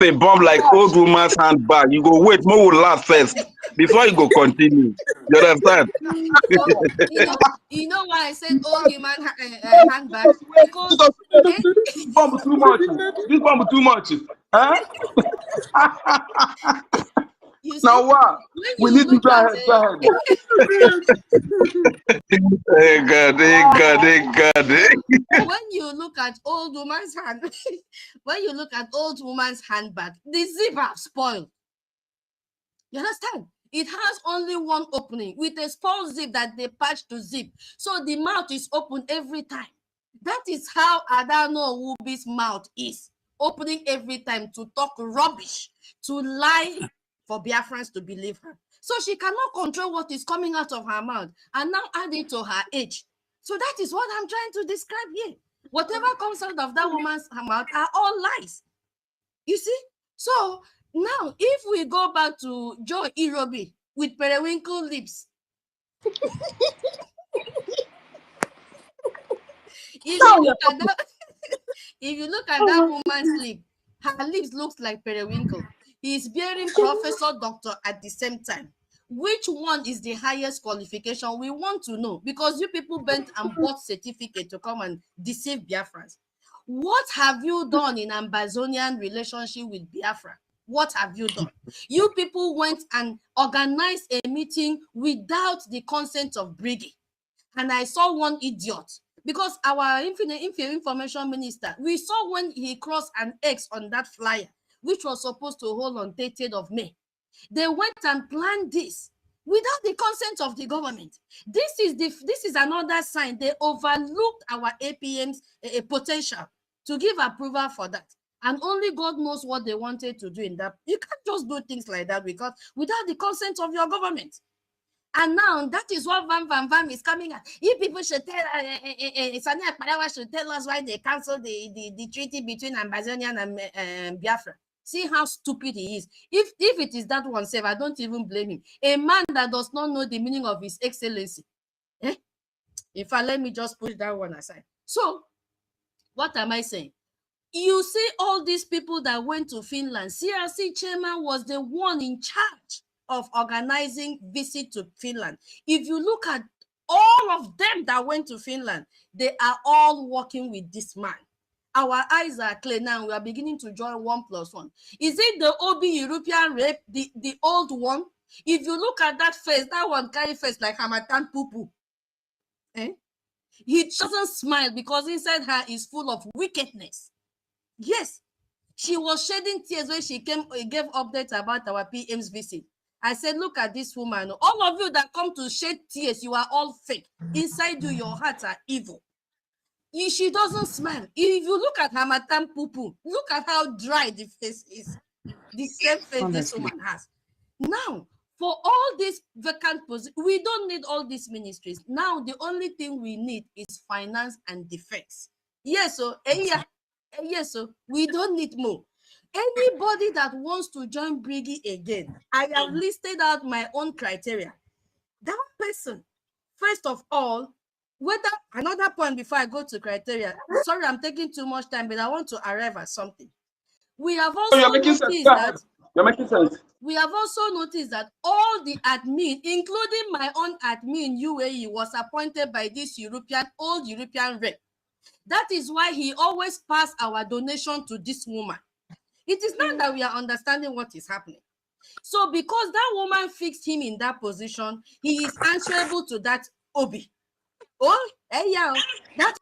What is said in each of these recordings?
a bomb like old woman's handbag. You go wait, more will laugh first before you go continue. You understand? So, you know why I said old human handbag? Because this bomb too much. This bomb too much. Huh? You see, Now what? We need to go ahead. Hey God. When you look at old woman's hand, when you look at old woman's handbag, the zip have spoiled. You understand? It has only one opening with a small zip that they patch to zip. So the mouth is open every time. That is how Adano Wubi's mouth is. Opening every time to talk rubbish, to lie for Biafrans to believe her. So she cannot control what is coming out of her mouth and now add it to her age. So that is what I'm trying to describe here. Whatever comes out of that woman's mouth are all lies. You see? So now, if we go back to Joe Irobi with periwinkle lips, if you look at that woman's lip, her lips looks like periwinkle. He's bearing professor, doctor at the same time. Which one is the highest qualification? We want to know, because you people bent and bought certificate to come and deceive Biafrans. What have you done in Ambazonian relationship with Biafra? What have you done? You people went and organized a meeting without the consent of Brgie. And I saw one idiot, because our information minister, we saw when he crossed an X on that flyer, which was supposed to hold on 30th of May. They went and planned this without the consent of the government. This is another sign they overlooked our APM's potential to give approval for that. And only God knows what they wanted to do in that. You can't just do things like that because without the consent of your government. And now that is what Vam is coming at. You people should tell Sania Parawa should tell us why they canceled the treaty between Ambazonian and Biafra. See how stupid he is. If it is that one self, I don't even blame him. A man that does not know the meaning of his excellency. In fact, let me just push that one aside. So, what am I saying? You see all these people that went to Finland. CRC chairman was the one in charge of organizing visit to Finland. If you look at all of them that went to Finland, they are all working with this man. Our eyes are clear now. We are beginning to join 1+1. Is it the OB European rape, the old one? If you look at that face, that one carry face like Hamatan Pupu. He doesn't smile because inside her is full of wickedness. Yes, she was shedding tears when she gave updates about our PM's visit. I said, look at this woman. All of you that come to shed tears, you are all fake. Inside you, your hearts are evil. She doesn't smile. If you look at Hamatan Pupu, look at how dry the face is. The same face this woman has. Now, for all these vacant positions, we don't need all these ministries. Now, the only thing we need is finance and defense. Yes, so we don't need more. Anybody that wants to join Brgie again, I have listed out my own criteria. That person, first of all, whether another point before I go to criteria. Sorry, I'm taking too much time, but I want to arrive at something. We have also noticed that you're making sense. We have also noticed that all the admin, including my own admin UAE, was appointed by this old European rep. That is why he always passed our donation to this woman. It is not that we are understanding what is happening. So because that woman fixed him in that position, he is answerable to that Obi. Oh, yeah, that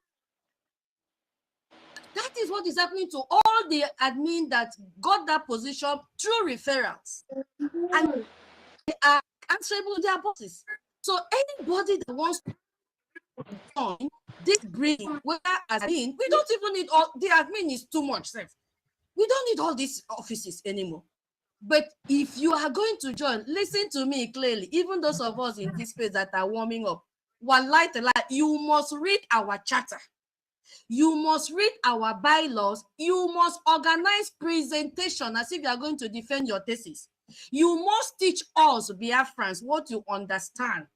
is what is happening to all the admin that got that position through referrals. And they are answerable to their bosses. So anybody that wants to join this Brgie, whether as admin, we don't even need all the admin is too much. We don't need all these offices anymore. But if you are going to join, listen to me clearly. Even those of us in this space that are warming up, one light, you must read our charter. You must read our bylaws. You must organize presentation as if you are going to defend your thesis. You must teach us, Biafrans, what you understand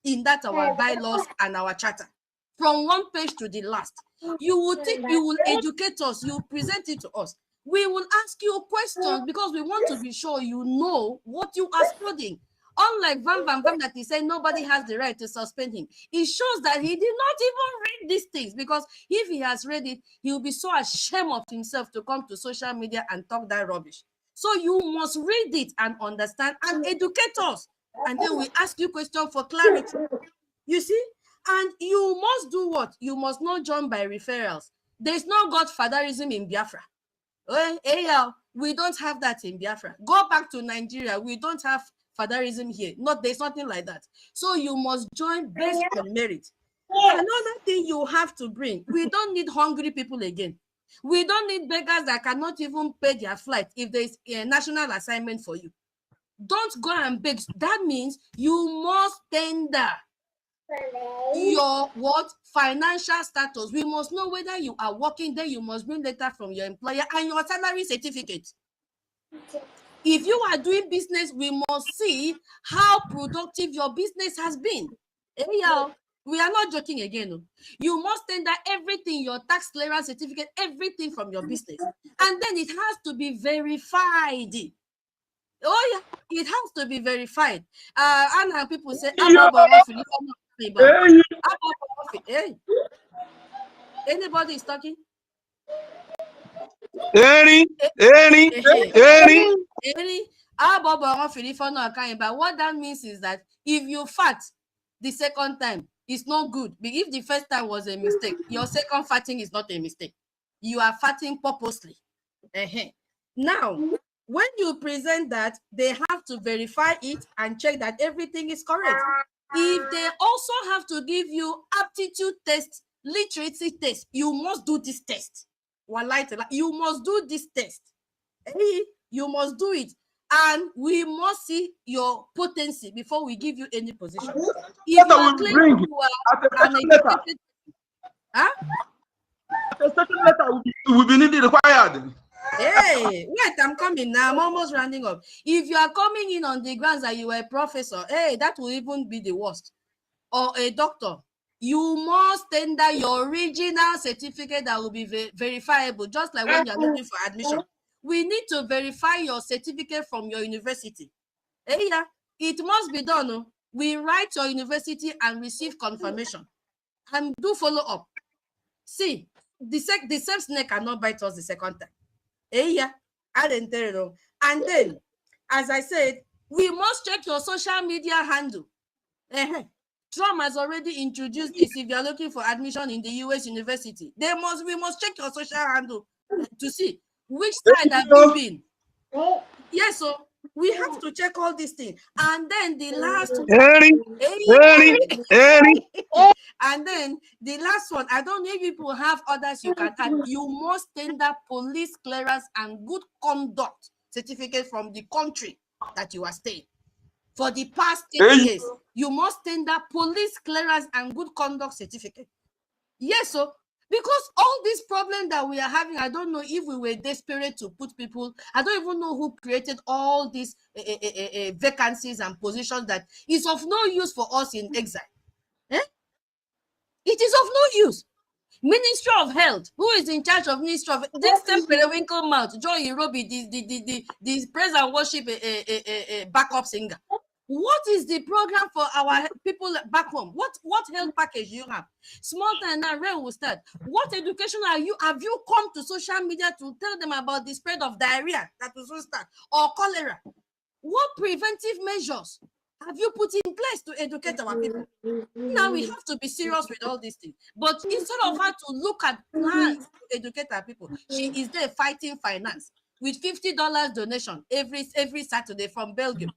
in that our bylaws and our charter. From one page to the last. You will educate us, you present it to us. We will ask you questions because we want to be sure you know what you are studying. Unlike Van that he said nobody has the right to suspend him. It shows that he did not even read these things, because if he has read it, he will be so ashamed of himself to come to social media and talk that rubbish. So you must read it and understand and educate us. And then we ask you questions for clarity. You see? And you must do what? You must not join by referrals. There's no godfatherism in Biafra. We don't have that in Biafra. Go back to Nigeria. We don't have fatherism here. There's nothing like that. So you must join based on merit. Another thing you have to bring, we don't need hungry people again. We don't need beggars that cannot even pay their flight if there's a national assignment for you. Don't go and beg. That means you must tender your financial status. We must know whether you are working. Then you must bring letter from your employer and your salary certificate. If you are doing business, we must see how productive your business has been. We are not joking again. You must tender everything, your tax clearance certificate, everything from your business. And then it has to be verified. It has to be verified. And people say, hey, anybody is talking? But what that means is that if you fart the second time, it's not good. But if the first time was a mistake, your second farting is not a mistake. You are farting purposely. Now, when you present that, they have to verify it and check that everything is correct. If they also have to give you aptitude test, literacy test, you must do this test. You must do this test. You must do it. And we must see your potency before we give you any position. If you are claiming you are an educated, attestation letter will be needed required. Hey, wait, I'm coming now. I'm almost rounding up. If you are coming in on the grounds that you were a professor, that will even be the worst. Or a doctor, you must tender your original certificate that will be verifiable, just like when you're looking for admission. We need to verify your certificate from your university. It must be done. We write your university and receive confirmation and do follow up. See, the same snake cannot bite us the second time. And then, as I said, we must check your social media handle. Trump has already introduced this. If you're looking for admission in the US university, we must check your social handle to see which side have you been. Yes, so we have to check all these things. And then the last one. And then the last one, I don't know if people have others you can add. You must tender police clearance and good conduct certificate from the country that you are staying. For the past 10 years, you must tender police clearance and good conduct certificate. Yes, so because all this problem that we are having, I don't know if we were desperate to put people, I don't even know who created all these vacancies and positions that is of no use for us in exile. It is of no use. Ministry of Health, who is in charge of Ministry of this same periwinkle mouth, Joy Irobi, the praise and worship backup singer. What is the program for our people back home? What health package you have? Small time now, Ray will start. What education have you come to social media to tell them about the spread of diarrhea that will soon start, or cholera? What preventive measures have you put in place to educate our people? Now we have to be serious with all these things. But instead of her to look at plans to educate our people, she is there fighting finance with $50 donation every Saturday from Belgium.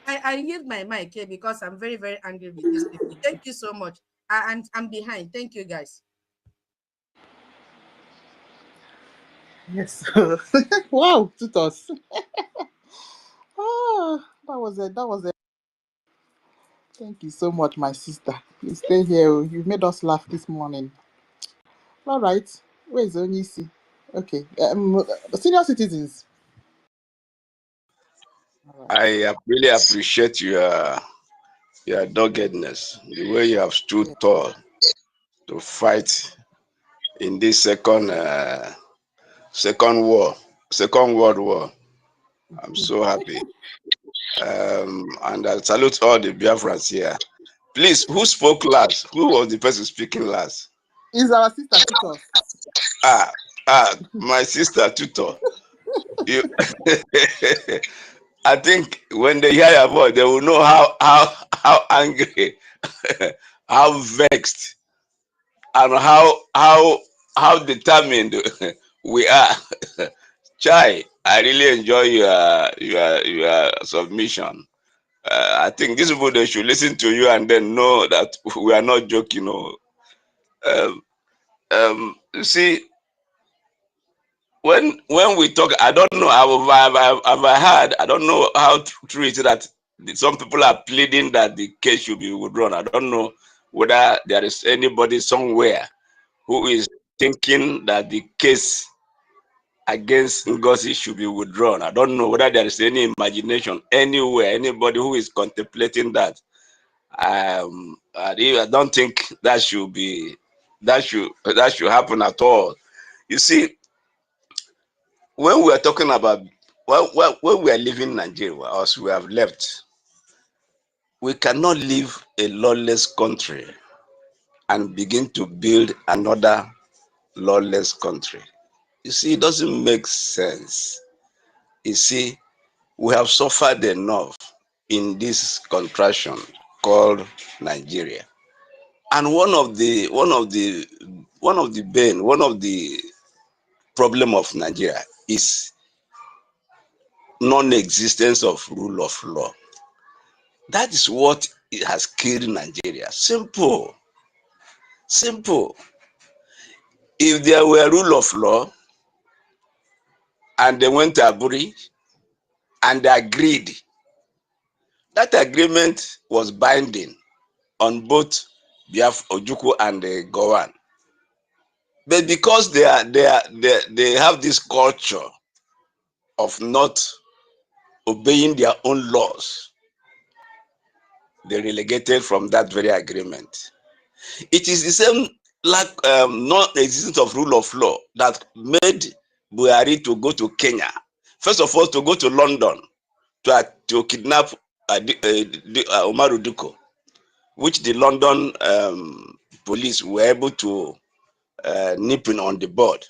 I yield my mic here because I'm very, very angry with these people. Thank you so much. I'm behind. Thank you, guys. Yes. Wow, tutos. That was it. Thank you so much, my sister. Please stay here. You've made us laugh this morning. All right. Where's Onisi? Okay. Senior citizens. I really appreciate your doggedness, the way you have stood tall to fight in this second Second World War. I'm so happy. And I salute all the Biafrans here. Please, who spoke last? Who was the person speaking last? Is our sister Tutor. My sister Tutor. You, I think when they hear your voice, they will know how angry, how vexed, and how determined we are. Chai, I really enjoy your submission. I think these people, they should listen to you and then know that we are not joking. You see, when we talk, I don't know. Have I heard? I don't know how true it is that some people are pleading that the case should be withdrawn. I don't know whether there is anybody somewhere who is thinking that the case against NGOZI should be withdrawn. I don't know whether there is any imagination anywhere, anybody who is contemplating that. I don't think that should happen at all. You see, when we are talking about when we are leaving Nigeria, as we have left, we cannot leave a lawless country and begin to build another lawless country. You see, it doesn't make sense. You see, we have suffered enough in this contraction called Nigeria. And one of the problem of Nigeria is non-existence of rule of law. That is what it has killed Nigeria. Simple. If there were rule of law and they went to Aburi and they agreed, that agreement was binding on both Biafra, Ojukwu and Gowan. But because they have this culture of not obeying their own laws, they relegated from that very agreement. It is the same non-existence of rule of law that made Buhari to go to Kenya. First of all, to go to London to kidnap Umaru Duko, which the London police were able to nip in on the board,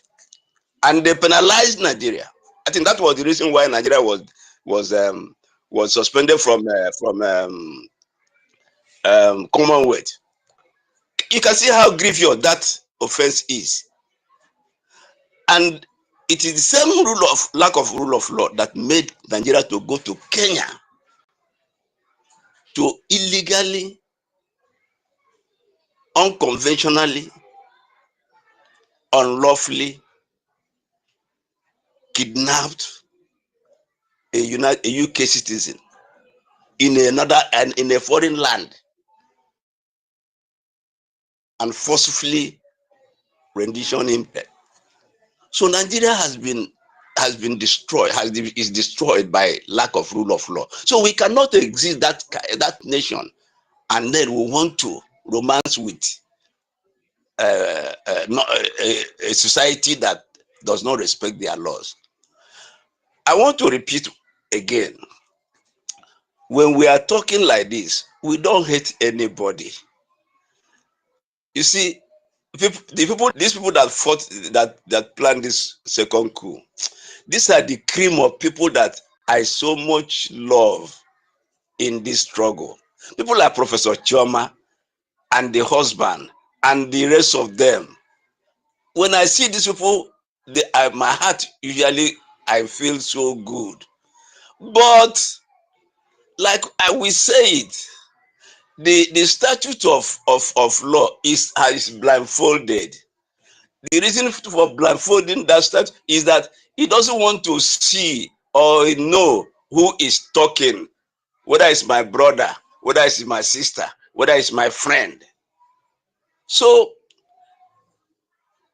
and they penalized Nigeria. I think that was the reason why Nigeria was suspended from Commonwealth. You can see how grievous that offense is, and it is the same lack of rule of law that made Nigeria to go to Kenya to illegally, unconventionally, unlawfully kidnapped a UK citizen in a foreign land and forcefully rendition him. So Nigeria has been destroyed, is destroyed by lack of rule of law. So we cannot exist that nation, and then we want to romance with a society that does not respect their laws. I want to repeat again, when we are talking like this, we don't hate anybody. You see, these people that fought, that planned this second coup, these are the cream of people that I so much love in this struggle. People like Professor Chioma and the husband and the rest of them. When I see these people, my heart usually, I feel so good. But like I will say it, the statute of law is blindfolded. The reason for blindfolding that statute is that he doesn't want to see or know who is talking, whether it's my brother, whether it's my sister, whether it's my friend. So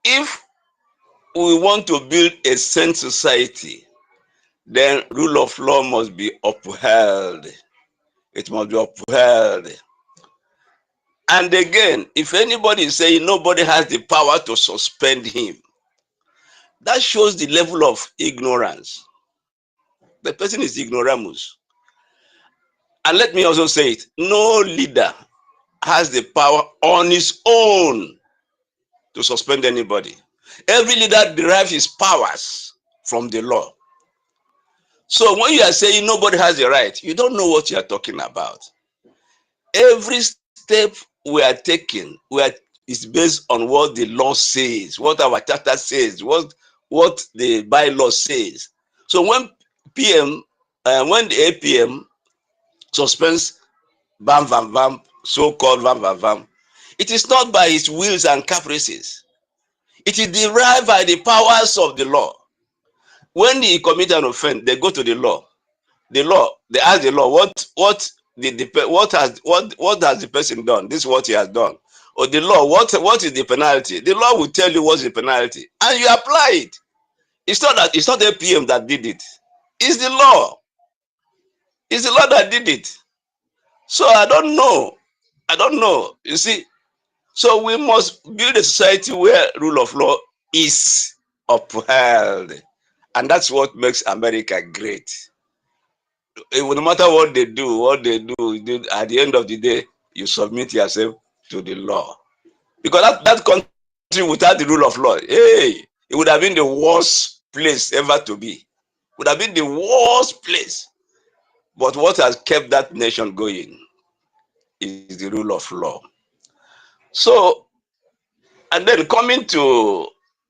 if we want to build a sane society, then rule of law must be upheld. It must be upheld. And again, if anybody is saying nobody has the power to suspend him, That shows the level of ignorance. The person is ignoramus. And let me also say it, no leader has the power on his own to suspend anybody. Every leader derives his powers from the law. So when you are saying nobody has the right, you don't know what you are talking about. Every step we are taking, is based on what the law says, what our charter says, what the bylaw says. So when when the APM suspends bam bam bam, so-called bam bam bam, it is not by his wills and caprices. It is derived by the powers of the law. When he commit an offense, they go to the law. The law, they ask the law, what has the person done? This is what he has done. Or the law, what is the penalty? The law will tell you what's the penalty, and you apply it. It's not APM that did it. It's the law. It's the law that did it. So I don't know. You see, so we must build a society where rule of law is upheld. And that's what makes America great. No matter what they do, at the end of the day, you submit yourself to the law. Because that country without the rule of law, hey, it would have been the worst place ever to be. Would have been the worst place. But what has kept that nation going is the rule of law. So, and then coming to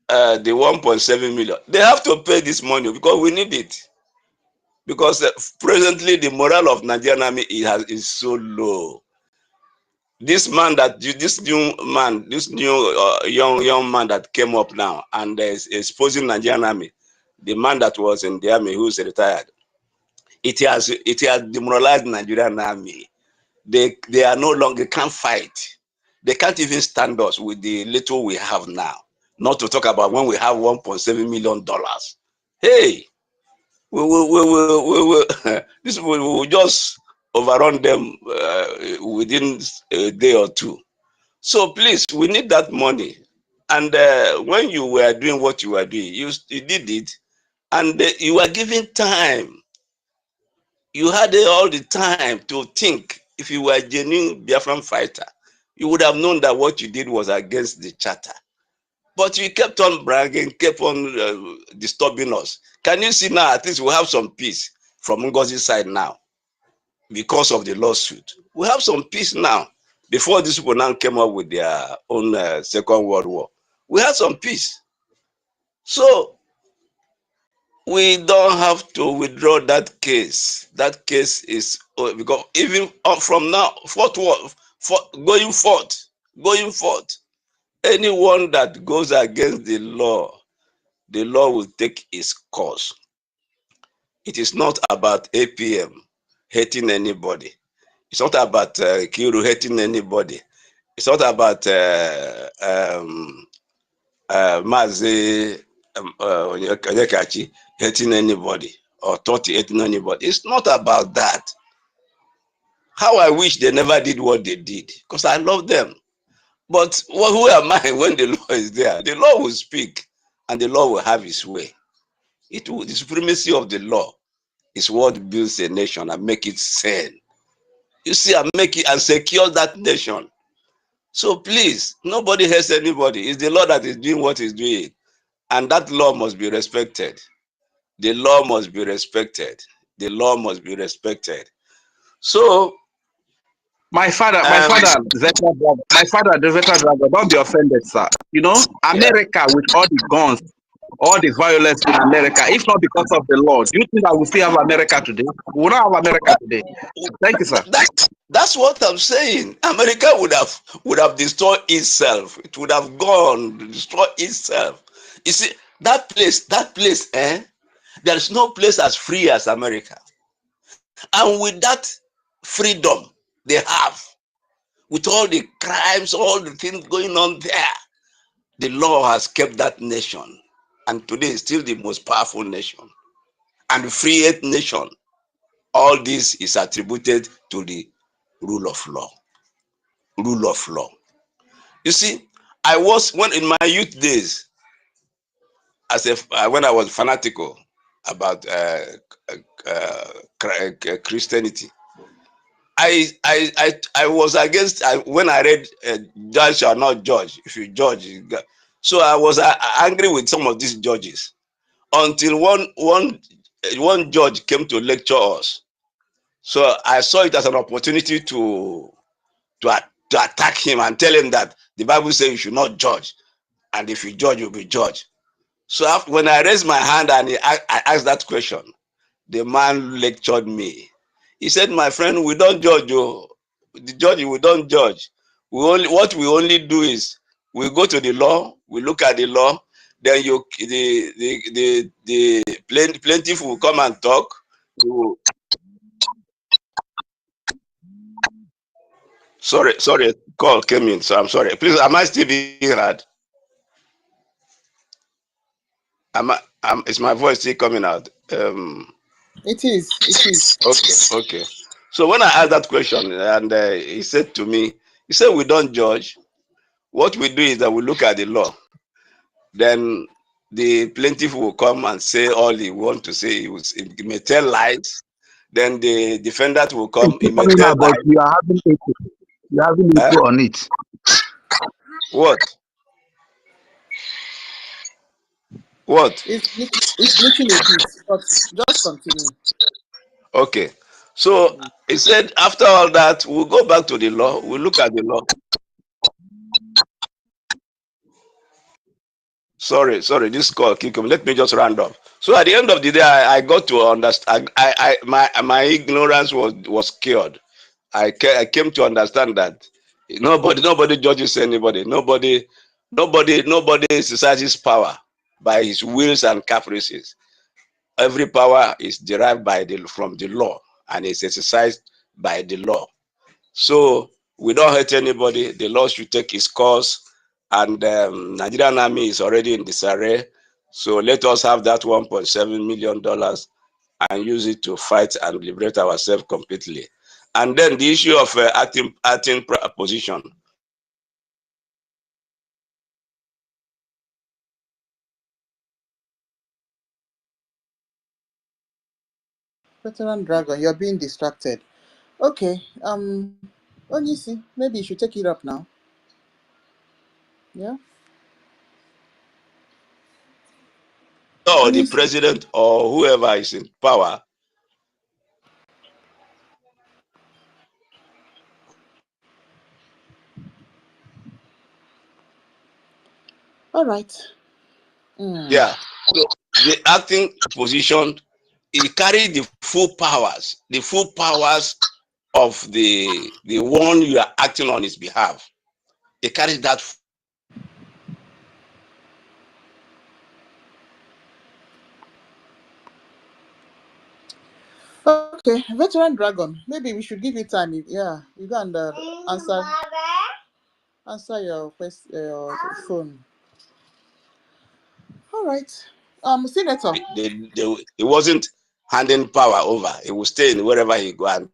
the 1.7 million, they have to pay this money because we need it. Because presently the morale of Nigerian army is so low. This man this new young man that came up now and is exposing Nigerian army, the man that was in the army who's retired, it has demoralized Nigerian army. They are no longer can't fight. They can't even stand us with the little we have now. Not to talk about when we have $1.7 million. Hey, we will just overrun them within a day or two. So please, we need that money. And when you were doing what you were doing, you did it, and you were given time. You had all the time to think. If you were a genuine Biafran fighter, you would have known that what you did was against the charter. But you kept on bragging, kept on disturbing us. Can you see now, at least we have some peace from NGOZI's side now because of the lawsuit. We have some peace now. Before these people now came up with their own Second World War, we had some peace. So we don't have to withdraw that case. That case is because even from now, going forth, anyone that goes against the law will take its course. It is not about APM hating anybody. It's not about Kiru hating anybody. It's not about Mazi Onyekachi hating anybody or Totti hating anybody. It's not about that. How I wish they never did what they did, because I love them. But who am I when the law is there? The law will speak and the law will have its way. The supremacy of the law is what builds a nation and make it sane. You see, and make it and secure that nation. So please, nobody hates anybody. It's the law that is doing what it's doing. And that law must be respected. The law must be respected. The law must be respected. So My father, the veteran brother, don't be offended, sir. You know, America with all the guns, all the violence in America, if not because of the law, do you think that we still have America today? We don't have America today. Thank you, sir. That's what I'm saying. America would have destroyed itself. It would have gone to destroy itself. You see, that place, there is no place as free as America. And with that freedom they have, with all the crimes, all the things going on there, the law has kept that nation. And today is still the most powerful nation and the freest nation. All this is attributed to the rule of law. Rule of law. You see, when in my youth days, when I was fanatical about Christianity, I was against. When I read "Judge shall not judge. If you judge, so I was angry with some of these judges until one judge came to lecture us. So I saw it as an opportunity to attack him and tell him that the Bible says you should not judge, and if you judge, you'll be judged. So when I raised my hand and I asked that question, the man lectured me. He said, "My friend, we don't judge you. The judge, we don't judge. What we only do is we go to the law, we look at the law, then the plaintiff will come and talk. Sorry, call came in, so I'm sorry. Please, am I still being heard? Is my voice still coming out? It is. Okay. So when I asked that question, and he said to me, he said, "We don't judge. What we do is that we look at the law. Then the plaintiff will come and say all he wants to say. He may tell lies. Then the defendant will come. He may tell but lies. you are having echo. You are having echo on it. What? What? It's glitching a bit, but just continue. Okay. So he said, after all that, we'll go back to the law. We'll look at the law. Sorry, this call keep coming. Let me just round up. So at the end of the day, I got to understand. My ignorance was cured. I came to understand that nobody judges anybody. Nobody exercises power by his wills and caprices. Every power is derived from the law and is exercised by the law. So we don't hurt anybody. The law should take its course, and Nigerian army is already in disarray. So let us have that $1.7 million and use it to fight and liberate ourselves completely. And then the issue of acting position. Veteran Dragon, you're being distracted. Okay, Onyisi, maybe you should take it up now. Yeah? Or the Onyisi. president or whoever is in power. All right. Yeah. So the acting position, it carries the full powers of the one you are acting on his behalf. It carries that. Okay, Veteran Dragon, maybe we should give you time. Yeah, you can answer your phone. All right. Senator. It wasn't handing power over. It will stay in wherever he go. And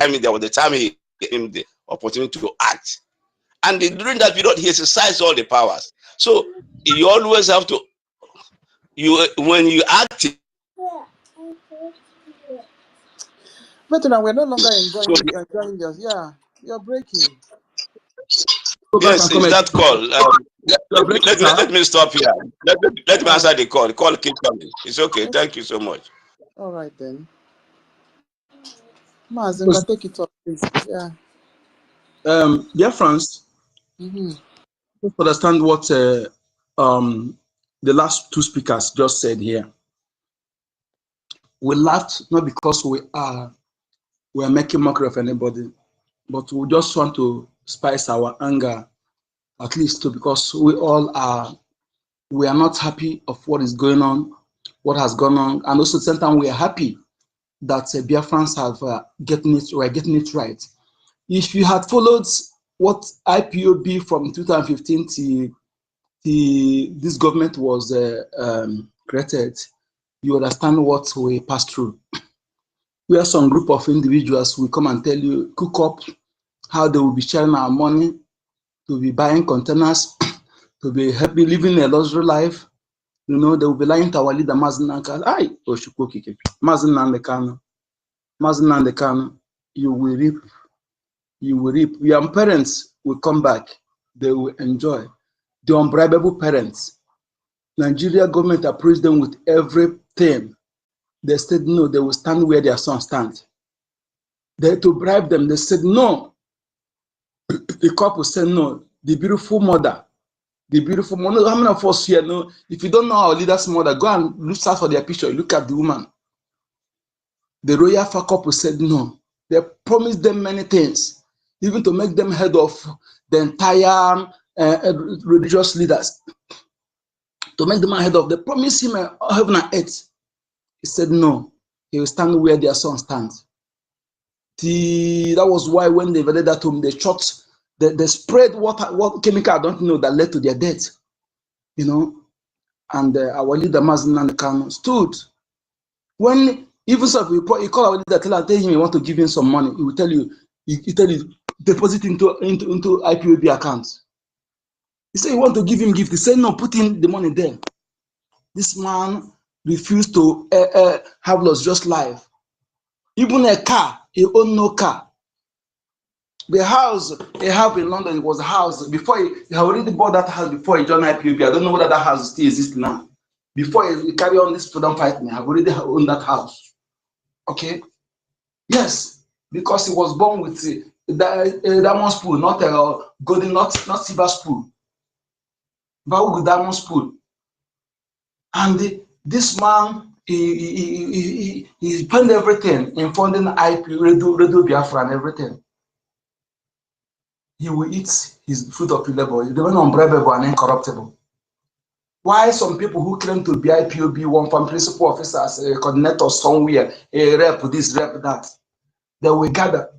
I mean, there was the time he gave him the opportunity to act. And during that period, he exercised all the powers. So you always have to, when you act. Veteran, we're no longer enjoying yours. Yeah, you're breaking. Yes, it's that call. Let me stop here. Let me answer the call. The call keeps coming. It's okay. Thank you so much. All right then. Mazinga, take it up, please. Yeah. BIAFRANS, just understand what the last two speakers just said here. We laughed not because we are making mockery of anybody, but we just want to spice our anger, at least because we are not happy of what is going on, what has gone on, and also at the same time we are happy that BIAFRANS have getting it right. If you had followed what IPOB from 2015 till this government was created, you understand what we passed through. We are some group of individuals will come and tell you, cook up how they will be sharing our money, to be buying containers, to be happy living a luxury life. You know, they will be lying to our leader, Mazen Nanka. Aye, Oshukokike. Mazen Nandekano. Mazen Nandekano. You will reap. You will reap. Your parents will come back. They will enjoy. The unbribable parents. Nigeria government approached them with everything. They said no, they will stand where their son stands. They to bribe them, they said no. The couple said no. The beautiful mother. How many of us here know? If you don't know our leader's mother, go and look for their picture. Look at the woman. The royal couple said no. They promised them many things, even to make them head of the entire religious leaders. To make them head of, they promised him heaven and earth. He said no. He will stand where their son stands. That was why when they invaded that home, they shot. They spread what chemical I don't know that led to their death, you know. And our leader Mazen Nandekano stood. When even so, he call our leader, tell him you want to give him some money. He will tell you, he tell you deposit into IPOB accounts. He said you want to give him gift. He said no, put in the money there. This man refused to have luxurious life. Even a car, he owned no car. The house he have in London, it was a house before he already bought that house before he joined IPOB. I don't know whether that house still exists now. Before he carry on this freedom fighting, I have already owned that house. Okay? Yes, because he was born with the diamond spoon, not a golden, not silver spoon, but with diamond spoon. And this man, he spent everything in funding Radio Biafra and everything. He will eat his fruit of his labor. He remain unbribable and incorruptible. Why some people who claim to be IPOB, one from principal officers, a coordinator somewhere, a rep this, rep that, they will gather,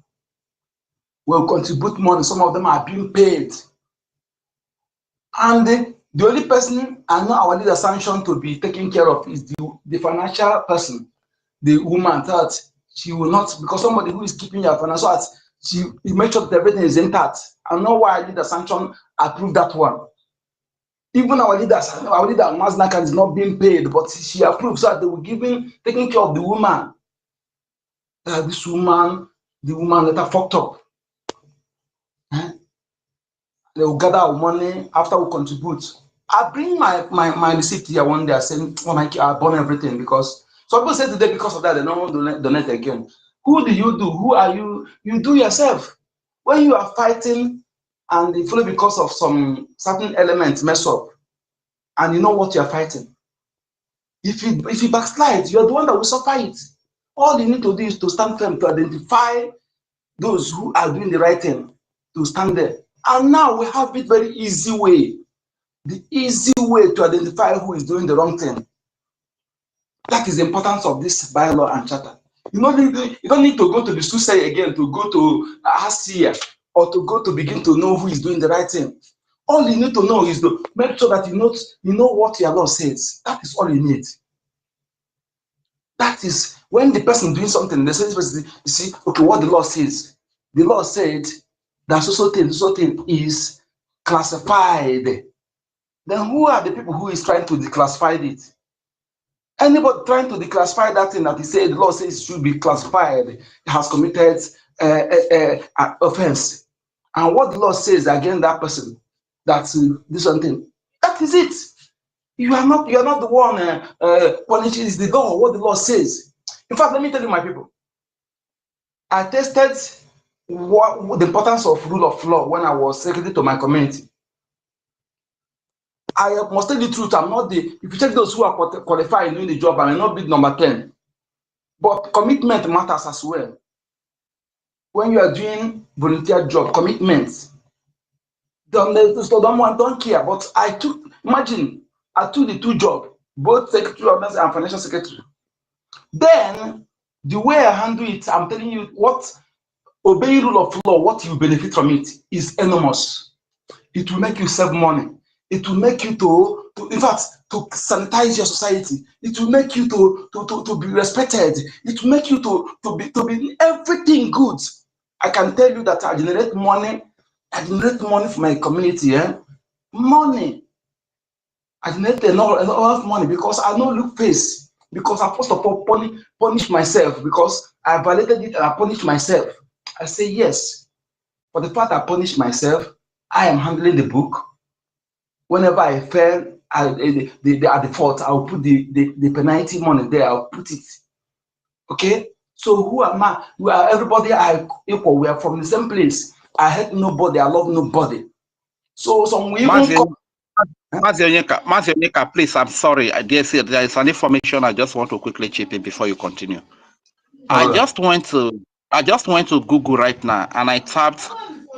will contribute money. Some of them are being paid. And the only person I know our leader sanctioned to be taken care of is the financial person, the woman that she will not, because somebody who is keeping your financial assets, she make sure that everything is intact. I know why our leader sanction approved that one. Even our leader Maznaka is not being paid, but she approved so that they were taking care of the woman. This woman, the woman that are fucked up. They will gather our money after we contribute. I bring my receipt here one day. I say, oh my God, I burn everything because some people say today because of that they don't want to donate again. Who do you do? Who are you? You do yourself. When you are fighting and the follow because of some certain elements mess up, and you know what you are fighting. If you backslide, you are the one that will suffer it. All you need to do is to stand firm, to identify those who are doing the right thing, to stand there. And now we have it very easy way. The easy way to identify who is doing the wrong thing. That is the importance of this bylaw and charter. You don't need to go to the suicide again to go to ASIA or to go to begin to know who is doing the right thing. All you need to know is to make sure that you know what your law says. That is all you need. That is when the person doing something, they say, you see, okay, what the law says. The law said that so thing is classified. Then who are the people who is trying to declassify it? Anybody trying to declassify that thing that he said the law says should be classified has committed an offense. And what the law says against that person that's this one thing, that is it. You are not the one punishing. Is the law, what the law says. In fact, let me tell you, my people, I tested what the importance of rule of law when I was secretary to my community. I must tell the truth. I'm not if you check those who are qualified in doing the job, I may not be number 10. But commitment matters as well. When you are doing volunteer job, commitment. Don't care. But imagine, I took the two jobs, both secretary and financial secretary. Then, the way I handle it, I'm telling you what, obeying rule of law, what you benefit from it is enormous. It will make you save money. It will make you in fact, to sanitize your society. It will make you to be respected. It will make you to be everything good. I can tell you that I generate money for my community. Money. I didn't enough money because I no look face. Because I first of all punish myself because I violated it and I punished myself. I say yes. For the part I punish myself, I am handling the book. Whenever I fail at the fault, I'll put the penalty money there, I'll put it. Okay? So who am I? We are everybody are equal. We are from the same place. I hate nobody, I love nobody. So some we even come. Matthew Onyeka, please, I'm sorry. I dare say there is an information I just want to quickly chip in before you continue. I just went to Google right now and I tapped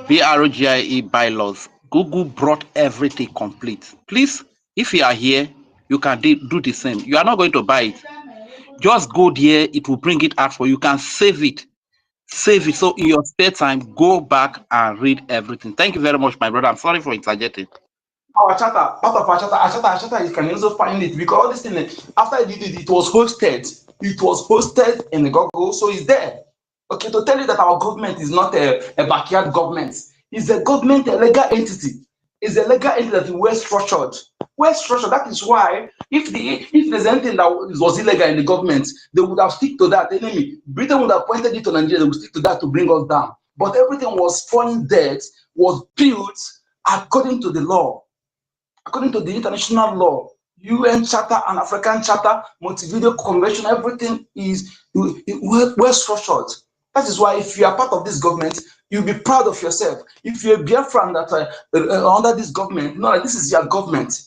BRGIE bylaws. Google brought everything complete. Please, if you are here, you can do the same. You are not going to buy it. Just go there, it will bring it out for you. You can save it. Save it. So in your spare time, go back and read everything. Thank you very much, my brother. I'm sorry for interjecting. Our charter, part of our charter, you can also find it because all this thing, after I did it, it was hosted in the Google, so it's there. Okay, to tell you that our government is not a backyard government, it's a government, a legal entity. It's a legal entity that is well structured. Well structured. That is why if there's anything that was illegal in the government, they would have stick to that. Enemy, Britain would have pointed it to Nigeria, they would stick to that to bring us down. But everything was funded, was built according to the law. According to the international law, UN Charter and African Charter, Montevideo Convention, everything is well structured. That is why if you are part of this government, you'll be proud of yourself. If you're a Biafran that under this government, no, this is your government.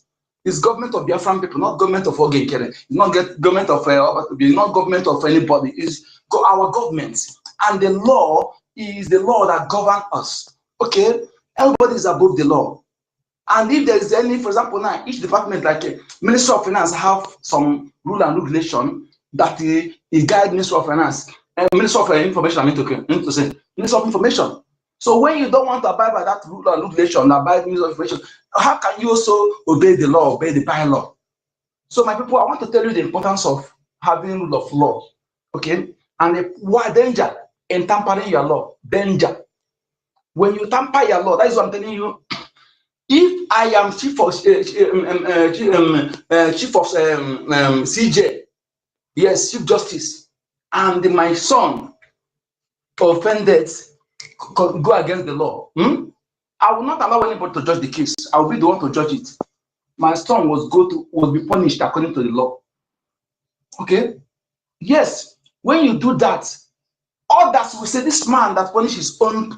It's government of Biafran people, not government of Ogekere. It's not government of not government of anybody. It's our government, and the law is the law that governs us. Okay, everybody is above the law. And if there is any, for example, now each department, like Ministry of Finance, have some rule and regulation that guide Ministry of Finance, Ministry of Information. I mean to say Ministry of Information. So when you don't want to abide by that rule and regulation, abide Ministry of Information, how can you also obey the law, obey the bylaw? So my people, I want to tell you the importance of having rule of law, okay? And what danger in tampering your law? Danger. When you tamper your law, that is what I'm telling you. If I am chief of CJ, yes, Chief Justice, and my son offended, go against the law, I will not allow anybody to judge the case. I will be the one to judge it. My son will be punished according to the law. Okay? Yes, when you do that, others will say this man that punished his own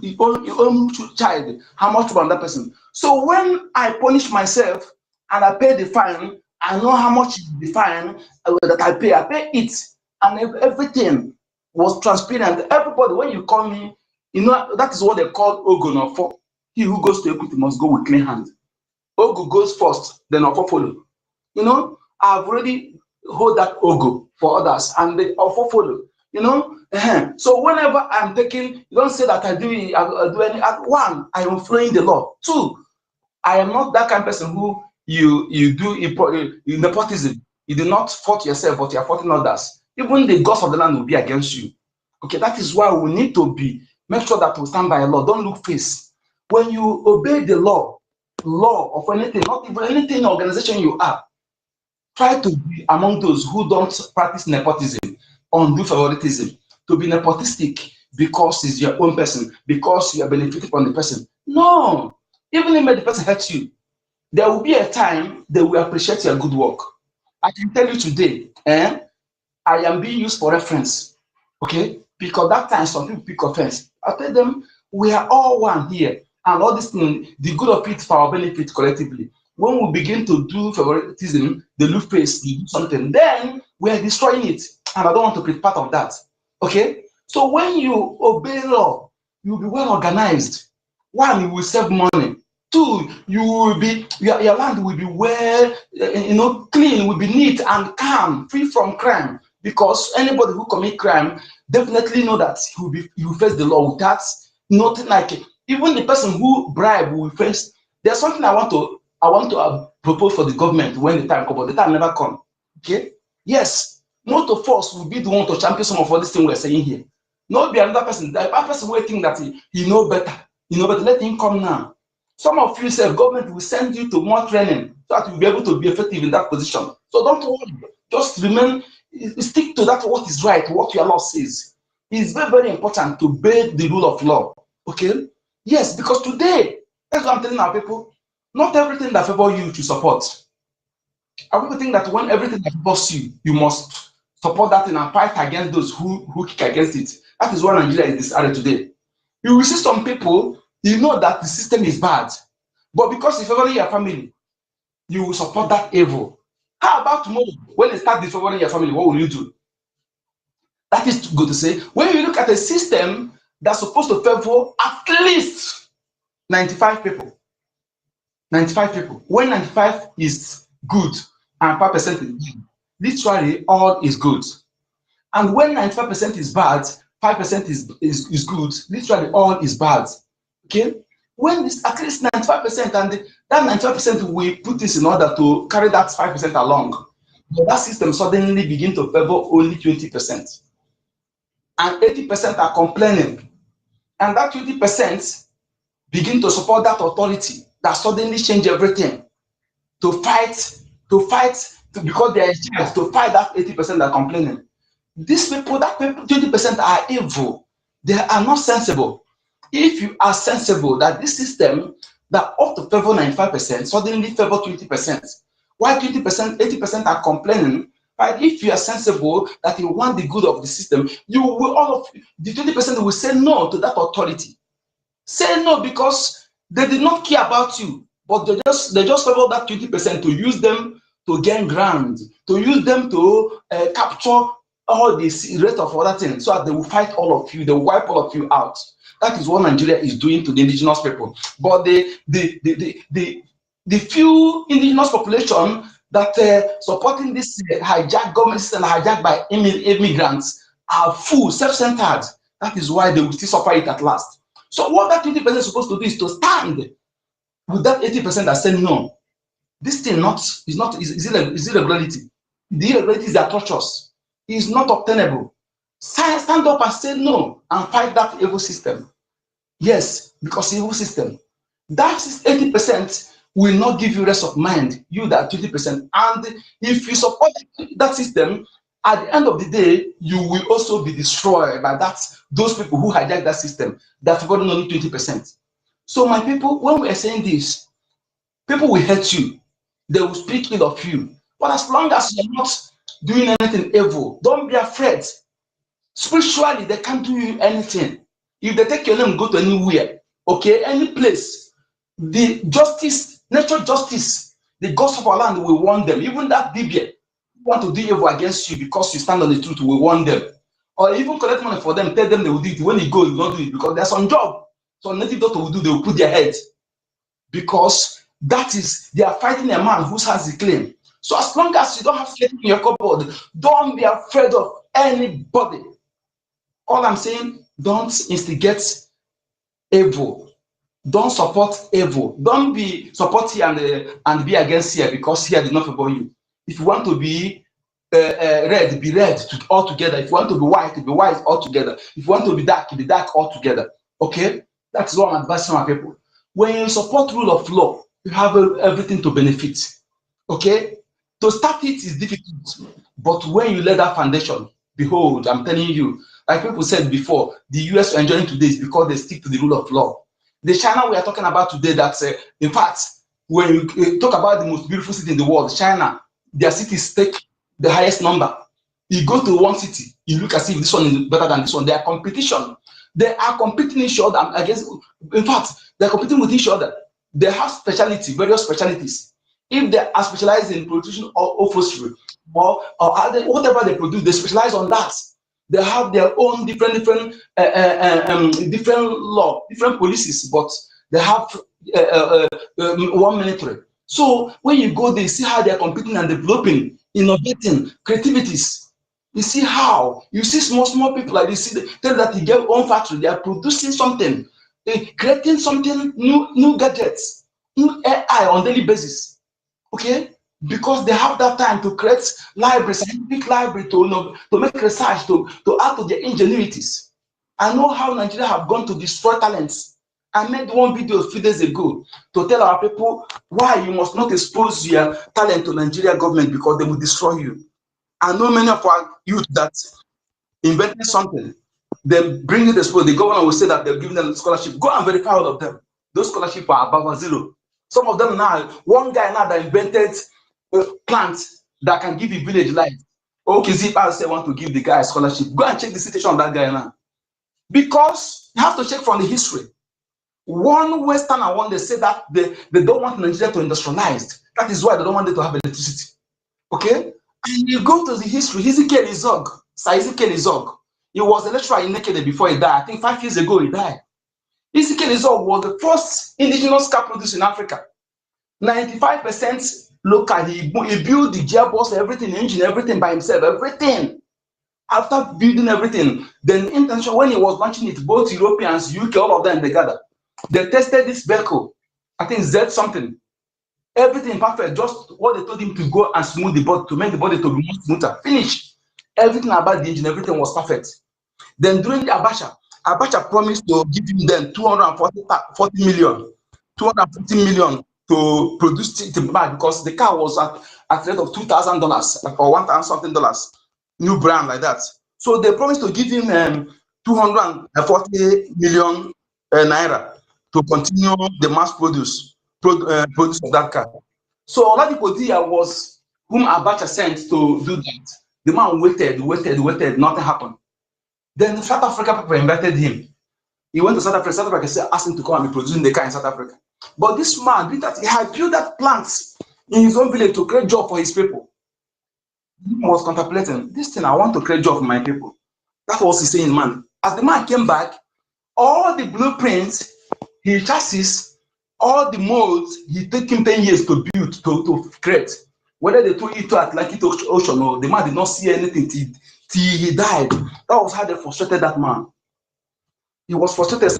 child, how much from that person? So when I punish myself and I pay the fine, I know how much is the fine that I pay it, and everything was transparent. Everybody, when you call me, you know that is what they call Ogo for. He who goes to equity must go with clean hand. Ogo goes first, then Ofo follow. You know, I've already hold that Ogo for others, and they Ofo follow. You know, so whenever I'm taking, you don't say that I do any. One, I am following the law. Two, I am not that kind of person who you do nepotism. You do not fault yourself, but you are faulting others. Even the gods of the land will be against you. Okay, that is why we need to make sure that we stand by the law. Don't look face. When you obey the law of anything, not even anything organization you are, try to be among those who don't practice nepotism, undo favoritism, to be nepotistic because it's your own person, because you are benefiting from the person. No, even if the person hurts you, there will be a time they will appreciate your good work. I can tell you today, I am being used for reference, okay? Because that time some people pick offense. I tell them we are all one here, and all this thing, the good of it for our benefit collectively. When we begin to do favoritism, the look face, do something, then we are destroying it, and I don't want to be part of that. Okay? So when you obey law, you'll be well organized. One, you will save money. Two, you will be your land will be well, clean, will be neat and calm, free from crime. Because anybody who commit crime definitely know that he will face the law without nothing like it. Even the person who bribe will face. There's something I want to propose for the government when the time comes, but the time never come. Okay? Yes, most of us will be the one to champion some of all these things we're saying here. Not be another person. The other person will think that he know better. Let him come now. Some of you say government will send you to more training so that you'll be able to be effective in that position. So don't worry, just remain, stick to that what is right, what your law says. It's very, very important to obey the rule of law. Okay? Yes, because today, that's what I'm telling our people, not everything that favors you to support. Our people think that when everything that favors you, you must support that thing and fight against those who kick against it. That is why Nigeria is disordered today. You will see some people, you know that the system is bad, but because it's favoring your family, you will support that evil. How about tomorrow, when they start disfavoring your family, what will you do? That is good to say. When you look at a system that's supposed to favor at least 95 people, 95 people, when 95 is good and 5% is good, literally all is good. And when 95% is bad, 5% is good, literally all is bad. Okay? When it's at least 95% and that 95% we put this in order to carry that 5% along, that system suddenly begin to favor only 20%. And 80% are complaining. And that 20% begin to support that authority that suddenly change everything to fight, because they are in charge, to fight that 80% that are complaining. These people, that 20% are evil. They are not sensible. If you are sensible that this system that ought to favor 95% suddenly favor 20%, while 20%, 80% are complaining, right? If you are sensible that you want the good of the system, you will, all of the 20% will say no to that authority. Say no because they did not care about you, but they just favor that 20% to use them to gain ground, to use them to capture all this rest of other things, so that they will fight all of you, they will wipe all of you out. That is what Nigeria is doing to the indigenous people. But the few indigenous population that supporting this hijacked government system, hijacked by immigrants, are full, self-centered. That is why they will still suffer it at last. So what that 20% is supposed to do is to stand with that 80% that said no. This thing is irregularity. The irregularity is atrocious. It is not obtainable. Stand up and say no and fight that evil system. Yes, because evil system. That 80% will not give you rest of mind, you that 20%. And if you support that system, at the end of the day, you will also be destroyed by those people who hijack that system that favor only 20%. So my people, when we are saying this, people will hate you. They will speak ill of you. But as long as you're not doing anything evil, don't be afraid. Spiritually, they can't do you anything. If they take your name, go to anywhere, okay, any place, the justice, natural justice, the gods of our land will warn them. Even that Bibia want to do evil against you because you stand on the truth, will warn them. Or even collect money for them, tell them they will do it. When you go, you don't do it because there's some job. So native doctor will do, they will put their head. Because that is, they are fighting a man who has the claim. So as long as you don't have faith in your cupboard, don't be afraid of anybody. All I'm saying, don't instigate evil. Don't support evil. Don't be support here and be against here because here did not favor you. If you want to be red, be red all together. If you want to be white all together. If you want to be dark all together. Okay? That's what I'm advising my people. When you support rule of law, you have everything to benefit. Okay? To start it is difficult, but when you lay that foundation, behold, I'm telling you, like people said before, the US are enjoying today is because they stick to the rule of law. The China we are talking about today, that's in fact, when you talk about the most beautiful city in the world, China, their cities take the highest number. You go to one city, you look as if this one is better than this one. They are competition. They are competing each other against. In fact, they are competing with each other. They have specialty, various specialties. If they are specialized in production or upholstery or whatever they produce, they specialize on that. They have their own different law, different policies, but they have one military. So when you go there, you see how they are competing and developing, innovating, creativities. You see how you see small people like this. Tell that you get own factory, they are producing something, creating something new gadgets, new AI on daily basis. Okay, because they have that time to create libraries, scientific library to make research, to add to their ingenuities. I know how Nigeria have gone to destroy talents I made one video a few days ago to tell our people why you must not expose your talent to Nigeria government because they will destroy you. I know many of our youth that invented something, they bring it to school, the government will say that they're giving them scholarship. Go and verify all of them. Those scholarships are above zero. Some of them now, one guy now that invented plants that can give a village life. Okay, Zipa say want to give the guy a scholarship. Go and check the situation of that guy now. Because you have to check from the history. One Western and one, they say that they don't want Nigeria to industrialize. That is why they don't want them to have electricity. Okay? And you go to the history, EKID, Sir EKID, he was a lecturer in EKID before he died. I think 5 years ago he died. EKID was the first indigenous car producer in Africa. 95% local. He built the gearbox, everything, engine, everything by himself, everything. After building everything, then intention when he was launching it, both Europeans, UK, all of them together, they tested this vehicle. I think Z something. Everything perfect, just what they told him to go and smooth the body, to make the body to be more smoother. Finish. Everything about the engine, everything was perfect. Then during the Abacha promised to give him then 240 million to produce it because the car was at the rate of $2,000 or $1,000 something, new brand like that. So they promised to give him 240 million naira to continue the mass produce of that car. So Oladipo Dia was whom Abacha sent to do that. The man waited, nothing happened. Then South Africa people invited him. He went to South Africa. South Africa asked him to come and be producing the car in South Africa. But this man did that. He had built that plant in his own village to create job for his people. He was contemplating this thing. I want to create job for my people. That's what he's saying, man. As the man came back, all the blueprints, his chassis, all the molds, he took him 10 years to build, to create. Whether they threw it to Atlantic Ocean or the man did not see anything till he died. That was how they frustrated that man. He was frustrated.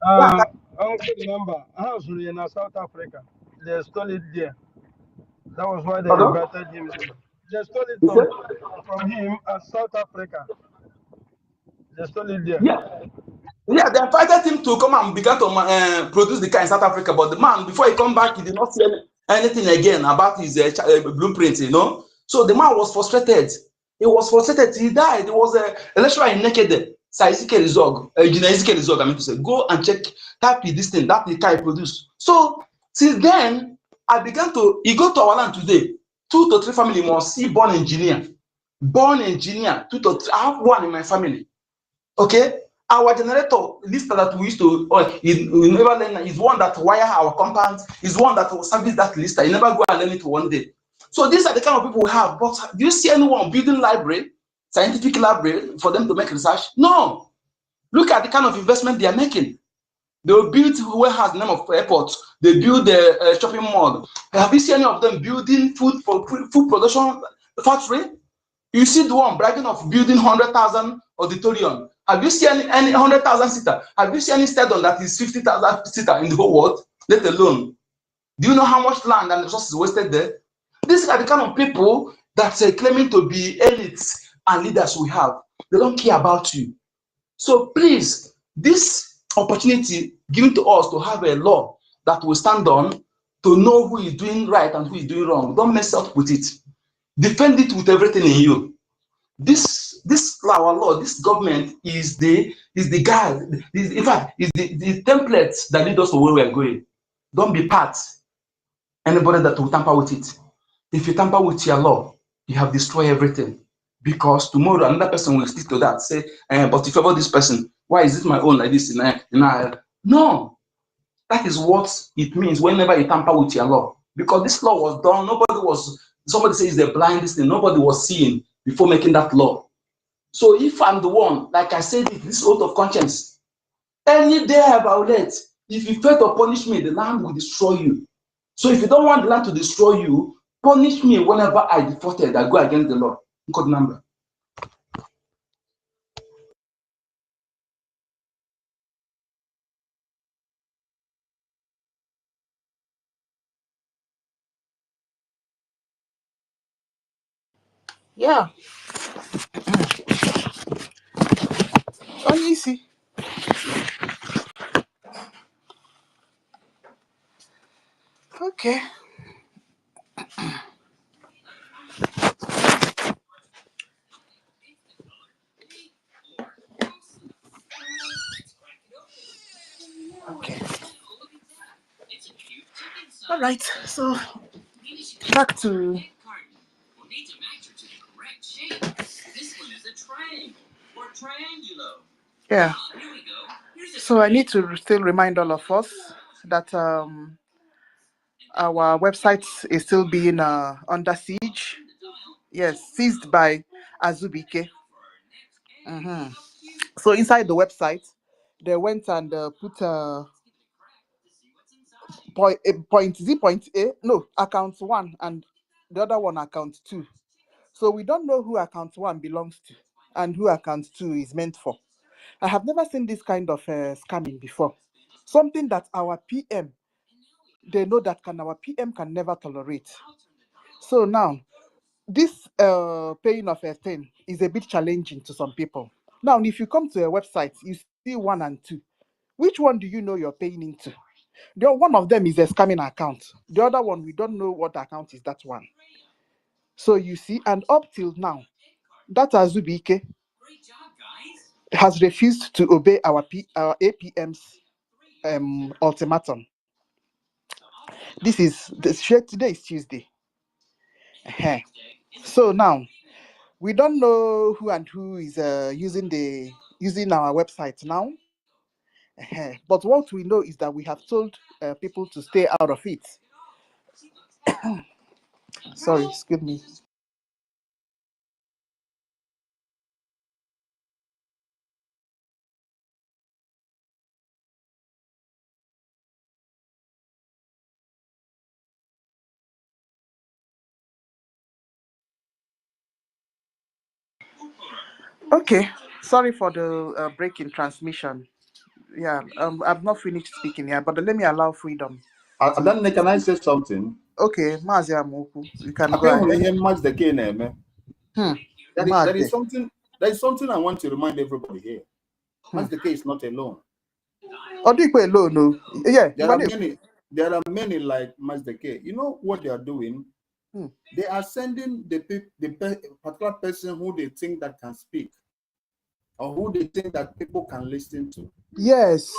I also remember I was in South Africa. They stole it there. That was why they invited him. They stole it from him at South Africa. They stole it there. Yeah, they invited him to come and began to produce the car in South Africa. But the man, before he come back, he did not see anything again about his blueprint, you know. So the man was frustrated. He was frustrated. He died. There was a lecturer in EKID, Sir EKID, I mean to say, go and check, type this thing, that the car he produced. So since then, I began to, you go to our land today, 2 to 3 family must see born engineer. 2 to 3. I have one in my family. Okay? Our generator lister that we used to, we never learn, is one that wire our compound, is one that will service that lister. You never go and learn it one day. So these are the kind of people we have. But do you see anyone building library, scientific library, for them to make research? No. Look at the kind of investment they are making. They will build warehouse, the name of airport. They build the shopping mall. Have you seen any of them building food production factory? You see the one bragging of building 100,000 auditorium. Have you seen any 100,000 seater? Have you seen any stadium that is 50,000 seater in the whole world, let alone? Do you know how much land and resources wasted there? These are the kind of people that are claiming to be elites and leaders we have. They don't care about you. So please, this opportunity given to us to have a law that will stand on to know who is doing right and who is doing wrong. Don't mess up with it. Defend it with everything in you. This our law, this government is the guide. In fact, is the template that lead us to where we are going. Don't be part anybody that will tamper with it. If you tamper with your law, you have destroyed everything. Because tomorrow another person will stick to that. Say, but if about this person, why is it my own like this? No, that is what it means whenever you tamper with your law. Because this law was done, somebody says the blindest thing, nobody was seeing before making that law. So if I'm the one, like I said, this oath of conscience, any day I violate, if you fail to punish me, the land will destroy you. So if you don't want the land to destroy you, punish me whenever I defaulted, I go against the law. Code number. Yeah. Only see. Okay. Okay. All right. So back to yeah. So I need to still remind all of us that our website is still being under siege. Yes, seized by Azubike. Mhm. So inside the website, they went and put point A, no, account 1 and the other one account 2. So we don't know who account 1 belongs to and who account 2 is meant for. I have never seen this kind of scamming before. Something that our PM, they know that our PM can never tolerate. So now, this paying of a thing is a bit challenging to some people. Now, if you come to a website, you see 1 and 2. Which one do you know you're paying into? One of them is a scamming account. The other one, we don't know what account is that one. So you see, and up till now, that Azubike has refused to obey our APM's ultimatum. Today is Tuesday. So now we don't know who and who is using our website now. But what we know is that we have told people to stay out of it. Sorry, excuse me. Okay, sorry for the break in transmission. Yeah, I've not finished speaking yet, but let me allow freedom. Then can I say something? Okay, Mazi Amoku, you can I go think ahead. much the game. There is something I want to remind everybody here. Much the case is not alone. No. Yeah, there are many like Much the case. You know what they are doing? They are sending the particular person who they think that can speak or who they think that people can listen to. Yes.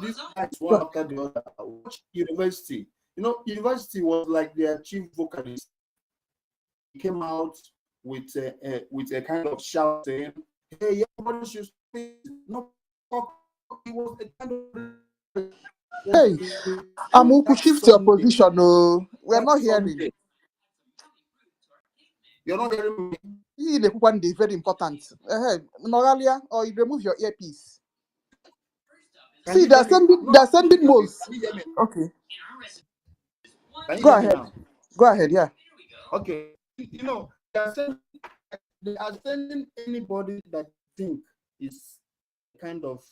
These guys one after the other. Watch university. You know, university was like their chief vocalist. He came out with a kind of shout saying, "Hey, everybody should speak." No, it was a kind of. Hey, Amuku, shift your position. No, we're not hearing. You're not hearing me. One day very important. Noralia, or you remove your earpiece. See, they're sending moles. Okay. Go ahead. Go ahead, yeah. Okay. You know, they are sending anybody that think is kind of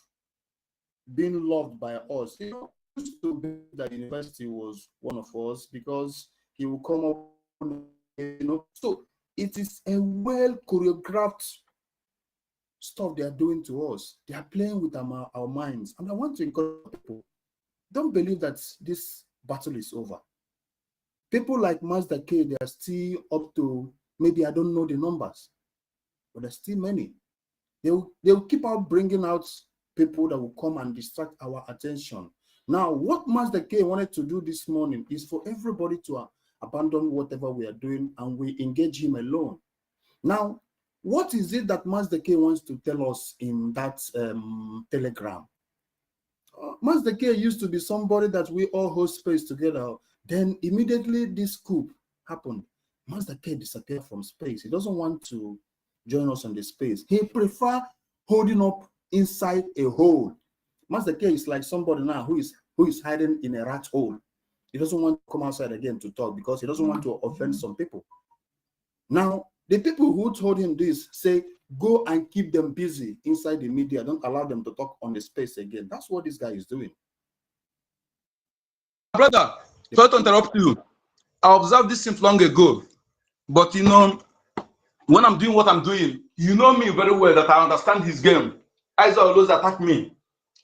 being loved by us. You know, used to be that university was one of us because he will come up, you know. So it is a well choreographed stuff they are doing to us. They are playing with our minds. And I want to encourage people, don't believe that this battle is over. People like Master K, they are still up to, maybe I don't know the numbers, but there's still many. They will keep out bringing out people that will come and distract our attention. Now, what Master K wanted to do this morning is for everybody to abandon whatever we are doing and we engage him alone. Now, what is it that Master K wants to tell us in that telegram? Master K used to be somebody that we all hold space together. Then immediately this coup happened. Master K disappeared from space. He doesn't want to join us on the space. He prefer holding up inside a hole. Master K is like somebody now who is hiding in a rat hole. He doesn't want to come outside again to talk because he doesn't want to offend some people. Now, the people who told him this say, go and keep them busy inside the media. Don't allow them to talk on the space again. That's what this guy is doing. Brother, sorry to interrupt you. I observed this since long ago. But you know, when I'm doing what I'm doing, you know me very well that I understand his game. Eyes always attack me.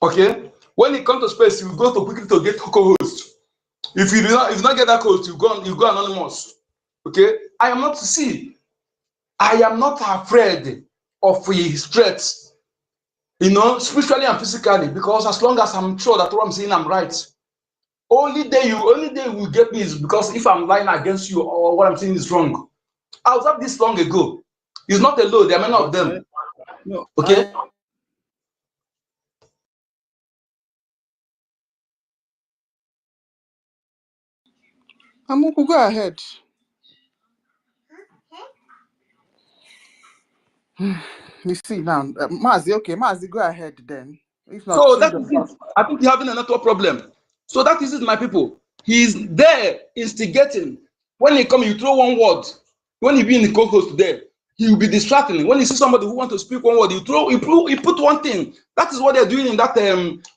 Okay? When it comes to space, you go to quickly to get co-host. If you not get that host, you go anonymous. Okay, I am not afraid of his threats, spiritually and physically, because as long as I'm sure that what I'm saying I'm right. Only day you will get me is because if I'm lying against you or what I'm saying is wrong. I was up this long ago. It's not alone, there are many of them. No, okay. Amuku, go ahead. You see now, Mazi, okay, Mazi, go ahead then. If not, So that is it. I think you're having a network problem. So that is it, my people. He's there instigating. When he come, you throw one word. When he be in the co-host there, he will be distracting. When you see somebody who want to speak one word, he put one thing. That is what they're doing in that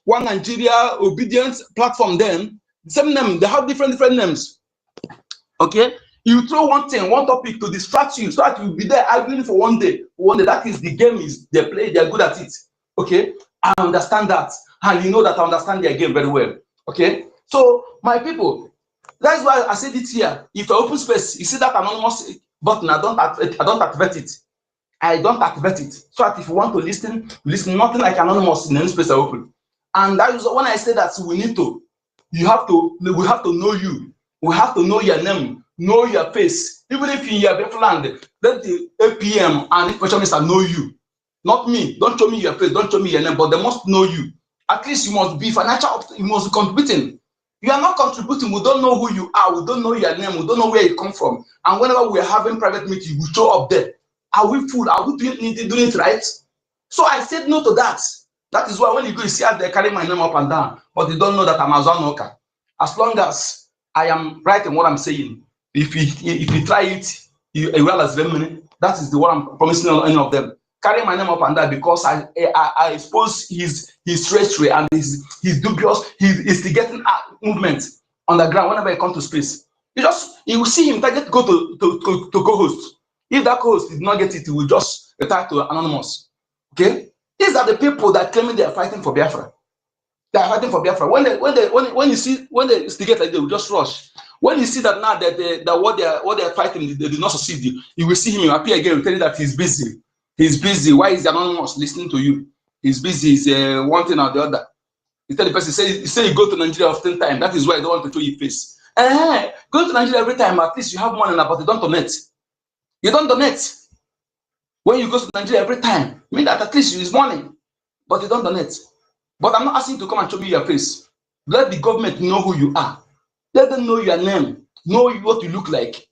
One Nigeria obedience platform. Then same name, they have different names. Okay, you throw one thing, one topic to distract you, so that you'll be there arguing for one day. That is the game is they play. They're good at it. Okay, I understand that, and you know that I understand their game very well. Okay, so my people, that's why I said it here. If I open space, you see that anonymous button, I don't activate it. I don't activate it. So that if you want to listen, nothing like anonymous in any space I open. And that is when I say that we have to know you. We have to know your name, know your face. Even if in your BIAFRANS, let the APM and information minister know you. Not me. Don't show me your face, don't show me your name, but they must know you. At least you must be financial, you must be contributing. You are not contributing, we don't know who you are, we don't know your name, we don't know where you come from. And whenever we are having private meeting, we show up there. Are we full? Are we doing it right? So I said no to that. That is why when you go, you see how they carry my name up and down, but they don't know that I'm a Zonoka. As long as I am right in what I'm saying, if you try it, you realize that is the one I'm promising on any of them. Carry my name up and down because I expose his treachery and his dubious, his instigating movement on the ground whenever I come to space. You will see him target go to co-host. If that co-host did not get it, he will just retire to anonymous. Okay? These are the people that claiming they are fighting for Biafra. They are fighting for Biafra. When they instigate like they will just rush. When you see that now that what they are fighting, they do not succeed, you will see him appear again and tell you that he's busy. He's busy. Why is the anonymous listening to you? He's busy. He's one thing or the other. You tell the person, say you go to Nigeria often time. That is why I don't want to show you face. Go to Nigeria every time. At least you have money, but you don't donate. You don't donate. When you go to Nigeria every time, mean that at least you use money, but you don't donate. But I'm not asking you to come and show me your face. Let the government know who you are. Let them know your name, know what you look like,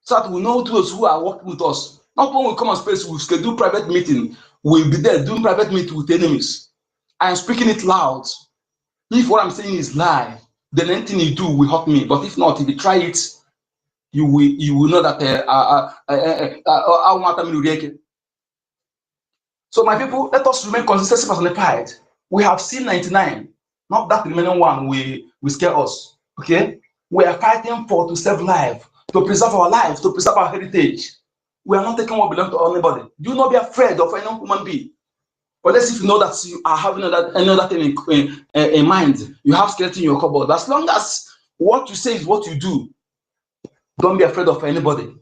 so that we know those who are working with us. Not when we come on space, we schedule private meeting. We'll be there doing private meeting with enemies. I am speaking it loud. If what I'm saying is lie, then anything you do will hurt me. But if not, if you try it, you will know that so my people, let us remain consistent personified. We have seen 99, not that remaining one will scare us. Okay, we are fighting to save life, to preserve our lives, to preserve our heritage. We are not taking what belongs to anybody. Do not be afraid of any human being. Unless if you know that you are having another thing in mind, you have skeleton in your cupboard. As long as what you say is what you do, don't be afraid of anybody.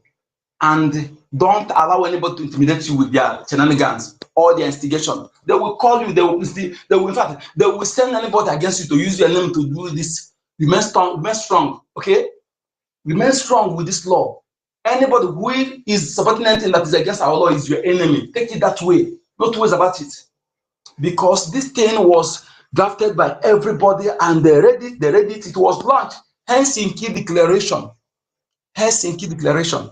And don't allow anybody to intimidate you with their shenanigans or their instigation. They will call you, they will send anybody against you to use your name to do this. Remain strong, okay? Remain strong with this law. Anybody who is supporting anything that is against our law is your enemy. Take it that way. No two ways about it. Because this thing was drafted by everybody and they read it, it was launched. Helsinki Declaration. Helsinki Declaration.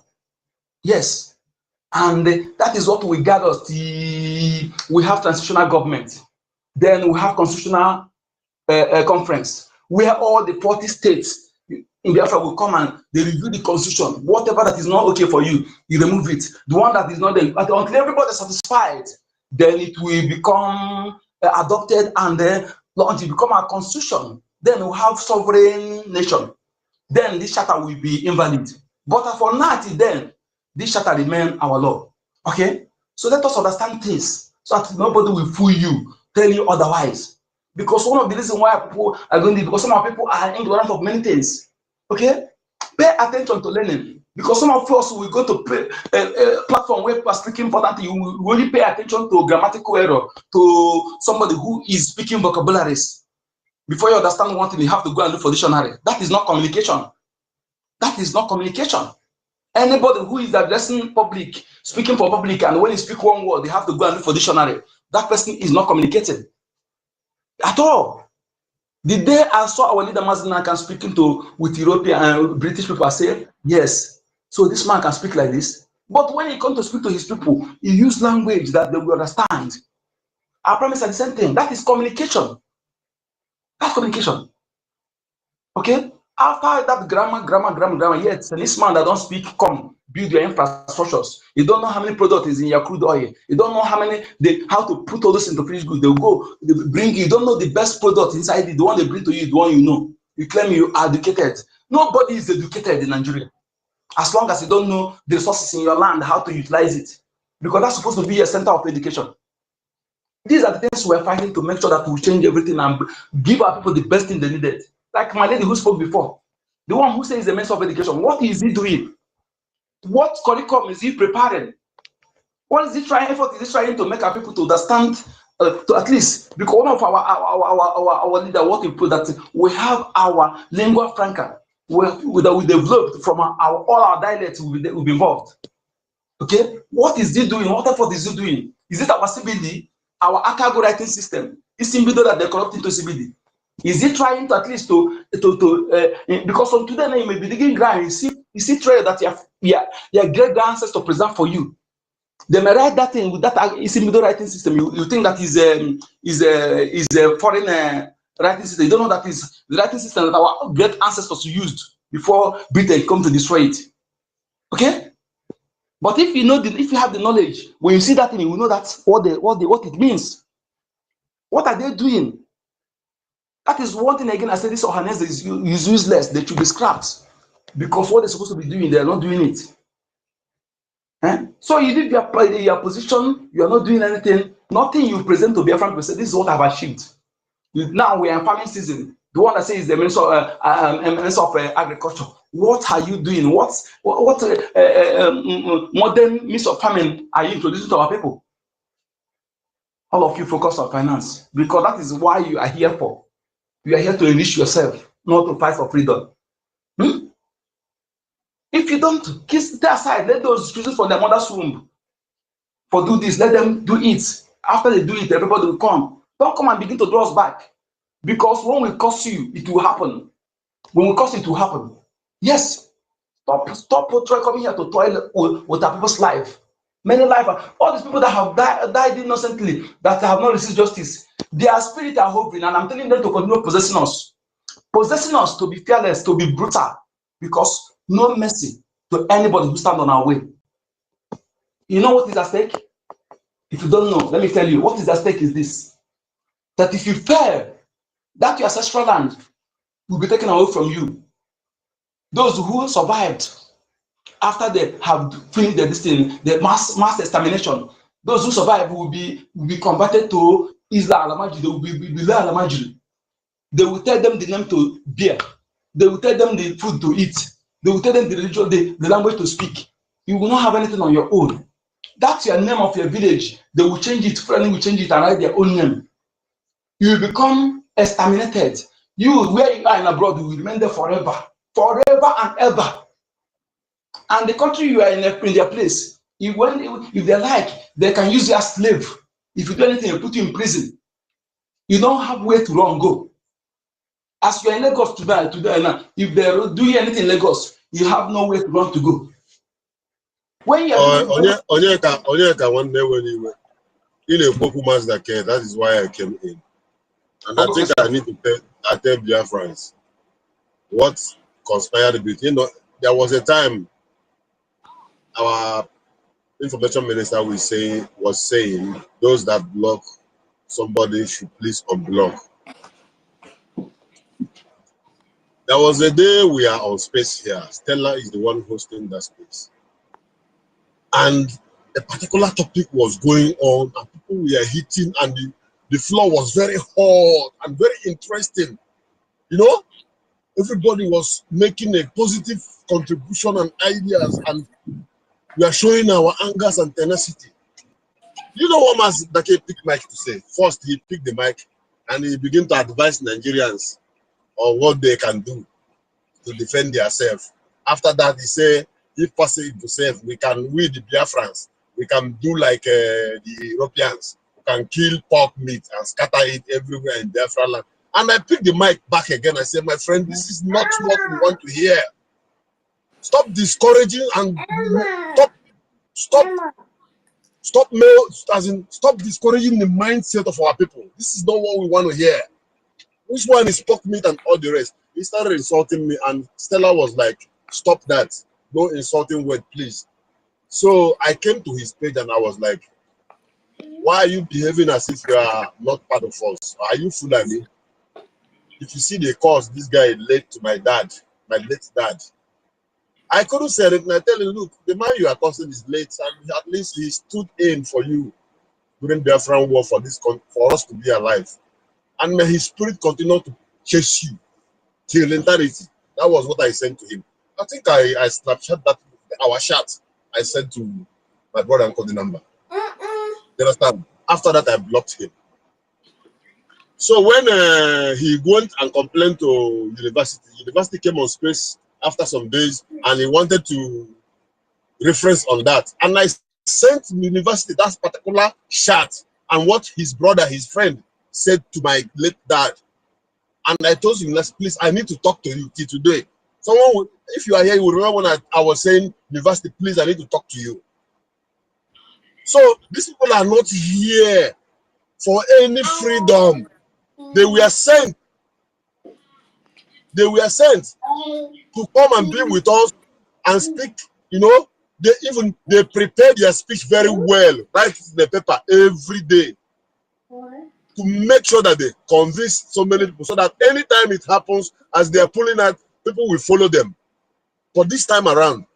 Yes. And that is what we gather. We have transitional government. Then we have constitutional conference where all the 40 states in Biafra will come and they review the constitution. Whatever that is not okay for you, you remove it. The one that is not there, until everybody is satisfied, then it will become adopted and until it become a constitution. Then we have sovereign nation. Then this charter will be invalid. But for now, then this charter remain our law. Okay? So let us understand this so that nobody will fool you, tell you otherwise. Because one of the reasons why people are going to, because some of people are ignorant of many things. Okay? Pay attention to learning. Because some of us will go to a platform where people are speaking important, you will only pay attention to grammatical error, to somebody who is speaking vocabularies. Before you understand one thing, you have to go and look for dictionary. That is not communication. That is not communication. Anybody who is addressing public, speaking for public, and when you speak one word, they have to go and look for dictionary. That person is not communicating at all. The day I saw our leader Mazinakan speaking with European and British people, I say, yes, so this man can speak like this. But when he comes to speak to his people, he uses language that they will understand. I promise at the same thing. That is communication. That's communication. Okay? After that grammar, yet this man that don't speak, come build your infrastructures. You don't know how many products is in your crude oil. You don't know how to put all this into finished goods. They'll go, they bring you. You don't know the best product inside it. The one they bring to you, the one you know. You claim you are educated. Nobody is educated in Nigeria. As long as you don't know the resources in your land, how to utilize it. Because that's supposed to be a center of education. These are the things we're fighting to make sure that we change everything and give our people the best thing they needed. Like my lady who spoke before, the one who says the Minister of Education, what is he doing? What curriculum is he preparing? What is he trying? Effort is he trying to make our people to understand? To at least, because one of our leader, what we put that we have our lingua franca, that we developed from all our dialects will be involved. Okay, what is he doing? What effort is he doing? Is it our CBD, our cargo writing system? Is CBD that they corrupt into CBD? Is he trying to at least because from today now you may be digging ground, you see trade that your great ancestors present for you. They may write that thing with that CBD writing system. You think that is a foreign writing system. You don't know that is the writing system that our great ancestors used before Britain come to destroy it. Okay? But if you know if you have the knowledge, when you see that thing, you will know that's what it means. What are they doing? That is one thing again. I said this Ohanese is useless. They should be scrapped because what they're supposed to be doing, they're not doing it. So you did your position, you are not doing anything. Nothing you present to Biafran people say, this is what I've achieved. Now we are in farming season. The one that says the Minister of Agriculture. What are you doing? What modern means of farming are you introducing to our people? All of you focus on finance because that is why you are here for. You are here to enrich yourself, not to fight for freedom. If you don't stay aside, let those children from their mother's womb for do this, let them do it. After they do it, everybody will come. Don't come and begin to draw us back. Because when we curse you, it will happen. When we curse it will happen. Yes. Stop coming here to toil with our people's life. Many life, all these people that have died innocently, that have not received justice, their spirit are hoping, and I'm telling them to continue possessing us. Possessing us to be fearless, to be brutal, because no mercy to anybody who stands on our way. You know what is at stake? If you don't know, let me tell you, what is at stake is this. That if you fail, that your ancestral land will be taken away from you. Those who survived after they have finished the mass extermination, those who survive will be converted to Isla Alamajiri. They will be Bila Alamajiri. They will tell them the name to bear. They will tell them the food to eat. They will tell them the religion, the language to speak. You will not have anything on your own. That's your name of your village. They will change it. Friendly will change it and write their own name. You will become exterminated. You, where you are in abroad, you will remain there forever, forever and ever. And the country you are in their place, if they like, they can use you as slave. If you do anything, they put you in prison. You don't have where to run, go. As you are in Lagos today now, if they do anything in Lagos, you have nowhere to run to go. When you are Onyeka one day when you were in a Poku Master, that is why I came in. And I think I need to tell Biafrans what conspired between. There was a time our information minister was saying those that block somebody should please unblock. There was a day we are on space here. Stella is the one hosting that space. And a particular topic was going on and people were hitting and The floor was very hot and very interesting. You know, everybody was making a positive contribution and ideas, and we are showing our angers and tenacity. You know what Mas Dake picked mic to say? First, he picked the mic and he began to advise Nigerians on what they can do to defend themselves. After that, he said, if possible to save, we the Biafrans, we can do like the Europeans, we can kill pork meat and scatter it everywhere in Biafra land. And I picked the mic back again. I said, my friend, this is not what we want to hear. Stop discouraging and stop discouraging the mindset of our people. This is not what we want to hear. Which one is pork meat and all the rest? He started insulting me, and Stella was like, stop that. No insulting word, please. So I came to his page and I was like, why are you behaving as if you are not part of us? Are you Fulani? If you see the cause, this guy late to my dad, my late dad. I couldn't say it, and I tell him, look, the man you are causing is late, and at least he stood in for you during the Biafran war for us to be alive. And may his spirit continue to chase you till eternity. That was what I sent to him. I think I Snapchat that our chat I sent to my brother and called the number. You understand? After that, I blocked him. So when he went and complained to university came on space after some days, and he wanted to reference on that. And I sent university that particular chat and what his brother, his friend, said to my late dad. And I told him, please, I need to talk to you till today. Someone would, if you are here, you will remember when I was saying, university, please, I need to talk to you. So these people are not here for any freedom. They were sent. They were sent to come and be with us and speak. You know, they prepare their speech very well, write it in the paper every day to make sure that they convince so many people, so that anytime it happens, as they are pulling out, people will follow them. But this time around,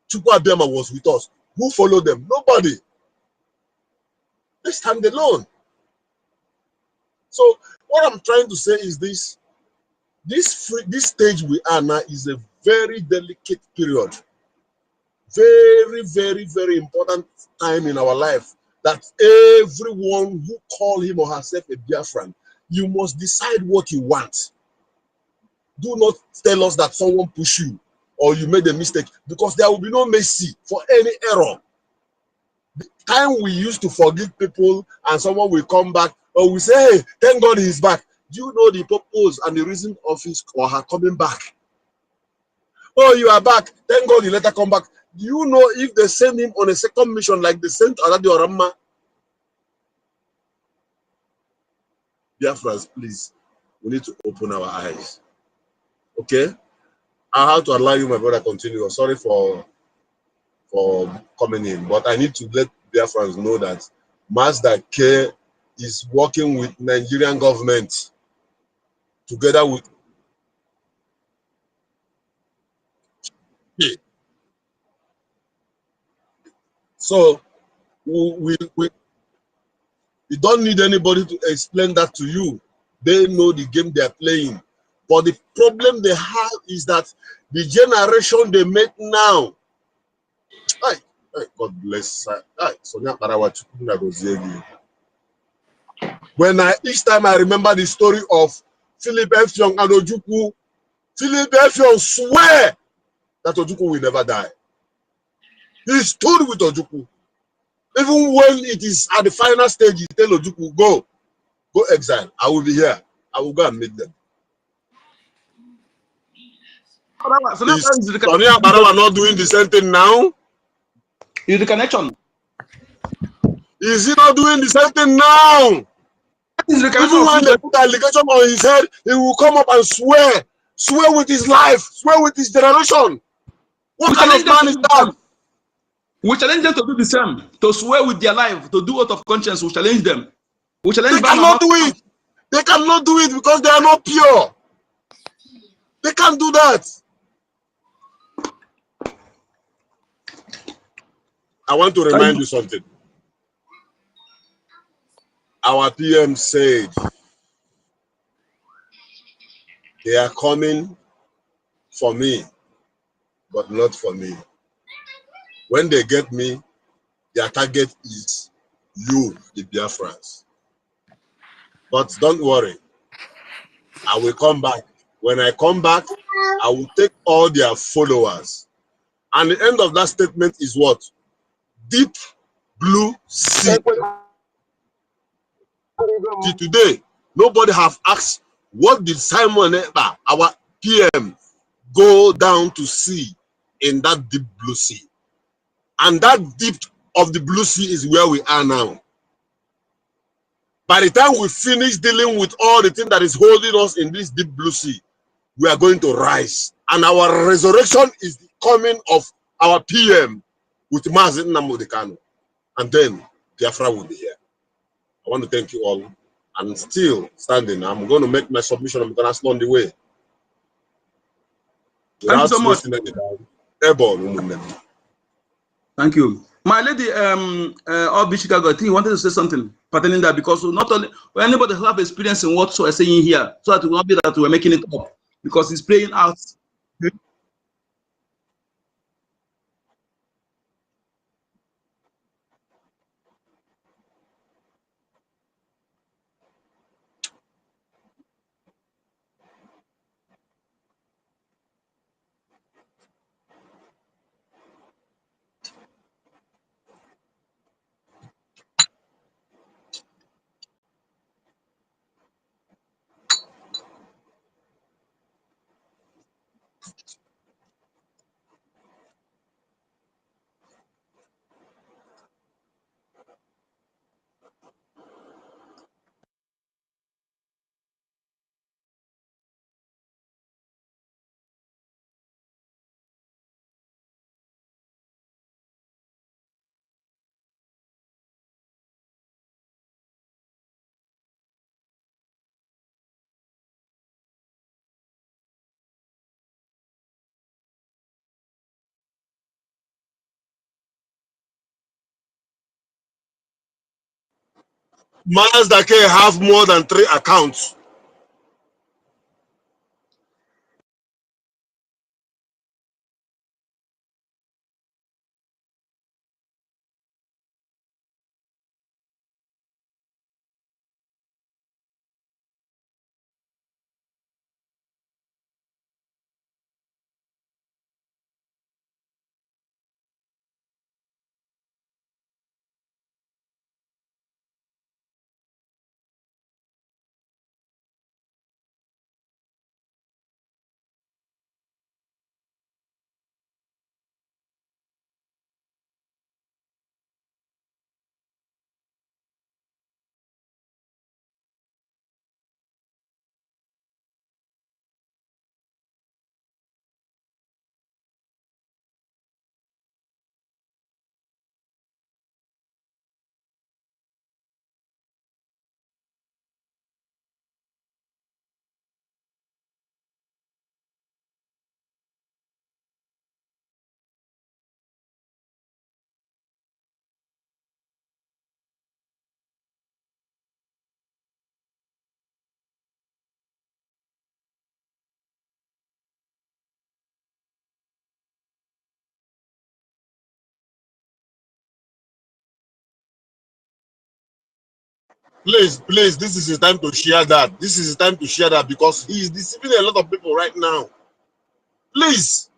Chukwu Abiyama was with us. Who followed them? Nobody. This time they alone. So what I'm trying to say is this stage we are now is a very delicate period. Very, very, very important time in our life, that everyone who call him or herself a Biafran, you must decide what you want. Do not tell us that someone pushed you or you made a mistake, because there will be no mercy for any error. The time we used to forgive people and someone will come back, or we say, hey, thank God he's back. Do you know the purpose and the reason of his or her coming back? Oh, you are back. Thank God you let her come back. Do you know if they send him on a second mission like they sent Aladi Orama? Biafrans, please, we need to open our eyes. Okay? I have to allow you, my brother, continue. Sorry for coming in, but I need to let Biafrans know that Mazda K is working with Nigerian government together with so we don't need anybody to explain that to you. They know the game they are playing. But the problem they have is that the generation they make now, God bless. When each time I remember the story of Philip Effiong and Ojukwu, Philip Effiong swear that Ojukwu will never die. He stood with Ojukwu. Even when it is at the final stage, he tell Ojukwu, go exile. I will be here. I will go and meet them. So now Is Tony Abarawa not doing the same thing now? is the connection. Is he not doing the same thing now? Is the connection. Even when they put allegation on his head, he will come up and swear with his life, swear with his generation. What kind of man is that? We challenge them to do the same, to swear with their life, to do out of conscience. We challenge them. We challenge They cannot do it. They cannot do it because they are not pure. They can't do that. I want to remind you something. Our PM said they are coming for me, but not for me. When they get me, their target is you, the Biafrans. But don't worry, I will come back. When I come back, I will take all their followers. And the end of that statement is what? Deep blue sea. Till today, nobody have asked, what did Simon Ekpa, our PM, go down to see in that deep blue sea? And that deep of the blue sea is where we are now. By the time we finish dealing with all the things that is holding us in this deep blue sea, we are going to rise. And our resurrection is the coming of our PM with Mazin Namudekano. And then Biafra will be here. I want to thank you all. I'm still standing. I'm going to make my submission. I'm going to stand on the way. Thank you so much. Thank you. My lady, Obi Chicago, I think you wanted to say something pertaining that, because not only anybody who have experience in what we're saying here, so that it will not be that we're making it up, because it's playing out. Mazda K have more than 3 accounts. Please, please, this is the time to share that. This is the time to share that, because he is deceiving a lot of people right now. Please.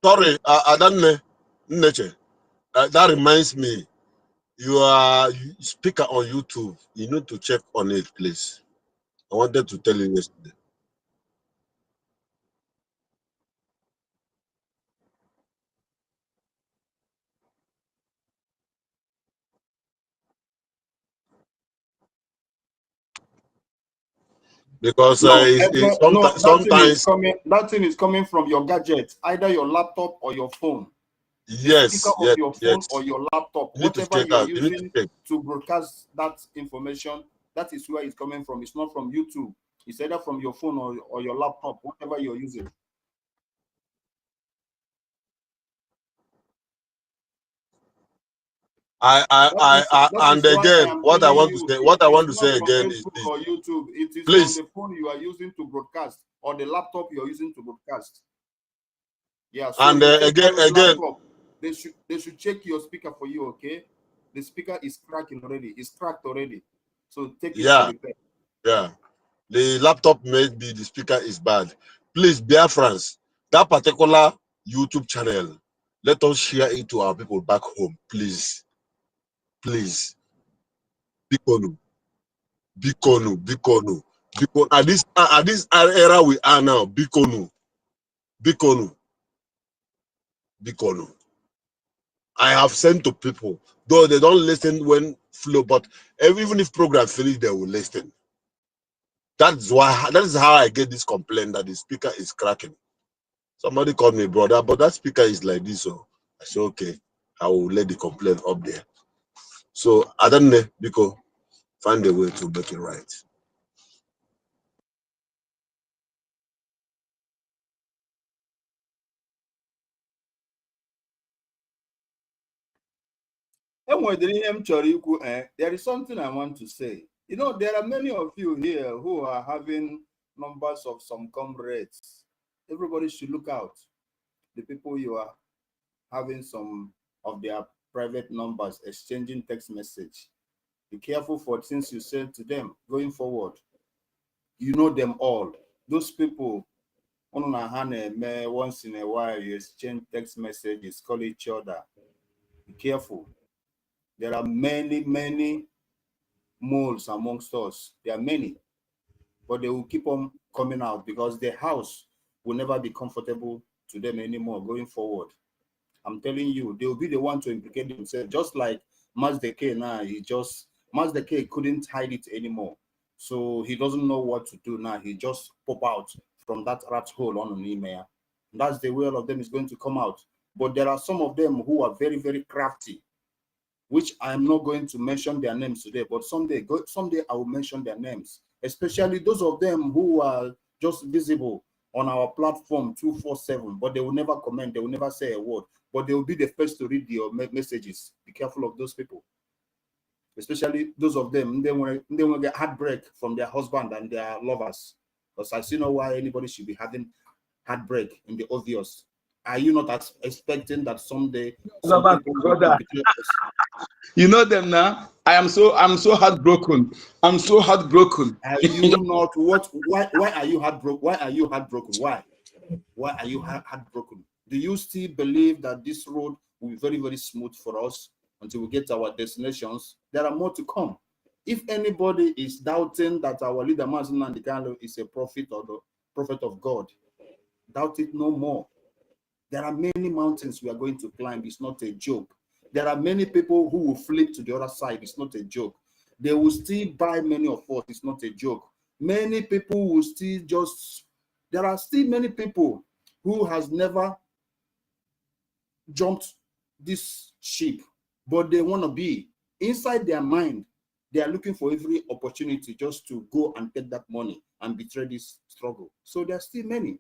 Sorry, Adanne, Nneche. That reminds me. You are speaker on YouTube. You need to check on it, please. I wanted to tell you yesterday. Because No, sometimes, that thing is coming from your gadget, either your laptop or your phone. The speaker yes, of yes, your phone yes. or your laptop, You need to whatever check you're out. You need to using check. to broadcast that information, that is where it's coming from. It's not from YouTube. It's either from your phone or your laptop, whatever you're using. And Why I again, am what I telling want to you, say, what I it's want to not say from again is Facebook this. or YouTube. It is from Please, the phone you are using to broadcast or the laptop you're using to broadcast. Yeah, so and you take those again, laptop. They should check your speaker for you, okay? The speaker is cracking already. It's cracked already. So take it for yeah, repair. yeah. The laptop may be the speaker is bad. Please, BIAFRANS, that particular YouTube channel, let us share it to our people back home, please. Please. Bikonu, Bikonu, Bikonu, Bikonu. At this era we are now, Bikonu, Bikonu, Bikonu. I have sent to people, though they don't listen when flow, but even if program finish, they will listen. That is how I get this complaint that the speaker is cracking. Somebody called me brother, but that speaker is like this. So I said, okay, I will let the complaint up there. So I don't know, because find a way to make it right. There is something I want to say. You know, there are many of you here who are having numbers of some comrades. Everybody should look out. The people you are having some of their private numbers, exchanging text message. Be careful for things you send to them going forward. You know them all. Those people, once in a while, you exchange text messages, call each other. Be careful. There are many moles amongst us. There are many, but they will keep on coming out because the house will never be comfortable to them anymore going forward. I'm telling you, they will be the one to implicate themselves, just like Mazda K now. Mazda K couldn't hide it anymore. So he doesn't know what to do now. He just pop out from that rat hole on an email. That's the way all of them is going to come out. But there are some of them who are very crafty, which I'm not going to mention their names today, but someday I will mention their names, especially those of them who are just visible on our platform 247, but they will never comment, they will never say a word, but they will be the first to read your messages. Be careful of those people, especially those of them. They will get heartbreak from their husband and their lovers, because I see no why anybody should be having heartbreak in the obvious. Are you not expecting that someday some people will betray us? You know them now. I'm so heartbroken. I'm so heartbroken. Are you not why are you heartbroken? Why are you heartbroken? Why are you heartbroken? Do you still believe that this road will be very smooth for us until we get to our destinations? There are more to come. If anybody is doubting that our leader Mazen Nandikano is a prophet or the prophet of God, doubt it no more. There are many mountains we are going to climb. It's not a joke. There are many people who will flip to the other side. It's not a joke. They will still buy many of us. It's not a joke. Many people will still there are still many people who has never jumped this ship, but they want to be inside their mind. They are looking for every opportunity just to go and take that money and betray this struggle. So there are still many.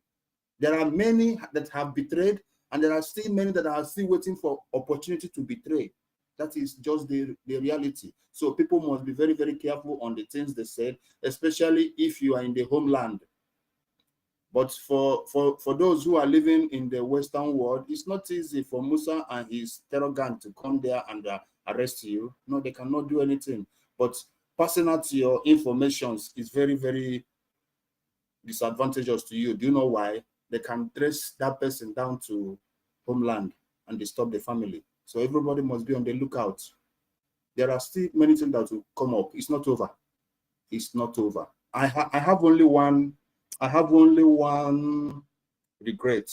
There are many that have betrayed, and there are still many that are still waiting for opportunity to betray. That is just the reality. So people must be very careful on the things they said, especially if you are in the homeland. But for those who are living in the Western world, it's not easy for Musa and his terror gang to come there and arrest you. No, they cannot do anything. But passing out your information is very disadvantageous to you. Do you know why? They can trace that person down to homeland and disturb the family. So everybody must be on the lookout. There are still many things that will come up. It's not over. It's not over. I have only one regret,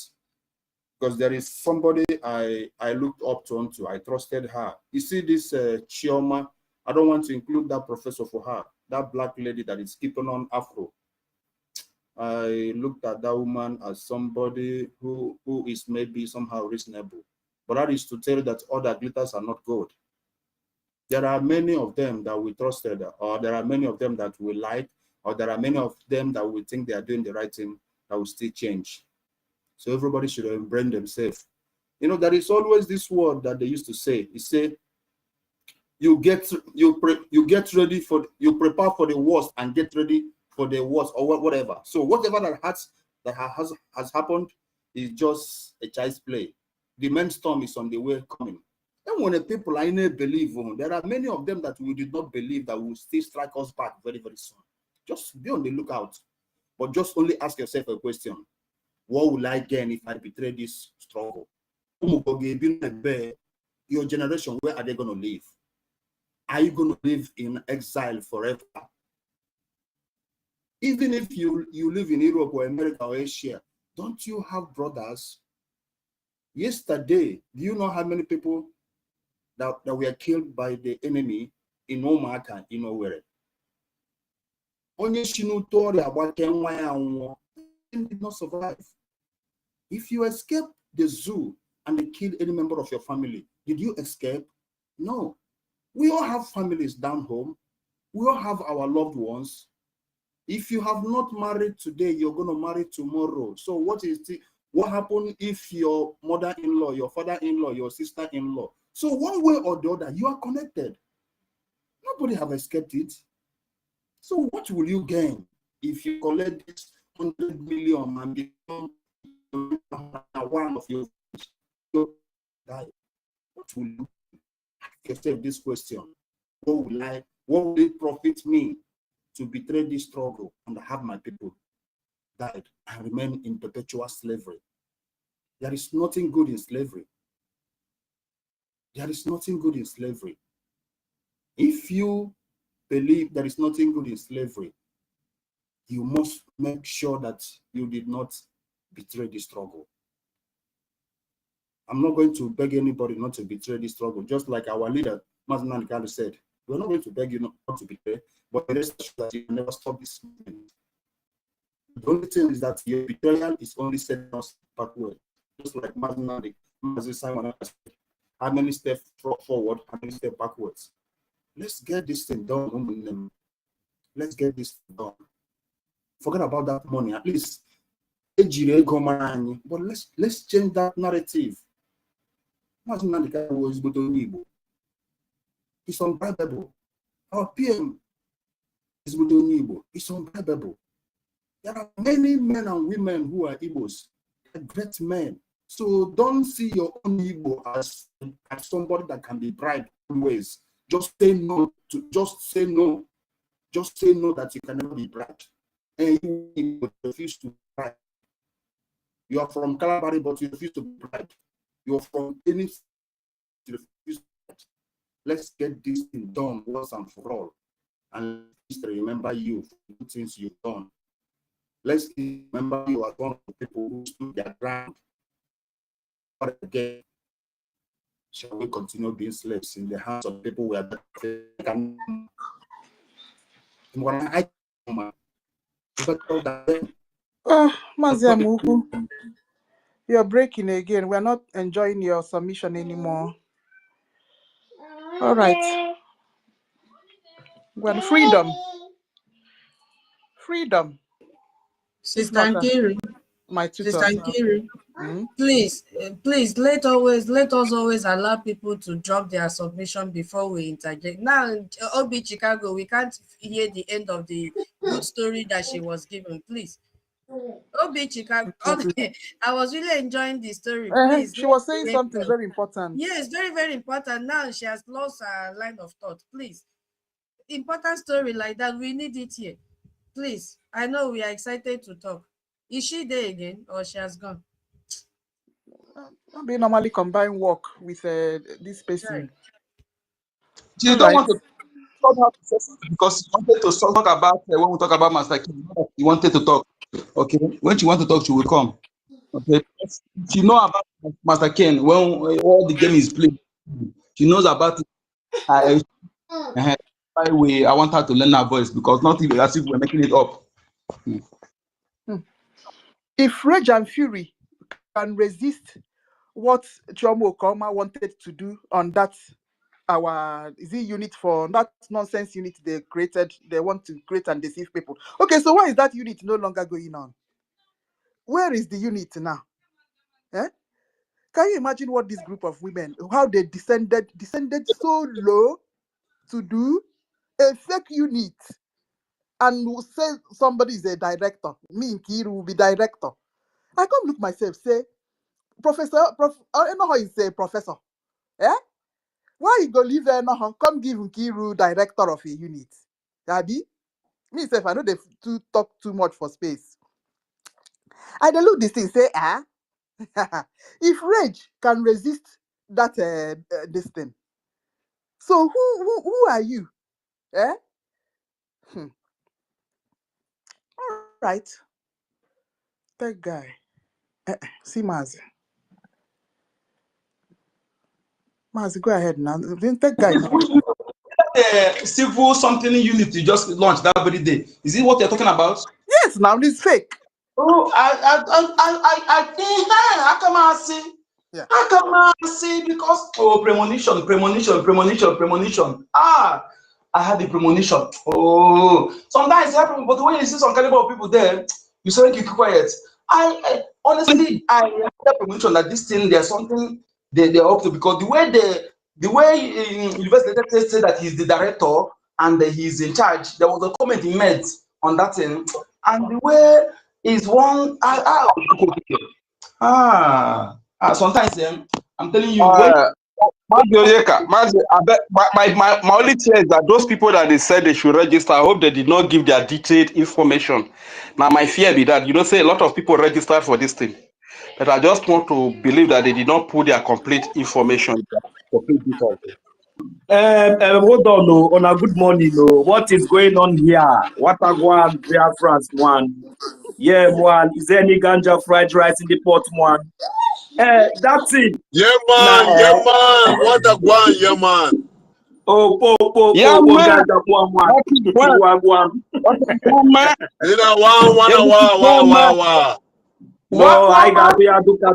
because there is somebody I looked up to onto. I trusted her. You see this Chioma, I don't want to include that professor for her, that black lady that is keeping on Afro. I looked at that woman as somebody who is maybe somehow reasonable. But that is to tell you that all that glitters are not gold. There are many of them that we trusted, or there are many of them that we like, or there are many of them that we think they are doing the right thing that will still change. So everybody should embrace themselves. You know, there is always this word that they used to say. It say, you prepare for the worst and get ready for the worst, or whatever. So whatever that has happened is just a child's play. The main storm is on the way coming. And when the people I never believe, there are many of them that we did not believe that will still strike us back very, very soon. Just be on the lookout. But just only ask yourself a question. What will I gain if I betray this struggle? Your generation, where are they going to live? Are you going to live in exile forever? Even if you live in Europe or America or Asia, don't you have brothers? Yesterday, do you know how many people that were killed by the enemy in Omaka, in Owerri? Onye Shinutori did not survive. If you escape the zoo and they kill any member of your family, did you escape? No. We all have families down home. We all have our loved ones. If you have not married today, you're going to marry tomorrow. So what happened if your mother-in-law, your father-in-law, your sister-in-law? So one way or the other, you are connected. Nobody have escaped it. So what will you gain if you collect this 100 million and become one of your die? What will you ask yourself this question? What will it profit me to betray this struggle and have my people died and remain in perpetual slavery? There is nothing good in slavery. There is nothing good in slavery. If you believe there is nothing good in slavery, you must make sure that you did not betray the struggle. I'm not going to beg anybody not to betray the struggle, just like our leader, Mazman Kanu, said. We're not going to beg you not to betray, but the rest is that you never stop this movement. The only thing is that your betrayal is only setting us backward. Just like Mazman Simon said, how many steps forward, how many steps backwards? Let's get this thing done. Let's get this thing done. Forget about that money. At least, but let's change that narrative. It's unbribable. Our PM is Igbo. It's unbribable. There are many men and women who are Igbos, great men. So don't see your own Igbo as somebody that can be bribed always. Just say no that you can never be bribed. And you refuse to bribe. You are from Calabari, but you refuse to be bribed. You are from any, you refuse to be bribed. Let's get this thing done once and for all. And let's remember you for the things you've done. Let's remember you as one of the people who stood their ground. But again, shall we continue being slaves in the hands of people who are Maziamuku, you're breaking again. We're not enjoying your submission anymore. All right. Well, freedom. Sister Nkiri. My tutor. Sister Nkiri. Please, let us always allow people to drop their submission before we interject. Now, Obi Chicago, we can't hear the end of the good story that she was given. Please, Obi Chicago. Okay, I was really enjoying the story. Please, she was saying something very important. Yes, very, very important. Now she has lost her line of thought. Please, important story like that, we need it here. Please, I know we are excited to talk. Is she there again or she has gone? They normally combine work with this person. You don't want to talk about because you wanted to talk about when we talk about Master King. You wanted to talk. Okay. When you want to talk, she will come. Okay. She know about Master Ken when all the game is played. She knows about it. I want her to learn her voice because not even as if we're making it up. If Rage and Fury can resist what Chomo Okoma wanted to do on that unit for that nonsense unit they created, they want to create and deceive people. Okay, so why is that unit no longer going on? Where is the unit now? Eh? Can you imagine what this group of women, how they descended so low to do a fake unit and will say somebody is a director? Me and Kiru will be director. I come look myself, say, I know how you say professor. Eh? Why you go leave come give Nkiru director of a unit? Abi? Me self, I know they talk too much for space. I dey look this thing, say, if Rage can resist that this thing, so who are you? Eh? All right. That guy. See Mazi. Mazi, go ahead now. That guy. The civil something unit you just launched that very day. Is it what you're talking about? Yes, now it's fake. Oh, I think how come I see? Yeah. How come I see? Because premonition. I had the premonition. Oh, sometimes it happens, but when you see some caliber of people there, you say keep quiet. I honestly I had the premonition that this thing there's something they're up to because the way university said that he's the director and he's in charge, there was a comment he made on that thing, and the way is one sometimes I'm telling you when Mazi Onyeka, Mazi, my only fear is that those people that they said they should register, I hope they did not give their detailed information. Now, my fear be that, say a lot of people registered for this thing. But I just want to believe that they did not put their complete information. Complete details. Hold on, on a good morning. What is going on here? What a one, BIAFRANS one. Yeah, one. Is there any ganja fried rice in the pot, one? That's it. Yeah, man. What a guan, yeah, man. Ganja one. You know, wow. No, I got the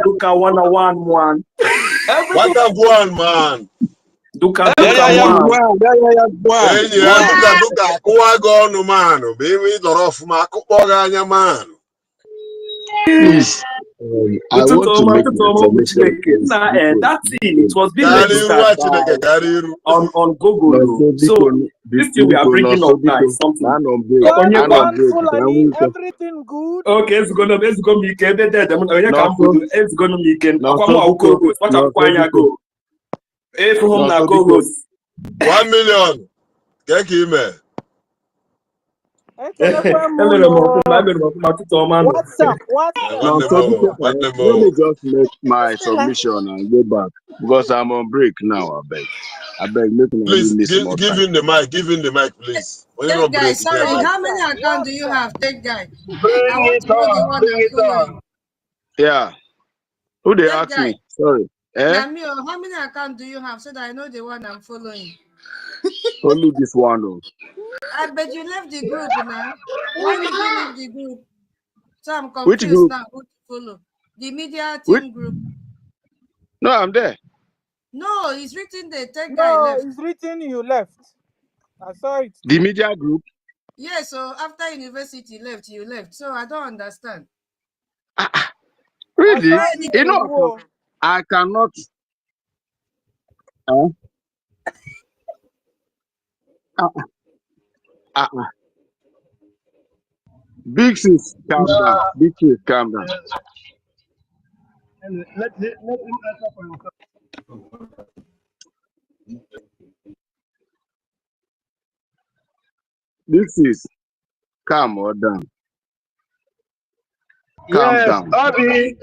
duka 101. What a guan, man. Duka Yeah, duka. Kuwa go no man. Baby, lorof ma kupoga man. Please, I want to make an information. That thing, it was being registered on Google. So this thing we are bringing up now is something. Everything good. Okay, it's gonna be go. 1 million. Get him. What's up? Let me just make my submission and go back because I'm on break now. I beg. Please give him the mic. Give him the mic, please. Take guy, sorry. How many accounts do you have? Take guy. Bring it on. Yeah. Who they ask me? Sorry. Namio, how many accounts do you have so that I know the one I'm following? Only this one. Though. I bet you left the group now. Why did you leave the group? So I'm confused now who to follow. The media team group. No, I'm there. No, it's written there. Take guy left. It's written you left. I saw it. The media group? Yeah, so after university left, you left. So I don't understand. Really? I cannot. Big sis, calm down. Big sis, calm down. Let him answer for himself. Big sis, calm or down. calm Yes, down. Obi,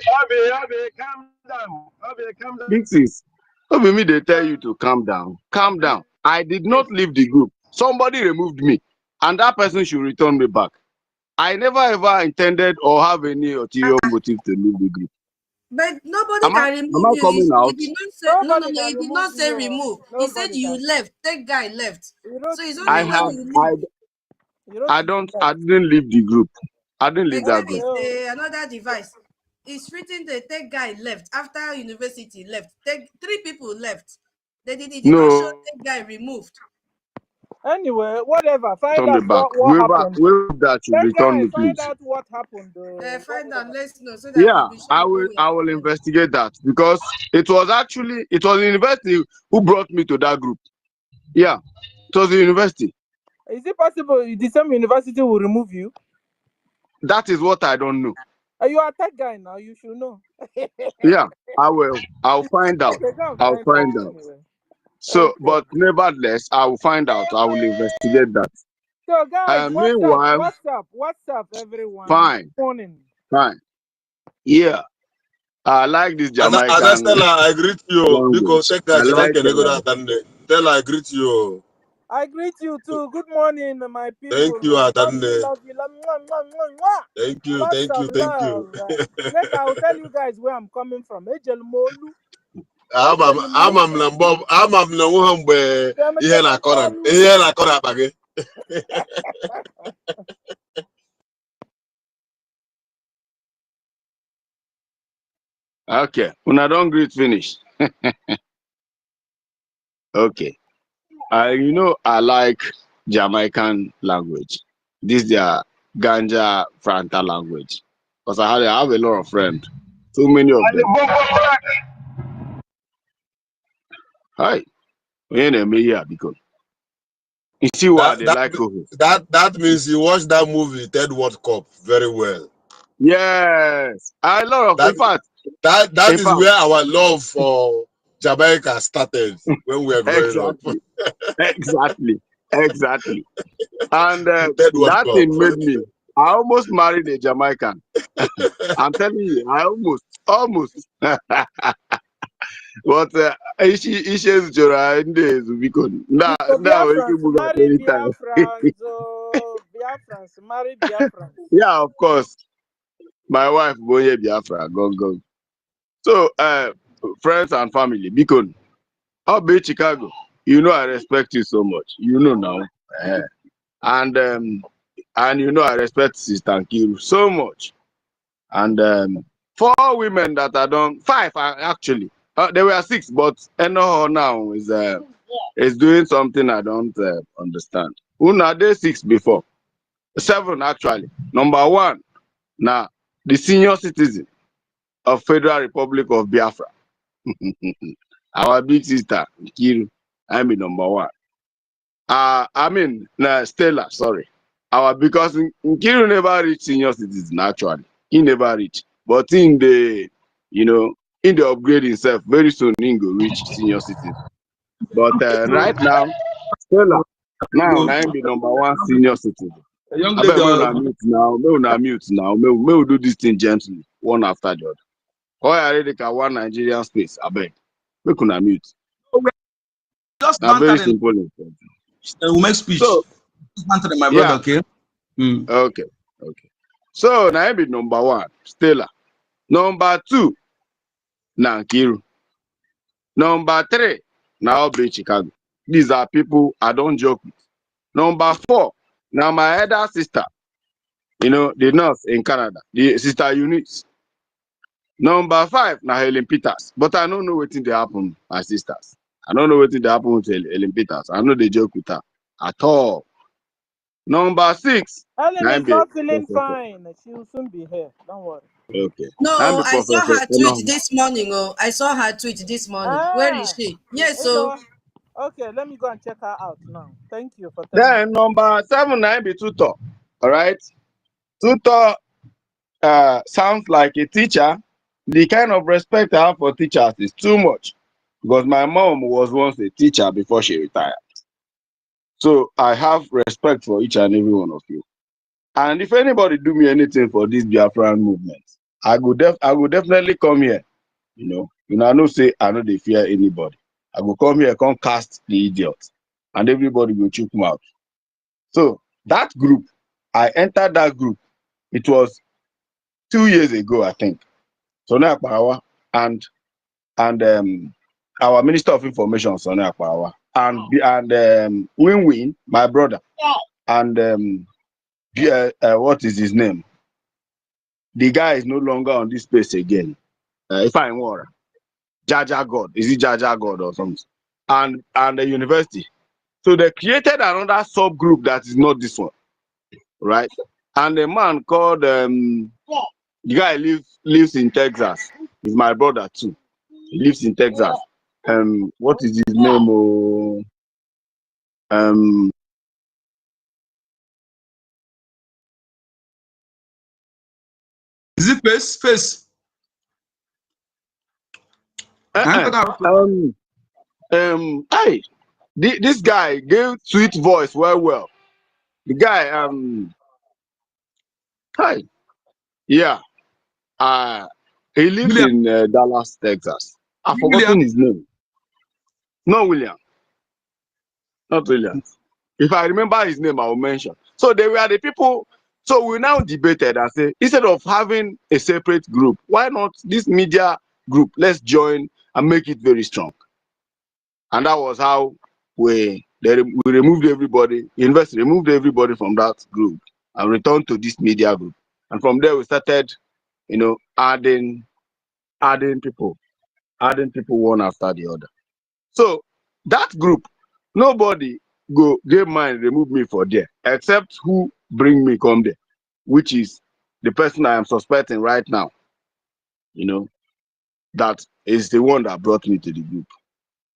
calm down. Obi, calm down. This is not be me. They tell you to calm down. Calm down. I did not leave the group. Somebody removed me, and that person should return me back. I never ever intended or have any ulterior motive to leave the group. But nobody Am I can am remove I you. coming He out? did not say no, no, Nobody no. He can did remove not say you. remove. He said Nobody you can. left. That guy left. You wrote So it's it only I there. when have you I leave. You wrote I it don't there. I didn't leave the group. I didn't leave that Maybe group. it's another device. It's written the tech guy left after university left. Three people left. He did not show No, tech guy removed. Anyway, whatever. Find turn me out back. what happened. Whoever that should That return guy, me, find please. out what happened. Find out, let's know so that we'll Yeah, be sure I of will who we I are will defending. investigate that because it was the university who brought me to that group. Yeah, it was the university. Is it possible the same university will remove you? That is what I don't know. You are a tech guy now. You should know. Yeah, I will. I'll find out. Okay, go and I'll find find out out. anyway. So, Okay. but nevertheless, I will find out. I will investigate that. So guys, Meanwhile, what's up, everyone? fine, Good morning. fine. Yeah, I like this Ada Jamaican Stella, I greet you. Because language. check I that you like. can go that and Stella, I greet you. I greet you too. Good morning, my Thank people. you, Love you, Atande. love you, love mwah, mwah, mwah, mwah. Thank you, Lots thank of you, thank you. love. Later, I'll tell you guys where I'm coming from. Ejelmolu. Amam na Bob, amam na nwa mgbe ihe na-akọ akpa gị. Okay, una don greet finish. Okay, I like Jamaican language. This their ganja Franta language. Because I have a lot of friends. Too many of And the them. Bobo Black. Hi, onye na-eme ihe a biko. You see why they like Koho. That means you watched that movie, Third World Cup, very well. Yes, a lot of. In fact, That is where our love for Jamaica started when we were growing up. exactly. And Third World that Cup. thing made me. I almost married a Jamaican. I'm telling you, I almost. But issues because now we can move at Marry any time. Biafrans. Biafrans. Marry Biafrans. Yeah, of course. My wife Boye Biafra, go. So friends and family, because I'll be Chicago. I respect you so much. Now. And I respect Sister Nkiru so much. And 4 women that I don't 5 actually. There were 6, but Enoho now is doing something I don't understand. Una dey 6 before 7 actually. Number 1 now the senior citizen of Federal Republic of Biafra. Our big sister Nkiru, I mean number 1. Stella, sorry. Because Nkiru never reach senior citizen actually. He never reach. But in the upgrade himself, very soon he go reach senior citizen. But right now, Stella, now him be number 1 senior citizen. A young I bet lady. we una mute now. May we do this thing gently, one after the other. Oh, I already got one Nigerian space. I beg. Make una mute. Just Now very banter simple. we'll make speech. So, Just banter my yeah. brother, okay? Okay. So now him be number 1, Stella. Number 2, Nkiru. Number 3, now be Chicago. These are people I don't joke with. Number 4, now my elder sister, the nurse in Canada, the sister Eunice. Number 5, now Helen Peters. But I don't know what they happen, my sisters. I don't know what they happen with Helen Peters. I know they joke with her at all. Number 6, Helen now is be not feeling Professor. fine. She will soon be here. Don't worry. Okay. No, Be I saw Professor. her tweet this morning. Oh, I saw her tweet this morning. Where is she? Yes, so Okay, let me go and check her out now. Thank you for telling me. Then number 7, now be tutor. All right. Tutor sounds like a teacher. The kind of respect I have for teachers is too much because my mom was once a teacher before she retired. So I have respect for each and every one of you. And if anybody do me anything for this Biafran movement, I go definitely come here. I know say I know they fear anybody. I go come here, come cast the idiot, and everybody will choke mouth. So that group, I entered that group. It was 2 years ago, I think. Sonia Akparawa and our Minister of Information, Sonia Akparawa, and Win, my brother, and what is his name? The guy is no longer on this space again. If I were Jaja God, is it Jaja God or something? And the university. So they created another subgroup that is not this one, right? And a man called the guy lives in Texas. He's my brother too. He lives in Texas. What is his name? Oh, Is it face? Hey, this guy gave sweet voice well. The guy, hi, yeah, he lives William. in Dallas, Texas. I've William. forgotten his name. No, William, not William. If I remember his name, I will mention. So they were the people. So we now debated and say, instead of having a separate group, why not this media group? Let's join and make it very strong. And that was how we removed everybody. University removed everybody from that group and returned to this media group. And from there we started, adding people one after the other. So that group, nobody go get mine remove me for there, except who bring me come there, which is the person I am suspecting right now. That is the one that brought me to the group.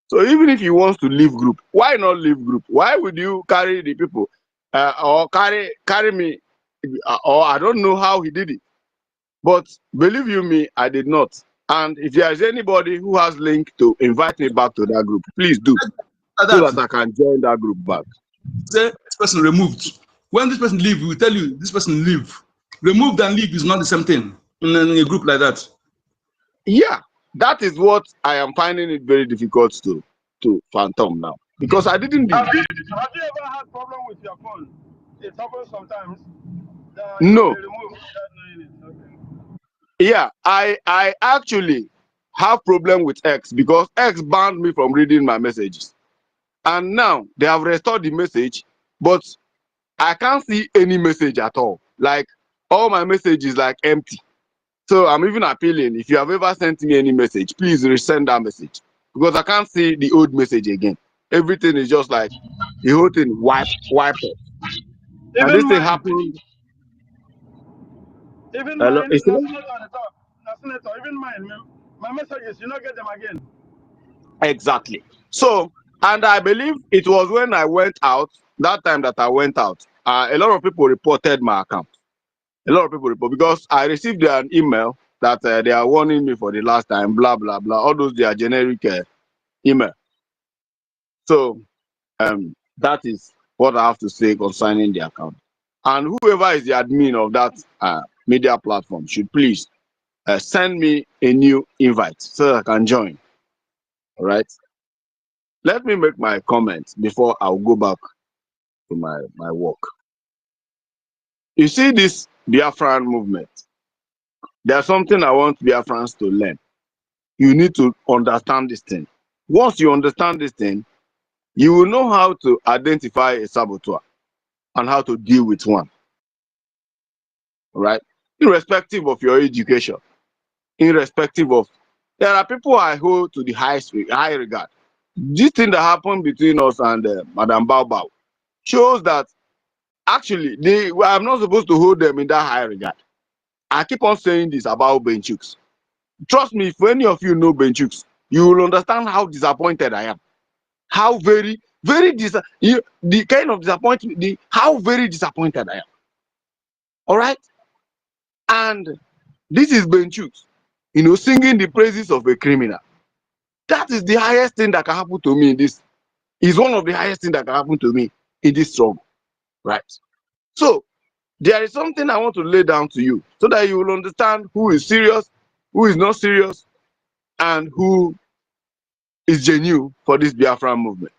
So even if he wants to leave group, why not leave group? Why would you carry the people or carry me? Or I don't know how he did it. But believe you me, I did not. And if there is anybody who has link to invite me back to that group, please do, so that I can join that group back. Say this person removed. When this person leave, we will tell you this person leave. Removed and leave is not the same thing in a group like that. Yeah, that is what I am finding it very difficult to phantom now, because I didn't leave. Have you ever had problem with your phone? It happens sometimes that you will No. be removed without knowing it. Okay. Yeah, I actually have problem with X because X banned me from reading my messages. And now they have restored the message, but I can't see any message at all. Like all my messages like empty. So I'm even appealing, if you have ever sent me any message, please resend that message, because I can't see the old message again. Everything is just like the whole thing wiped off. And this Even thing mine. happened. Even Hello, mine. is it? Senator, even mine. My messages, you not get them again. Exactly. So, and I believe it was when I went out, that time that I went out, a lot of people reported my account. A lot of people report, because I received an email that they are warning me for the last time, blah, blah, blah. All those, they are generic email. So, that is what I have to say concerning the account. And whoever is the admin of that media platform should please send me a new invite so that I can join. All right. Let me make my comments before I'll go back to my work. You see this Biafran movement, there's something I want Biafrans to learn. You need to understand this thing. Once you understand this thing, you will know how to identify a saboteur and how to deal with one. Right? Irrespective of your education, irrespective of, there are people I hold to the high regard. This thing that happened between us and Madam Bao shows that actually I'm not supposed to hold them in that high regard. I keep on saying this about Benchooks. Trust me, if any of you know Benchooks, you will understand how disappointed I am. How very the kind of disappointment, how very disappointed I am. All right? And this is Benchooks, singing the praises of a criminal. That is the highest thing that can happen to me in this. Is one of the highest things that can happen to me in this struggle. Right? So There is something I want to lay down to you so that you will understand who is serious, who is not serious, and who is genuine for this Biafra movement.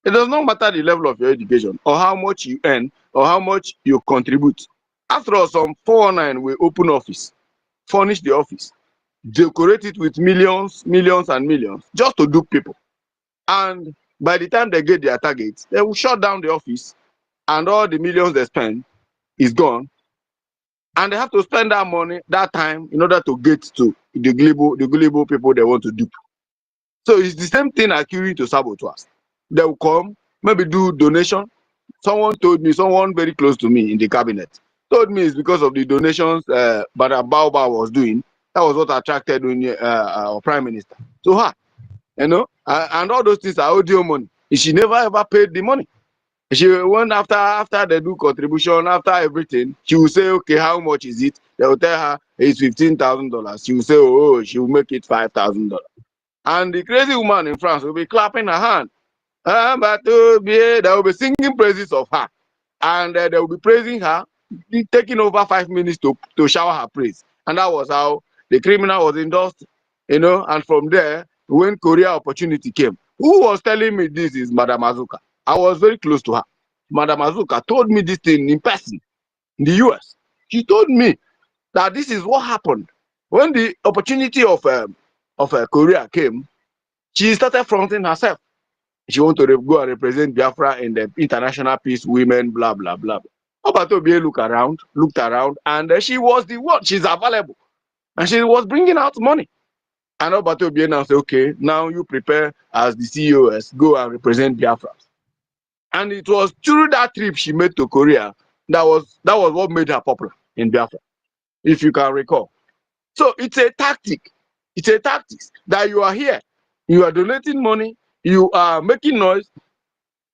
It does not matter the level of your education or how much you earn or how much you contribute. After all, some 419 will open office, furnish the office, decorate it with millions, millions and millions just to dupe people. And by the time they get their target, they will shut down the office and all the millions they spend is gone. And they have to spend that money, that time, in order to get to the gullible people they want to dupe. So it's the same thing accruing to saboteurs. They will come, maybe do donation. Someone told me, someone very close to me in the cabinet, told me it's because of the donations Madam Baobab was doing. That was what attracted our prime minister to her. You know, and all those things are audio money. She never ever paid the money. She went after they do contribution, after everything, she will say, okay, how much is it? They will tell her it's $15,000. She will say, oh, she will make it $5,000. And the crazy woman in France will be clapping her hand. But they will be singing praises of her. And they will be praising her, taking over 5 minutes to shower her praise. And that was how the criminal was endorsed, you know. And from there, when Korea opportunity came, who was telling me this is Madam Azuka? I was very close to her. Madam Azuka told me this thing in person in the US. She told me that this is what happened when the opportunity of Korea came. She started fronting herself. She want to go and represent Biafra in the international peace, women, blah blah blah. Obatobie looked around, and she was the one. She's available, and she was bringing out money. And Obatobie now say, okay, now you prepare as the COS, go and represent Biafra. And it was through that trip she made to Korea that was what made her popular in Biafra, if you can recall. So it's a tactic. It's a tactic that you are here, you are donating money, you are making noise.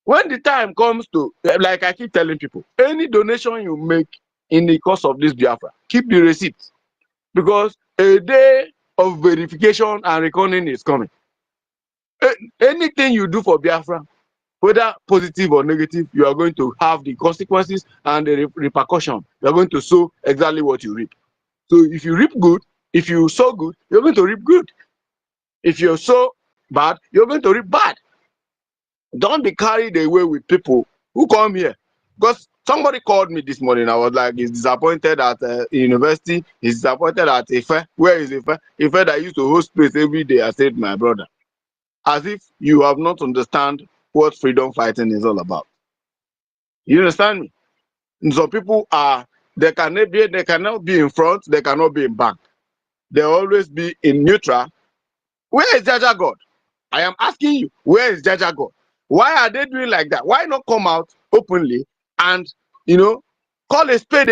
When the time comes to, like I keep telling people, any donation you make in the course of this Biafra, keep the receipts, because a day of verification and reckoning is coming. Anything you do for Biafra, whether positive or negative, you are going to have the consequences and the repercussion. You are going to sow exactly what you reap. So if you reap good, if you sow good, you're going to reap good. If you sow bad, you're going to reap bad. Don't be carried away with people who come here. Because somebody called me this morning. I was like, he's disappointed at university. He's disappointed at EFE. Where is EFE? EFE that used to host place every day. I said, my brother, as if you have not understand what freedom fighting is all about. You understand me? And some people are, they cannot be in front, they cannot be in back. They always be in neutral. Where is Jaja God? I am asking you, where is Jaja God? Why are they doing like that? Why not come out openly and, you know, call a spade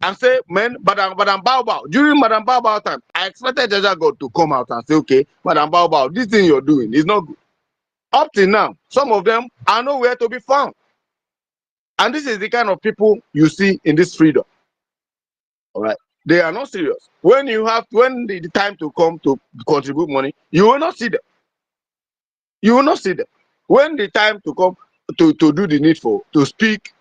and say, man, Madam Baobab, during Madam Baobab time, I expected Jaja God to come out and say, okay, Madam Baobab, this thing you're doing is not good. Up till now, some of them are nowhere to be found. And this is the kind of people you see in this freedom. All right. They are not serious. When the time to come to contribute money, you will not see them. You will not see them. When the time to come to do the needful, to speak,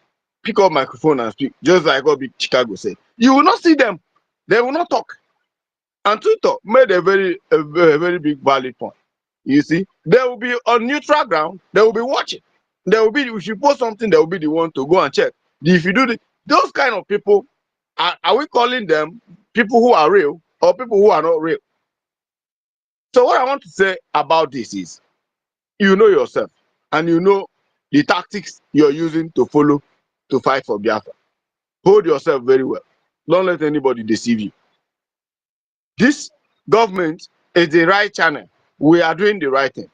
pick up microphone and speak, just like what Big Chicago said, you will not see them. They will not talk. And Twitter made a very big valid point. You see, they will be on neutral ground. They will be watching. They will be, if you post something, they will be the one to go and check. If you do those kind of people, are we calling them people who are real or people who are not real? So what I want to say about this is, you know yourself and you know the tactics you're using to follow to fight for Biafra. Hold yourself very well. Don't let anybody deceive you. This government is the right channel. We are doing the right thing.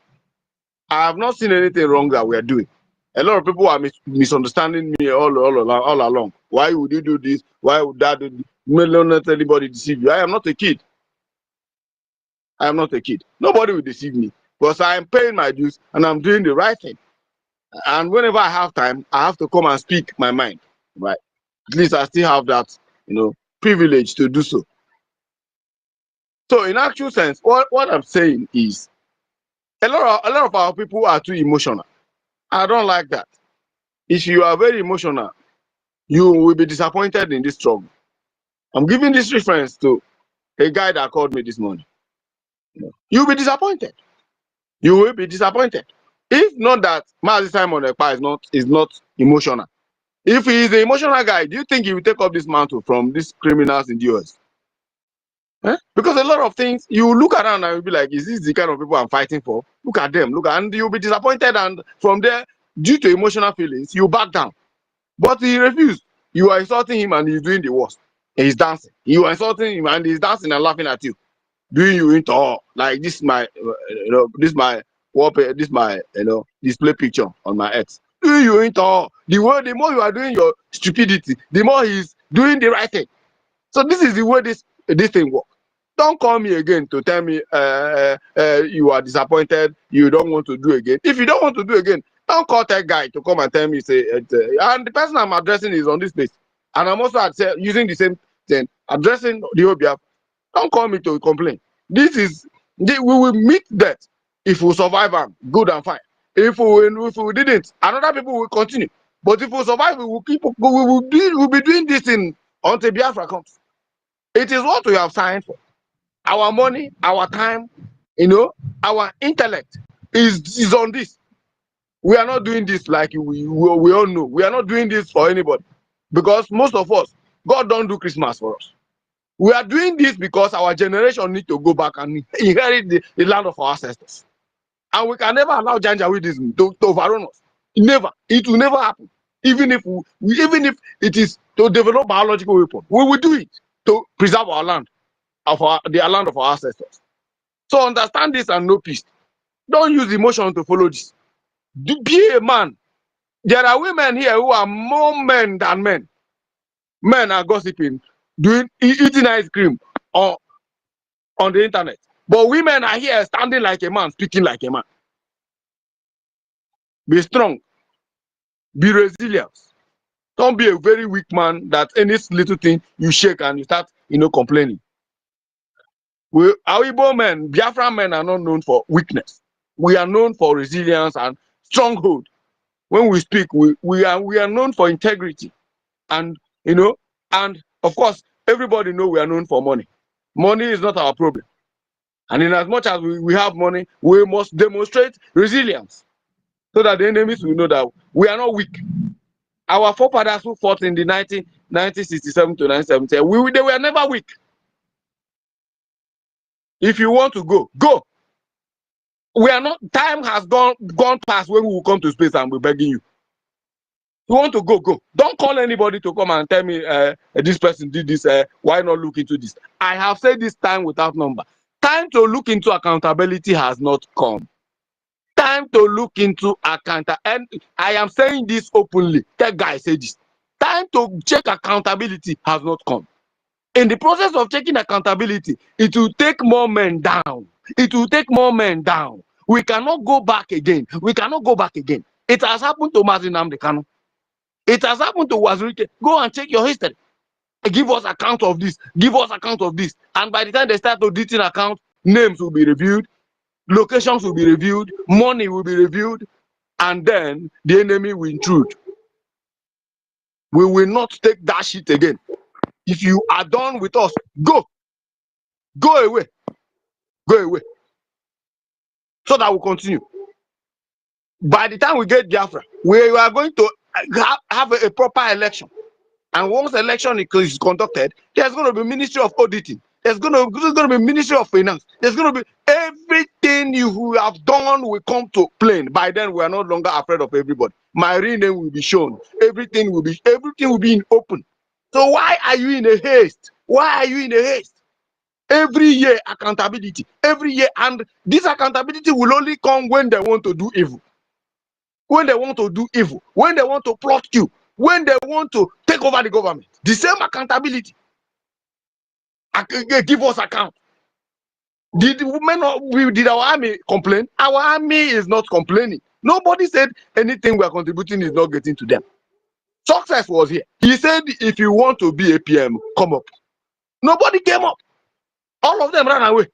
I have not seen anything wrong that we are doing. A lot of people are misunderstanding me all along. Why would you do this? Why would that do this? Don't let anybody deceive you. I am not a kid. I am not a kid. Nobody will deceive me because I am paying my dues and I'm doing the right thing. And whenever I have time, I have to come and speak my mind. Right? At least I still have that, privilege to do so. So in actual sense, what I'm saying is a lot of our people are too emotional. I don't like that. If you are very emotional, You will be disappointed in this struggle. I'm giving this reference to a guy that called me this morning. You'll be disappointed. You will be disappointed. If not that Mazi Simon Ekpa is not emotional. If he is the emotional guy, do you think he will take up this mantle from these criminals in the US? Eh? Because a lot of things, you look around and you'll be like, is this the kind of people I'm fighting for? Look at them, and you'll be disappointed, and from there, due to emotional feelings, you back down. But he refused. You are insulting him and he's doing the worst. He's dancing. You are insulting him and he's dancing and laughing at you. Doing you into all. Like this is my, this is my wallpaper, this is my, display picture on my ex. Doing you into all. The more you are doing your stupidity, the more he's doing the right thing. So this is the way this thing works. Don't call me again to tell me you are disappointed, you don't want to do again. If you don't want to do again, don't call that guy to come and tell me, say, and the person I'm addressing is on this place. And I'm also using the same thing, addressing the OBF. Don't call me to complain. We will meet death. If we survive, good and fine. If we didn't, another people will continue. But if we survive, we will be doing this thing until Biafra comes. It is what we have signed for. Our money, our time, our intellect is on this. We are not doing this like we all know. We are not doing this for anybody. Because most of us, God don't do Christmas for us. We are doing this because our generation need to go back and inherit the land of our ancestors. And we can never allow Janjaweedism to overrun us. Never. It will never happen. Even if it is to develop biological weapons, we will do it to preserve our land, the land of our ancestors. So understand this and know peace. Don't use emotion to follow this. Be a man. There are women here who are more men than men. Men are gossiping, eating ice cream on the internet. But women are here standing like a man, speaking like a man. Be strong. Be resilient. Don't be a very weak man that any little thing you shake and you start, complaining. Our Igbo men, Biafra men are not known for weakness. We are known for resilience and stronghold. When we speak, we are known for integrity. And, and of course, everybody know we are known for money. Money is not our problem. And in as much as we have money, we must demonstrate resilience so that the enemies will know that we are not weak. Our forefathers who fought in the 1967 to 1970, they were never weak. If you want to go, go. We are not. Time has gone past when we will come to space and we're begging you. You want to go, go. Don't call anybody to come and tell me this person did this. Why not look into this? I have said this time without number. Time to look into accountability has not come. Time to look into accountability. And I am saying this openly. That guy said this. Time to check accountability has not come. In the process of checking accountability, it will take more men down. It will take more men down. We cannot go back again. We cannot go back again. It has happened to Mazi Nnamdi Kanu. It has happened to Wazirike. Go and check your history. Give us account of this. Give us account of this. And by the time they start auditing account, names will be reviewed, locations will be reviewed, money will be reviewed, and then the enemy will intrude. We will not take that shit again. If you are done with us, go. Go away. Go away. So that will continue. By the time we get Biafra, we are going to have a proper election. And once election is conducted, there's going to be Ministry of Auditing. There's going to be Ministry of Finance. There's going to be everything you have done will come to play. By then, we are no longer afraid of everybody. My real name will be shown. Everything will be in open. So why are you in a haste? Why are you in a haste? Every year accountability. Every year, and this accountability will only come when they want to do evil. When they want to do evil. When they want to plot you. When they want to take over the government. The same accountability. Give us account. Did our army complain? Our army is not complaining. Nobody said anything we are contributing is not getting to them. Success was here. He said, if you want to be a PM, come up. Nobody came up. All of them ran away.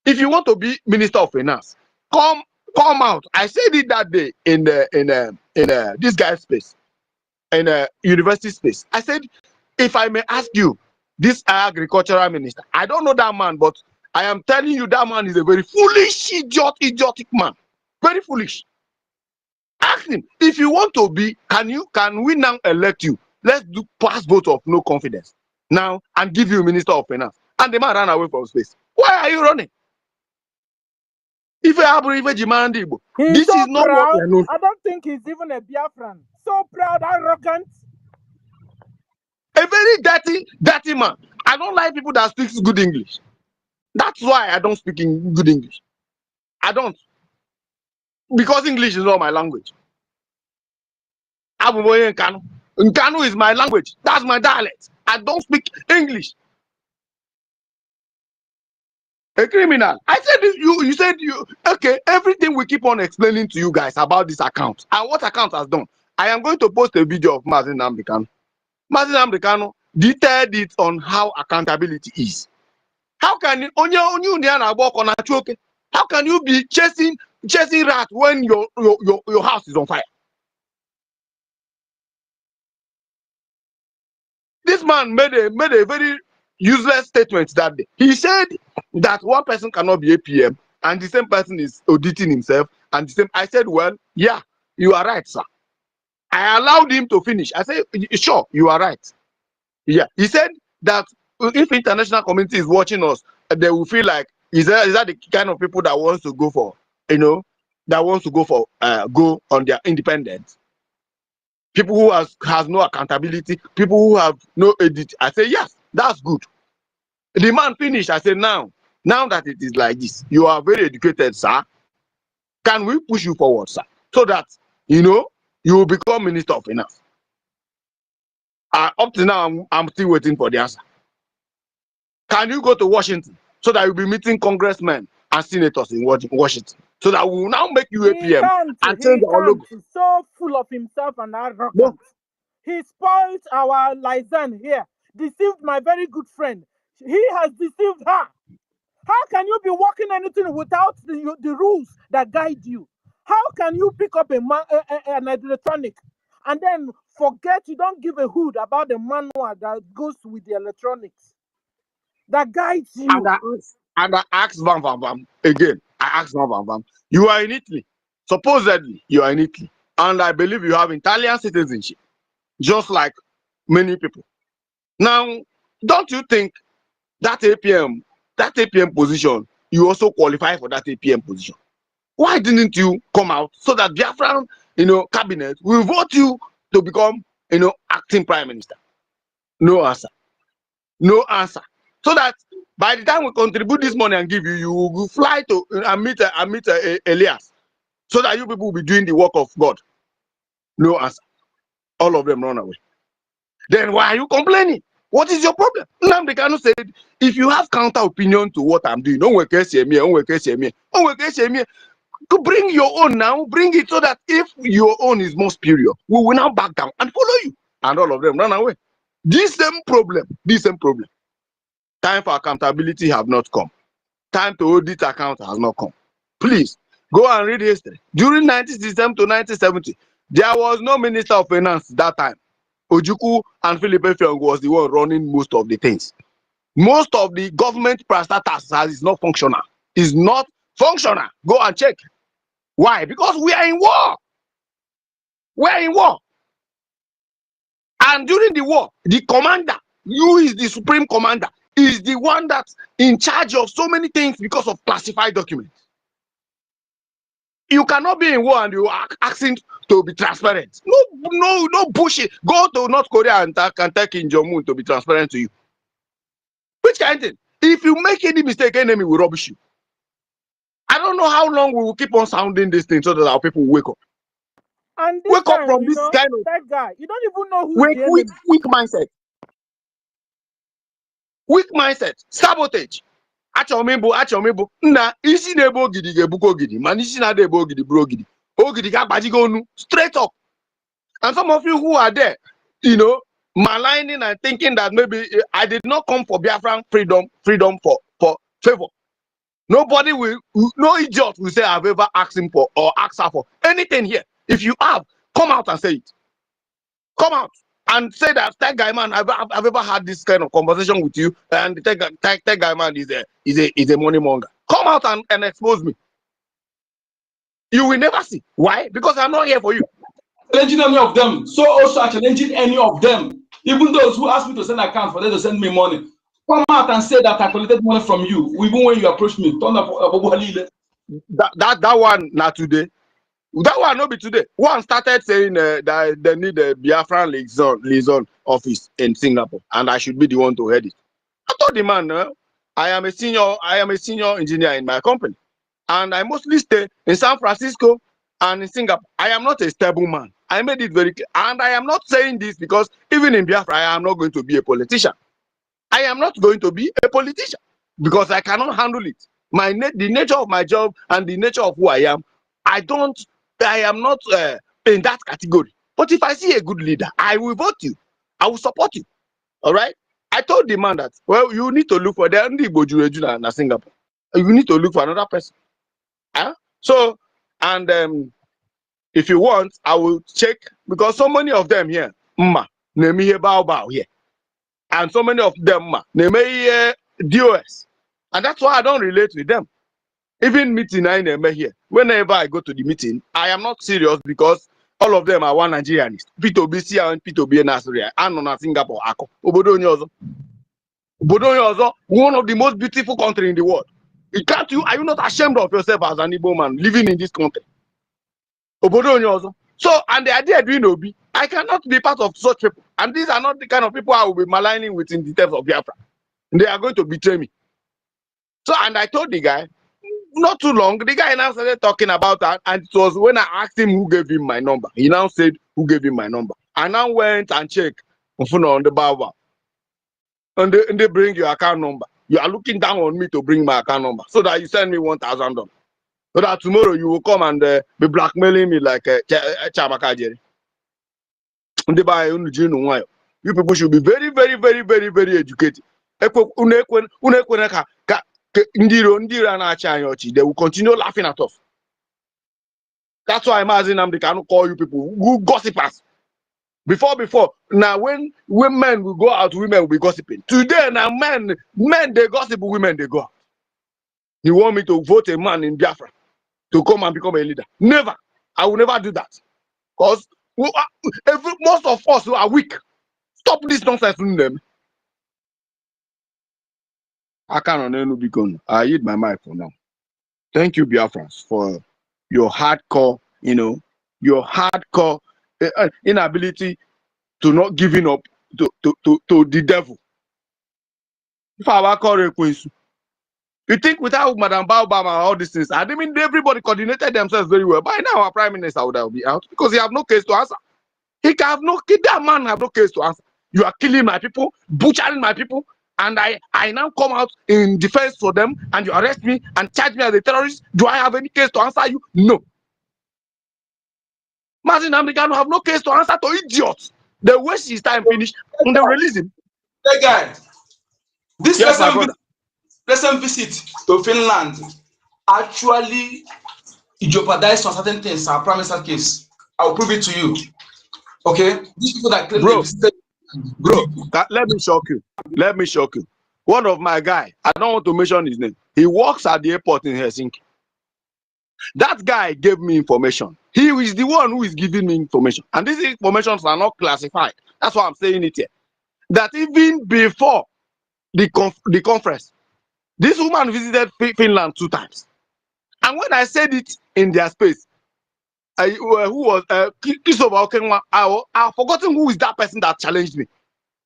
If you want to be Minister of Finance, come out. I said it that day in this guy's space. in a university space. I said, if I may ask you, this agricultural minister, I don't know that man, but I am telling you that man is a very foolish, idiotic man. Very foolish. Ask him, if you want to be, can we now elect you? Let's do pass vote of no confidence now and give you minister of finance. And the man ran away from space. Why are you running? If you have He's this so is not what we proud. are known for. I don't think he's even a Biafran. So proud, arrogant. A very dirty man. I don't like people that speak good English. That's why I don't speak in good English. I don't. Because English is not my language. Nkanu. Nkanu is my language. That's my dialect. I don't speak English. A criminal. I said this, you said okay, everything we keep on explaining to you guys about this account and what account has done. I am going to post a video of Mazin Namdekano. Mazin Namdekano detailed it on how accountability is. How can you how can you be chasing rat when your house is on fire? This man made a very useless statement that day. He said that one person cannot be a PM and the same person is auditing himself and the same. I said, well, yeah, you are right, sir. I allowed him to finish. I said, sure, you are right. Yeah, he said that if international community is watching us, they will feel like is that the kind of people that wants to go for, that wants to go for go on their independence. People who has no accountability, people who have no edit. I say yes, that's good. The man finished. I say now that it is like this, you are very educated, sir. Can we push you forward, sir, so that you will become Minister of Finance? Up to now, I'm still waiting for the answer. Can you go to Washington so that you'll be meeting congressmen and senators in Washington, so that we will now make you a PM and change our logo? He's so full of himself and arrogant. No. He spoiled our liaison here, deceived my very good friend. He has deceived her. How can you be working anything without the rules that guide you? How can you pick up an electronic and then forget you don't give a hood about the manual that goes with the electronics that guides you? And I asked Van Van again. I asked Van Van, you are in Italy. Supposedly, you are in Italy. And I believe you have Italian citizenship, just like many people. Now, don't you think that APM position, you also qualify for that APM position? Why didn't you come out so that Biafran, cabinet will vote you to become, acting prime minister? No answer. No answer. So that by the time we contribute this money and give you, you will fly to and meet Elias, so that you people will be doing the work of God. No answer. All of them run away. Then why are you complaining? What is your problem? Nnamdi Kanu said, if you have counter opinion to what I'm doing, don't bring your own now. Bring it so that if your own is more superior, we will now back down and follow you. And all of them run away. This same problem. Time for accountability have not come. Time to audit account has not come. Please go and read history. During 1967 to 1970, there was no Minister of Finance that time. Ojukwu and Philip Effiong was the one running most of the things. Most of the government parastatals is not functional. Is not functional. Go and check. Why? Because we are in war. We are in war. And during the war, the commander, who is the supreme commander, is the one that's in charge of so many things because of classified documents. You cannot be in war and you are asking to be transparent. No bullshit. Go to North Korea and take Kim Jong-un to be transparent to you. Which kind of thing? If you make any mistake, enemy will rubbish you. I don't know how long we will keep on sounding this thing so that our people will wake up. And this Wake time, up from this kind of that guy, you don't even know who the enemy. weak mindset. Weak mindset. Sabotage. Achọmịbụ nna isi na-ebe ogidi ga-ebukwa ogidi mana isi na-ada ebe ogidi bụrụ ogidi ga-agbajigo onu straight up. And some of you who are there, maligning and thinking that maybe I did not come for Biafran freedom for favor. No idiot will say I've ever asked him for or asked her for anything here. If you have, come out and say it. Come out and say that that guy man, I've ever had this kind of conversation with you, and that guy man is a money monger. Come out and expose me. You will never see. Why? Because I'm not here for you. Challenging any of them. So also I'm challenging any of them. Even those who ask me to send account for them to send me money. Come out and say that I collected money from you, even when you approach me. That one not today. That one not be today. One started saying that they need a Biafran liaison office in Singapore, and I should be the one to head it. I told the man, I am a senior engineer in my company, and I mostly stay in San Francisco and in Singapore. I am not a stable man. I made it very clear, and I am not saying this because even in Biafra, I am not going to be a politician. I am not going to be a politician because I cannot handle it. The nature of my job and the nature of who I am, I am not in that category. But if I see a good leader, I will vote you. I will support you. All right. I told the man that, well, you need to look for the Igbo na Singapore. You need to look for another person. So, and if you want, I will check, because so many of them here, name here bow here. And so many of them, they may DOS. And that's why I don't relate with them. Even meeting I never here. Whenever I go to the meeting, I am not serious because all of them are one Nigerianist. P2BC and P2B Nasria. And on Singapore, Obodo Nyozo, one of the most beautiful countries in the world. Are you not ashamed of yourself as an Igbo man living in this country? Obodo Nyozo. So, and the idea doing Obi, I cannot be part of such people. And these are not the kind of people I will be maligning with in the terms of Biafra. They are going to betray me. So, and I told the guy, not too long, the guy now started talking about that. And it was when I asked him who gave him my number. He now said, who gave him my number? I now went and checked on the bar. And they bring your account number. You are looking down on me to bring my account number so that you send me $1,000. So that tomorrow you will come and be blackmailing me like Chabaka Jerry. You people should be very, very, very, very, very educated. They will continue laughing at us. That's why I'm asking them, they cannot call you people who gossipers. Before, now when men will go out, women will be gossiping. Today, now men they gossip, women they go out. You want me to vote a man in Biafra to come and become a leader? Never. I will never do that. Because most of us who are weak. Stop this nonsense from them. I cannot become. I hit my mic for now. Thank you, Biafrans, for your hardcore, your hardcore inability to not giving up to the devil. If I call request, you think without Madam Baobam and all these things, I mean everybody coordinated themselves very well. By now, our prime minister would have been out because he have no case to answer. That man have no case to answer. You are killing my people, butchering my people, and I now come out in defense for them, and you arrest me and charge me as a terrorist. Do I have any case to answer you? No. Mazin Americano have no case to answer to idiots. They waste his time finish and they release him. That guy. This yes, recent visit to Finland actually jeopardized some certain things. Our prime minister case. I will prove it to you. Okay, these people that claim they visited. Bro, let me shock you. Let me shock you. One of my guy, I don't want to mention his name. He works at the airport in Helsinki. That guy gave me information. He is the one who is giving me information. And these informations are not classified. That's why I'm saying it here. That even before the conference, this woman visited Finland 2 times. And when I said it in their space, who was I've forgotten who is that person that challenged me.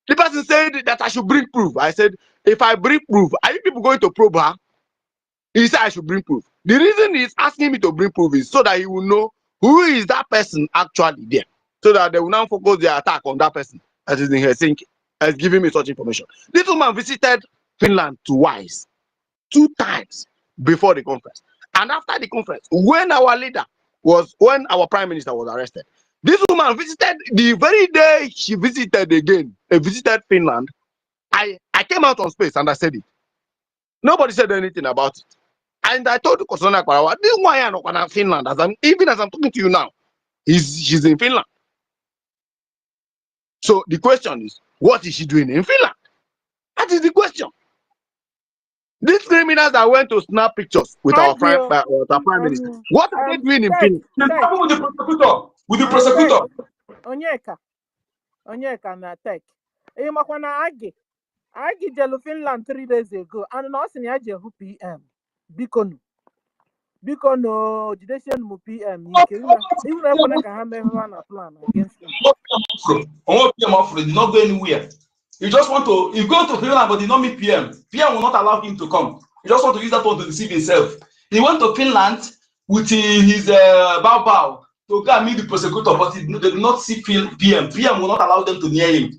The person said that I should bring proof. I said, if I bring proof, are you people going to probe her? He said I should bring proof. The reason he's asking me to bring proof is so that he will know who is that person actually there. So that they will now focus their attack on that person that is in Helsinki, as giving me such information. This woman visited Finland twice, 2 times before the conference. And after the conference, when our prime minister was arrested, this woman visited the very day she visited again, visited Finland. I came out on space and I said it. Nobody said anything about it. And I told Kosona Kwarawa, this is why I'm not in Finland. Even as I'm talking to you now, she's in Finland. So the question is, what is she doing in Finland? That is the question. These criminals that went to snap pictures with our prime minister, what are they doing in Finland? With the prosecutor. With the prosecutor. Onyeka na tech. Makwana Agi jelu Finland 3 days ago, and no sini aje hu PM. Bikono judicial mu PM. Even ekwana ka ha mehe na plan against him. PM did not go anywhere. You just want to, you go to Finland, but did not meet PM. PM will not allow him to come. He just want to use that one to deceive himself. He went to Finland with his bow to go and meet the prosecutor, but they did not see PM. PM will not allow them to near him.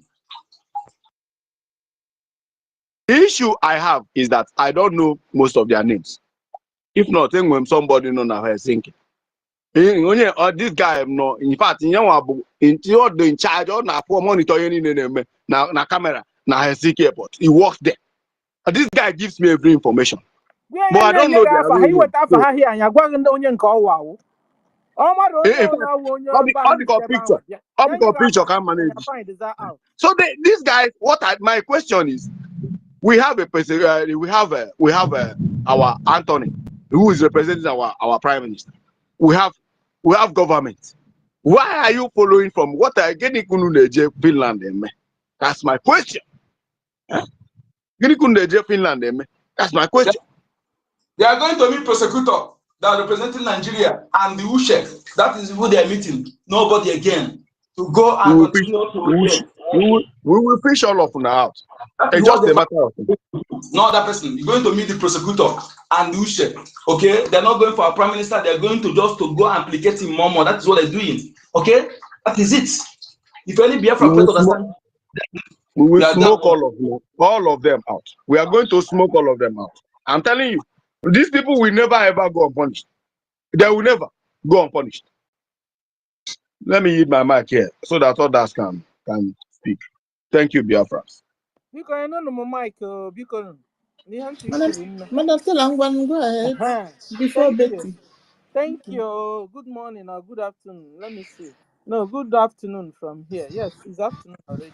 The issue I have is that I don't know most of their names. If not, then when somebody know now Helsinki. This guy, no, in fact, in charge or na for monitoring na camera na Helsinki airport. He works there. And this guy gives me every information. But I don't know their real name. Picture can manage. So these guys, my question is, we have our Anthony, who is representing our prime minister. We have government. Why are you following from what I get in Finland? That's my question. Finland, that's my question. They are going to meet prosecutor that are representing Nigeria and the USHE. That is who they are meeting. Nobody again to go and continue to. We will fish all of them out. It's just a matter of no other person. You're going to meet the prosecutor and the USHE. Okay, they're not going for a prime minister. They're going to just to go and implicate him more. That is what they're doing. Okay, that is it. If any Biafra to understand. We will smoke all of them out. We are going to smoke all of them out. I'm telling you, these people will never ever go unpunished. They will never go unpunished. Let me use my mic here so that others can speak. Thank you, Biafrans. Madam Selangwan, go ahead before Betty. Thank you. Good morning or good afternoon. Let me see. No, good afternoon from here. Yes, it's afternoon already.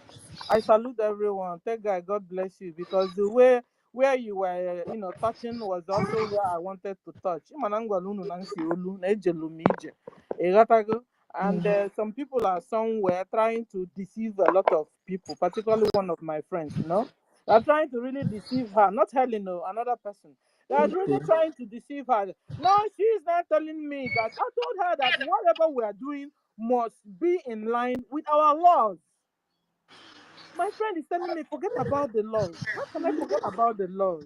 I salute everyone. Thank God, God bless you, because the way where you were, touching was also where I wanted to touch. And some people are somewhere trying to deceive a lot of people, particularly one of my friends, They're trying to really deceive her, not Helen, no, another person. They're really trying to deceive her. No, she's not telling me that. I told her that whatever we are doing must be in line with our laws. My friend is telling me, forget about the laws. How can I forget about the laws?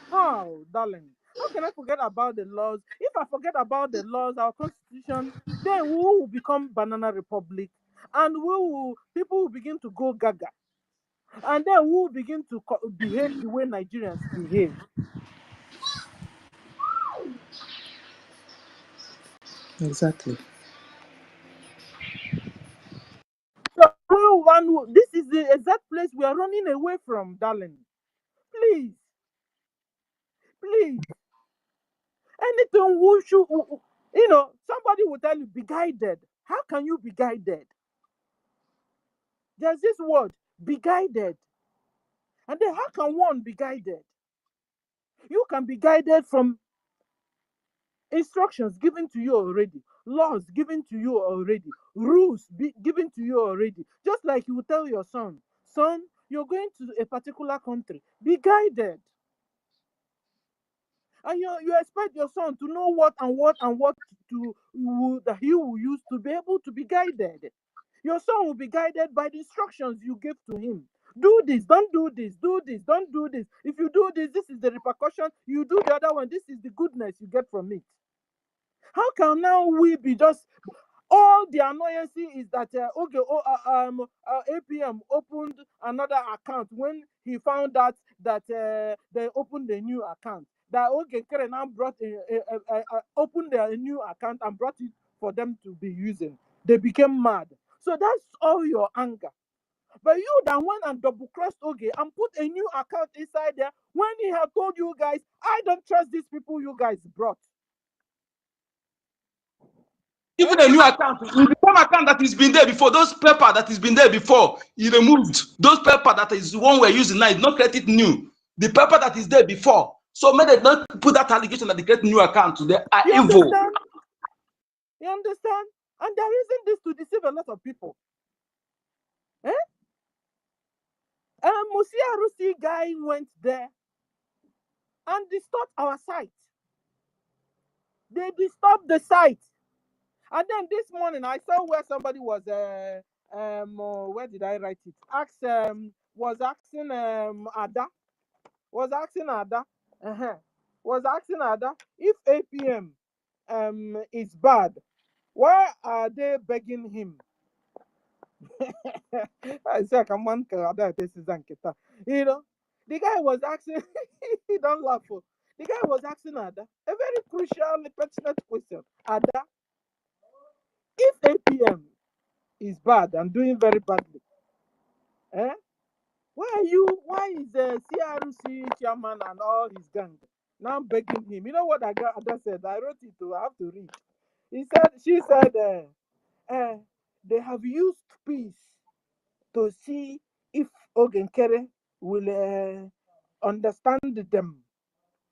How, darling? How can I forget about the laws? If I forget about the laws, our constitution, then we will become banana republic, and people will begin to go gaga, and then we will begin to behave the way Nigerians behave. Exactly. So this is the exact place we are running away from, darling. Please. Anything we should, somebody will tell you, be guided. How can you be guided? There's this word, be guided. And then how can one be guided? You can be guided from instructions given to you already, laws given to you already, rules given to you already. Just like you tell your son, you're going to a particular country, be guided. And you expect your son to know what that he will use to be able to be guided. Your son will be guided by the instructions you give to him. Do this, don't do this, do this, don't do this. If you do this, this is the repercussion. You do the other one, this is the goodness you get from it. How can now we be just all the annoyance is that APM opened another account when he found out that they opened a new account. That Kere now opened a new account and brought it for them to be using. They became mad. So that's all your anger. But you that went and double-crossed Oge and put a new account inside there when he had told you guys, I don't trust these people you guys brought. Even a new account, the same account that has been there before, those paper that has been there before, he removed. Those paper that is the one we're using now, is not created new. The paper that is there before. So maybe they don't put that allegation that they create new account. They are You evil. understand? You understand? And they're using this to deceive a lot of people. Eh? Musia Rusi guy went there and disturbed our site. They disturbed the site. And then this morning I saw where somebody was where did I write it? Was asking Ada. Was asking Ada. Was asking Ada if APM is bad. Why are they begging him? I say, come on, you know, the guy was asking, he don't laugh. The guy was asking Ada a very crucial, pertinent question. Ada, if APM is bad and doing very badly, why is the CRC chairman and all his gang now begging him? You know what Ada said? I wrote it I have to read. She said, they have used peace to see if Ogenkere will understand them.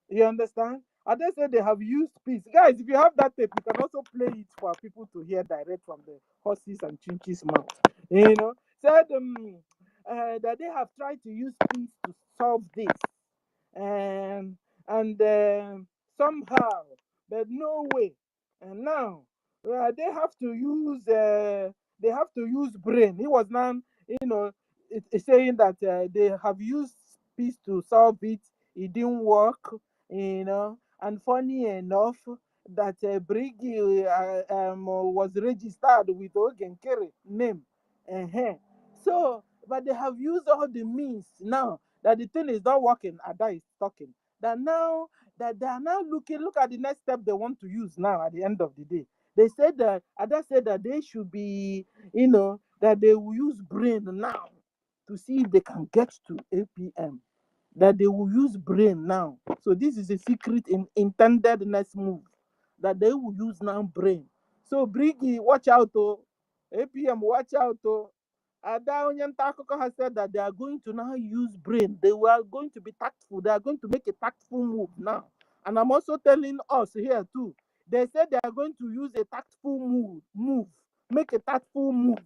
You understand? And they said they have used peace. Guys, if you have that tape, you can also play it for people to hear direct from the horses and chinchies mouth. You know, said that they have tried to use peace to solve this. And somehow, but no way. And now they have to use brain. He was now, saying that they have used peace to solve it. It didn't work, And funny enough, that Brgie was registered with Ogenkere name. So, but they have used all the means now that the thing is not working. Ada is talking. That now that they are now look at the next step they want to use now at the end of the day. They said that Ada said that they should be, that they will use brain now to see if they can get to APM. That they will use brain now. So this is a secret intended next move. That they will use now brain. So Brigi, watch out, APM, watch out, Ada Onyantakoko has said that they are going to now use brain. They were going to be tactful. They are going to make a tactful move now. And I'm also telling us here too. They said they are going to use a tactful move. Make a tactful move.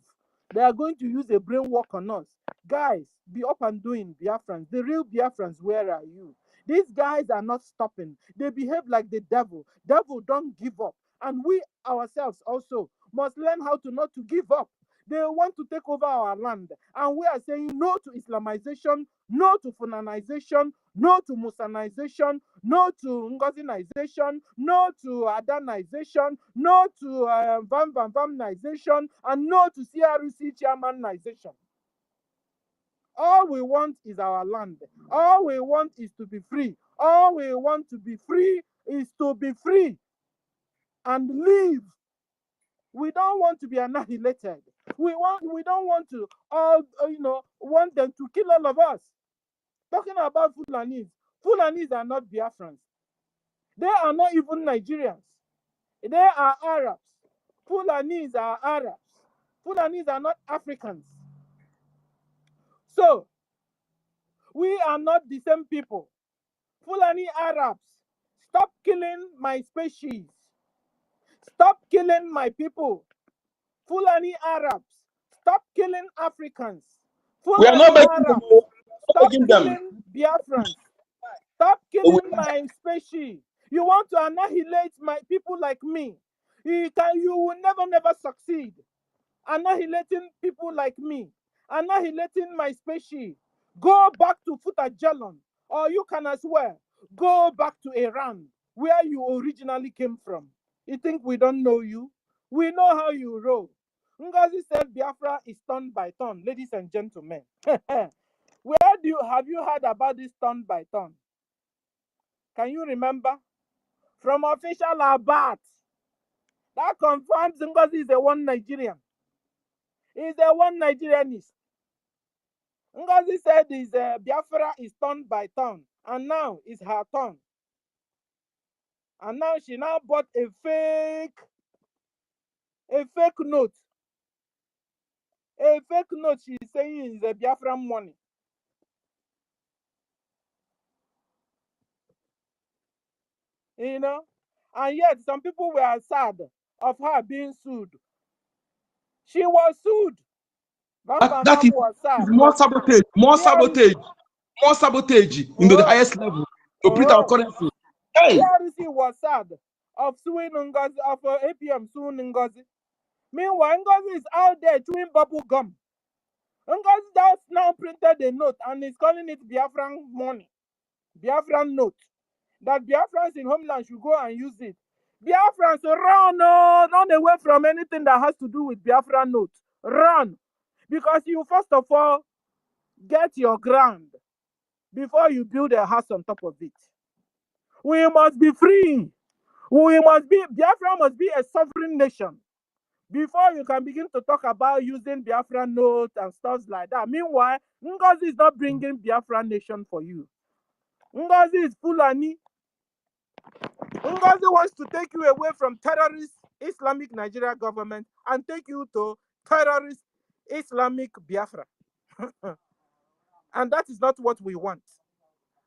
They are going to use a brain work on us. Guys, be up and doing, Biafrans. The real Biafrans, where are you? These guys are not stopping. They behave like the devil. Devil don't give up. And we ourselves also must learn how to not to give up. They want to take over our land. And we are saying no to Islamization, no to Funanization, no to Musanization, no to Ngozinization, no to Adanization, no to Vamnization, and no to CRC chairmanization. All we want is our land. All we want is to be free. All we want to be free is to be free and live. We don't want to be annihilated. We don't want to want them to kill all of us. Talking about Fulanis. Fulanis are not Biafrans. They are not even Nigerians. They are Arabs. Fulanis are Arabs. Fulanis are not Africans. So, we are not the same people. Fulani Arabs, stop killing my species. Stop killing my people. Fulani Arabs, stop killing Africans. We are not Fulani begging Arabs, them. stop Begging them. killing Biafrans. Stop killing my species. You want to annihilate my people like me. You will never succeed. Annihilating people like me. Annihilating my species. Go back to Futajalon. Or you can as well go back to Iran, where you originally came from. You think we don't know you? We know how you roll. Ngozi said Biafra is turn by turn, ladies and gentlemen. Have you heard about this turn by turn? Can you remember? From official Abat, that confirms Ngozi is a one Nigerian. He's a one Nigerianist. Ngozi said Biafra is turn by turn, and now it's her turn. And now she bought a fake a fake note. A fake note she's saying is a Biafran money. You know? And yet some people were sad of her being sued. She was sued. Bamba That is was sad. more sabotage, more DRC, sabotage, more sabotage into the oh, highest level to print our oh, currency. Hey, DRC was sad of suing NGOZI, of APM suing NGOZI. Meanwhile, NGOZI is out there chewing bubble gum. NGOZI just now printed a note and is calling it Biafran money, Biafran note. That Biafrans in homeland should go and use it. Biafrans, run, no, run away from anything that has to do with Biafran note. Run. Because you first of all get your ground before you build a house on top of it. We must be free. Biafra must be a sovereign nation before you can begin to talk about using Biafra notes and stuff like that. Meanwhile, Ngozi is not bringing Biafra nation for you. Ngozi is Fulani. Ngozi wants to take you away from terrorist Islamic Nigeria government and take you to terrorist Islamic Biafra. And that is not what we want.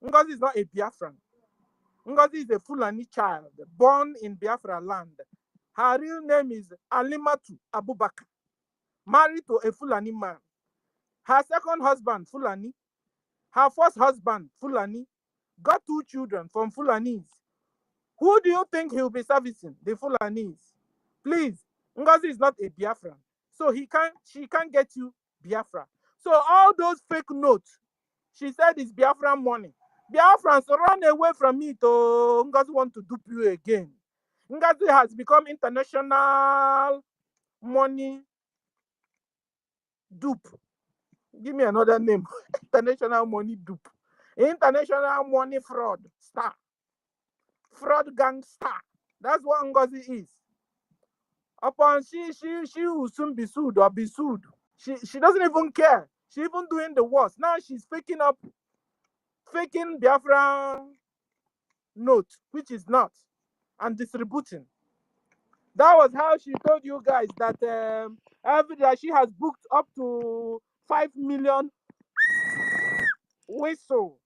Ngozi is not a Biafran. Ngozi is a Fulani child born in Biafra land. Her real name is Alimatu Abubakar, married to a Fulani man. Her second husband, Fulani. Her first husband, Fulani. Got 2 children from Fulanis. Who do you think he'll be servicing? The Fulanis. Please, Ngozi is not a Biafran. So she can't get you Biafra. So all those fake notes, she said it's Biafran money. Biafrans, run away from it. Oh, Ngozi want to dupe you again. Ngozi has become international money dupe. Give me another name. International money dupe. International money fraud star. Fraud gangster. That's what Ngozi is. Upon she will soon be sued or be sued. She doesn't even care. She even doing the worst. Now she's faking Biafra note, which is not, and distributing. That was how she told you guys that that she has booked up to 5 million whistle,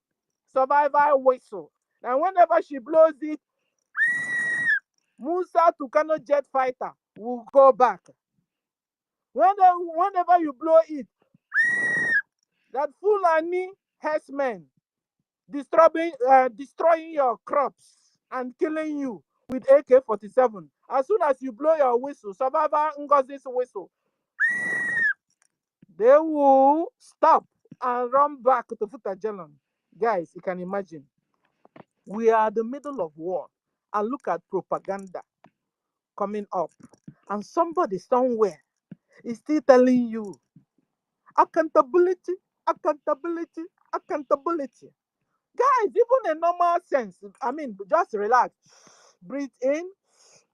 survival whistle. And whenever she blows it, Musa Tucano jet fighter will go back. Whenever you blow it, that Fulani herdsmen destroying your crops and killing you with AK-47. As soon as you blow your whistle, survivor Ngozi's whistle, they will stop and run back to Futajalon. Guys, you can imagine. We are in the middle of war. And look at propaganda coming up. And somebody somewhere is still telling you accountability, accountability, accountability. Guys, even in normal sense, I mean, just relax. Breathe in,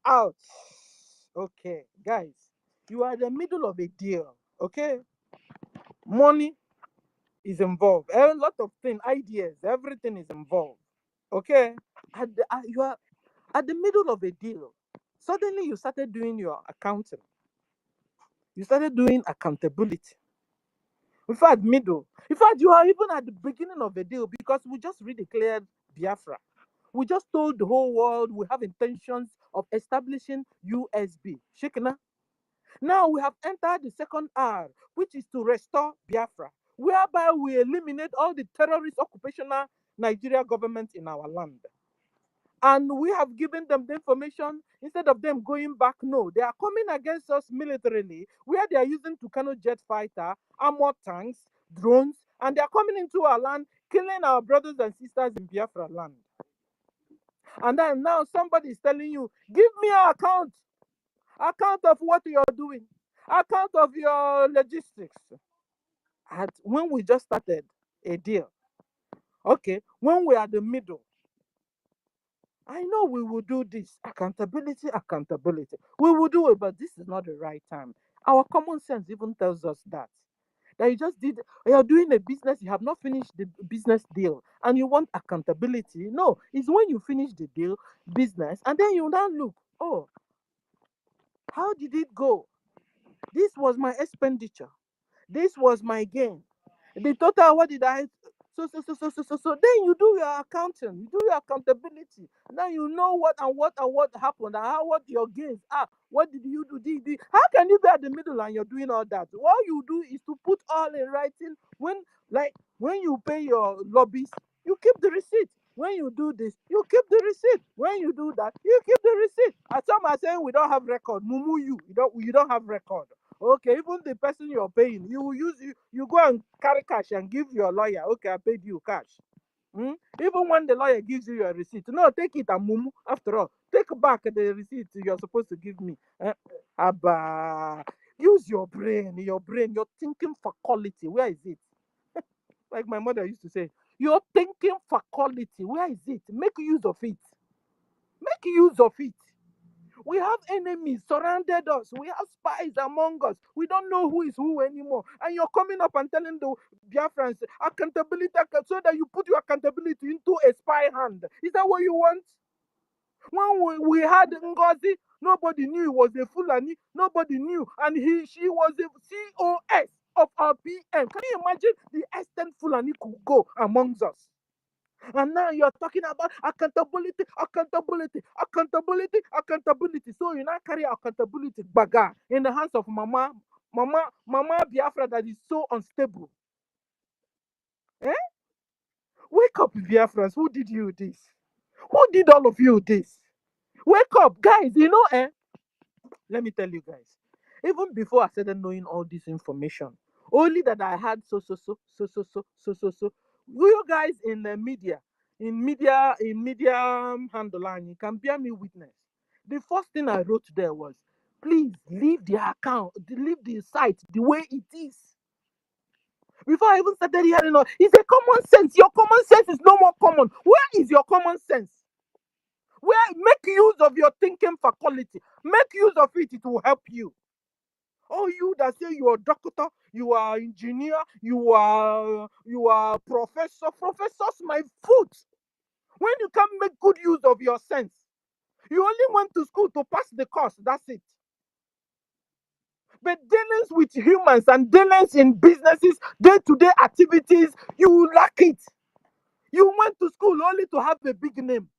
out. Okay, guys, you are in the middle of a deal. Okay, money is involved. A lot of things, ideas, everything is involved. Okay, you are at the middle of a deal. Suddenly, you started doing your accounting. You started doing accountability. In fact, you are even at the beginning of the deal because we just redeclared Biafra. We just told the whole world we have intentions of establishing USB. Shikina. Now we have entered the second R, which is to restore Biafra, whereby we eliminate all the terrorist occupational Nigeria government in our land. And we have given them the information instead of them going back. No, they are coming against us militarily, where they are using Tucano jet fighter, armored tanks, drones, and they are coming into our land, killing our brothers and sisters in Biafra land. And then now somebody is telling you, give me an account of what you are doing, account of your logistics. And when we just started a deal, okay, when we are the middle, I know we will do this. Accountability. We will do it, but this is not the right time. Our common sense even tells us that you are doing a business, you have not finished the business deal, and you want accountability. No, it's when you finish the deal, business, and then you now look, oh, How did it go? This was my expenditure. This was my gain. The total, what did I? So. Then you do your accounting, you do your accountability. Now you know what happened, and what your gains are. What did you do? How can you be at the middle and you're doing all that? What you do is to put all in writing. When you pay your lobbies, you keep the receipt. When you do this, you keep the receipt. When you do that, you keep the receipt. And some are saying we don't have record. Mumu, you don't have record. Okay, even the person you're paying, you go and carry cash and give your lawyer. Okay, I paid you cash. Even when the lawyer gives you your receipt, no, take it and mumu. After all, take back the receipt you're supposed to give me. Abba, use your brain, your thinking faculty. Where is it? Like my mother used to say, your thinking faculty. Where is it? Make use of it. Make use of it. We have enemies surrounded us. We have spies among us. We don't know who is who anymore. And you're coming up and telling the Biafrans accountability so that you put your accountability into a spy hand. Is that what you want? When we had NGOZI, nobody knew he was a Fulani. Nobody knew. And she was a COS of our PM. Can you imagine the extent Fulani could go amongst us? And now you're talking about accountability. So you now carry accountability baga in the hands of Mama Biafra that is so unstable. Wake up, Biafrans. Who did you this? Who did all of you this? Wake up, guys. Let me tell you guys. Even before I started knowing all this information, only that I had so. You guys in the media handle, and you can bear me witness. The first thing I wrote there was, please leave the account, leave the site the way it is. Before I even started hearing, it's a common sense. Your common sense is no more common. Where is your common sense? Where? Make use of your thinking faculty. Make use of it. It will help you. Oh, you that say you are doctor, you are engineer, you are professor. Professors, my foot. When you can't make good use of your sense, you only went to school to pass the course. That's it. But dealings with humans and dealings in businesses, day-to-day activities, you lack it. You went to school only to have a big name.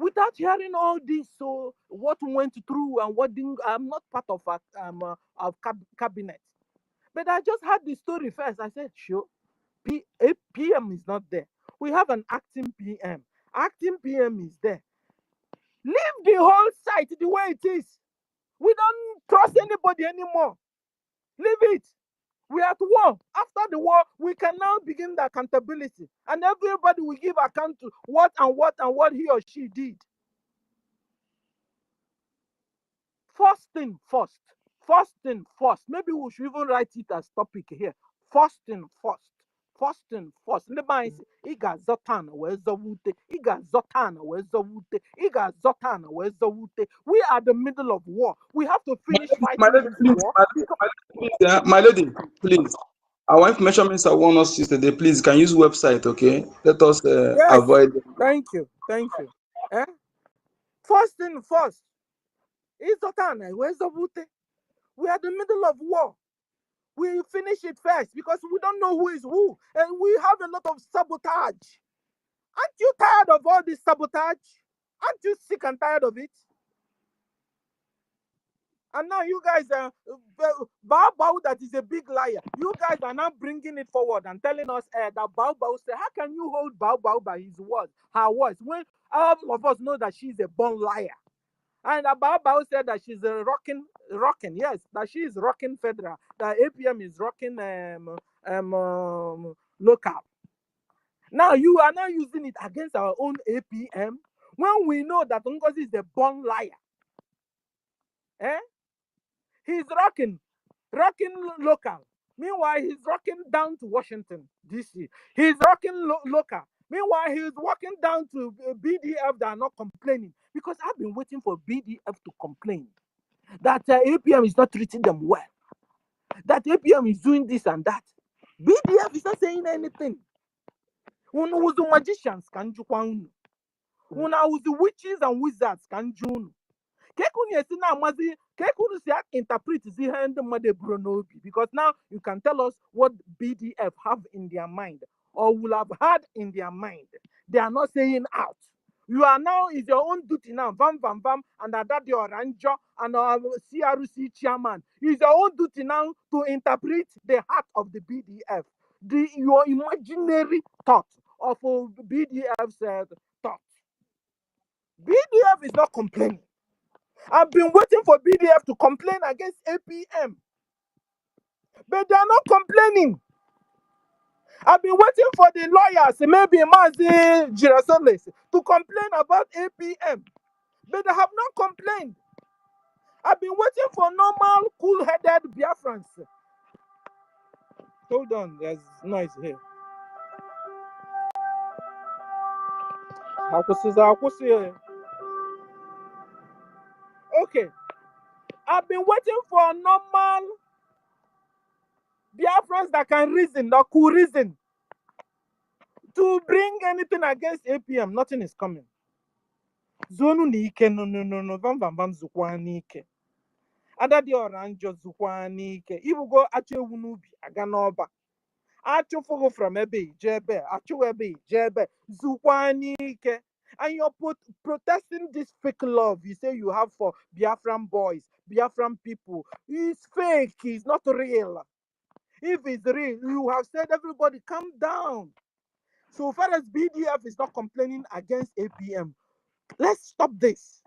Without hearing all this, so what went through and what didn't, I'm not part of cabinet. But I just had the story first. I said, sure, PM is not there. We have an acting PM. Acting PM is there. Leave the whole site the way it is. We don't trust anybody anymore. Leave it. We are at war. After the war, we can now begin the accountability. And everybody will give account to what he or she did. First thing first. Maybe we should even write it as topic here. First thing first. Iga zotan wezowute. We are the middle of war. We have to finish fighting this war. My lady, please. Our information minister warned us yesterday. Please, can use website, okay? Let us avoid. Thank you. First thing first. We are the middle of war. We finish it first because we don't know who is who, and we have a lot of sabotage. Aren't you tired of all this sabotage? Aren't you sick and tired of it? And now you guys are Bao that is a big liar. You guys are now bringing it forward and telling us that Bao said, how can you hold Bao by his words, her words, when all of us know that she's a born liar? And Bao said that she's rocking, yes, that she is rocking federal, that APM is rocking local. Now you are now using it against our own APM when we know that NGOZI is a born liar. He's rocking local. Meanwhile, he's rocking down to Washington, D.C. He's rocking local. Meanwhile, he's walking down to BDF that are not complaining. Because I've been waiting for BDF to complain that APM is not treating them well. That APM is doing this and that. BDF is not saying anything. Magicians can Una was the witches and wizards can June. Kekun na amazi Kekun si interpret the hand mother Brunobi, because now you can tell us what BDF have in their mind or will have had in their mind. They are not saying out. You are now is your own duty now. Vam vam vam and that your ranger and CRC chairman. It's your own duty now to interpret the heart of the BDF. Your imaginary thought of BDF's thought. BDF is not complaining. I've been waiting for BDF to complain against APM, but they are not complaining. I've been waiting for the lawyers, maybe Mazi Girasoles, to complain about APM, but they have not complained. I've been waiting for normal, cool-headed Biafrans. Hold on, there's noise here. Okay, I've been waiting for normal Biafrans that can reason, that could reason, to bring anything against APM. Nothing is coming. Zonu nike no vam vam vam zukwa nike. Ada di oranjo zukwa nike. Ibu go achu ewu n'ubi aga n'ọba. Achu fogo from ebe jebe. Achu ebe jebe zukwa nike. And you're protesting this fake love you say you have for Biafran boys, Biafran people. It's fake, it's not real. If it's real, you have said everybody calm down. So far as BDF is not complaining against APM, let's stop this.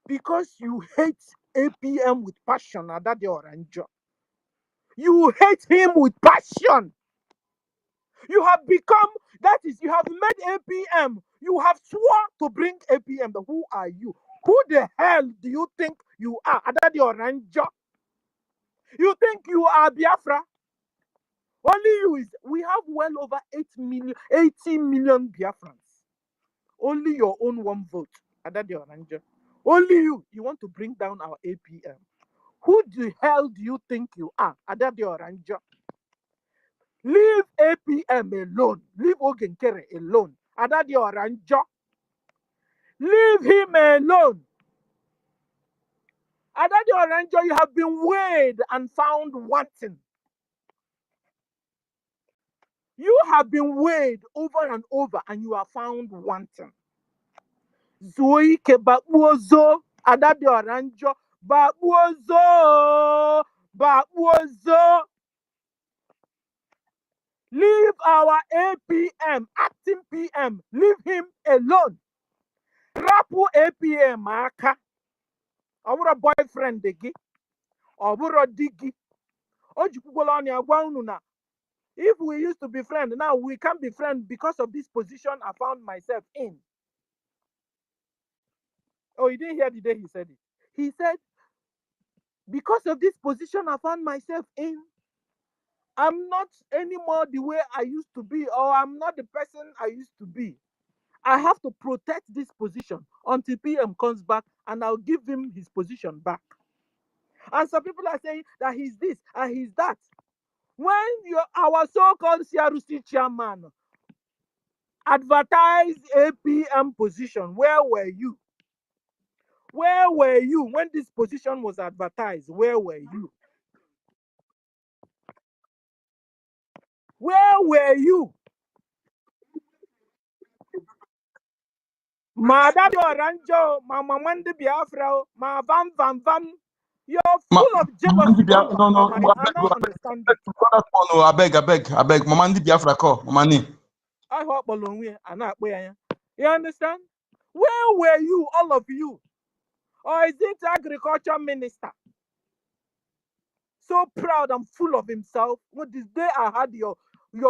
Because you hate APM with passion, Adade Oranjo. You hate him with passion. You have become, that is, you have made APM. You have sworn to bring APM. But who are you? Who the hell do you think you are, Adade Oranjo? You think you are Biafra? Only you is, we have well over 80 million Biafrans. Only your own one vote, Adade Oranjo. Only you want to bring down our APM. Who the hell do you think you are, Adade Oranjo? Leave APM alone. Leave Ogenkere alone. Adade Oranjo. Leave him alone. Adade Oranjo, you have been weighed and found wanting. You have been weighed over and over and you are found wanting. Zoe Kebabuozo, Adade Oranjo, Babuozo, Babuozo. Leave our APM, acting PM, leave him alone. Rapu APM, aka. Our boyfriend digi, our digi. Ojukugolani agwaununa. If we used to be friends, now we can't be friends because of this position I found myself in. Oh, you didn't hear the day he said it. He said, because of this position I found myself in, I'm not anymore the way I used to be, or I'm not the person I used to be. I have to protect this position until PM comes back and I'll give him his position back. And some people are saying that he's this and he's that. When our so-called CRC chairman advertised APM position, where were you? Where were you when this position was advertised? Where were you? Where were you? Ma Daddy Oranjo, ma Mamandi Biafra, ma Vam Vam Vam. You're full of jealousy. I don't understand it. I beg. Mamandi Biafra call, Mamani. I hope you understand? Where were you, all of you? Or is it agriculture minister? So proud and full of himself. Well, this day I heard your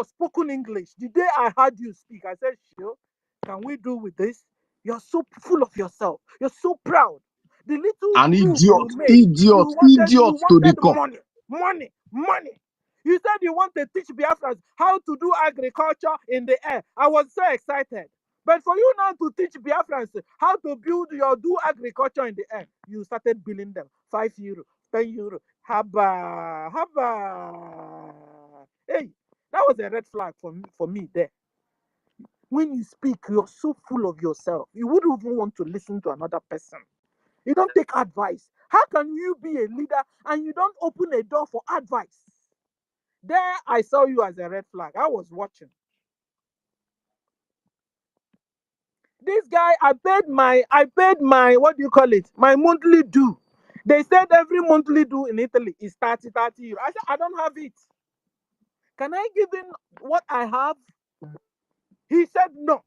spoken English. The day I heard you speak, I said, sure, can we do with this? You're so full of yourself. You're so proud. The little An move idiot, you made, idiot you to the wanted money. You said you want to teach Biafrans how to do agriculture in the air. I was so excited. But for you now to teach Biafrans how to do agriculture in the air, you started billing them €5, €10. Haba. Hey, that was a red flag for me there. When you speak, you're so full of yourself. You wouldn't even want to listen to another person. You don't take advice. How can you be a leader and you don't open a door for advice? There, I saw you as a red flag. I was watching. This guy, I paid my, what do you call it? My monthly due. They said every monthly due in Italy is 30 euros. I said, I don't have it. Can I give him what I have? He said no.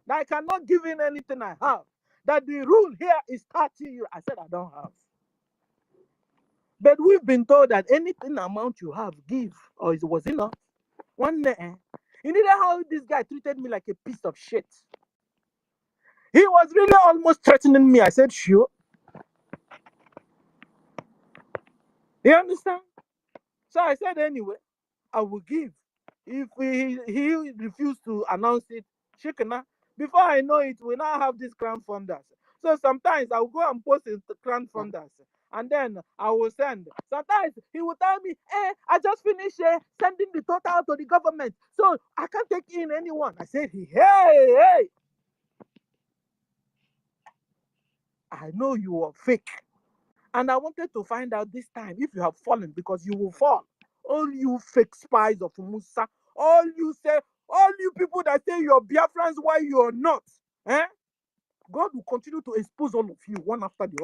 That I cannot give in anything I have. That the rule here is 30 euros. I said I don't have. But we've been told that anything amount you have, give. Or it was enough. One day, you know how this guy treated me like a piece of shit. He was really almost threatening me. I said, sure. You understand? So I said, anyway, I will give. If he refused to announce it, shikana, before I know it, we now have these crowdfunders. So sometimes I will go and post in the crowdfunders. And then I will send. Sometimes he will tell me, I just finished sending the total to the government. So I can't take in anyone. I said, hey. I know you are fake. And I wanted to find out this time if you have fallen, because you will fall. All you fake spies of Musa, all you people that say you're Biafrans while you're not. God will continue to expose all of you, one after the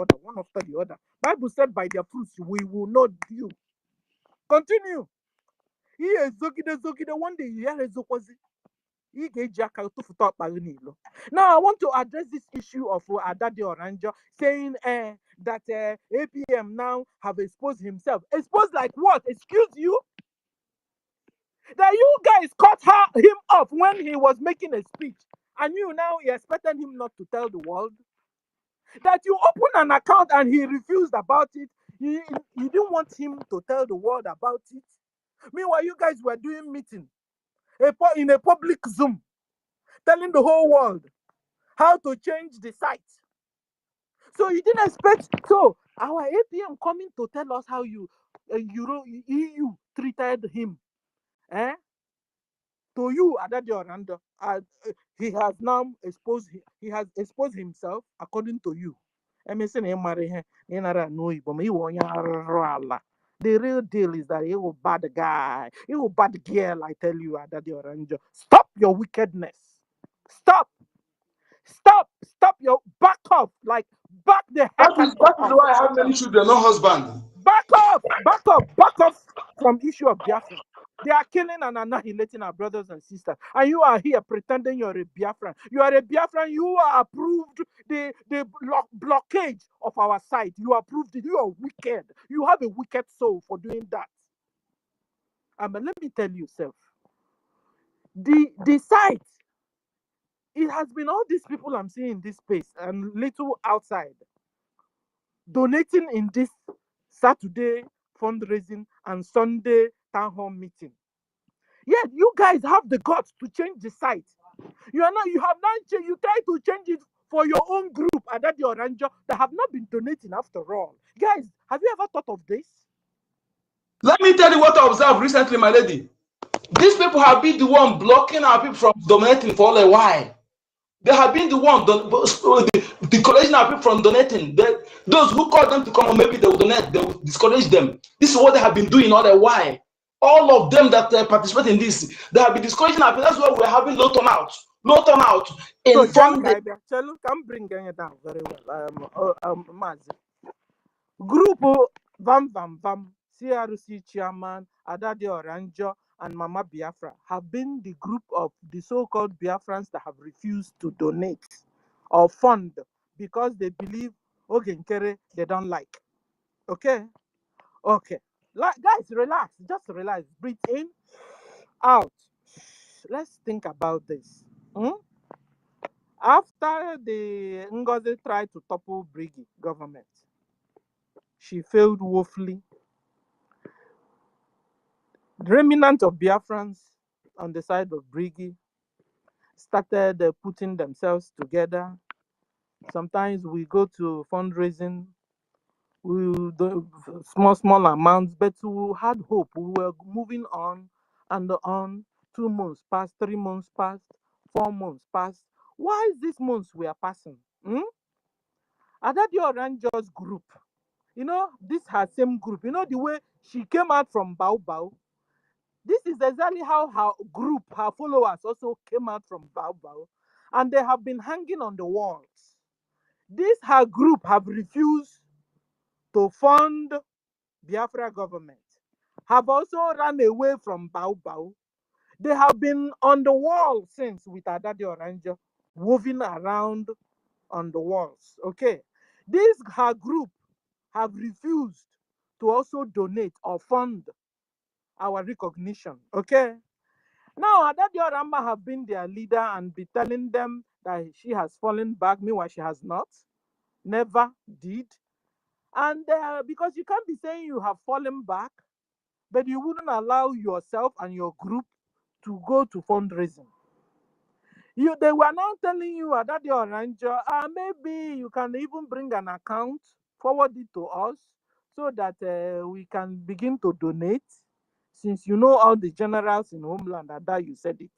other. Bible said, by their fruits we will know you. Continue. One day you hear Zokwazi. Now I want to address this issue of Adade Oranjo saying that APM now have exposed himself. Exposed like what? Excuse you? That you guys cut him off when he was making a speech, and you now expected him not to tell the world. That you open an account and he refused about it. You didn't want him to tell the world about it. Meanwhile, you guys were doing meeting in a public Zoom, telling the whole world how to change the site. So you didn't expect. So our APM coming to tell us how EU treated him. To you, Adade Orlando, he has now exposed. He has exposed himself according to you. The real deal is that he was bad guy. He was bad girl. I tell you, Adade Oranjo. Stop your wickedness. Stop your back off, like back the heck That is why I have many children, no husband. Back off from issue of Biafra. They are killing and annihilating our brothers and sisters, and you are here pretending you're a Biafran. You are a Biafran. You are approved the blockage of our site. You approved it. You are wicked. You have a wicked soul for doing that. But let me tell you, self, the site. It has been all these people I'm seeing in this space and little outside donating in this Saturday fundraising and Sunday town hall meeting. Yet you guys have the guts to change the site. You try to change it for your own group, Adade Oranjo, that have not been donating after all. Guys, have you ever thought of this? Let me tell you what I observed recently, my lady. These people have been the one blocking our people from donating for a while. They have been the one discouraging our people from donating. Those who call them to come, or maybe they will donate, they will discourage them. This is what they have been doing all the while. All of them that participate in this, they have been discouraging our people. That's why we're having low turnout. In funding. Can bring it down very well. Mazi. Group Vam, CRC chairman, Adade Oranjo, and Mama Biafra have been the group of the so-called Biafrans that have refused to donate or fund because they believe Ogenkere they don't like. Okay? Guys, relax. Just relax. Breathe in, out. Let's think about this. After the NGOZI tried to topple Brgie government, she failed woefully. The remnant of Biafrans on the side of Brgie started putting themselves together. Sometimes we go to fundraising, we do small amounts, but we had hope. We were moving on and on. 2 months passed, 3 months passed, 4 months passed. Why is these months we are passing? Adadi Oranjo's group, this her same group, the way she came out from Bao Bao. This is exactly how her group, her followers also came out from Bao Bao. And they have been hanging on the walls. This her group have refused to fund Biafra government, have also run away from Bao Bao. They have been on the wall since with Adadi Oranjo, moving around on the walls. Okay. This her group have refused to also donate or fund our recognition. Okay. Now, Adadi Oramba have been their leader and be telling them that she has fallen back. Meanwhile, she has not. Never did. And because you can't be saying you have fallen back, but you wouldn't allow yourself and your group to go to fundraising. They were now telling you, Adadi Oranjo, maybe you can even bring an account, forward it to us, so that we can begin to donate. Since you know all the generals in Homeland, Ada, you said it.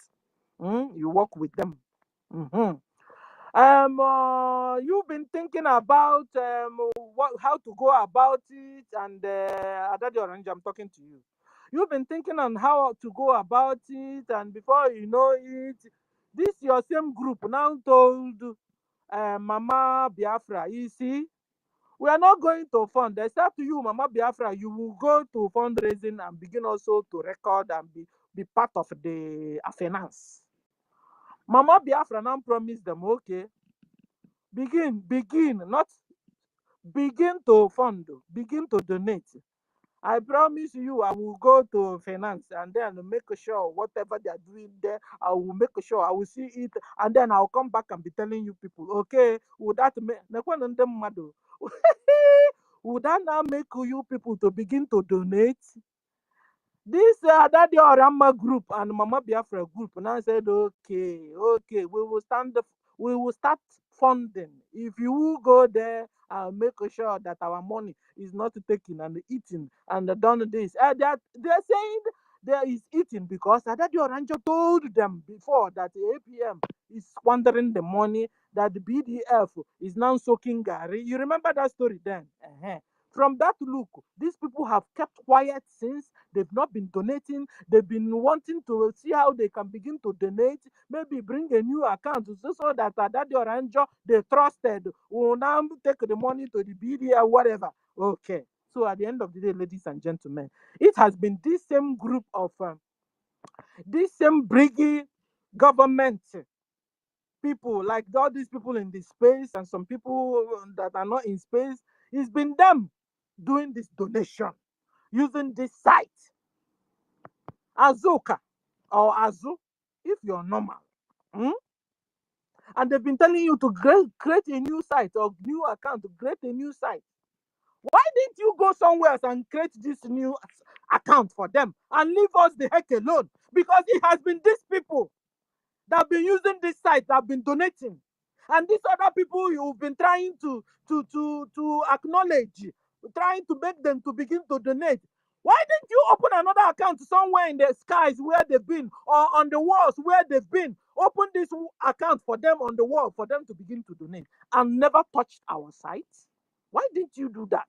You work with them. You've been thinking about how to go about it, and Adadi Oranjo, I'm talking to you. You've been thinking on how to go about it, and before you know it, this your same group now told Mama Biafra, you see, we are not going to fund. Except you, Mama Biafra, you will go to fundraising and begin also to record and be part of the finance. Mama Biafra now promised them, okay, not begin to fund, begin to donate. I promise you, I will go to finance and then make sure whatever they are doing there, I will make sure I will see it, and then I'll come back and be telling you people, okay, would that make would that now make you people to begin to donate? This Adadi Orama group and Mama Biafra group now said, okay, we will start funding. If you will go there, I'll make sure that our money is not taken and eaten and done this. They're saying there is eating because Adadi Oranjo told them before that the APM is squandering the money, that the BDF is now soaking Gary. You remember that story then? From that look, these people have kept quiet since. They've not been donating. They've been wanting to see how they can begin to donate. Maybe bring a new account so that Adadi Oranjo, they trusted, will now take the money to the BDF, whatever. Okay. So at the end of the day, ladies and gentlemen, it has been this same group of, this same Brgie government people, like all these people in this space and some people that are not in space, it's been them doing this donation using this site, Azuka or Azu, if you're normal. And they've been telling you to create a new site or new account, to create a new site. Why didn't you go somewhere else and create this new account for them and leave us the heck alone? Because it has been these people that have been using this site, that have been donating. And these other people you've been trying to acknowledge, trying to make them to begin to donate. Why didn't you open another account somewhere in the skies where they've been, or on the walls where they've been? Open this account for them on the wall for them to begin to donate and never touched our site? Why didn't you do that?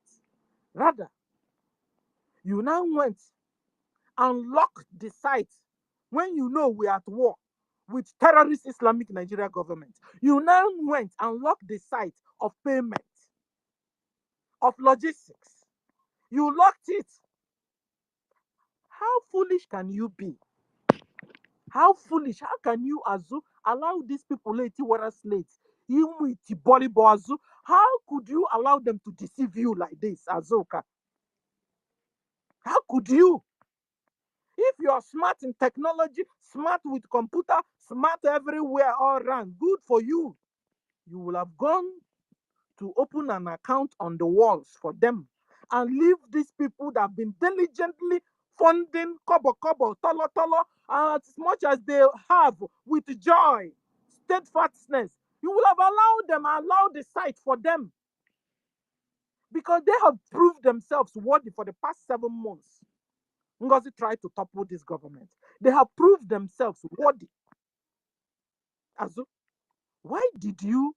Rather, you now went and locked the site when you know we are at war with terrorist Islamic Nigeria government. You now went and locked the site of payment, of logistics. You locked it. How foolish can you be? How foolish? How can you allow these people how could you allow them to deceive you like this, Azuka? How could you? If you're smart in technology, smart with computer, smart everywhere all around, good for you. You will have gone to open an account on the walls for them and leave these people that have been diligently funding kobo, tolo, as much as they have with joy, steadfastness. You will have allowed the site for them, because they have proved themselves worthy for the past 7 months. NGOZI tried to topple this government. They have proved themselves worthy. Azu, why did you?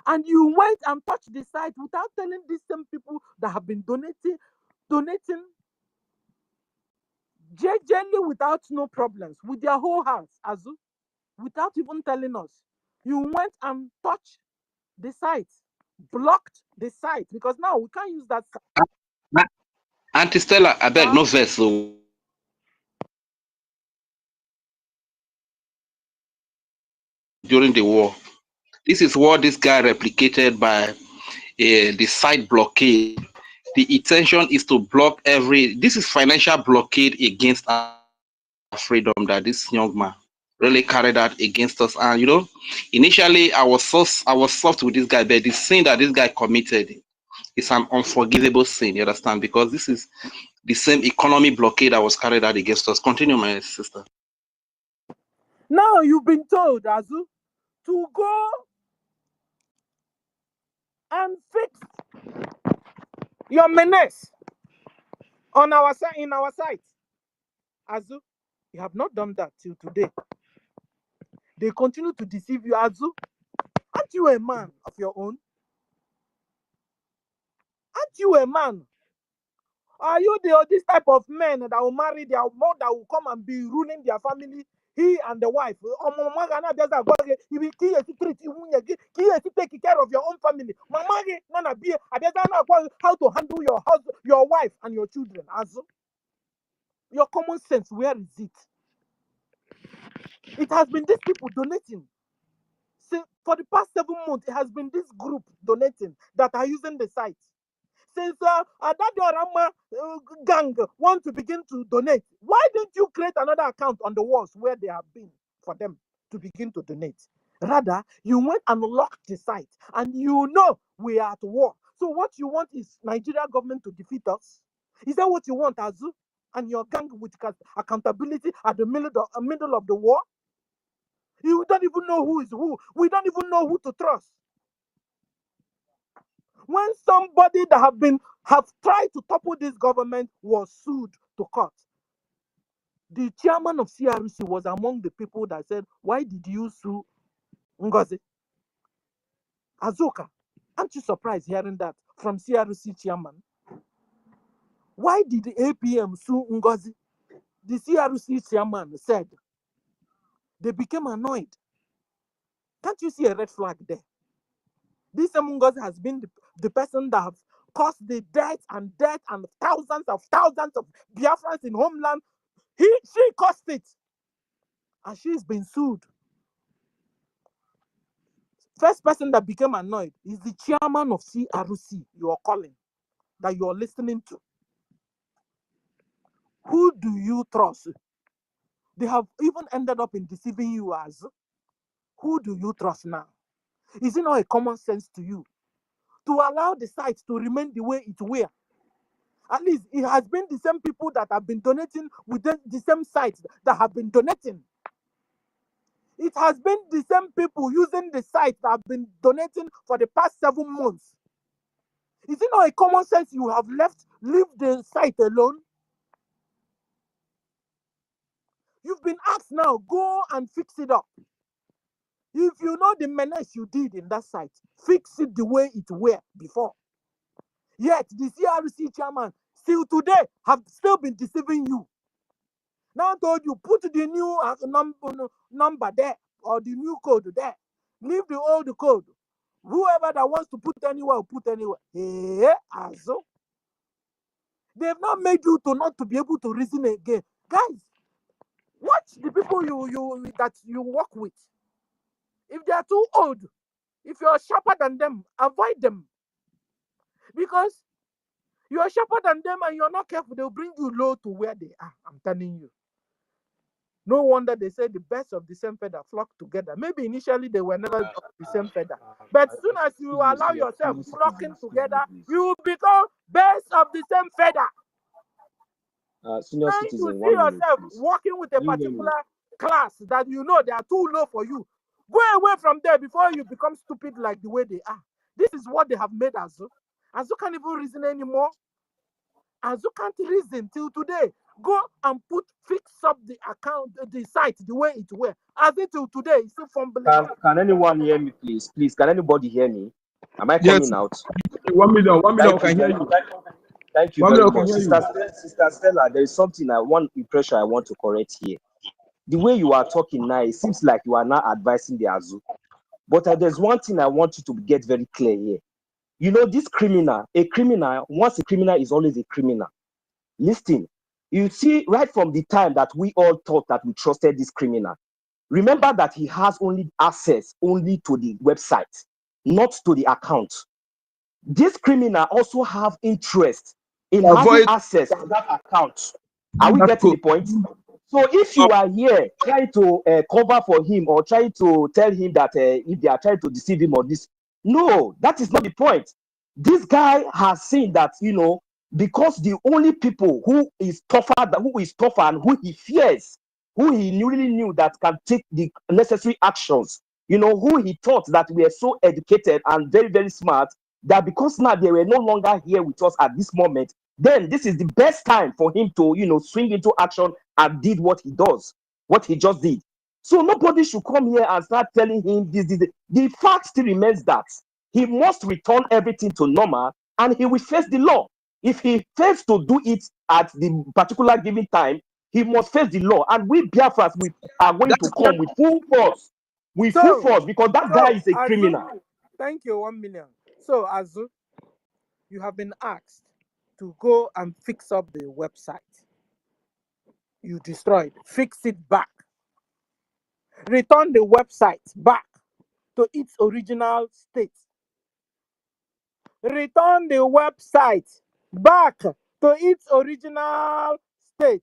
And you went and touched the site without telling these same people that have been donating gently without no problems with their whole house, Azu, without even telling us. You went and touched the site, blocked the site, because now we can't use that site. Auntie Stella, I beg no verse. So during the war, this is what this guy replicated by the site blockade. The intention is to block this is financial blockade against our freedom that this young man really carried out against us. And initially I was soft with this guy, but the sin that this guy committed is an unforgivable sin, you understand? Because this is the same economy blockade that was carried out against us. Continue, my sister. Now you've been told, Azu, to go and fix your menace on our side, in our site. Azu, you have not done that till today. They continue to deceive you, Azu. Aren't you a man of your own? Aren't you a man? Are you this type of men that will marry their mother, will come and be ruling their family? He and the wife. You will take care of your own family. How to handle your house, your wife, and your children. Azu, your common sense, where is it? It has been these people donating. See, for the past 7 months, it has been this group donating that are using the site. Since that gang want to begin to donate, why didn't you create another account on the walls where they have been for them to begin to donate? Rather, you went and locked the site, and we are at war. So what you want is Nigeria government to defeat us? Is that what you want, Azu? And your gang with accountability at the middle of the war? You don't even know who is who. We don't even know who to trust. When somebody that have tried to topple this government was sued to court, the chairman of CRC was among the people that said, why did you sue NGOZI? Azuka, aren't you surprised hearing that from CRC chairman? Why did the APM sue NGOZI? The CRC chairman said they became annoyed. Can't you see a red flag there? This NGOZI has been the person that have caused the death and thousands of Biafrans in homeland. She caused it. And she's been sued. First person that became annoyed is the chairman of CRC you are calling, that you are listening to. Who do you trust? They have even ended up in deceiving you as. Who do you trust now? Is it not a common sense to you to allow the site to remain the way it were? At least it has been the same people that have been donating within the same sites that have been donating. It has been the same people using the site that have been donating for the past 7 months. Is it not a common sense you have leave the site alone? You've been asked now, go and fix it up. If you know the menace you did in that site, fix it the way it were before. Yet the CRC chairman still today have still been deceiving you. Now told you put the new number there or the new code there. Leave the old code. Whoever that wants to put anywhere will put anywhere. Hey, Azo. They've not made you to not to be able to reason again. Guys, watch the people that you work with. If they are too old, if you're sharper than them, avoid them. Because you're sharper than them and you're not careful, they'll bring you low to where they are. I'm telling you. No wonder they say the best of the same feather flock together. Maybe initially they were never of the same feather. But as soon as you allow yourself flocking together, you will become best of the same feather. Senior Then citizen, you see 1 minute, yourself please. working with a particular class that you know they are too low for you. Go away from there before you become stupid like the way they are. This is what they have made Azu. Azu can't even reason anymore. Azu can't reason till today. Go and fix up the account, the site the way it were. As it till today, it's still fumbling. Can anyone hear me, please? Please, can anybody hear me? Am I Yes. coming out? 1 million. 1 million Thank can you hear very you. Thank you 1 very million can much. hear you. Sister Stella, there is something one impression I want to correct here. The way you are talking now, it seems like you are now advising the Azu. But there's one thing I want you to get very clear here. You know, this criminal, once a criminal is always a criminal. Listen, you see, right from the time that we all thought that we trusted this criminal, remember that he has only access only to the website, not to the account. This criminal also have interest in having access to that account. Are we getting the point? So if you are here trying to cover for him or trying to tell him that if they are trying to deceive him or this, no, that is not the point. This guy has seen that, you know, because the only people who is tougher and who he fears, who he really knew that can take the necessary actions, you know, who he thought that we are so educated and very, very smart, that because now they were no longer here with us at this moment, then this is the best time for him to, you know, swing into action and did what he does, what he just did. So nobody should come here and start telling him this. The fact still remains that he must return everything to normal and he will face the law. If he fails to do it at the particular given time, he must face the law. And we Biafras, we are going to come with full force. Full force, because that guy is a criminal. Thank you, 1 million. So, Azu, you have been asked to go and fix up the website. You destroyed. Fix it back. Return the website back to its original state. Return the website back to its original state.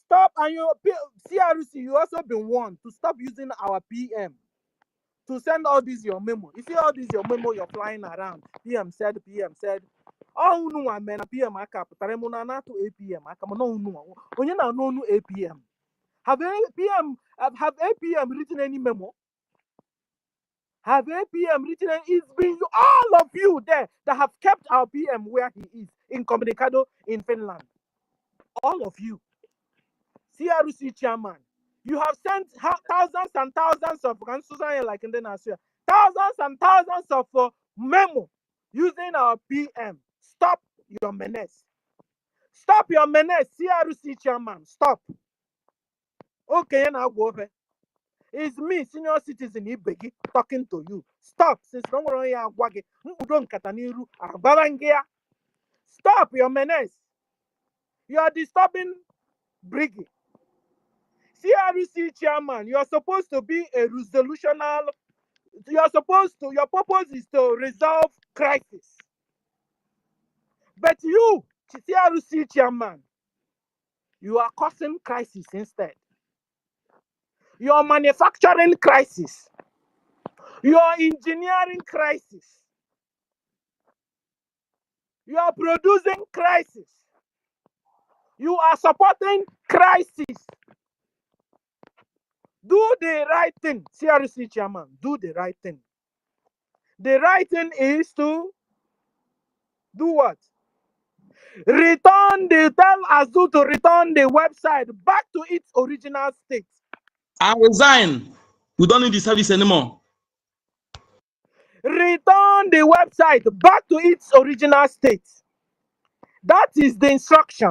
Stop, and you CRC, you also been warned to stop using our PM to send all this your memo. You see all this your memo you're flying around. PM said. Oh no, I mean PM aka putare mo na to APM aka mo no. Onye na no APM. Have APM written any memo? Have APM written any? It's been all of you there that have kept our PM where he is in Comunicado in Finland. All of you. CRC chairman, you have sent thousands and thousands of like in the thousands and thousands of memo using our PM. Stop your menace. Stop your menace, CRC chairman. Stop. Okay, now go over. It's me, senior citizen Ibegi, talking to you. Stop. Since stop your menace. You are disturbing Brgie. CRC chairman, you're supposed to be a resolutional. Your purpose is to resolve crisis. But you, CRC chairman, you are causing crisis instead. You are manufacturing crisis. You are engineering crisis. You are producing crisis. You are supporting crisis. Do the right thing, CRC chairman. Do the right thing. The right thing is to do what? Tell Azu to return the website back to its original state. I resign. We don't need the service anymore. Return the website back to its original state. That is the instruction.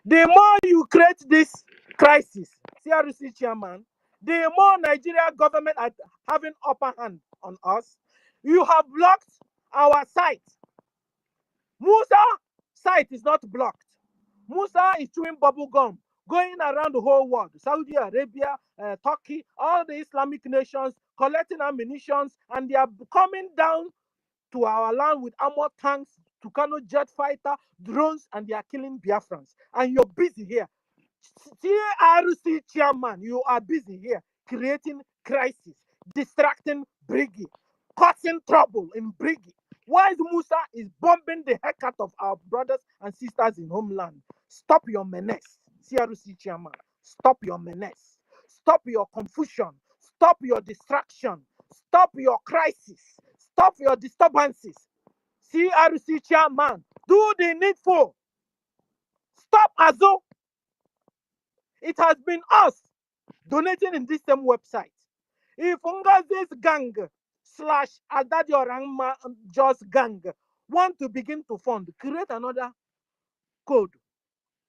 The more you create this crisis, CRC chairman, the more Nigeria government are having upper hand on us. You have blocked our site. Musa site is not blocked. Musa is chewing bubble gum, going around the whole world, Saudi Arabia, Turkey, all the Islamic nations, collecting ammunition, and they are coming down to our land with armored tanks, Tucano jet fighter, drones, and they are killing Biafrans. And you're busy here. CRC chairman, you are busy here creating crisis, distracting Brgie, causing trouble in Brgie. While Musa is bombing the heck out of our brothers and sisters in homeland. Stop your menace, CRC chairman. Stop your menace. Stop your confusion. Stop your distraction. Stop your crisis. Stop your disturbances. CRC chairman, do the needful. Stop Azo. It has been us donating in this same website. If Ngozi's gang / Adadiorangma just gang want to begin to fund, create another code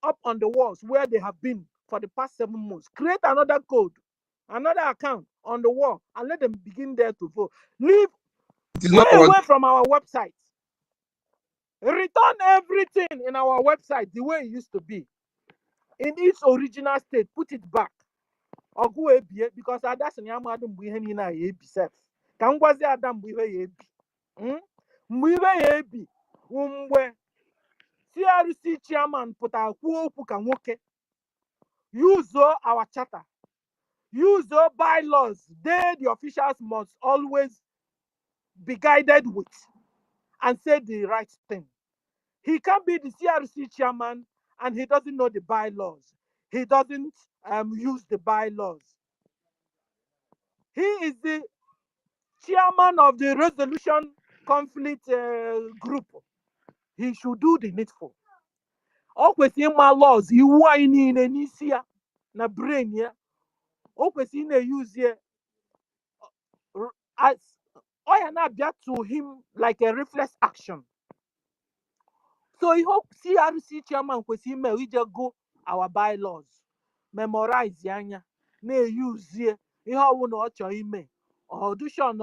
up on the walls where they have been for the past 7 months. Create another code, another account on the wall, and let them begin there to vote. Go away from our website. Return everything in our website the way it used to be. In its original state, put it back. Or go ABA because that's an Yamadum Buheni AB self. Can was the Adam Buhe AB? Mwe AB. Umwe. CRC chairman put our Kuopukamoke. Use our charter. Use bylaws. They, the officials, must always be guided with and say the right thing. He can't be the CRC chairman and he doesn't know the bylaws. He doesn't use the bylaws. He is the chairman of the resolution conflict group. He should do the needful. O kwesịrị ịma laws iwu anyị niile n'isi ya na brain ya. O kwesịrị na-use as ọ na-abịa to him like a reflex action. So he hope CRC chairman kwesịrị ime ije go our bylaws, memorize anya, na-use ihe ọbụla ọ chọrọ ime, audition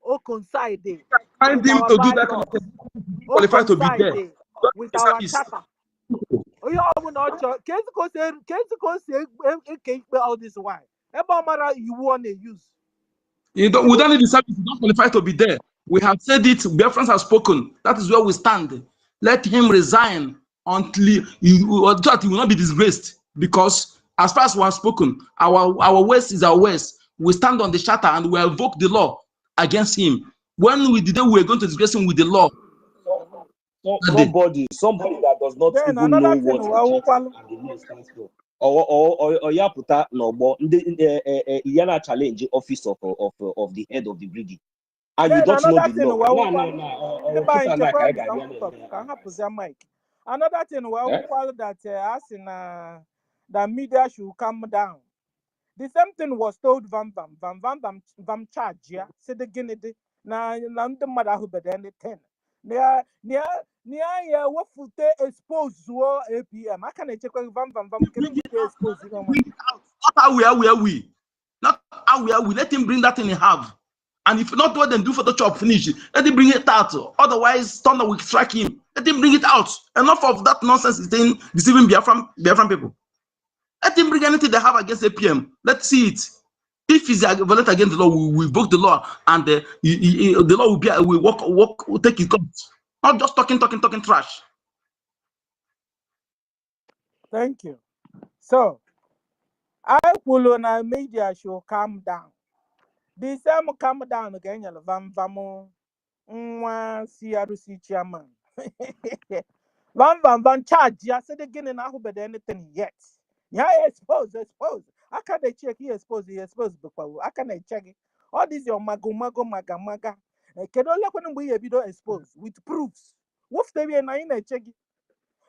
or coincide Find him to do that kind of thing. Qualified to be there. With our charter. All this why? You want to use. We don't need the service. You don't qualify to be there. We have said it. BIAFRANS have spoken. That is where we stand. Let him resign until he will not be disgraced. Because as far as we have spoken, our waste is our waste. We stand on the charter and we invoke the law against him. When we did that, we were going to disgrace him with the law. Somebody that does not even know what the law stands for. Or Yaputa Nobo, the challenge office of the head of the brigade. And you don't know the law. Another thing, that asking the media should calm down. The same thing was told Vam charge, yeah. Said the Guinea na the mother who better than 10. Near what foot expose APM. I can't check Vam expose. Not how we are. Not how we are. We let him bring that in a half. And if not what then do for the chop finish, let him bring it out. Otherwise, Thunder will strike him. Let him bring it out. Enough of that nonsense is saying deceiving Biafran people. Let him bring anything they have against APM. Let's see it. If he's violent against the law, we invoke the law, and the law will be will take it court. Not just talking trash. Thank you. So I will on our media should calm down. The same calm down again, Vamo CRC chairman. Van charge, I said again, and I hope anything yet. Yeah, expose. I can't check he exposed before. I can't check it. All this your maga. Can only when we video exposed with proofs. What's the way I check it?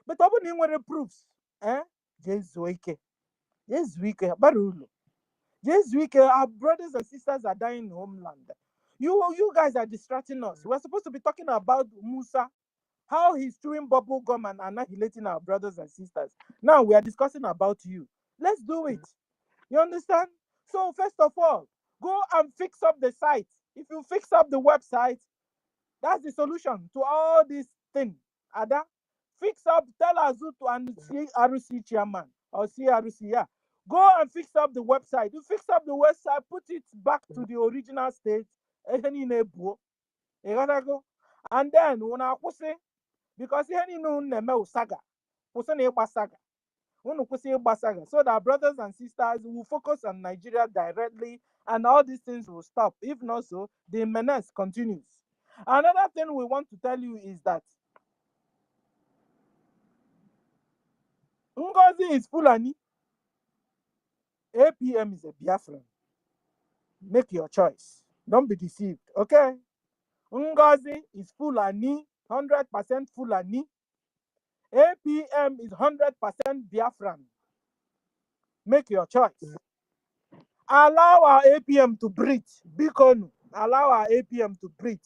But I wouldn't want proofs. Yes, week, Barulu. Yes, week, our brothers and sisters are dying in homeland. You guys are distracting us. We're supposed to be talking about Musa, how he's chewing bubble gum and annihilating our brothers and sisters. Now we are discussing about you. Let's do it. You understand? So first of all, go and fix up the site. If you fix up the website, that's the solution to all these things. Ada, fix up, tell Azutu and CRC chairman or CRC, yeah. Go and fix up the website. You fix up the website, put it back to the original state. And then when I say, because he no saga, saga. So that brothers and sisters will focus on Nigeria directly and all these things will stop. If not so, the menace continues. Another thing we want to tell you is that NGOZI is Fulani. APM is a Biafran. Make your choice. Don't be deceived, okay? NGOZI is Fulani. 100% Fulani. APM is 100% Biafran. Make your choice. Allow our APM to breathe. Bikonu, allow our APM to breathe.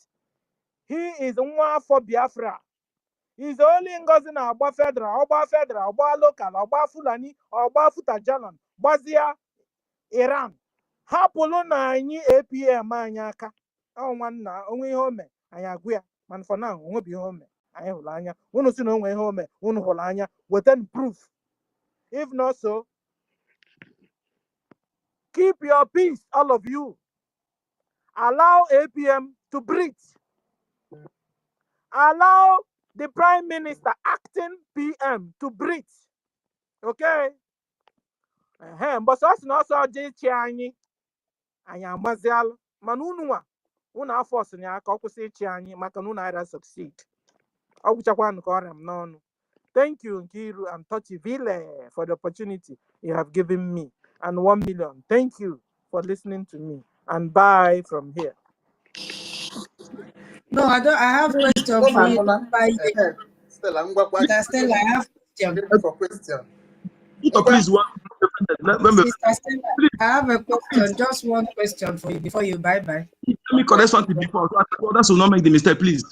He is one for Biafra. He's only NGOZI na Ogba Federal, Ogba Local, Ogba Fulani, Ogba Futajalon, Gbazia, Iran. Hapụlụ na anyị APM anyị aka. Ọ nwanna onwe ihe ome anyị agwụ ya. Man for now, onwebi ihe ome anyị hụrụ anya. Unu si na onwe ihe ome unu hụrụ anya. Weten proof. If not so, keep your peace, all of you. Allow APM to breathe. Allow the Prime Minister, acting PM, to breathe. Okay? But us also ji anyị amazialụ. Mana unu afọ ọsị ya aka ọ kwụsị ịchị anyị maka na unu ara succeed. Ọ gwụchakwanụ ka ọrịa m n'ọnụ. Thank you, Nkiru and Tochivile, for the opportunity you have given me. And 1 million. Thank you for listening to me. And bye from here. No, I don't. I have question for you. Stella, Stella, I have question. For question. Please, one. Sister Stella, I have a question. Just one question for you before you bye-bye. Let me correct something before. Others will not make the mistake, please.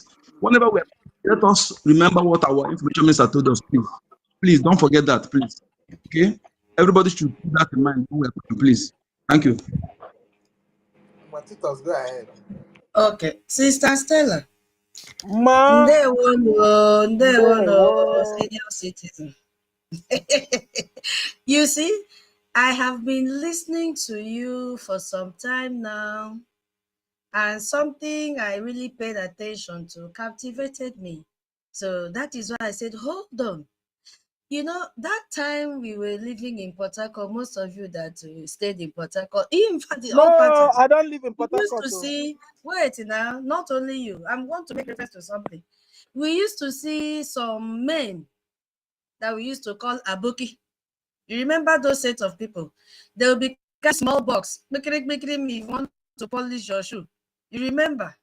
Whenever we let us remember what our information minister told us, please. Please don't forget that, please. Okay? Everybody should keep that in mind. Please. Thank you. Go ahead. Okay. Sister Stella. Ma. Senior citizen. You see, I have been listening to you for some time now, and something I really paid attention to captivated me. So that is why I said, hold on. You know, that time we were living in Port Harcourt, most of you that stayed in Port Harcourt, in fact, all parties, I don't live in Port we Harcourt. used to see, wait now, not only you, I'm going to make reference to something. We used to see some men that we used to call Aboki. You remember those sets of people? They will be a small box. Make it if you want to polish your shoe. You remember?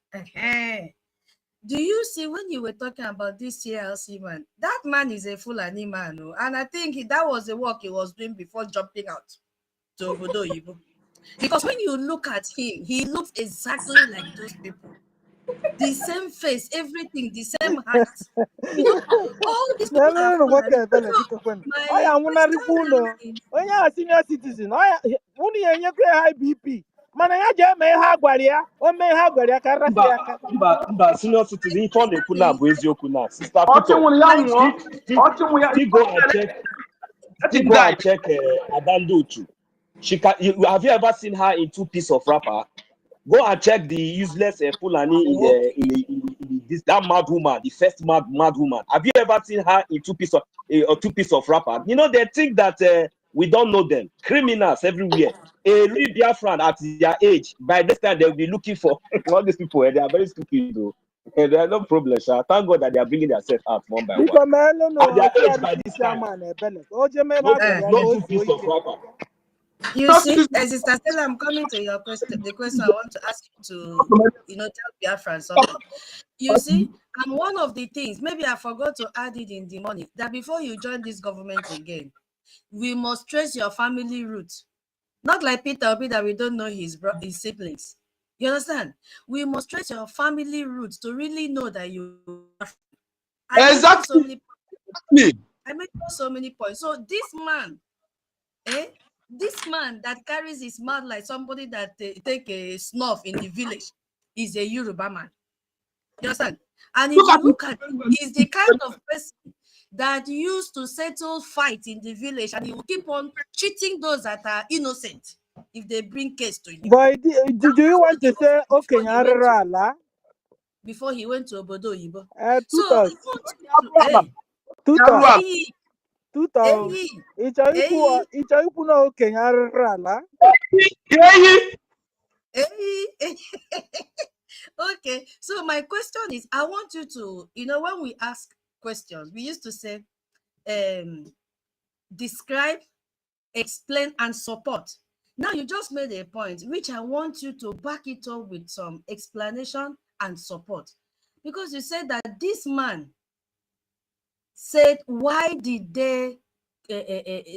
Do you see when you were talking about this CLC man? That man is a Fulani man, and I think that was the work he was doing before jumping out to Obodo Yibo. Because when you look at him, he looks exactly like those people. The same face, everything, the same height. You know, all these people are Fulani. My senior citizen, high BP. Mana ya je me ha gwara ya, o me ha gwara ya ka rafi aka. Mba senior citizen ife ọ na-ekwu na bụ eziokwu na sister Peter. Still go and check Adandochu. Have you ever seen her in 2 pieces of wrapper? Go and check the useless Fulani that mad woman, the first mad woman. Have you ever seen her in 2 pieces of wrapper? You know, they think that we don't know them. Criminals everywhere. A real Biafran at their age, by this time they'll be looking for all these people. They are very stupid though. There are no problems. Thank God that they are bringing themselves out one by one. At their age by this time. No 2 pieces of wrapper. You see, Sister Stella, I'm coming to your question. The question I want to ask you to, tell Biafra something. You see, and one of the things, maybe I forgot to add it in the morning, that before you join this government again, we must trace your family roots. Not like Peter Obi that we don't know his siblings. You understand? We must trace your family roots to really know that you. Exactly. I made so many points. So this man, this man that carries his mouth like somebody that take a snuff in the village is a Yoruba man. You understand? And if you look at him, he's the kind of person that used to settle fights in the village, and he will keep on cheating those that are innocent if they bring case to him. But do you want to say okay, before he went to Obodo Yibo? So okay, so my question is, I want you to, when we ask questions, we used to say, describe, explain, and support. Now you just made a point, which I want you to back it up with some explanation and support. Because you said that this man said, why did they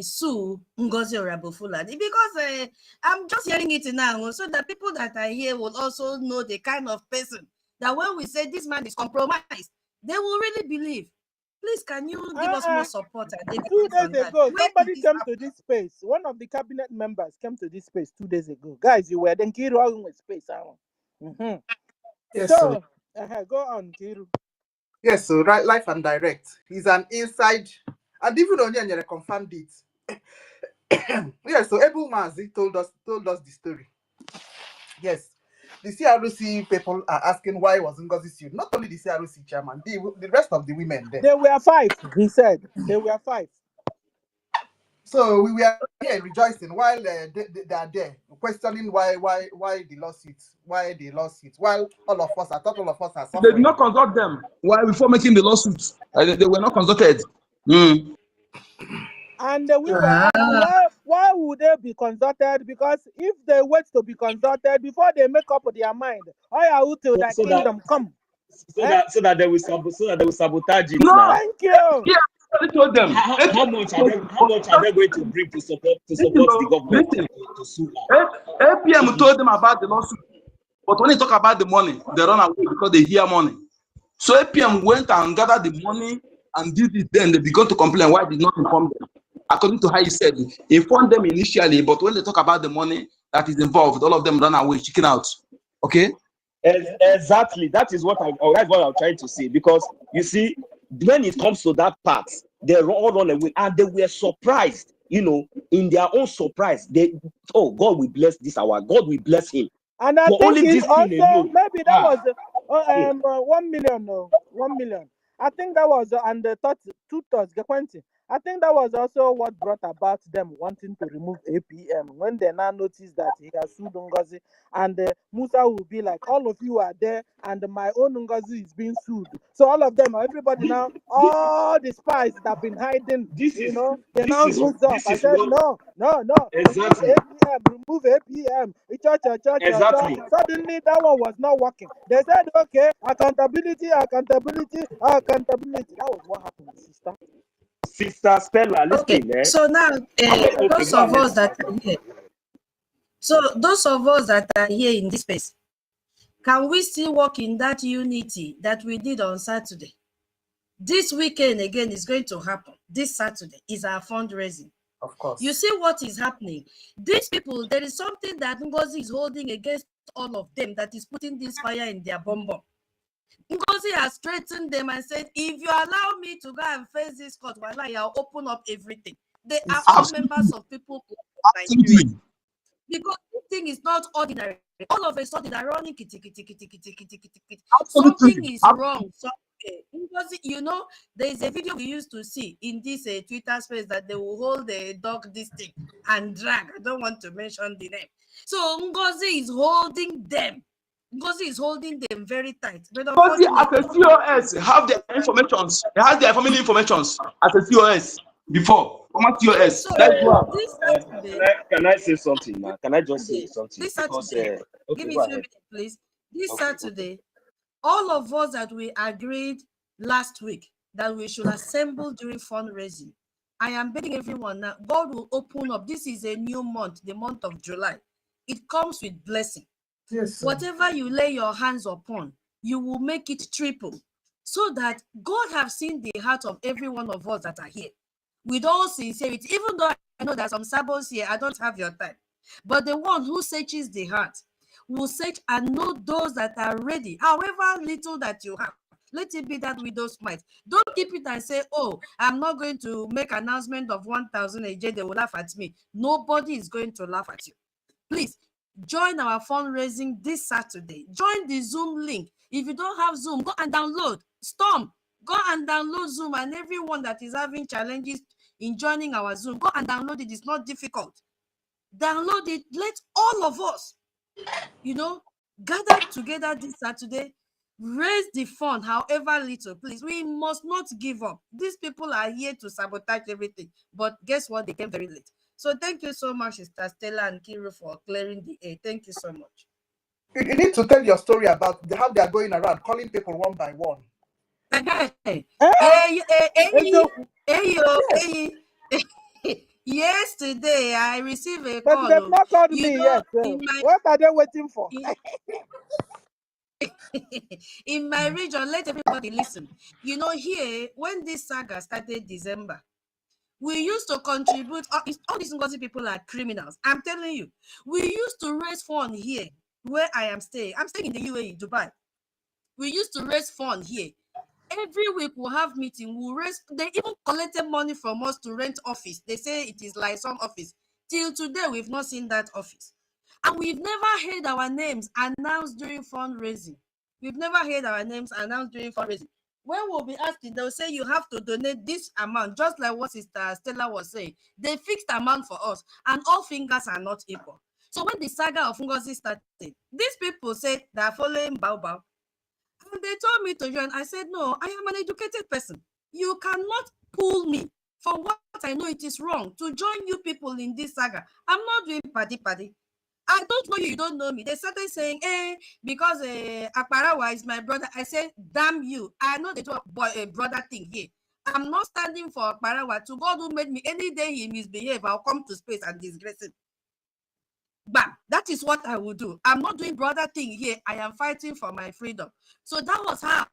sue Ngozi Fulani? Because I'm just hearing it now, so that people that are here will also know the kind of person that when we say this man is compromised, they will really believe. Please, can you give us more support? 2 days ago, somebody came to this space. One of the cabinet members came to this space 2 days ago. Guys, you were then Kiru with space. Yes, So, sir. go on, Kiru. Yes, so right, live and direct. He's an inside, and even Onyanyere confirmed it. Yes, so Ebu Mazi told us the story. Yes, the CRC people are asking why was Ngozi sued. Not only the CRC chairman, the rest of the women there. There were 5, he said. There were 5. So we were here rejoicing while they are there, questioning why the lawsuits, while all of us, I thought all of us are They did suffering. not consult them. Why before making the lawsuit? They were not consulted. And we were asking, why would they be consulted? Because if they wait to be consulted before they make up their mind, till that kingdom come. So that they will sabotage it No. now. Thank you. Yeah, I told them. How much are they going to bring to support the government to sue? APM told them about the lawsuit, but when they talk about the money, they run away because they hear money. So APM went and gathered the money and did it. Then they began to complain why did not inform them. According to how he said, inform them initially, but when they talk about the money that is involved, all of them run away, chicken out. Okay. Exactly. That is what that's what I'm trying to say. Because you see, when it comes to that part, they all run away, and they were surprised. In their own surprise, God will bless this hour. God will bless him. And I For think only it's this also thing alone. maybe that was 1 million. No, 1 million. I think that was and the 2 thoughts. I think that was also what brought about them wanting to remove APM when they now noticed that he has sued Ngozi, and Musa will be like, all of you are there, and my own Ngozi is being sued. So all of them, everybody now, all the spies that have been hiding, they now rose up. I said, no. Exactly. Remove APM. Exactly. Suddenly that one was not working. They said, okay, accountability. That was what happened, sister. Sister Stella, listen. Okay, so now those of us that are here. So those of us that are here in this space, can we still work in that unity that we did on Saturday? This weekend again is going to happen. This Saturday is our fundraising. Of course. You see what is happening. These people, there is something that Ngozi is holding against all of them that is putting this fire in their bum. Ngozi has threatened them and said, if you allow me to go and face this court, I'll open up everything. They are all members of people in Nigeria. Because this thing is not ordinary. All of a sudden, they're running kitty. Something is wrong. Because, there is a video we used to see in this Twitter space that they will hold the dog this thing and drag. I don't want to mention the name. So Ngozi is holding them. Ngozi is holding them very tight. But Ngozi as a COS have their information. They have their family information as a COS before. COS. So, can I say something now? Can I just say something? This Saturday, give me 2 minutes, please. This Saturday, all of us that we agreed last week that we should assemble during fundraising, I am begging everyone now, God will open up. This is a new month, the month of July. It comes with blessing. Yes, whatever you lay your hands upon, you will make it triple, so that God have seen the heart of every one of us that are here. With all sincerity, even though I know that some sabos here, I don't have your time, but the one who searches the heart will search and know those that are ready, however little that you have. Let it be that widow's mite. Don't keep it and say, oh, I'm not going to make announcement of 1,000 a day. They will laugh at me. Nobody is going to laugh at you. Please join our fundraising this Saturday. Join the Zoom link. If you don't have Zoom, go and download. Storm, go and download Zoom, and everyone that is having challenges in joining our Zoom, go and download it. It's not difficult. Download it. Let all of us, gather together this Saturday, raise the fund, however little, please. We must not give up. These people are here to sabotage everything. But guess what? They came very late. So thank you so much, Sister Stella and Kiru, for clearing the air. Thank you so much. You need to tell your story about how they are going around calling people one by one. Yesterday I received a But call. they've not called You me know, yet. What are they waiting for? In my region, let everybody listen. You know, here, when this saga started December, we used to contribute. All these NGOZI people are criminals. I'm telling you. We used to raise funds here where I am staying. I'm staying in the UAE, Dubai. We used to raise funds here. Every week we'll have meeting. We'll raise. They even collected money from us to rent office. They say it is like some office. Till today, we've not seen that office. And we've never heard our names announced during fundraising. We've never heard our names announced during fundraising. When we'll be asking, they'll say you have to donate this amount, just like what Sister Stella was saying. They fixed amount for us, and all fingers are not equal. So when the saga of NGOZI started, these people said they're following Bao. And they told me to join. I said, no, I am an educated person. You cannot pull me for what I know it is wrong to join you people in this saga. I'm not doing paddy. I don't know you, you don't know me. They started saying, because Akbarawa is my brother. I said, damn you. I know they do a brother thing here. I'm not standing for Akbarawa. To God who made me, any day he misbehave, I'll come to space and disgrace him. Bam, that is what I will do. I'm not doing brother thing here. I am fighting for my freedom. So that was how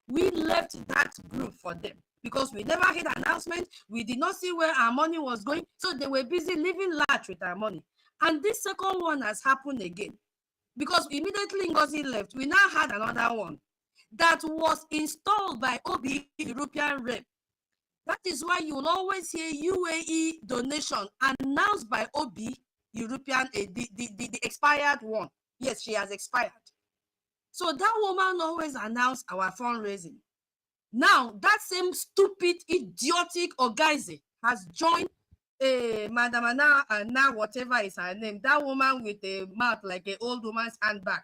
we left that group for them, because we never had an announcement. We did not see where our money was going. So they were busy living large with our money. And this second one has happened again, because immediately NGOZI left, we now had another one that was installed by OB European rep. That is why you will always hear UAE donation announced by OB European, the expired one. Yes, she has expired. So that woman always announced our fundraising. Now, that same stupid, idiotic Ogaise has joined Madam Anna, whatever is her name, that woman with a mouth like an old woman's handbag.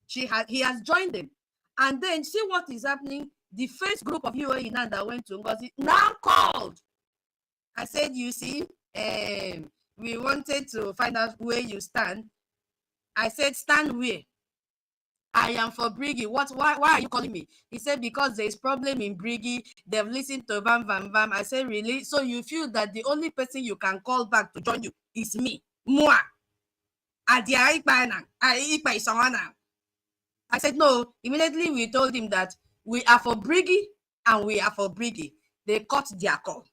He has joined them. And then see what is happening. The first group of UAE now that went to NGOZI now called. I said, you see, we wanted to find out where you stand. I said, stand where? I am for Brgie. Why are you calling me? He said, because there is problem in Brgie. They've listened to Vam. I said, really? So you feel that the only person you can call back to join you is me? Moi. I said, no. Immediately we told him that we are for Brgie and we are for Brgie. They cut their call.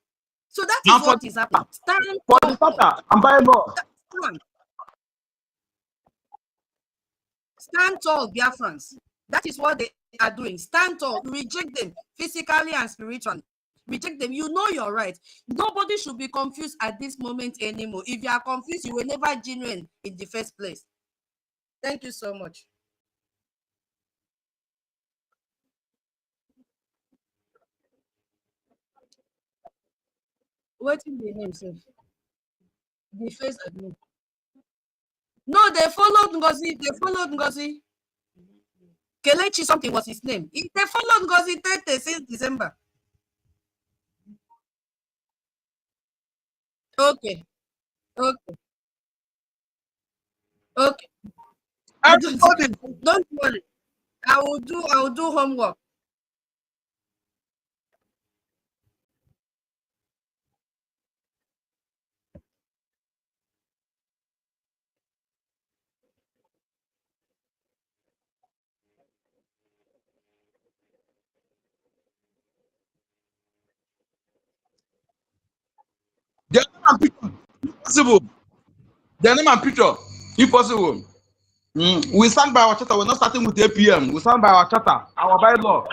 So that is what is happening. Stand for the starter, I'm buying more. Stand tall, Biafrans. That is what they are doing. Stand tall. Reject them physically and spiritually. Reject them. You know you're right. Nobody should be confused at this moment anymore. If you are confused, you were never genuine in the first place. Thank you so much. What is the name, sir? The first admin. No, they followed NGOZI. Kelechi something was his name. They followed NGOZI 30 since December. Okay. Don't worry. I will do homework. Their name and picture, impossible. Their name and picture, impossible. We stand by our charter. We're not starting with APM. We stand by our charter, our bylaw.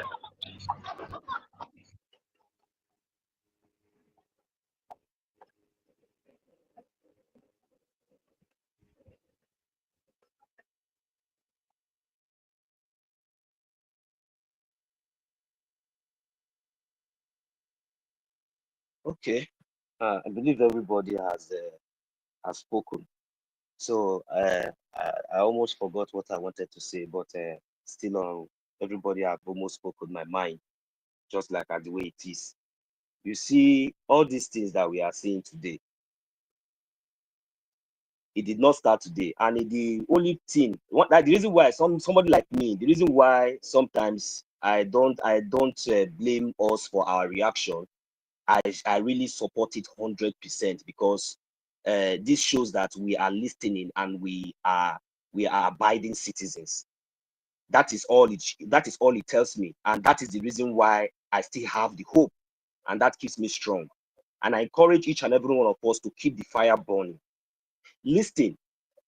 Okay, I believe everybody has spoken. So I almost forgot what I wanted to say, but still on everybody have almost spoken my mind, just like the way it is. You see, all these things that we are seeing today, It did not start today. And the only thing, the reason why somebody like me, the reason why sometimes I don't blame us for our reaction. I really support it 100% because this shows that we are listening and we are abiding citizens. That is all it tells me, and that is the reason why I still have the hope, and that keeps me strong. And I encourage each and every one of us to keep the fire burning. Listen,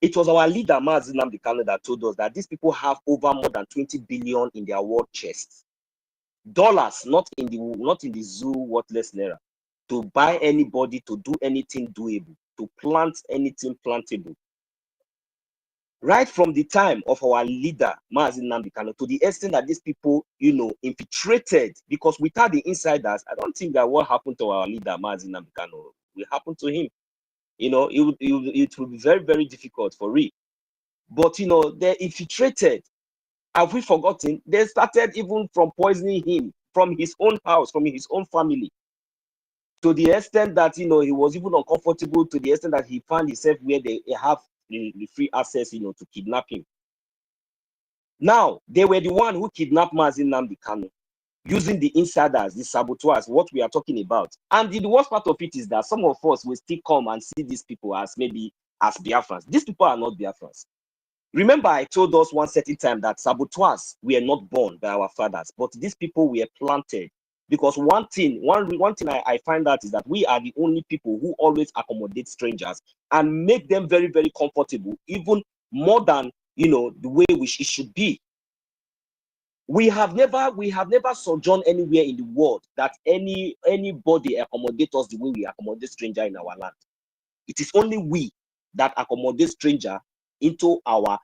it was our leader, Mazi Nnamdi Kanu, that told us that these people have over more than 20 billion in their war chest. Dollars, not in the zoo worthless naira, to buy anybody, to do anything doable, to plant anything plantable. Right from the time of our leader, Mazi Nnamdi Kanu, to the extent that these people, infiltrated, because without the insiders, I don't think that what happened to our leader, Mazi Nnamdi Kanu, will happen to him. It will be very, very difficult for real. But, they infiltrated. Have we forgotten? They started even from poisoning him from his own house, from his own family, to the extent that, he was even uncomfortable, to the extent that he found himself where they have the free access, to kidnap him. Now, they were the one who kidnapped Mazi Nnamdi Kanu, using the insiders, the saboteurs, what we are talking about. And the worst part of it is that some of us will still come and see these people as Biafrans. These people are not Biafrans. Remember, I told us one certain time that saboteurs were not born by our fathers, but these people were planted. Because one thing I find out is that we are the only people who always accommodate strangers and make them very, very comfortable, even more than the way it should be. We have never sojourned anywhere in the world that anybody accommodate us the way we accommodate stranger in our land. It is only we that accommodate stranger into our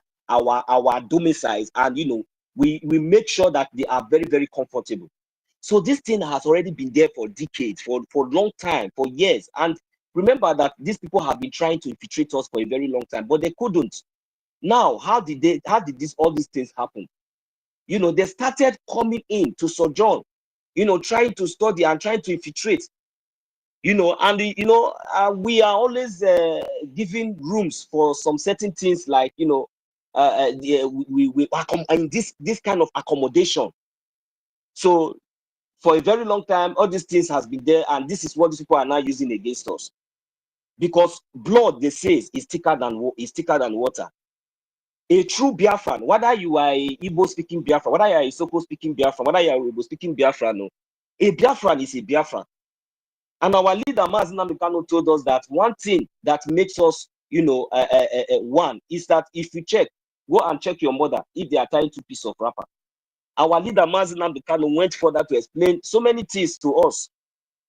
domiciles, and we make sure that they are very, very comfortable. So this thing has already been there for decades, for a long time, for years. And remember that these people have been trying to infiltrate us for a very long time, but they couldn't. Now, how did all these things happen? They started coming in to sojourn, trying to study and trying to infiltrate. We are always giving rooms for some certain things, like we in this kind of accommodation. So for a very long time, all these things has been there, and this is what these people are now using against us. Because blood, they say, is thicker than water. A true Biafran, whether you are a Igbo speaking Biafran, whether you are a Soko speaking Biafran, whether you are a Igbo speaking Biafran, a Biafran is a Biafran. And our leader, Mazi Nnamdi Kanu, told us that one thing that makes us, one, is that if you go and check your mother if they are tying 2 pieces of wrapper. Our leader, Mazi Nnamdi Kanu, went further to explain so many things to us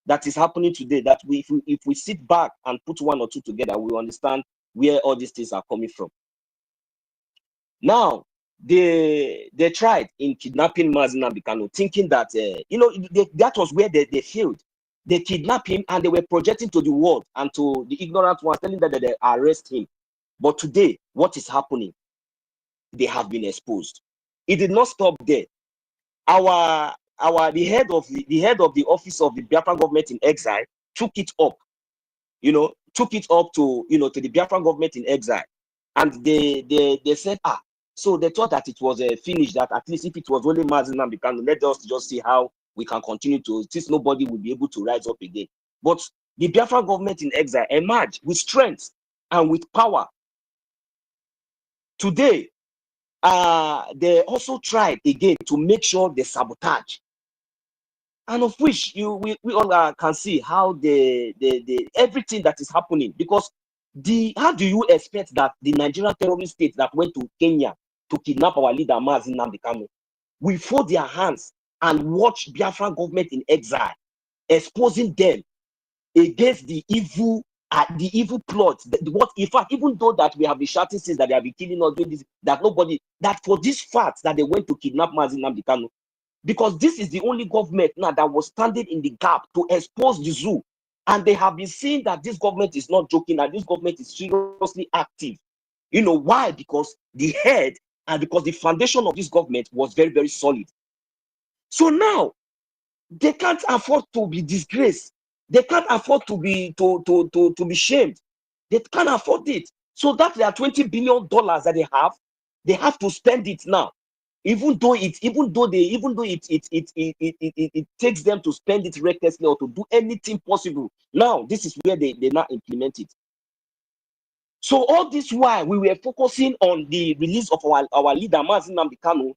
that is happening today, that if we sit back and put 1 or 2 together, we understand where all these things are coming from. Now, they tried in kidnapping Mazi Nnamdi Kanu, thinking that that was where they failed. They kidnapped him and they were projecting to the world and to the ignorant ones, telling them that they arrest him. But today, what is happening? They have been exposed. It did not stop there. The head of the office of the Biafran government in exile took it up. Took it up to to the Biafran government in exile, and they said, so they thought that it was finished, that at least if it was only Mazi Nnamdi Kanu, let us just see how we can continue to, since nobody will be able to rise up again. But the Biafran government in exile emerged with strength and with power. Today, they also tried again to make sure they sabotage, and of which we all can see how the everything that is happening. Because how do you expect that the Nigerian terrorist state that went to Kenya to kidnap our leader Mazi Nnamdi Kanu will fold their hands and watch Biafran government in exile exposing them against the evil plot? In fact, even though that we have been shouting since that they have been killing us, doing this, that for this fact that they went to kidnap Mazi Nnamdi Kanu, because this is the only government now that was standing in the gap to expose the zoo. And they have been seeing that this government is not joking, and this government is seriously active. Why? Because the head and because the foundation of this government was very, very solid. So now they can't afford to be disgraced. They can't afford to be shamed. They can't afford it. So that there are $20 billion that they have to spend it now. Even though it takes them to spend it recklessly or to do anything possible. Now, this is where they now implement it. So all this while we were focusing on the release of our leader, Mazi Nnamdi Kanu,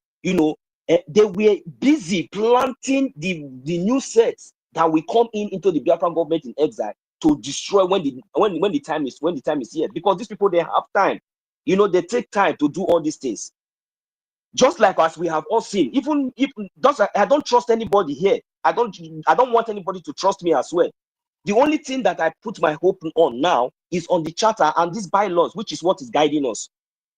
they were busy planting the new sets that will come into the Biafran government in exile to destroy when the time is here. Because these people, they have time. They take time to do all these things. Just like as we have all seen, even if I don't trust anybody here. I don't want anybody to trust me as well. The only thing that I put my hope on now is on the charter and these bylaws, which is what is guiding us.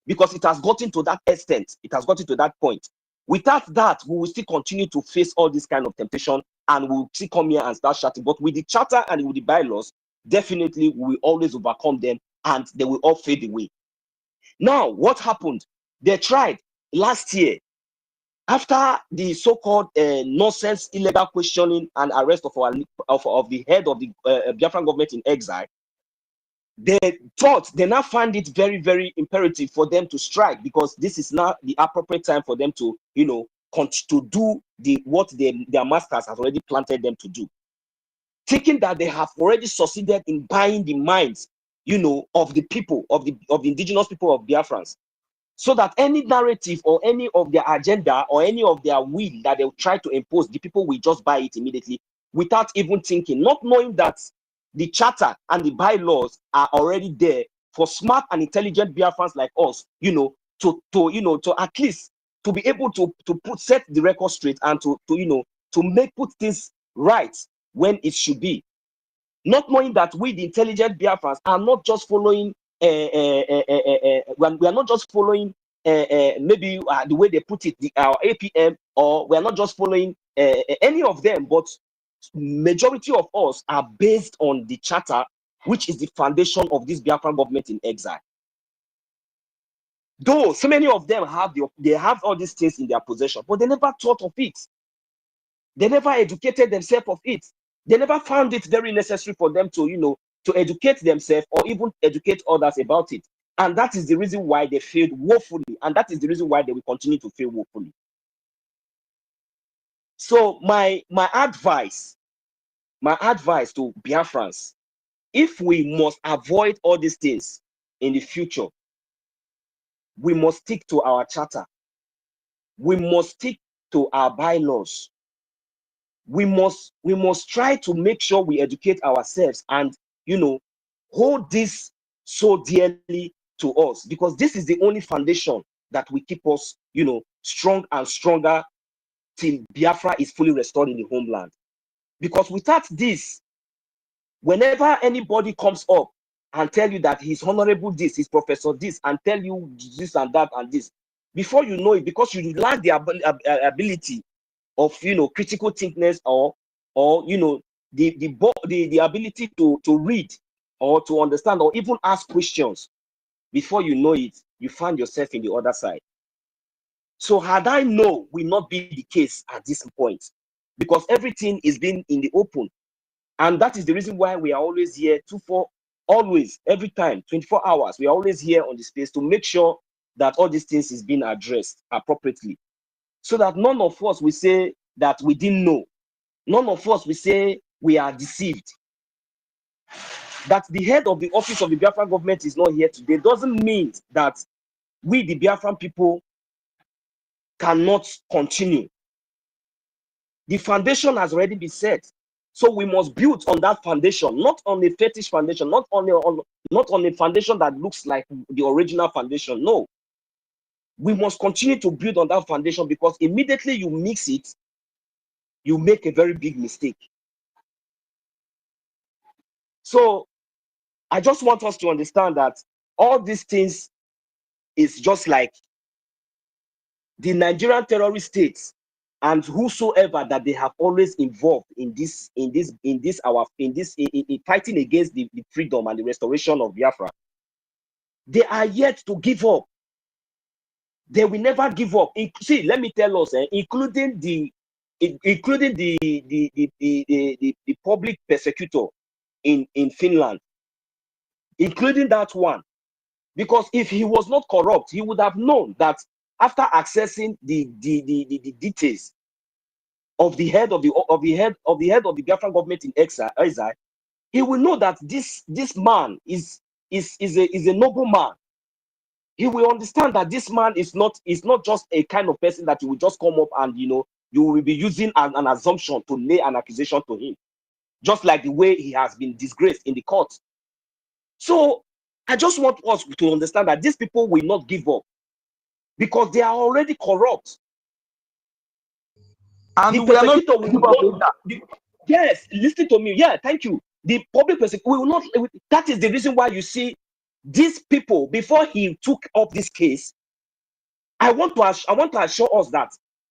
Because it has gotten to that extent, it has gotten to that point. Without that, we will still continue to face all this kind of temptation and we'll still come here and start shouting. But with the charter and with the bylaws, definitely we will always overcome them and they will all fade away. Now, what happened? They tried last year, after the so-called nonsense illegal questioning and arrest of the head of the Biafran government in exile, they now find it very, very imperative for them to strike, because this is now the appropriate time for them to, to do what their masters have already planted them to do, thinking that they have already succeeded in buying the minds, of the people, of the indigenous people of Biafrans, so that any narrative or any of their agenda or any of their will that they'll try to impose, the people will just buy it immediately without even thinking, not knowing that the charter and the bylaws are already there for smart and intelligent Biafrans like us, to at least to be able to set the record straight and to put things right when it should be. Not knowing that we, the intelligent Biafrans, are not just following we are not just following maybe the way they put it, our APM, or we are not just following any of them, but majority of us are based on the charter, which is the foundation of this Biafran government in exile. Though so many of them have all these things in their possession, but they never thought of it. They never educated themselves of it. They never found it very necessary for them to educate themselves or even educate others about it. And that is the reason why they failed woefully. And that is the reason why they will continue to fail woefully. So my advice to Biafrans, if we must avoid all these things in the future, we must stick to our charter. We must stick to our bylaws. We must try to make sure we educate ourselves and hold this so dearly to us, because this is the only foundation that will keep us strong and stronger till Biafra is fully restored in the homeland. Because without this, whenever anybody comes up and tell you that he's honorable this, he's professor this, and tell you this and that and this, before you know it, because you lack the ability of critical thinkness or the ability to read or to understand or even ask questions, before you know it, you find yourself in the other side. So had I known will not be the case at this point, because everything is being in the open. And that is the reason why we are always here always, every time, 24 hours, we are always here on the space to make sure that all these things is being addressed appropriately. So that none of us will say that we didn't know. None of us will say we are deceived. That the head of the office of the Biafran government is not here today doesn't mean that we, the Biafran people, cannot continue. The foundation has already been set. So we must build on that foundation, not on a fetish foundation, not on a foundation that looks like the original foundation. No. We must continue to build on that foundation, because immediately you mix it, you make a very big mistake. So I just want us to understand that all these things is just like the Nigerian terrorist states and whosoever that they have always involved in fighting against the freedom and the restoration of Biafra. They are yet to give up. They will never give up. See, let me tell us, including the public persecutor in Finland, including that one, Because if he was not corrupt, he would have known that after accessing the details of the head of the Biafran government in exile, he will know that this man is a noble man. He will understand that this man is not just a kind of person that you will just come up and you will be using an assumption to lay an accusation to him, just like the way he has been disgraced in the court. So I just want us to understand that these people will not give up because they are already corrupt. And the we are not persecutor will not. Yes, listen to me. Yeah, thank you. The public persecutor will not. That is the reason why you see these people before he took up this case. I want to assure us that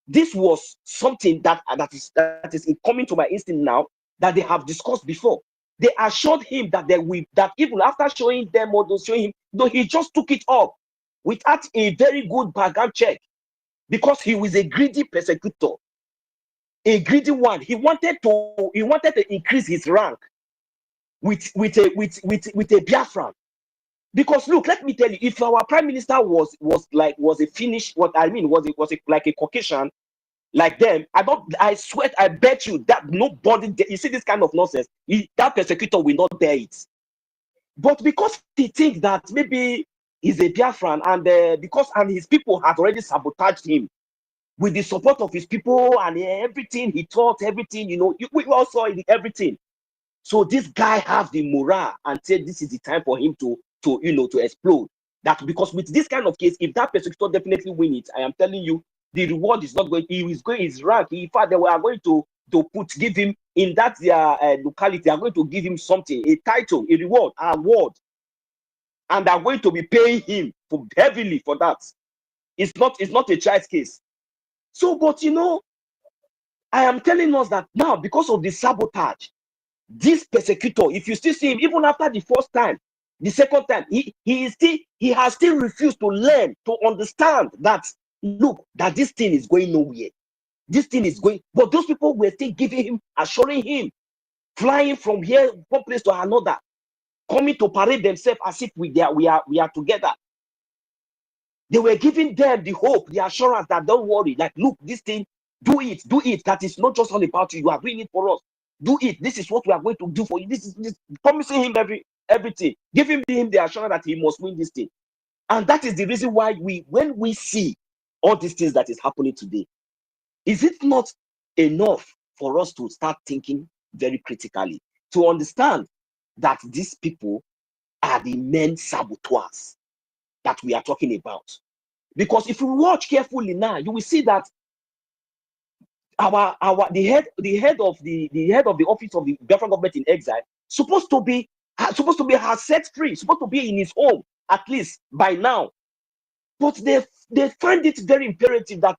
this was something that is coming to my instinct now that they have discussed before. They assured him that that even after showing them or showing him, though he just took it up without a very good background check because he was a greedy persecutor, a greedy one. He wanted to increase his rank with a Biafran. Because look, let me tell you, if our prime minister was a Finnish, was like a Caucasian, like them, I swear, I bet you that nobody, you see this kind of nonsense, that persecutor will not dare it. But because he thinks that maybe he's a Biafran and his people had already sabotaged him with the support of his people and everything, he taught everything, we all saw everything. So this guy has the morale and said this is the time for him to explode. That because with this kind of case, if that persecutor definitely win it, I am telling you, the reward is not going. He is going his rank. In fact, they were going to give him in that locality. They are going to give him something, a title, a reward, an award, and they are going to be paying him heavily for that. It's not a child's case. So, but I am telling us that now because of the sabotage, this persecutor, if you still see him, even after the first time, the second time, he has still refused to learn, to understand that, look, that this thing is going nowhere. This thing is going, but those people were still giving him, assuring him, flying from here, one place to another, coming to parade themselves as if we are together. They were giving them the hope, the assurance that don't worry, like, look, this thing, do it. That is not just all about you. You are doing it for us. Do it. This is what we are going to do for you. This is promising him everything, giving him the assurance that he must win this thing. And that is the reason why when we see all these things that is happening today, is it not enough for us to start thinking very critically, to understand that these people are the main saboteurs that we are talking about? Because if you watch carefully now, you will see that the head of the office of the Biafran government in exile supposed to be has set free, supposed to be in his home at least by now. But they find it very imperative that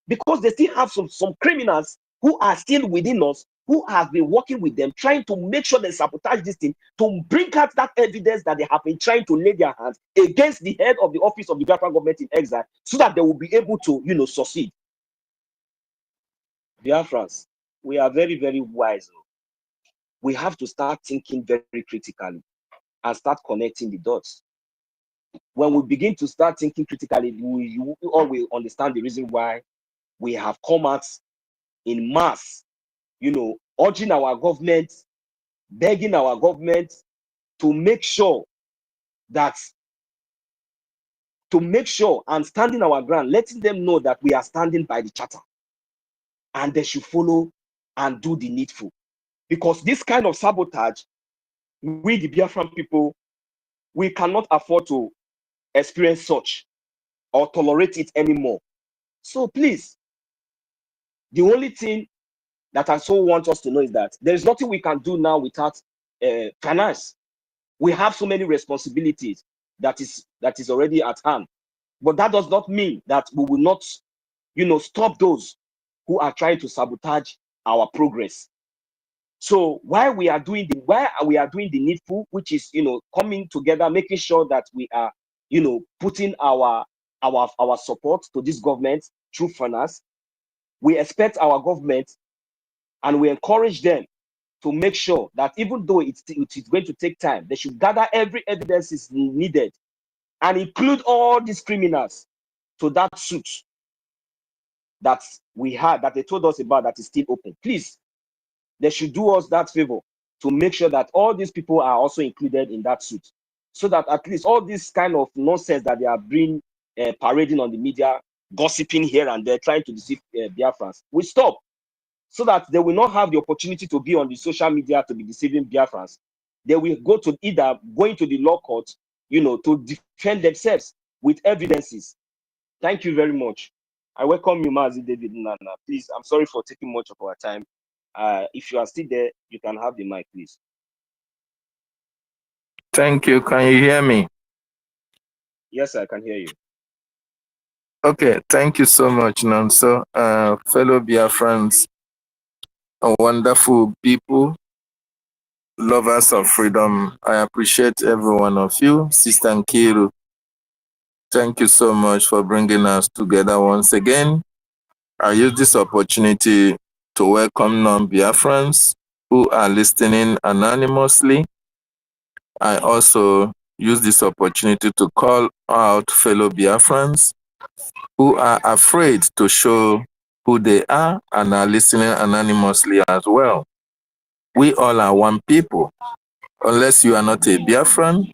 because they still have some criminals who are still within us, who have been working with them, trying to make sure they sabotage this thing, to bring out that evidence that they have been trying to lay their hands against the head of the office of the Biafran government in exile, so that they will be able to succeed. Biafrans, we are very, very wise. We have to start thinking very critically and start connecting the dots. When we begin to start thinking critically, you all will understand the reason why we have come out in mass, urging our government, begging our government to make sure and standing our ground, letting them know that we are standing by the charter and they should follow and do the needful. Because this kind of sabotage, we the Biafran people, we cannot afford to experience such or tolerate it anymore. So please, the only thing that I so want us to know is that there is nothing we can do now without finance. We have so many responsibilities that is already at hand. But that does not mean that we will not, stop those who are trying to sabotage our progress. So while we are doing the needful, which is coming together, making sure that we are putting our support to this government through finance, we expect our government and we encourage them to make sure that even though it is going to take time, they should gather every evidence is needed and include all these criminals to that suit that we had, that they told us about, that is still open. Please, they should do us that favor to make sure that all these people are also included in that suit, so that at least all this kind of nonsense that they are bringing, parading on the media, gossiping here and there, trying to deceive Biafrans, will stop, so that they will not have the opportunity to be on the social media to be deceiving Biafrans. They will go to either going to the law court, to defend themselves with evidences. Thank you very much. I welcome you, Mazi David Nana. Please, I'm sorry for taking much of our time. If you are still there, you can have the mic, please. Thank you. Can you hear me? Yes, I can hear you. Okay, thank you so much, Nonso. Fellow Biafrans, wonderful people, lovers of freedom. I appreciate every one of you. Sister Nkiru, thank you so much for bringing us together once again. I use this opportunity to welcome non-Biafrans who are listening anonymously. I also use this opportunity to call out fellow Biafrans who are afraid to show who they are and are listening anonymously as well. We all are one people. Unless you are not a Biafran,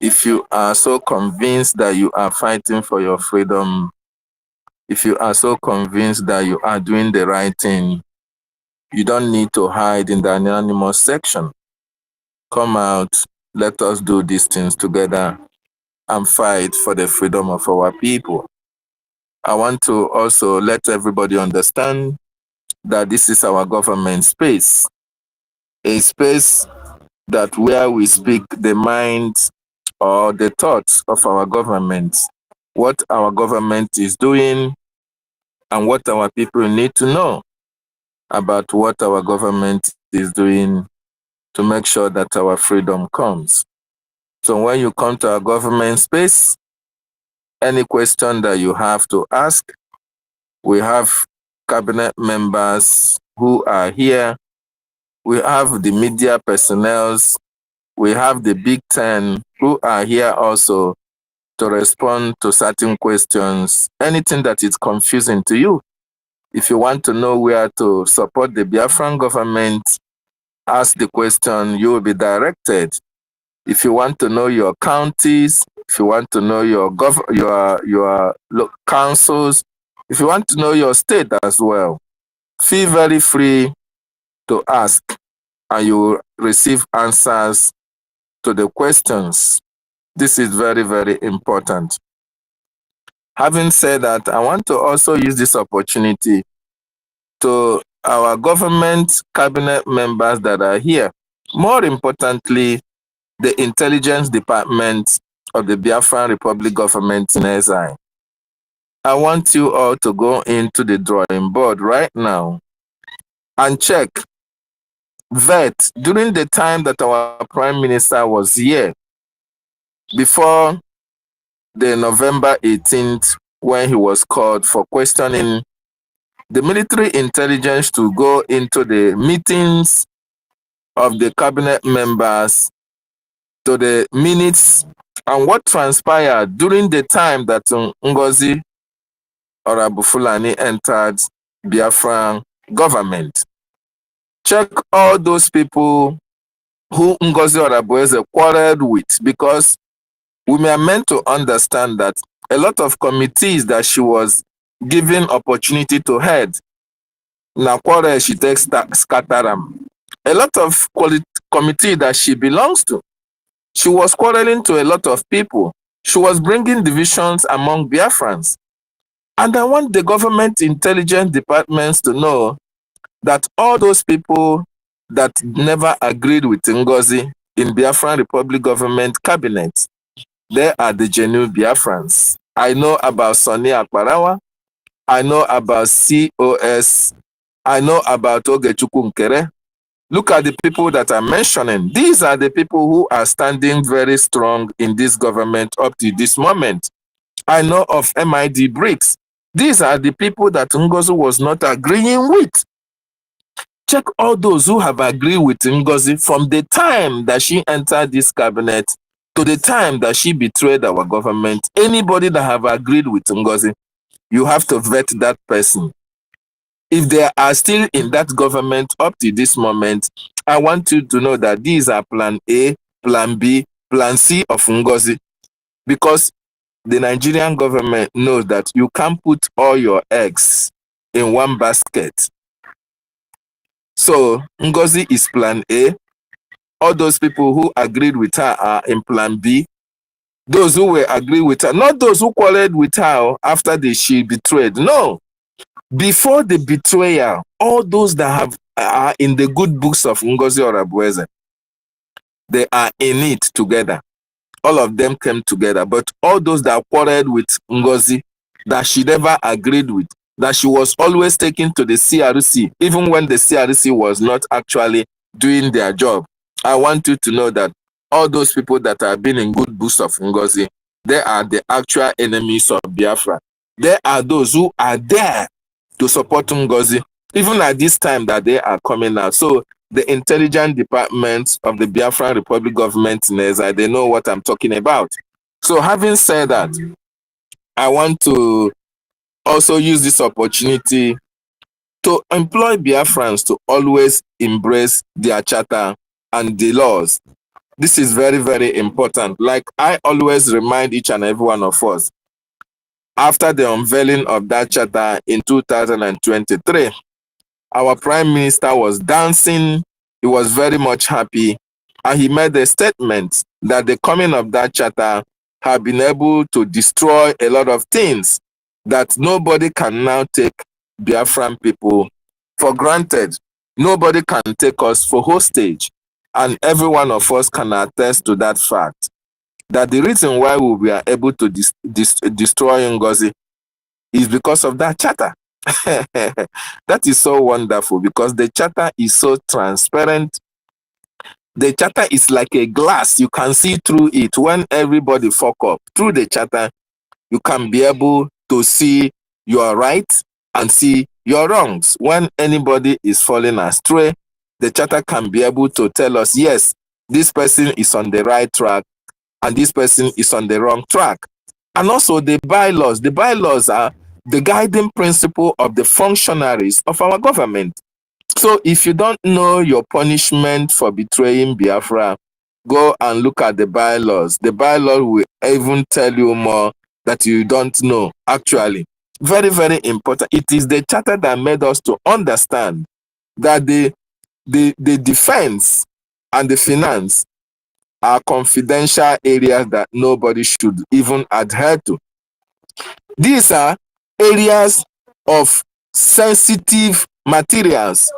if you are so convinced that you are fighting for your freedom, if you are so convinced that you are doing the right thing, you don't need to hide in the anonymous section. Come out, let us do these things together and fight for the freedom of our people. I want to also let everybody understand that this is our government space, a space that where we speak the minds or the thoughts of our government, what our government is doing, and what our people need to know about what our government is doing to make sure that our freedom comes. So when you come to our government space, any question that you have to ask, we have cabinet members who are here. We have the media personnel. We have the Big Ten who are here also to respond to certain questions. Anything that is confusing to you, if you want to know where to support the Biafran government, ask the question, you will be directed. If you want to know your counties, if you want to know your councils, if you want to know your state as well, feel very free to ask, and you will receive answers to the questions. This is very, very important. Having said that, I want to also use this opportunity to our government cabinet members that are here. More importantly, the intelligence department of the Biafran Republic government in exile. I want you all to go into the drawing board right now and check, vet, during the time that our Prime Minister was here, before the November 18th, when he was called for questioning, the military intelligence to go into the meetings of the cabinet members, to the minutes, and what transpired during the time that NGOZI or Abu Fulani entered Biafran government. Check all those people who NGOZI or Abu Eze quarreled with, because we are meant to understand that a lot of committees that she was given opportunity to head, now quarrel she takes scatteram. A lot of committee that she belongs to, she was quarreling to a lot of people. She was bringing divisions among Biafrans. And I want the government intelligence departments to know that all those people that never agreed with NGOZI in Biafran Republic government cabinet, they are the genuine Biafrans. I know about Sonny Akbarawa. I know about COS. I know about Ogechukwu Nkere. Look at the people that I'm mentioning. These are the people who are standing very strong in this government up to this moment. I know of MID Bricks. These are the people that NGOZI was not agreeing with. Check all those who have agreed with NGOZI from the time that she entered this cabinet to the time that she betrayed our government, anybody that have agreed with Ngozi, you have to vet that person. If they are still in that government up to this moment, I want you to know that these are plan A, plan B, plan C of Ngozi, because the Nigerian government knows that you can't put all your eggs in one basket. So Ngozi is plan A. All those people who agreed with her are in plan B. Those who were agree with her, not those who quarreled with her after she betrayed. No. Before the betrayal, all those that are in the good books of Ngozi Orabueze, they are in it together. All of them came together. But all those that quarreled with Ngozi, that she never agreed with, that she was always taken to the CRC, even when the CRC was not actually doing their job. I want you to know that all those people that have been in good books of Ngozi, they are the actual enemies of Biafra. They are those who are there to support Ngozi, even at this time that they are coming out. So the intelligence departments of the Biafran Republic government, they know what I'm talking about. So having said that, I want to also use this opportunity to employ Biafrans to always embrace their charter and the laws. This is very, very important. Like I always remind each and every one of us, after the unveiling of that charter in 2023, our Prime Minister was dancing. He was very much happy. And he made a statement that the coming of that charter have been able to destroy a lot of things, that nobody can now take Biafran people for granted. Nobody can take us for hostage. And every one of us can attest to that fact, that the reason why we were able to destroy Ngozi is because of that charter. That is so wonderful, because the charter is so transparent. The charter is like a glass. You can see through it. When everybody fuck up through the charter, you can be able to see your right and see your wrongs. When anybody is falling astray, the charter can be able to tell us, yes, this person is on the right track and this person is on the wrong track. And also the bylaws. The bylaws are the guiding principle of the functionaries of our government. So if you don't know your punishment for betraying Biafra, go and look at the bylaws. The bylaws will even tell you more that you don't know, actually. Very, very important. It is the charter that made us to understand that the defense and the finance are confidential areas that nobody should even adhere to. These are areas of sensitive materials.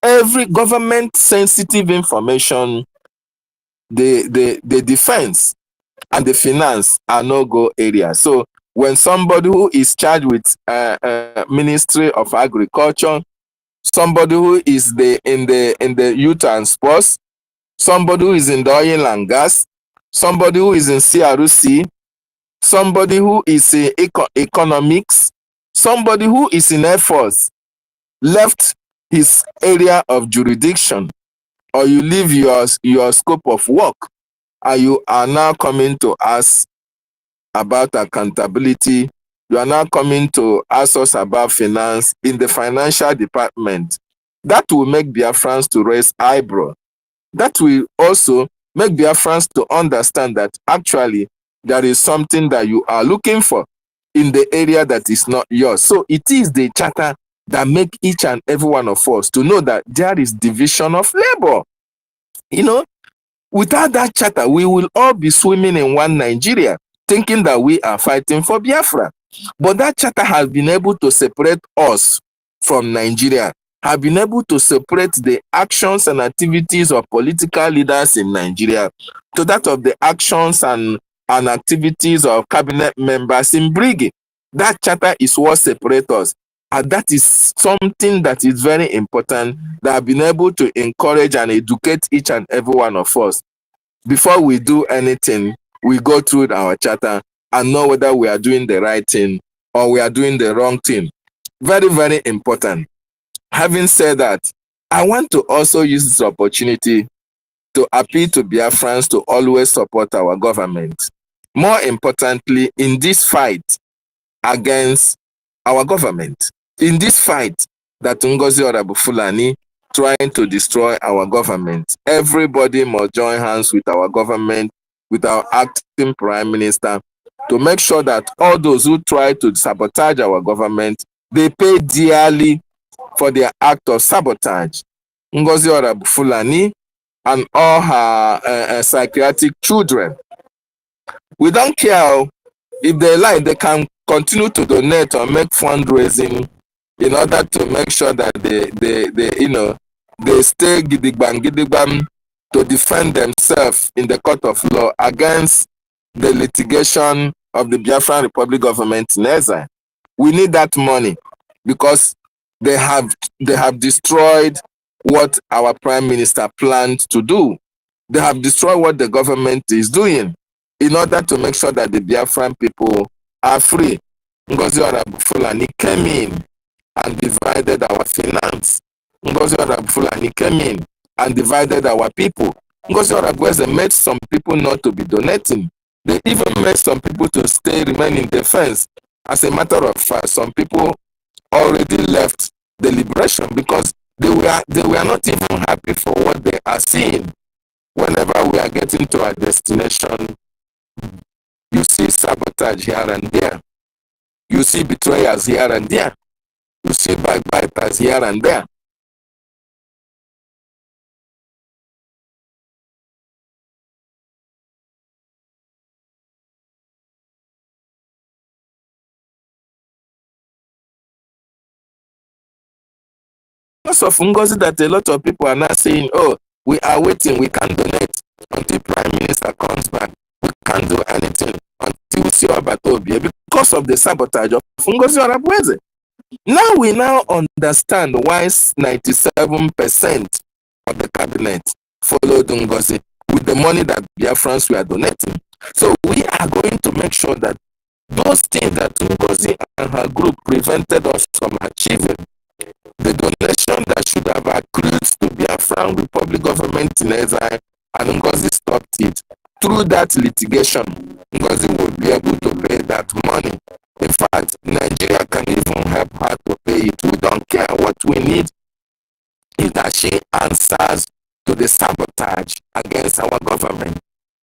Every government sensitive information, the defense and the finance are no-go areas. So when somebody who is charged with Ministry of Agriculture, somebody who is in the youth and sports, somebody who is in the oil and gas, somebody who is in CRC, somebody who is in economics, somebody who is in Air Force, left his area of jurisdiction, or you leave your scope of work, and you are now coming to us about accountability, you are now coming to ask us about finance in the financial department, that will make Biafrans to raise eyebrow. That will also make Biafrans to understand that actually there is something that you are looking for in the area that is not yours. So it is the charter that make each and every one of us to know that there is division of labor. You know, without that charter, we will all be swimming in one Nigeria, thinking that we are fighting for Biafra. But that charter has been able to separate us from Nigeria, have been able to separate the actions and activities of political leaders in Nigeria to that of the actions and activities of cabinet members in Brgie. That charter is what separates us. And that is something that is very important, that have been able to encourage and educate each and every one of us. Before we do anything, we go through our charter and know whether we are doing the right thing or we are doing the wrong thing. Very, very important. Having said that, I want to also use this opportunity to appeal to Biafrans to always support our government. More importantly, in this fight against our government, in this fight that NGOZI Honorable Fulani trying to destroy our government, everybody must join hands with our government, with our acting prime minister, to make sure that all those who try to sabotage our government, they pay dearly for their act of sabotage. NGOZI Honorable Fulani and all her psychiatric children. We don't care if they like, they can continue to donate or make fundraising in order to make sure that they stay gidigbam to defend themselves in the court of law against the litigation of the Biafran Republic government in exile. We need that money because they have destroyed what our prime minister planned to do. They have destroyed what the government is doing in order to make sure that the Biafran people are free. NGOZI Honorable Fulani came in and divided our finance. NGOZI Honorable Fulani came in and divided our people. NGOZI Honorable made some people not to be donating. They even made some people to remain in defense. As a matter of fact, some people already left the liberation because they were not even happy for what they are seeing. Whenever we are getting to our destination, you see sabotage here and there. You see betrayers here and there. You see backbiters here and there. Because of NGOZI that a lot of people are now saying, oh, we are waiting, we can donate until Prime Minister comes back. We can't do anything until we see Obatobie because of the sabotage of NGOZI Honorable. Now we understand why 97% of the cabinet followed NGOZI with the money that Biafrans were donating. So we are going to make sure that those things that NGOZI and her group prevented us from achieving, the donation that should have accrued to Biafran Republic government in exile, and NGOZI stopped it. Through that litigation, NGOZI will be able to pay that money. In fact, Nigeria can even help her to pay it. We don't care. What we need is that she answers to the sabotage against our government.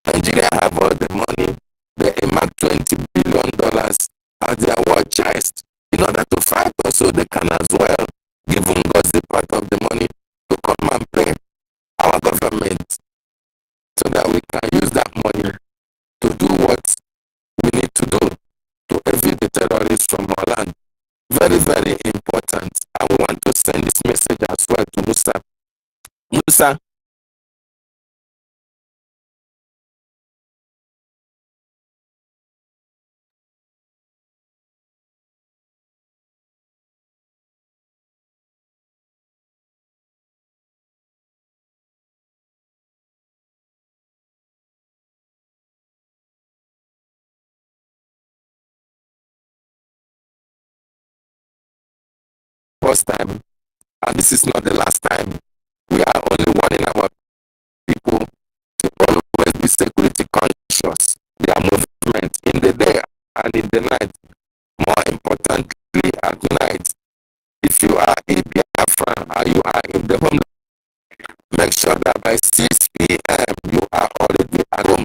Nigeria have all the money. They earmark $20 billion as their war chest in order to fight us, so they can as well give NGOZI part of the money to come and pay our government so that we can use that money to do what we need to do to evict the terrorists from our land. Very, very important. I want to send this message as well to Musa. Musa, first time, and this is not the last time, we are only warning our people to always be security conscious. Their movement in the day and in the night, more importantly at night. If you are a Biafran or you are in the home, make sure that by 6 p.m. you are already at home.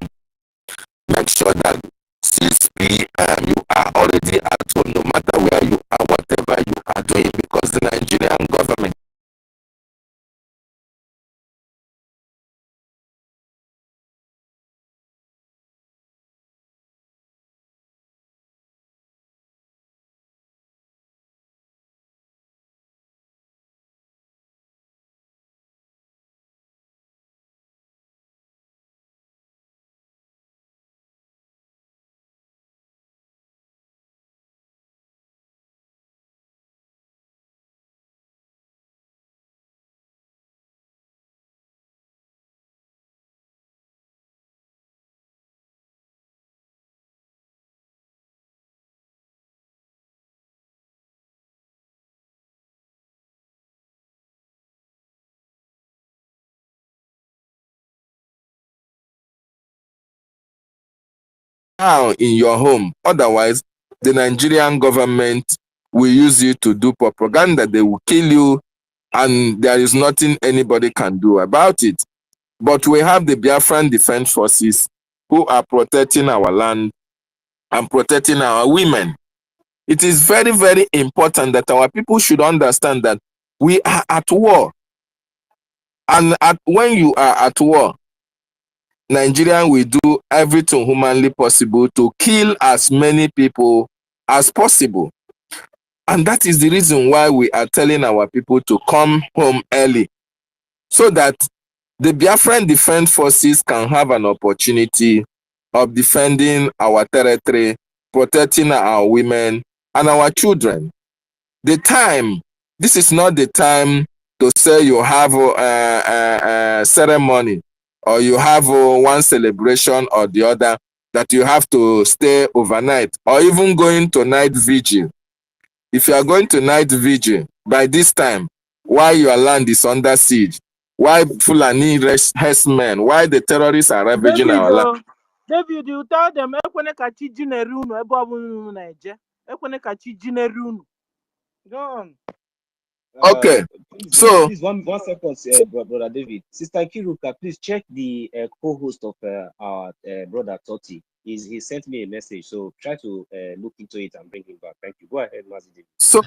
Make sure that 6 p.m. you are already at home, no matter where you are, whatever you are doing, because the Nigerian government now in your home. Otherwise, the Nigerian government will use you to do propaganda. They will kill you, and there is nothing anybody can do about it. But we have the Biafran Defense Forces who are protecting our land and protecting our women. It is very, very important that our people should understand that we are at war. And when you are at war, Nigeria will do everything humanly possible to kill as many people as possible. And that is the reason why we are telling our people to come home early, so that the Biafran Defense Forces can have an opportunity of defending our territory, protecting our women and our children. This is not the time to say you have a ceremony or you have one celebration or the other that you have to stay overnight or even going to night vigil. If you are going to night vigil by this time, while your land is under siege, why Fulani herdsmen, why the terrorists are ravaging our land? David, you tell them ekwene ka chi jinere unu ebe ọbụla na-eje. Ekwene ka chi jinere unu. Go on. Okay. Please, one second, brother David. Sister Kiruka, please check the co-host of our brother Toti. He sent me a message, so try to look into it and bring him back. Thank you. Go ahead, Mazi David. So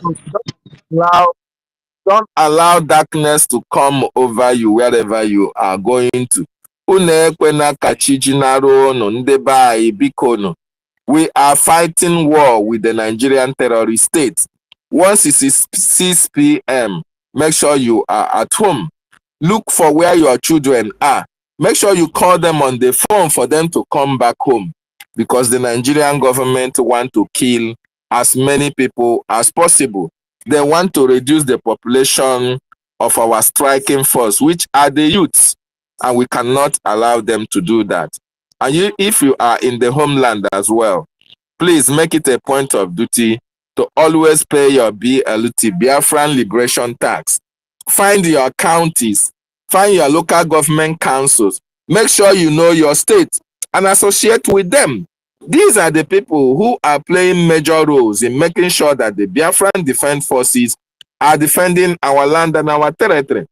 don't allow darkness to come over you wherever you are going to. We are fighting war with the Nigerian terrorist state. Once it is 6 p.m., make sure you are at home. Look for where your children are. Make sure you call them on the phone for them to come back home, because the Nigerian government want to kill as many people as possible. They want to reduce the population of our striking force, which are the youths, and we cannot allow them to do that. And if you are in the homeland as well, please make it a point of duty to always pay your BLT, Biafran Liberation Tax. Find your counties, find your local government councils, make sure you know your state and associate with them. These are the people who are playing major roles in making sure that the Biafran Defense Forces are defending our land and our territory.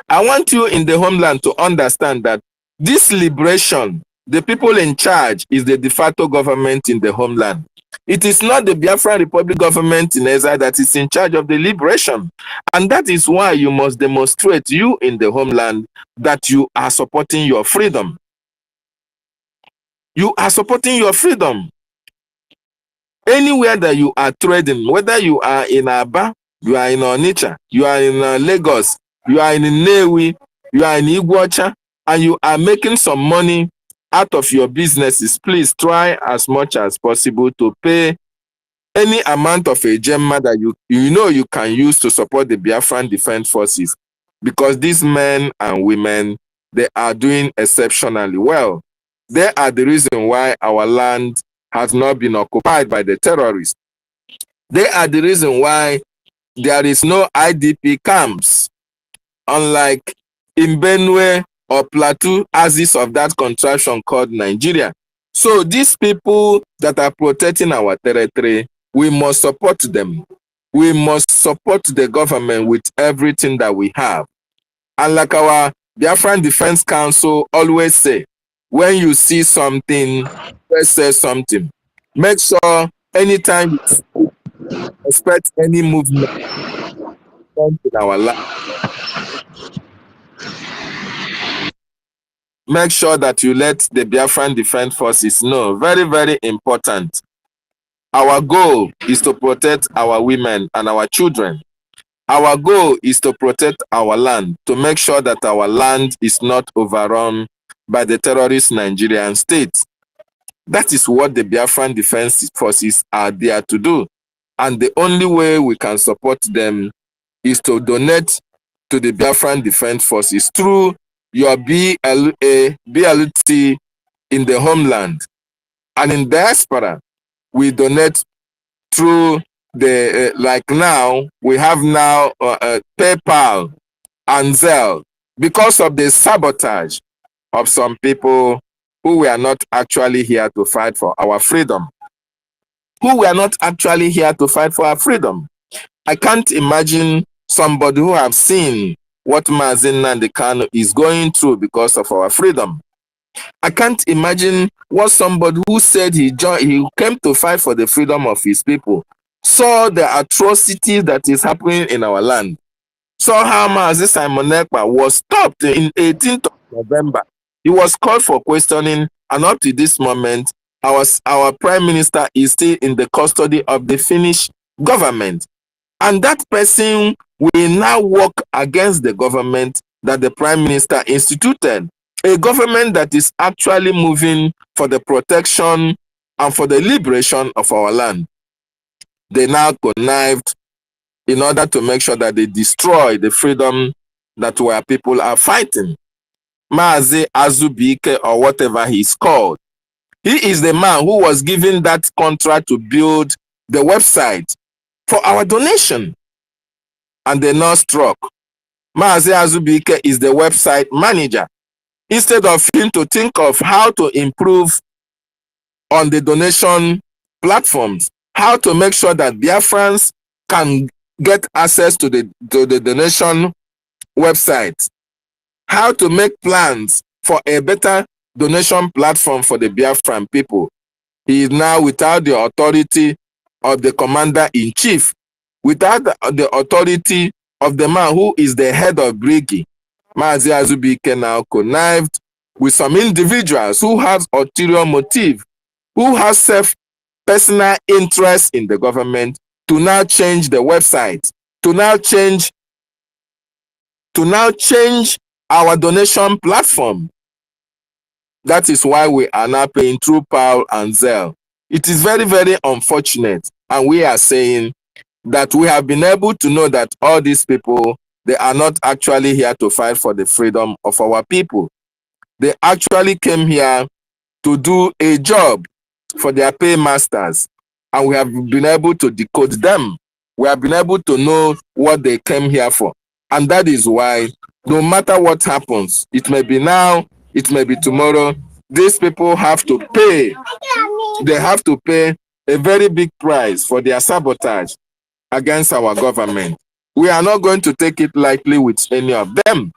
I want you in the homeland to understand that this liberation, the people in charge is the de facto government in the homeland. It is not the Biafran Republic government in exile that is in charge of the liberation. And that is why you must demonstrate, you in the homeland, that you are supporting your freedom. You are supporting your freedom. Anywhere that you are trading, whether you are in Aba, you are in Onitsha, you are in Lagos, you are in Nnewi, you are in Iguacha, and you are making some money out of your businesses, please try as much as possible to pay any amount of a gemma that you know you can use to support the Biafran Defense Forces, because these men and women, they are doing exceptionally well. They are the reason why our land has not been occupied by the terrorists. They are the reason why there is no IDP camps, unlike in Benue or Plateau, axis of that contraction called Nigeria. So these people that are protecting our territory, we must support them. We must support the government with everything that we have. And like our Biafran Defense Council always say, when you see something, let's say something. Make sure anytime you expect any movement in our life, make sure that you let the Biafran Defense Forces know. Very, very important. Our goal is to protect our women and our children. Our goal is to protect our land, to make sure that our land is not overrun by the terrorist Nigerian state. That is what the Biafran Defense Forces are there to do. And the only way we can support them is to donate to the Biafran Defense Forces through your BLT in the homeland. And in diaspora, we donate through the, like now, we have now PayPal and Zelle, because of the sabotage of some people who were not actually here to fight for our freedom. Who were not actually here to fight for our freedom. I can't imagine somebody who have seen what Mazi Nnamdi Kanu is going through because of our freedom. I can't imagine what somebody who said he came to fight for the freedom of his people saw the atrocity that is happening in our land. Saw how Mazi Simon Ekpa was stopped in 18th of November. He was called for questioning, and up to this moment, our prime minister is still in the custody of the Finnish government. And that person will now work against the government that the prime minister instituted. A government that is actually moving for the protection and for the liberation of our land. They now connived in order to make sure that they destroy the freedom that our people are fighting. Mazi Azubike, or whatever he's called. He is the man who was given that contract to build the website for our donation. And they now struck. Mazi Azubike is the website manager. Instead of him to think of how to improve on the donation platforms, how to make sure that Biafrans can get access to the donation website, how to make plans for a better donation platform for the Biafran people. He is now without the authority of the commander-in-chief, without the authority of the man who is the head of Brgie. Mazi Azubike now connived with some individuals who have ulterior motive, who have personal interest in the government, to now change the website, to now change our donation platform. That is why we are now paying through Paul and Zelle. It is very, very unfortunate. And we are saying that we have been able to know that all these people, they are not actually here to fight for the freedom of our people. They actually came here to do a job for their paymasters. And we have been able to decode them. We have been able to know what they came here for. And that is why, no matter what happens, it may be now, it may be tomorrow, these people have to pay. They have to pay a very big price for their sabotage against our government. We are not going to take it lightly with any of them.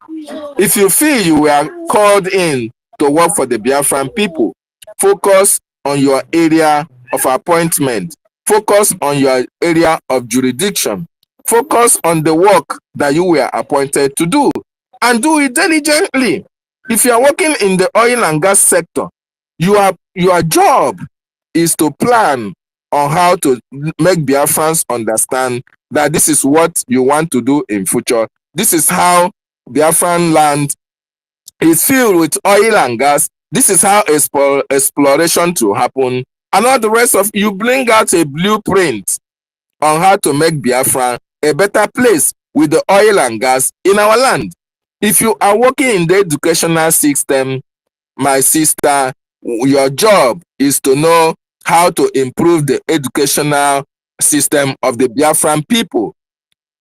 If you feel you were called in to work for the Biafran people, focus on your area of appointment. Focus on your area of jurisdiction. Focus on the work that you were appointed to do, and do it diligently. If you are working in the oil and gas sector, your job is to plan on how to make Biafrans understand that this is what you want to do in future. This is how Biafran land is filled with oil and gas. This is how exploration to happen. And all the rest of you bring out a blueprint on how to make Biafra a better place with the oil and gas in our land. If you are working in the educational system, my sister, your job is to know how to improve the educational system of the Biafran people.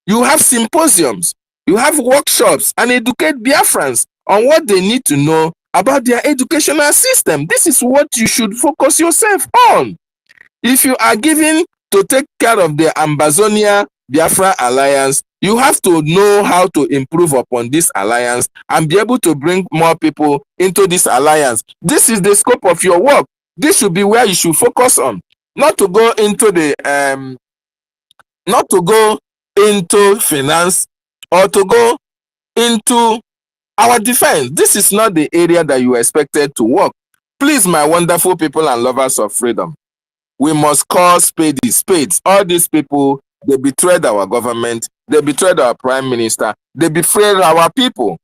You have symposiums, you have workshops, and educate Biafrans on what they need to know about their educational system. This is what you should focus yourself on. If you are given to take care of the Ambazonia Biafra Alliance, you have to know how to improve upon this alliance and be able to bring more people into this alliance. This is the scope of your work. This should be where you should focus on. Not to go into the not to go into finance or to go into our defense. This is not the area that you expected to work. Please, my wonderful people and lovers of freedom, we must call spades spades. All these people, they betrayed our government, they betrayed our prime minister, they betrayed our people,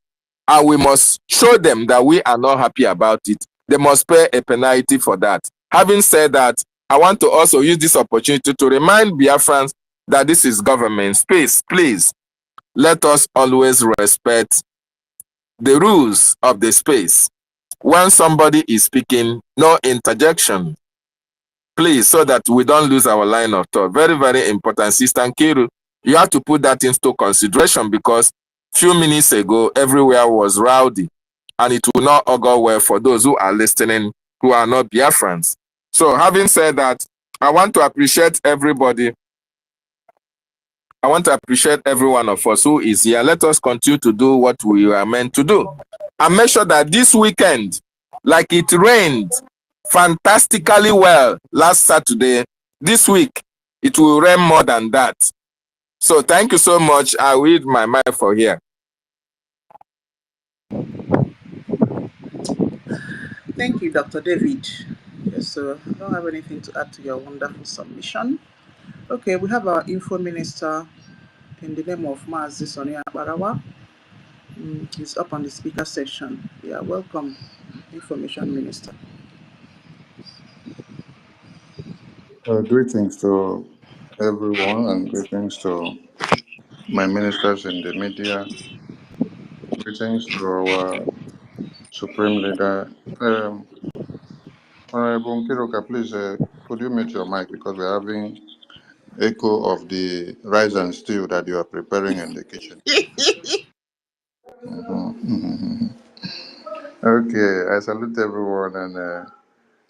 and we must show them that we are not happy about it. They must pay a penalty for that. Having said that, I want to also use this opportunity to remind Biafrans that this is government space. Please, let us always respect the rules of the space. When somebody is speaking, no interjection. Please, so that we don't lose our line of thought. Very, very important. Sister Nkiru, you have to put that into consideration, because few minutes ago, everywhere was rowdy. and it will not augur well for those who are listening who are not Biafrans. So having said that, I want to appreciate everybody. I want to appreciate every one of us who is here. Let us continue to do what we are meant to do. And make sure that this weekend, like it rained fantastically well last Saturday, this week, it will rain more than that. So thank you so much. I will read my mind for here. Thank you, Dr. David. Yes, so I don't have anything to add to your wonderful submission. Okay, we have our info minister in the name of Mazi Sonia Barawa. He's up on the speaker section. Yeah, welcome, information minister. Greetings to everyone and greetings to my ministers in the media. Greetings to our Supreme Leader. Honorable Nkiruka, please, could you mute your mic because we're having echo of the rice and stew that you are preparing in the kitchen. Okay, I salute everyone and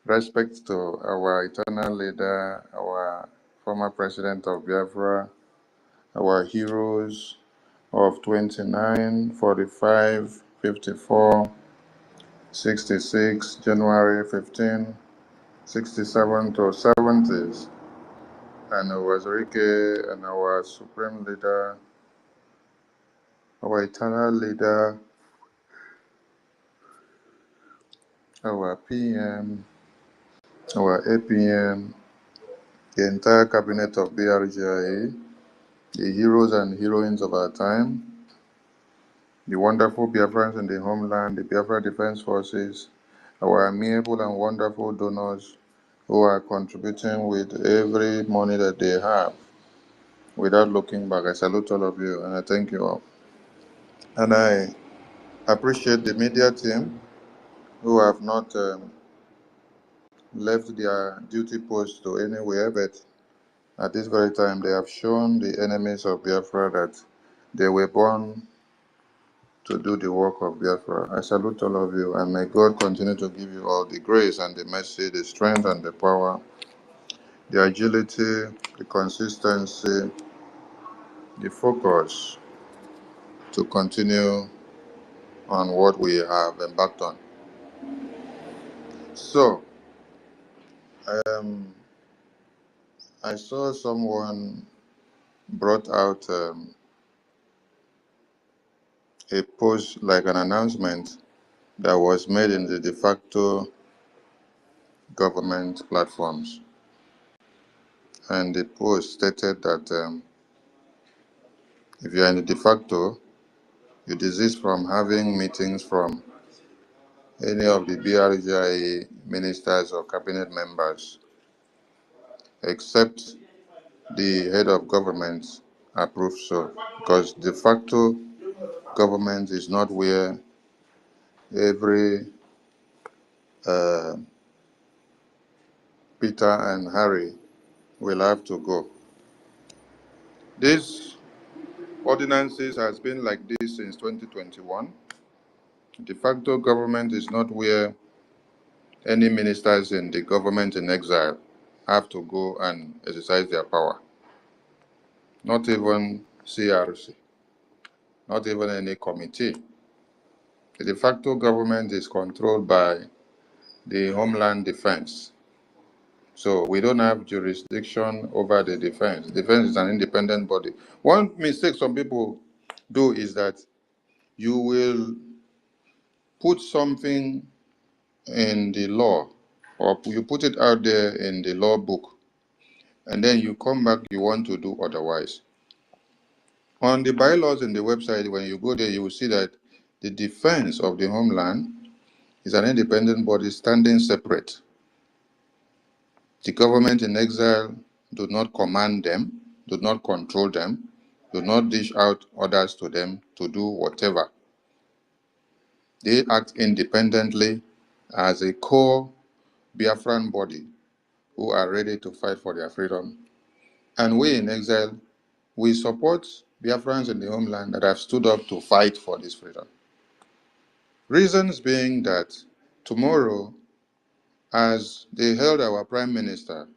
respect to our eternal leader, our former president of Biafra, our heroes of 29, 45, 54, 66, January 15, 67 to 70s, and our Zurike and our supreme leader, our eternal leader, our PM, our APM, the entire cabinet of BRGIA, the heroes and heroines of our time, the wonderful Biafrans in the homeland, the Biafra Defense Forces, our amiable and wonderful donors who are contributing with every money that they have without looking back. I salute all of you and I thank you all. And I appreciate the media team who have not left their duty post to anywhere, but at this very time they have shown the enemies of Biafra that they were born to do the work of Biafra. I salute all of you, and may God continue to give you all the grace and the mercy, the strength and the power, the agility, the consistency, the focus to continue on what we have embarked on. So, I saw someone brought out a post, like an announcement that was made in the de facto government platforms. And the post stated that if you are in the de facto, you desist from having meetings from any of the BRGI ministers or cabinet members, except the head of government approves so. Because de facto government is not where every Peter and Harry will have to go. This ordinances has been like this since 2021. De facto government is not where any ministers in the government in exile have to go and exercise their power. Not even CRC, not even any committee. The de facto government is controlled by the Homeland Defense. So we don't have jurisdiction over the defense. Defense is an independent body. One mistake some people do is that you will put something in the law, or you put it out there in the law book, and then you come back, you want to do otherwise. On the bylaws in the website, when you go there, you will see that the defense of the homeland is an independent body standing separate. The government in exile do not command them, do not control them, do not dish out orders to them to do whatever. They act independently as a core Biafran body who are ready to fight for their freedom. And we in exile, we support Biafrans in the homeland that have stood up to fight for this freedom. Reasons being that tomorrow, as they held our prime minister,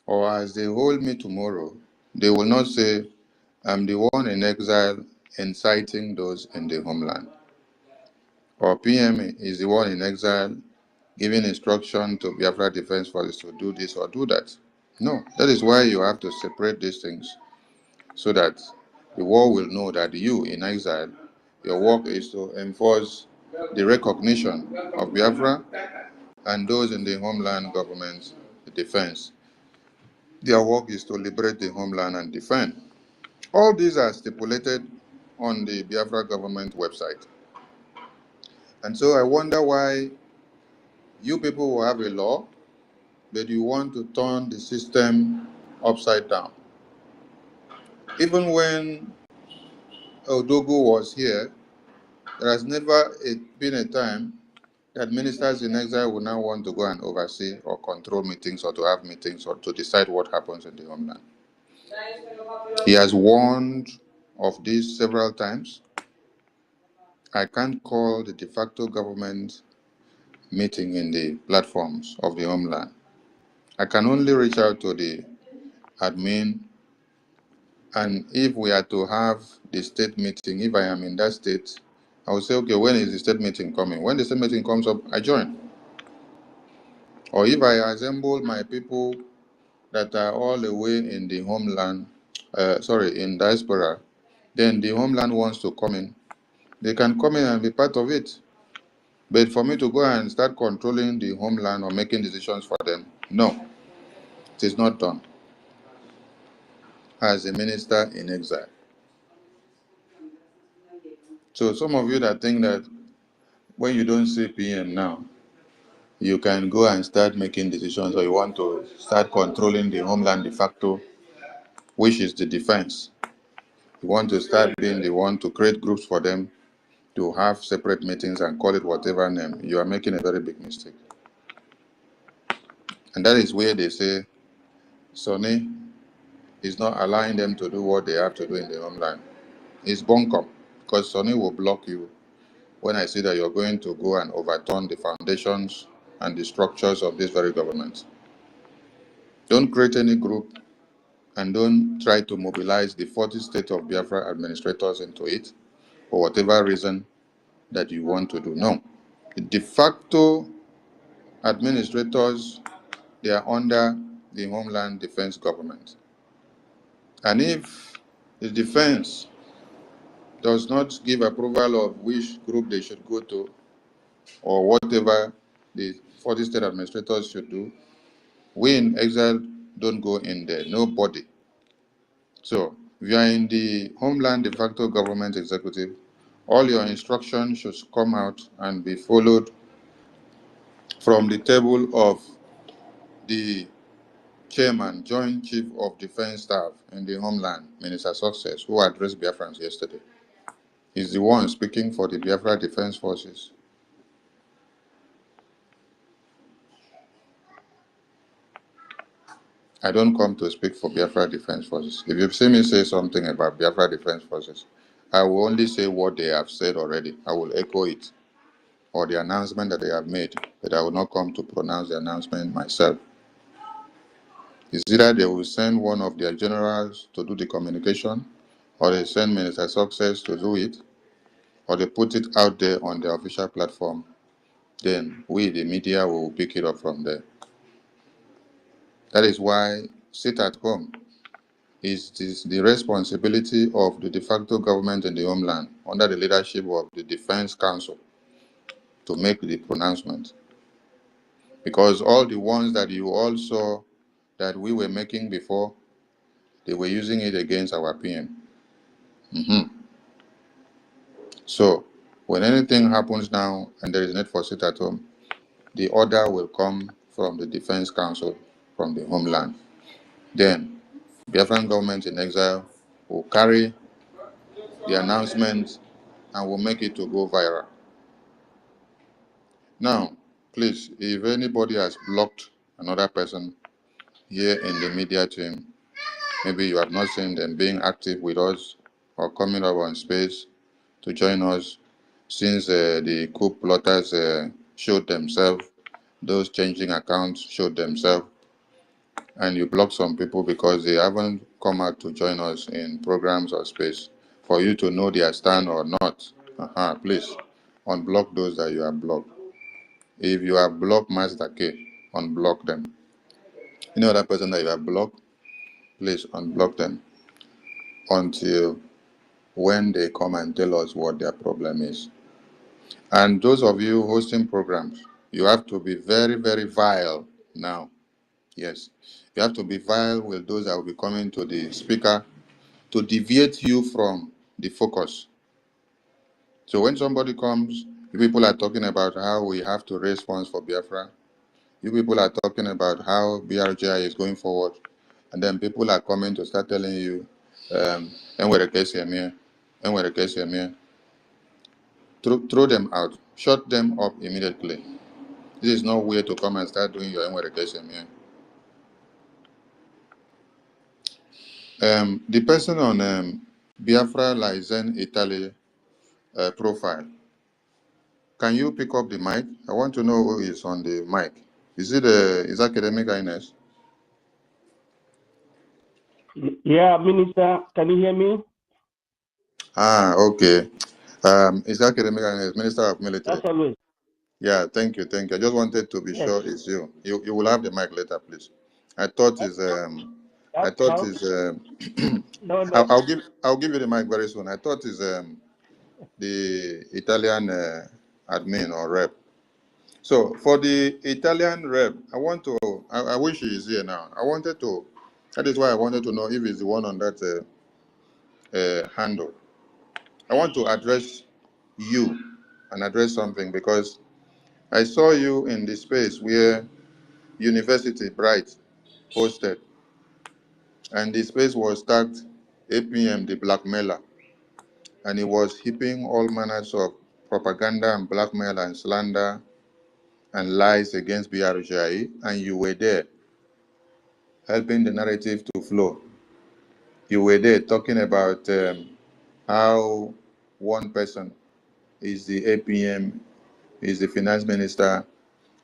or as they hold me tomorrow, they will not say, I'm the one in exile inciting those in the homeland. Or PM is the one in exile giving instruction to Biafra Defense Forces to do this or do that. No, that is why you have to separate these things so that the world will know that you in exile, your work is to enforce the recognition of Biafra, and those in the homeland government, the defense. Their work is to liberate the homeland and defend. All these are stipulated on the Biafra government website. And so I wonder why you people will have a law, but you want to turn the system upside down. Even when Odogo was here, there has never been a time that ministers in exile will now want to go and oversee or control meetings or to have meetings or to decide what happens in the homeland. He has warned of this several times. I can't call the de facto government meeting in the platforms of the homeland. I can only reach out to the admin, and if we are to have the state meeting, if I am in that state, I will say, okay, when is the state meeting coming? When the state meeting comes up, I join. Or if I assemble my people that are all the way in the homeland, in diaspora, then the homeland wants to come in. They can come in and be part of it. But for me to go and start controlling the homeland or making decisions for them, no, it is not done as a minister in exile. So some of you that think that when you don't see PM now, you can go and start making decisions, or you want to start controlling the homeland de facto, which is the defense. You want to start being the one to create groups for them to have separate meetings and call it whatever name. You are making a very big mistake. And that is where they say Sonny is not allowing them to do what they have to do in the homeland. It's bunkum, because Sonny will block you when I see that you're going to go and overturn the foundations and the structures of this very government. Don't create any group and don't try to mobilize the 40 state of Biafra administrators into it for whatever reason that you want to do. No. The de facto administrators, they are under the Homeland Defense Government. And if the defense does not give approval of which group they should go to, or whatever the 40 state administrators should do, we in exile don't go in there, nobody. So, if you are in the Homeland de facto government executive, all your instructions should come out and be followed from the table of the chairman, Joint Chief of Defense Staff in the Homeland, Minister Success, who addressed Biafrans yesterday. He's the one speaking for the Biafra Defense Forces. I don't come to speak for Biafra Defense Forces. If you see me say something about Biafra Defense Forces, I will only say what they have said already. I will echo it, or the announcement that they have made, but I will not come to pronounce the announcement myself. It's either they will send one of their generals to do the communication, or they send Minister Success to do it, or they put it out there on the official platform. Then we, the media, will pick it up from there. That is why sit at home is the responsibility of the de facto government in the homeland under the leadership of the Defense Council to make the pronouncement. Because all the ones that you all saw that we were making before, they were using it against our PM. So when anything happens now and there is need for sit at home, the order will come from the Defense Council, from the homeland. Then Biafran government in exile will carry the announcement and will make it to go viral. Now, please, if anybody has blocked another person here in the media team, maybe you have not seen them being active with us or coming up on space to join us, since the coup plotters showed themselves, those changing accounts showed themselves, and you block some people because they haven't come out to join us in programs or space for you to know their stand or not. Please unblock those that you have blocked. If you have blocked Master K, unblock them. Any other person that you have blocked, please unblock them until when they come and tell us what their problem is. And those of you hosting programs, you have to be very, very vile now. Yes. You have to be vile with those that will be coming to the speaker to deviate you from the focus. So when somebody comes, you people are talking about how we have to raise funds for Biafra. You people are talking about how BRGI is going forward. And then people are coming to start telling you, throw them out. Shut them up immediately. This is no way to come and start doing your education here. The person on Biafra Lizen Italy profile, can you pick up the mic? I want to know who is on the mic. Is it is Academic Ines? Yeah, Minister, can you hear me? Okay. Is Academic Ines, Minister of Military? That's always. Yeah, thank you, thank you. I just wanted to be sure it's you. You will have the mic later, please. I thought is no. I'll give you the mic very soon. I thought is the Italian admin or rep. So for the Italian rep, I wish he is here now. That is why I wanted to know if he's the one on that handle. I want to address you and address something because I saw you in the space where University Bright posted, and the space was tagged APM, the blackmailer, and he was heaping all manners of propaganda and blackmail and slander and lies against BRGI, and you were there helping the narrative to flow. You were there talking about how one person is the APM, is the finance minister.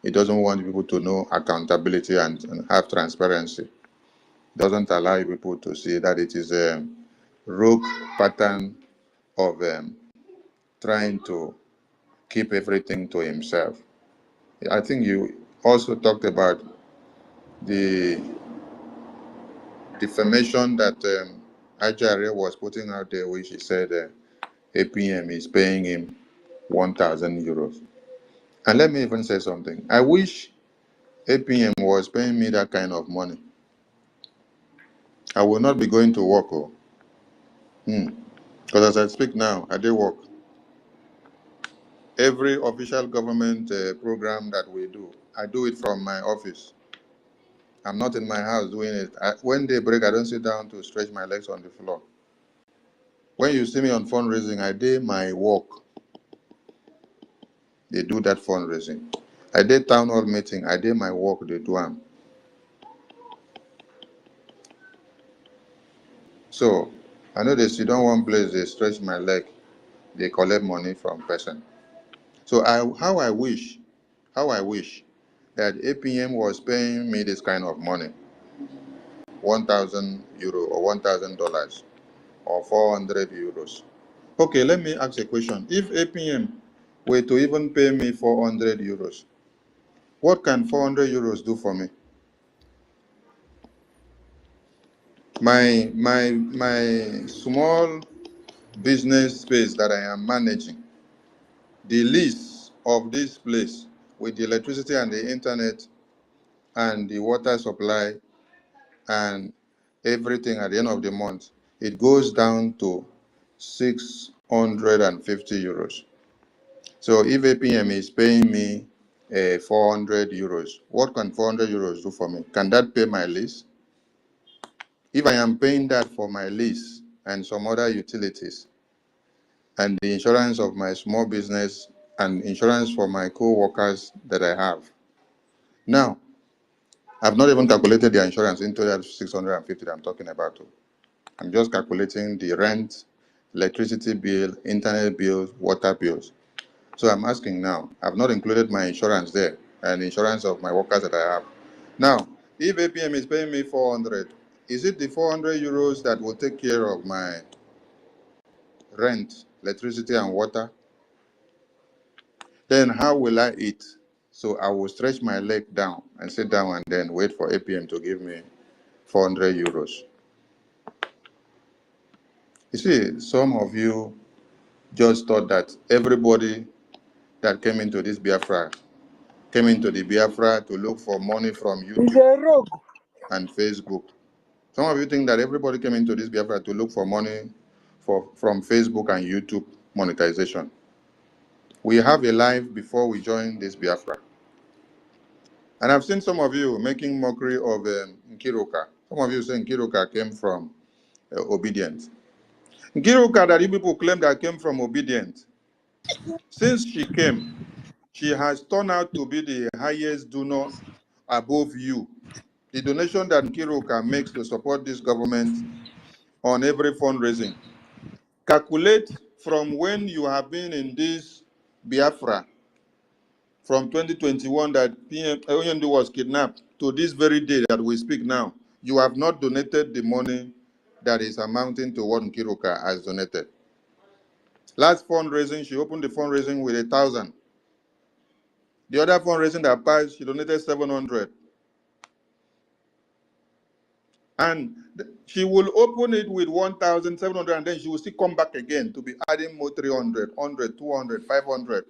He doesn't want people to know accountability and have transparency. Doesn't allow people to see that it is a rogue pattern of trying to keep everything to himself. I think you also talked about the defamation that Ajare was putting out there, which he said APM is paying him 1,000 euros. And let me even say something. I wish APM was paying me that kind of money. I will not be going to work. Because as I speak now, I do work. Every official government program that we do, I do it from my office. I'm not in my house doing it. When they break, I don't sit down to stretch my legs on the floor. When you see me on fundraising, I do my work. They do that fundraising. I did town hall meeting. I did my work. They do them. So I know they sit down one place. They stretch my leg. They collect money from person. So how I wish that APM was paying me this kind of money, 1,000 euro or $1,000 or 400 euros. Okay, let me ask a question. If APM were to even pay me 400 euros, what can 400 euros do for me? My small business space that I am managing, the lease of this place with the electricity and the internet and the water supply and everything at the end of the month, it goes down to 650 euros. So if APM is paying me 400 euros, what can 400 euros do for me? Can that pay my lease? If I am paying that for my lease and some other utilities and the insurance of my small business and insurance for my co-workers that I have, now, I've not even calculated the insurance into that 650 that I'm talking about. I'm just calculating the rent, electricity bill, internet bills, water bills. So I'm asking now, I've not included my insurance there and insurance of my workers that I have. Now, if APM is paying me 400, is it the 400 euros that will take care of my rent, electricity and water? Then how will I eat? So I will stretch my leg down and sit down and then wait for APM to give me 400 euros. You see, some of you just thought that everybody that came into this Biafra came into the Biafra to look for money from He's YouTube a rogue. and Facebook. Some of you think that everybody came into this Biafra to look for money from Facebook and YouTube monetization. We have a life before we join this Biafra. And I've seen some of you making mockery of Nkiruka. Some of you say Nkiruka came from obedience. Nkiruka that you people claim that came from obedience. Since she came, she has turned out to be the highest donor above you. The donation that Nkiruka makes to support this government on every fundraising. Calculate from when you have been in this Biafra, from 2021 that PM Oyendo was kidnapped, to this very day that we speak now. You have not donated the money that is amounting to what Nkiruka has donated. Last fundraising, she opened the fundraising with 1,000. The other fundraising that passed, she donated 700. And she will open it with 1,700 and then she will still come back again to be adding more 300, 100, 200, 500.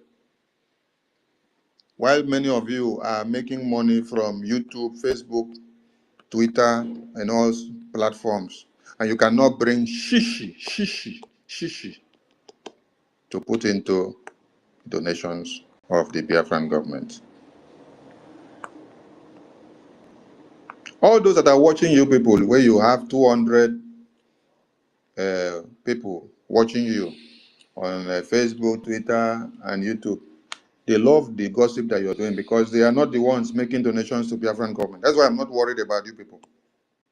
While many of you are making money from YouTube, Facebook, Twitter, and all platforms, and you cannot bring shishi to put into donations of the Biafran government. All those that are watching you people, where you have 200 people watching you on Facebook, Twitter, and YouTube, they love the gossip that you're doing because they are not the ones making donations to Biafran government. That's why I'm not worried about you people.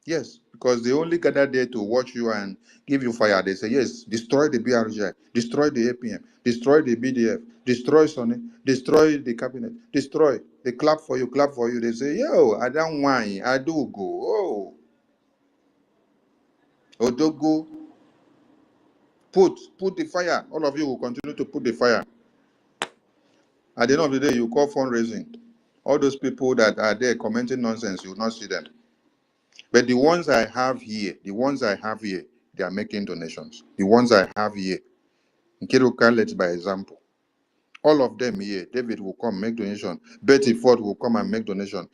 Yes, because they only gather there to watch you and give you fire. They say, yes, destroy the BRGI, destroy the APM, destroy the BDF, destroy Sonny, destroy the cabinet, destroy. They clap for you, clap for you. They say, yo, I don't whine, I do go. Oh, Odogo, put the fire. All of you will continue to put the fire. At the end of the day, you call fundraising. All those people that are there commenting nonsense, you will not see them. But the ones I have here, they are making donations. The ones I have here, Nkiruka led by example. All of them here, David will come make donation. Betty Ford will come and make donation.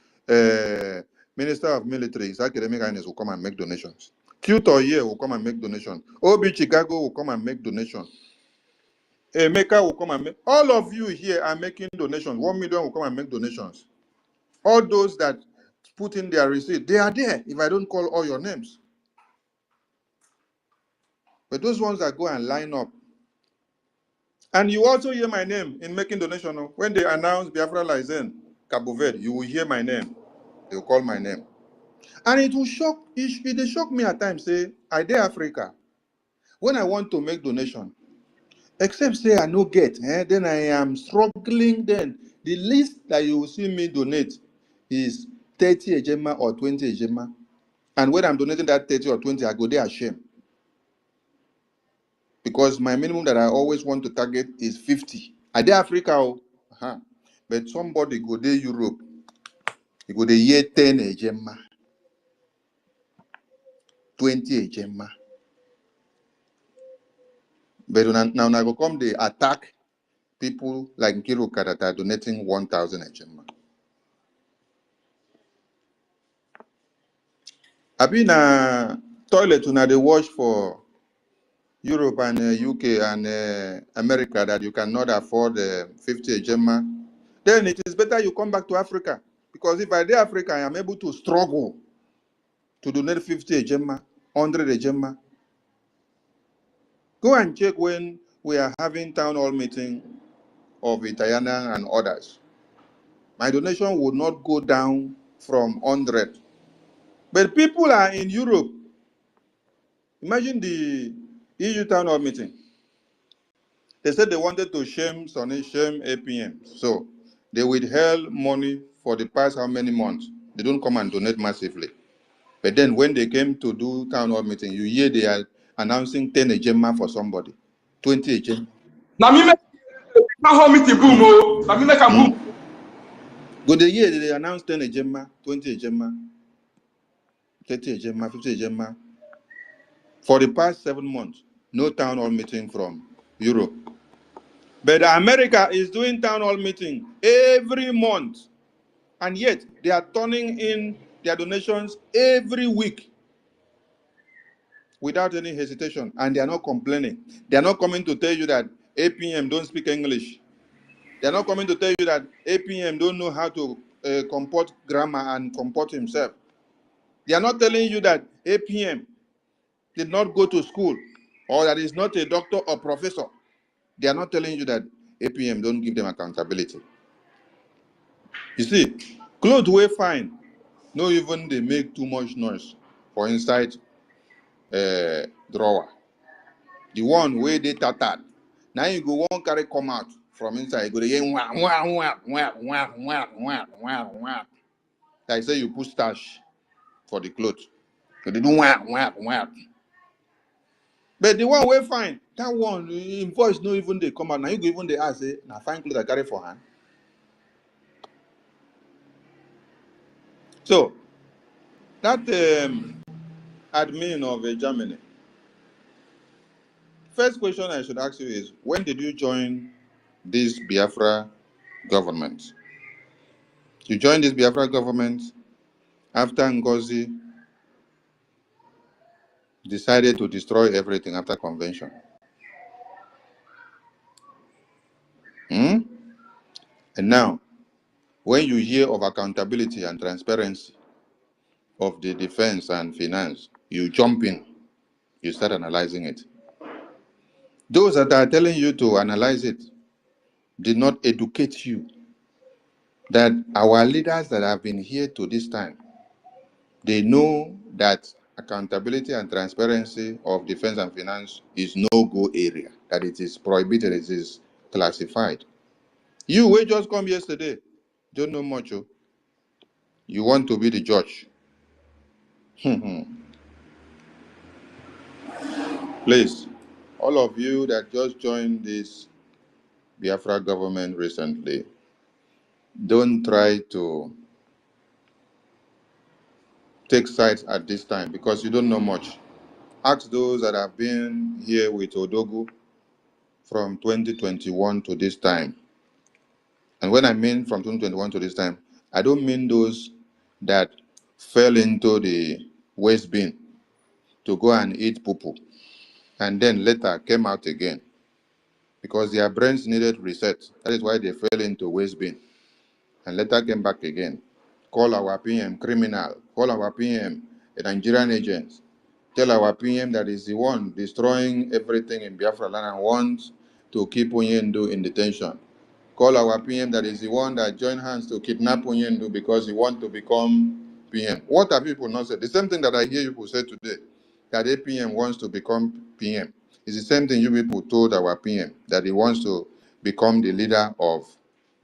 Minister of Military, his academic highness will come and make donations. Tutor here will come and make donation. OB Chicago will come and make donation. Emeka will come and make. All of you here are making donations. 1 million will come and make donations. All those that put in their receipt, they are there. If I don't call all your names. But those ones that go and line up, and you also hear my name in making donation. When they announce Biafra Lizen, Cabo Verde, you will hear my name. They will call my name. And it will shock, it shock me at times, say, I dare Africa. When I want to make donation, except say I no get, then I am struggling then. The least that you will see me donate is 30 ejema or 20 ejema. And when I'm donating that 30 or 20, I go there ashamed. Because my minimum that I always want to target is 50. I did Africa, but somebody go there Europe, you go there year 10 ejema, 20 ejema. But now I go come they attack people like Nkiruka that are donating 1,000 ejema. I been a toilet when they wash for Europe and UK and America that you cannot afford 50 ejema. Then it is better you come back to Africa. Because if I do Africa, I am able to struggle to donate 50 ejema, 100 ejema. Go and check when we are having town hall meeting of Italiana and others. My donation would not go down from 100. But people are in Europe. Imagine the EU town hall meeting. They said they wanted to shame APM. So they withheld money for the past how many months? They don't come and donate massively. But then when they came to do town hall meeting, you hear they are announcing 10 agema for somebody, 20 agema. Now me make town hall meeting boom oh. Now me make a boom. Good year they announced 10 agema, 20 agema, 30 agema, 50 agema. For the past 7 months, no town hall meeting from Europe. But America is doing town hall meeting every month. And yet, they are turning in their donations every week without any hesitation. And they are not complaining. They are not coming to tell you that APM don't speak English. They are not coming to tell you that APM don't know how to comport grammar and comport himself. They are not telling you that APM did not go to school or that he's not a doctor or professor. They are not telling you that APM don't give them accountability. You see, clothes wear fine. No, even they make too much noise for inside drawer. The one where they tattered. Now you go one carry come out from inside. You go to wah, wah, wah, wah, wah, wah, wah, wah, wah. Like say you put stash for the clothes. So they do wah, wah, wah. But the one way fine, that one in voice no even they come out. Now you go even they ask, say, now fine clothes I carry for hand. So that admin of Germany. First question I should ask you is, when did you join this Biafra government? You joined this Biafra government after NGOZI decided to destroy everything after convention. And now, when you hear of accountability and transparency of the defense and finance, you jump in, you start analyzing it. Those that are telling you to analyze it did not educate you that our leaders that have been here to this time, they know that accountability and transparency of defense and finance is no-go area, that it is prohibited, it is classified. You will just come yesterday, don't know much. Oh. You want to be the judge. Please, all of you that just joined this Biafra government recently, don't try to take sides at this time because you don't know much. Ask those that have been here with Odogu from 2021 to this time. And when I mean from 2021 to this time, I don't mean those that fell into the waste bin to go and eat poo-poo and then later came out again because their brains needed reset. That is why they fell into waste bin and later came back again. Call our PM criminal, call our PM a Nigerian agent, tell our PM that is the one destroying everything in Biafra land and wants to keep Onyendu in detention. Call our PM that is the one that joined hands to kidnap Onyendu because he wants to become PM. What have people not said? The same thing that I hear people say today, that APM wants to become PM. It's the same thing you people told our PM, that he wants to become the leader of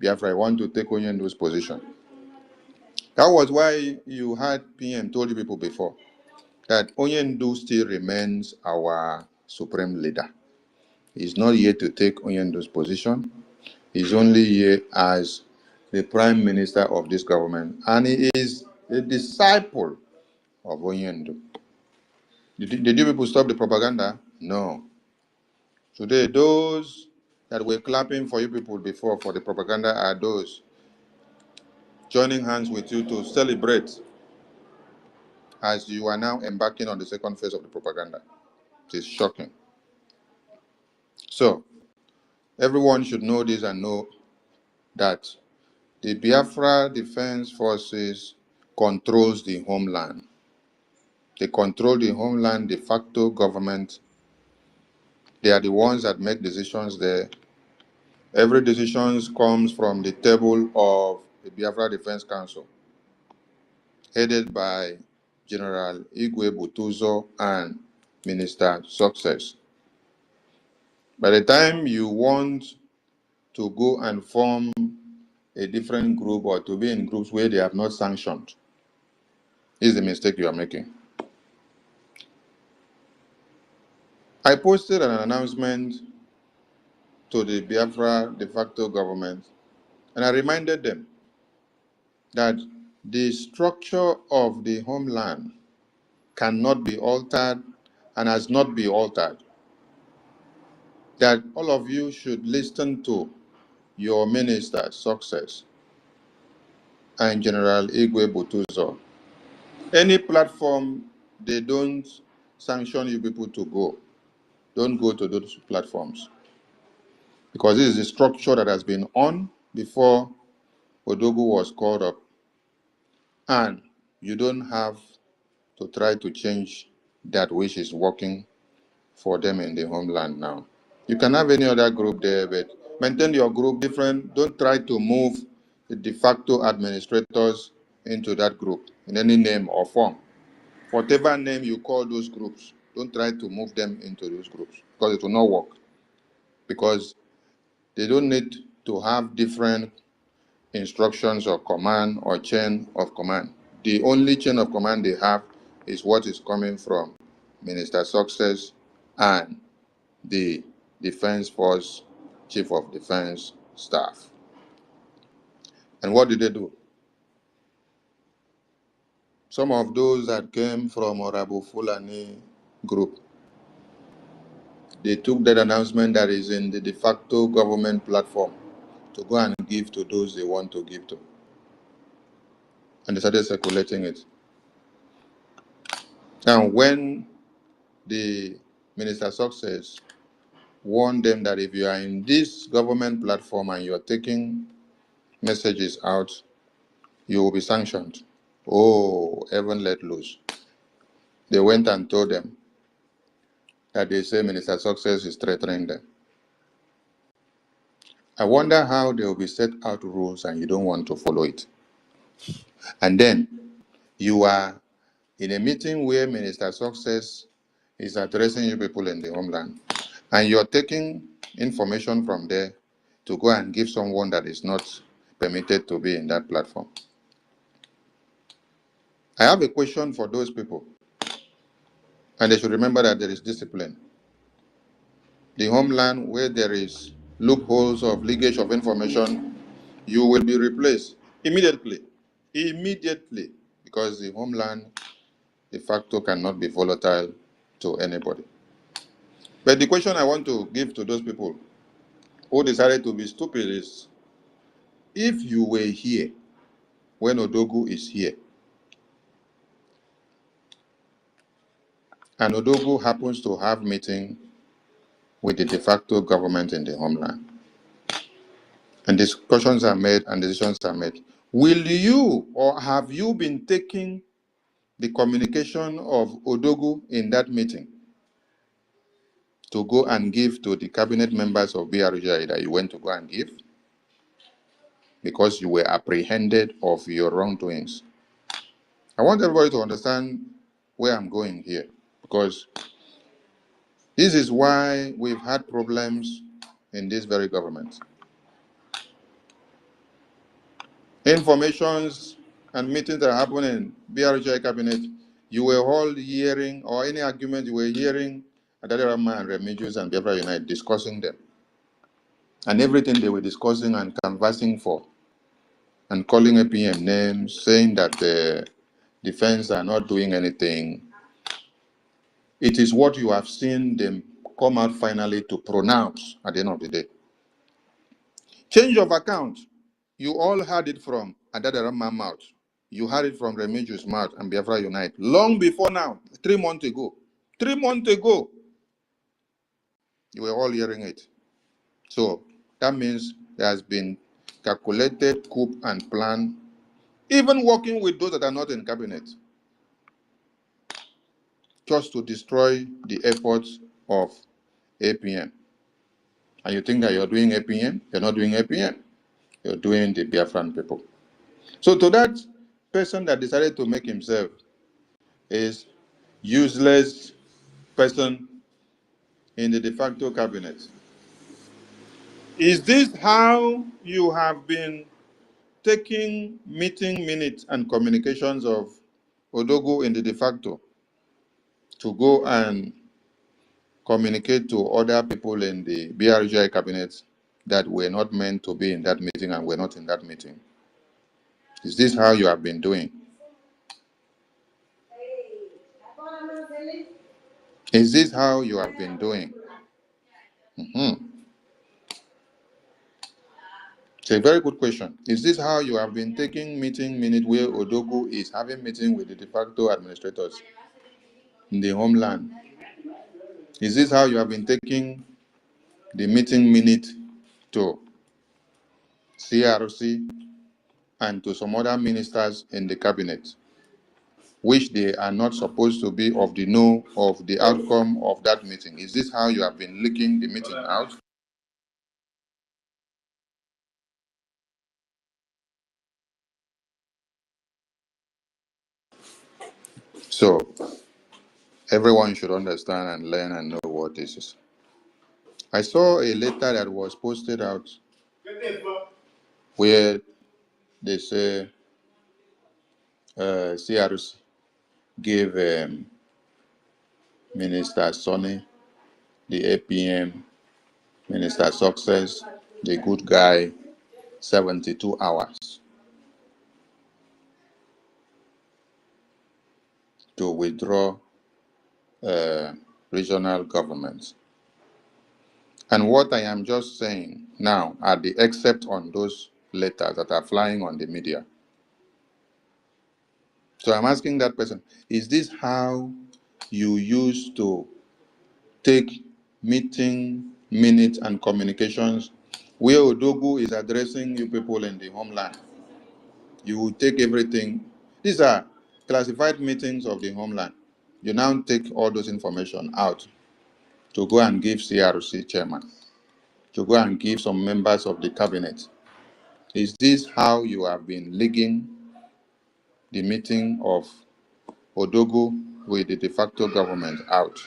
Biafra. He wants to take Onyendu's position. That was why you had PM told you people before that Onyendu still remains our supreme leader. He's not here to take Onyendu's position. He's only here as the prime minister of this government, and he is a disciple of Onyendu. Did you people stop the propaganda? No. Today, those that were clapping for you people before for the propaganda are those joining hands with you to celebrate as you are now embarking on the second phase of the propaganda. It is shocking. So, everyone should know this and know that the Biafra Defense Forces controls the homeland. They control the homeland de facto government. They are the ones that make decisions there. Every decision comes from the table of the Biafra Defense Council, headed by General Igwe Butuzo and Minister Success. By the time you want to go and form a different group or to be in groups where they have not sanctioned, is the mistake you are making. I posted an announcement to the Biafra de facto government, and I reminded them that the structure of the homeland cannot be altered and has not been altered. That all of you should listen to your minister, Success, and General Igwe Butuzo. Any platform they don't sanction you people to go, don't go to those platforms. Because this is the structure that has been on before Odogu was called up. And you don't have to try to change that which is working for them in the homeland now. You can have any other group there, but maintain your group different. Don't try to move the de facto administrators into that group in any name or form. Whatever name you call those groups, don't try to move them into those groups because it will not work. Because they don't need to have different instructions or command or chain of command. The only chain of command they have is what is coming from Minister Success and the Defense Force Chief of Defense Staff. And what did they do? Some of those that came from Orabu Fulani group, they took that announcement that is in the de facto government platform to go and give to those they want to give to. And they started circulating it. And when the Minister Success warned them that if you are in this government platform and you're taking messages out, you will be sanctioned. Oh, heaven let loose. They went and told them that they say Minister Success is threatening them. I wonder how they will be set out rules and you don't want to follow it. And then you are in a meeting where Minister Success is addressing you people in the homeland, and you're taking information from there to go and give someone that is not permitted to be in that platform. I have a question for those people, and they should remember that there is discipline. The homeland where there is loopholes of leakage of information, you will be replaced immediately, because the homeland de facto cannot be volatile to anybody. But the question I want to give to those people who decided to be stupid is, if you were here when Odogu is here, and Odogu happens to have meeting with the de facto government in the homeland, and discussions are made and decisions are made, will you or have you been taking the communication of Odogu in that meeting to go and give to the cabinet members of BRGI that you went to go and give because you were apprehended of your wrongdoings? I want everybody to understand where I'm going here, because this is why we've had problems in this very government. Informations and meetings that happen in BRGI cabinet, you were all hearing, or any argument you were hearing, Adaderama and Remigius and Biafra Unite discussing them. And everything they were discussing and canvassing for, and calling APM names, saying that the defense are not doing anything. It is what you have seen them come out finally to pronounce at the end of the day. Change of account. You all heard it from Adaderama mouth. You heard it from Remigius mouth and Biafra Unite. Long before now, 3 months ago. 3 months ago, you were all hearing it. So that means there has been calculated coup and plan, even working with those that are not in cabinet, just to destroy the efforts of APM. And you think that you're doing APM? You're not doing APM. You're doing the Biafran people. So to that person that decided to make himself is useless person in the de facto cabinet, Is this how you have been taking meeting minutes and communications of Odogo in the de facto to go and communicate to other people in the BRGI cabinet that were not meant to be in that meeting and were not in that meeting? Is this how you have been doing? Is this how you have been doing? It's a very good question. Is this how you have been taking meeting minute where Odogu is having meeting with the de facto administrators in the homeland? Is this how you have been taking the meeting minute to CRC and to some other ministers in the cabinet, which they are not supposed to be of the know of the outcome of that meeting? Is this how you have been leaking the meeting out? So everyone should understand and learn and know what this is. I saw a letter that was posted out where they say CRC gave Minister Sonny, the APM, Minister Success, the good guy, 72 hours to withdraw regional governments. And what I am just saying now are the except on those letters that are flying on the media. So I'm asking that person, is this how you used to take meeting minutes and communications where Odogu is addressing you people in the homeland? You will take everything. These are classified meetings of the homeland. You now take all those information out to go and give CRC chairman, to go and give some members of the cabinet. Is this how you have been leaking the meeting of Odogu with the de facto government out?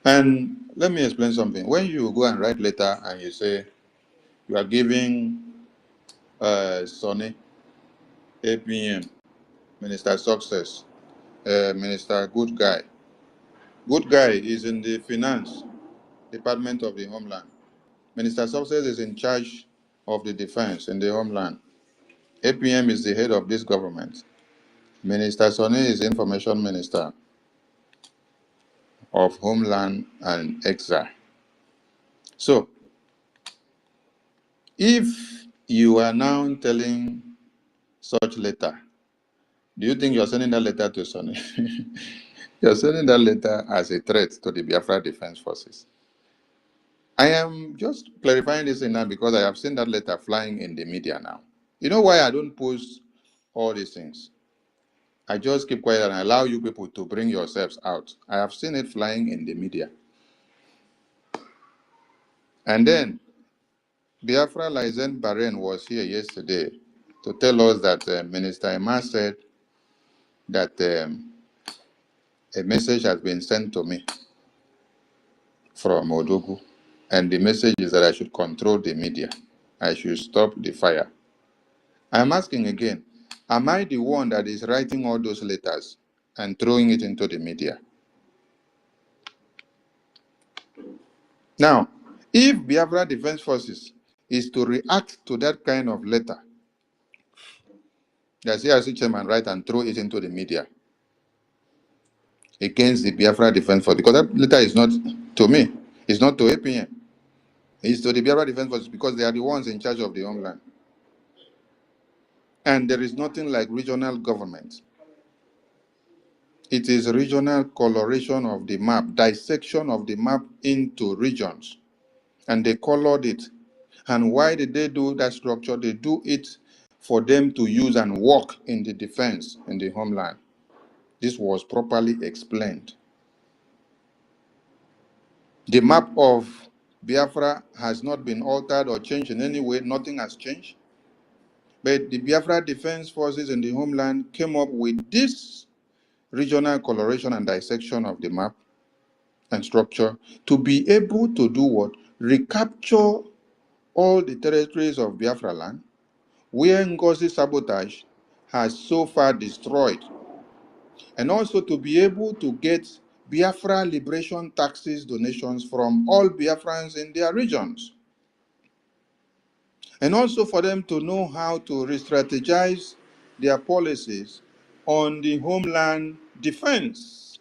And let me explain something. When you go and write letter and you say you are giving Sonny, APM, Minister Success, Minister Good Guy. Good Guy is in the finance department of the homeland. Minister Success is in charge of the defense in the homeland. APM is the head of this government. Minister Sonny is information minister of homeland and exile. So, if you are now telling such letter, do you think you're sending that letter to Sonny? You're sending that letter as a threat to the Biafra Defense Forces. I am just clarifying this now because I have seen that letter flying in the media now. You know why I don't post all these things? I just keep quiet and allow you people to bring yourselves out. I have seen it flying in the media. And then Biafra Lizen Bahrain was here yesterday to tell us that Minister Emma said that a message has been sent to me from Odogu. And the message is that I should control the media. I should stop the fire. I'm asking again, am I the one that is writing all those letters and throwing it into the media? Now, if Biafra Defense Forces is to react to that kind of letter, the CRC chairman write and throw it into the media against the Biafra Defense Force, because that letter is not to me, it's not to APM, it's to the Biafra Defense Forces because they are the ones in charge of the homeland. And there is nothing like regional government. It is regional coloration of the map, dissection of the map into regions. And they colored it. And why did they do that structure? They do it for them to use and work in the defense in the homeland. This was properly explained. The map of Biafra has not been altered or changed in any way. Nothing has changed. But the Biafra Defense Forces in the homeland came up with this regional coloration and dissection of the map and structure to be able to do what? Recapture all the territories of Biafra land where NGOZI sabotage has so far destroyed, and also to be able to get Biafra liberation taxes donations from all Biafrans in their regions, and also for them to know how to re-strategize their policies on the homeland defense.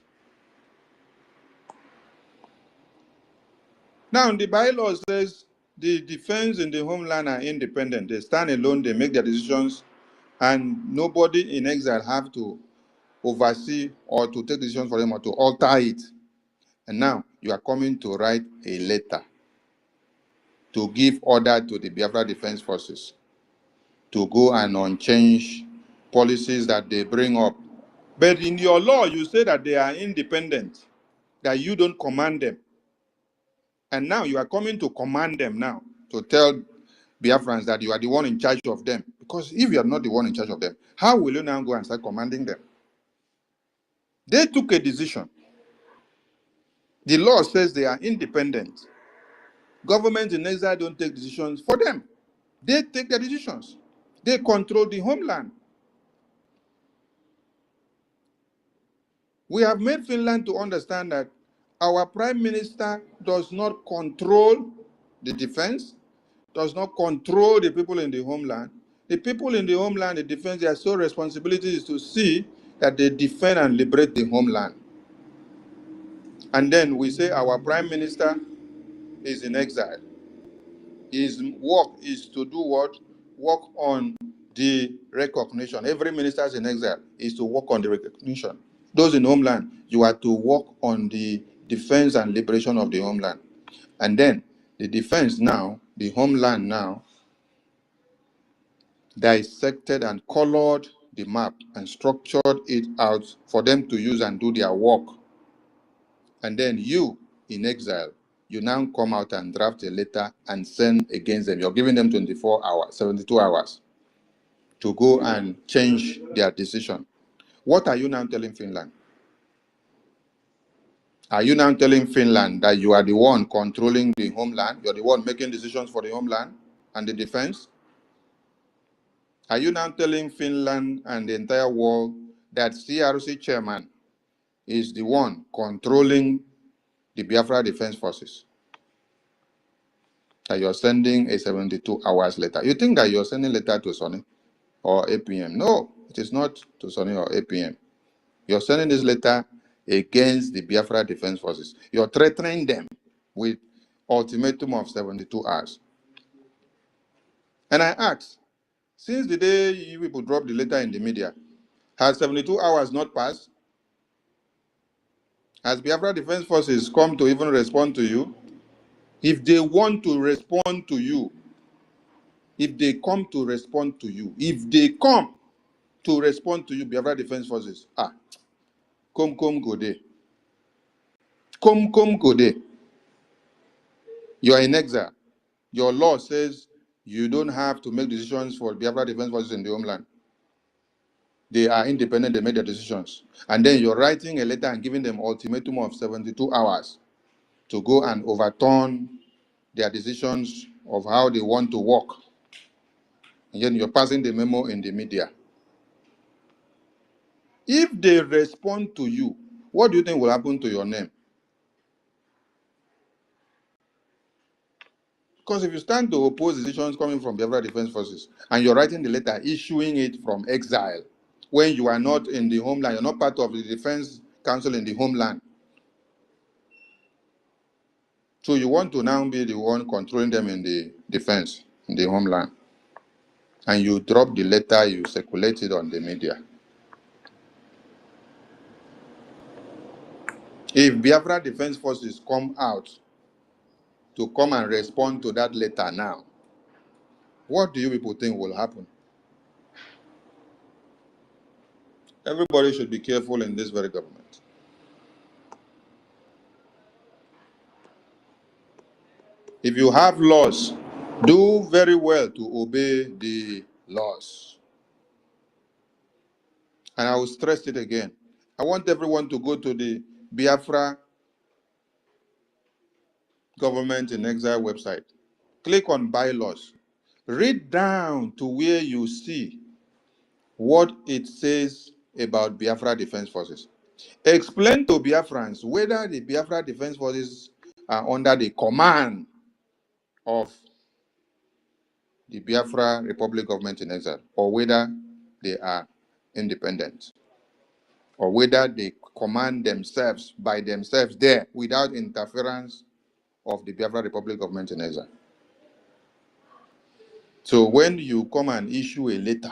Now, the bylaw says the defense in the homeland are independent. They stand alone, they make their decisions, and nobody in exile have to oversee or to take decisions for them or to alter it. And now you are coming to write a letter to give order to the Biafra Defense Forces to go and unchange policies that they bring up. But in your law, you say that they are independent, that you don't command them. And now you are coming to command them now, to tell Biafrans that you are the one in charge of them. Because if you are not the one in charge of them, how will you now go and start commanding them? They took a decision. The law says they are independent. Governments in exile don't take decisions for them. They take their decisions. They control the homeland. We have made Finland to understand that our prime minister does not control the defense, does not control the people in the homeland. The people in the homeland, the defense, their sole responsibility is to see that they defend and liberate the homeland. And then we say our prime minister is in exile. His work is to do what? Work on the recognition. Every minister in exile is to work on the recognition. Those in homeland, you are to work on the defense and liberation of the homeland. And then the defense now, the homeland now, dissected and colored the map and structured it out for them to use and do their work. And then you, in exile, you now come out and draft a letter and send against them. You're giving them 24 hours, 72 hours to go and change their decision. What are you now telling Finland? Are you now telling Finland that you are the one controlling the homeland? You're the one making decisions for the homeland and the defense? Are you now telling Finland and the entire world that CRC chairman is the one controlling the Biafra Defense Forces? That you're sending a 72 hours letter. You think that you're sending a letter to Sonny or APM? No, it is not to Sonny or APM. You're sending this letter against the Biafra Defense Forces. You're threatening them with ultimatum of 72 hours. And I ask, since the day you people dropped the letter in the media, has 72 hours not passed? Has Biafra Defense Forces come to even respond to you? If they want to respond to you, if they come to respond to you, Biafra Defense Forces, come go there. Come go there. You are in exile. Your law says you don't have to make decisions for Biafra Defense Forces in the homeland. They are independent, they make their decisions. And then you're writing a letter and giving them ultimatum of 72 hours to go and overturn their decisions of how they want to work. And then you're passing the memo in the media. If they respond to you, what do you think will happen to your name? Because if you stand to oppose decisions coming from Biafra Defense Forces and you're writing the letter, issuing it from exile, when you are not in the homeland, you're not part of the Defense Council in the homeland. So you want to now be the one controlling them in the defense, in the homeland. And you drop the letter, you circulate it on the media. If Biafra Defense Forces come out to come and respond to that letter now, what do you people think will happen? Everybody should be careful in this very government. If you have laws, do very well to obey the laws. And I will stress it again. I want everyone to go to the BIAFRACOIN Government in Exile website. Click on bylaws. Read down to where you see what it says about Biafra Defense Forces. Explain to Biafrans whether the Biafra Defense Forces are under the command of the Biafra Republic Government in Exile, or whether they are independent, or whether they command themselves by themselves there without interference of the Biafra Republic Government in Exile. So when you come and issue a letter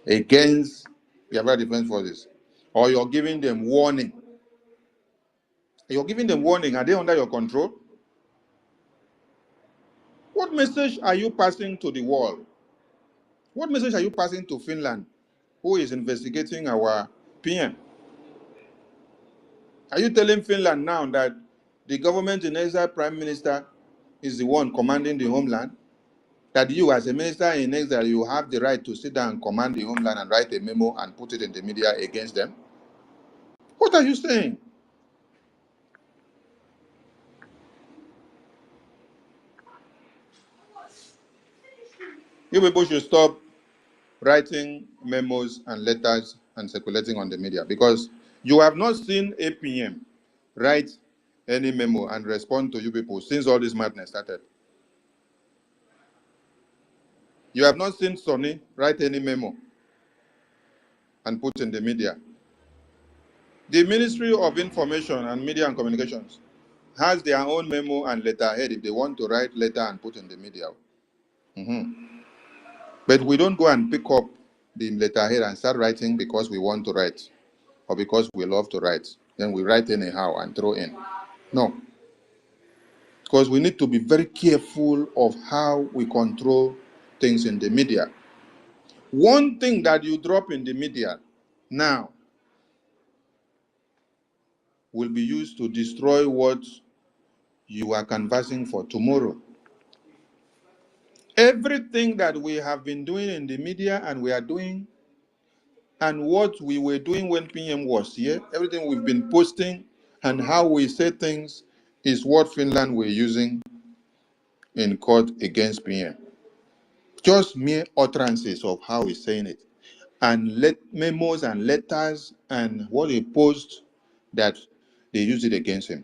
against Biafra Defense Forces, or you're giving them warning, are they under your control? What message are you passing to the world? What message are you passing to Finland, who is investigating our PM? Are you telling Finland now that the government in exile prime minister is the one commanding the homeland? That you, as a minister in exile, you have the right to sit down and command the homeland and write a memo and put it in the media against them? What are you saying? You people should stop writing memos and letters and circulating on the media, because you have not seen APM write any memo and respond to you people since all this madness started. You have not seen Sonny write any memo and put in the media. The Ministry of Information and Media and Communications has their own memo and letterhead if they want to write letter and put in the media. But we don't go and pick up the letterhead and start writing because we want to write or because we love to write. Then we write anyhow and throw in. No. Because we need to be very careful of how we control things in the media. One thing that you drop in the media now will be used to destroy what you are canvassing for tomorrow. Everything that we have been doing in the media and we are doing, and what we were doing when PM was here, everything we've been posting and how we say things is what Finland were using in court against PM. Just mere utterances of how he's saying it. And memos and letters and what he posts that they use it against him.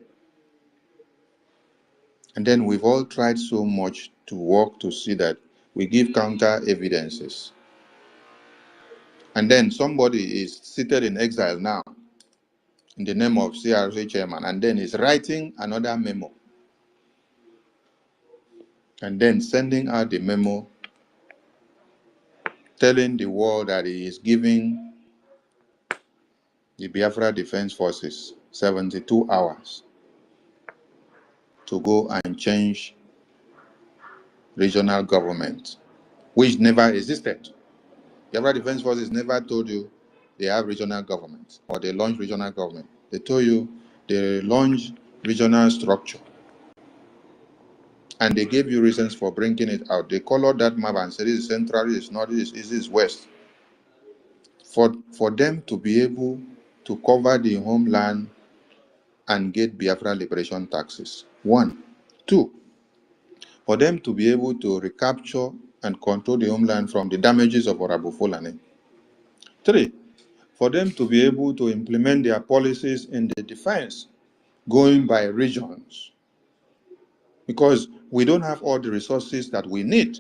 And then we've all tried so much to work to see that we give counter evidences. And then somebody is seated in exile now in the name of CRC chairman, and then is writing another memo and then sending out the memo telling the world that he is giving the Biafra Defense Forces 72 hours to go and change regional government, which never existed. Biafra Defense Forces never told you they have regional government or they launch regional government. They told you they launch regional structure. And they gave you reasons for bringing it out. They colored that map and said this is central, this is north, this is west. For them to be able to cover the homeland and get Biafra liberation taxes. 1. 2, for them to be able to recapture and control the homeland from the damages of Orabu Fulani. 3, for them to be able to implement their policies in the defense, going by regions. Because we don't have all the resources that we need.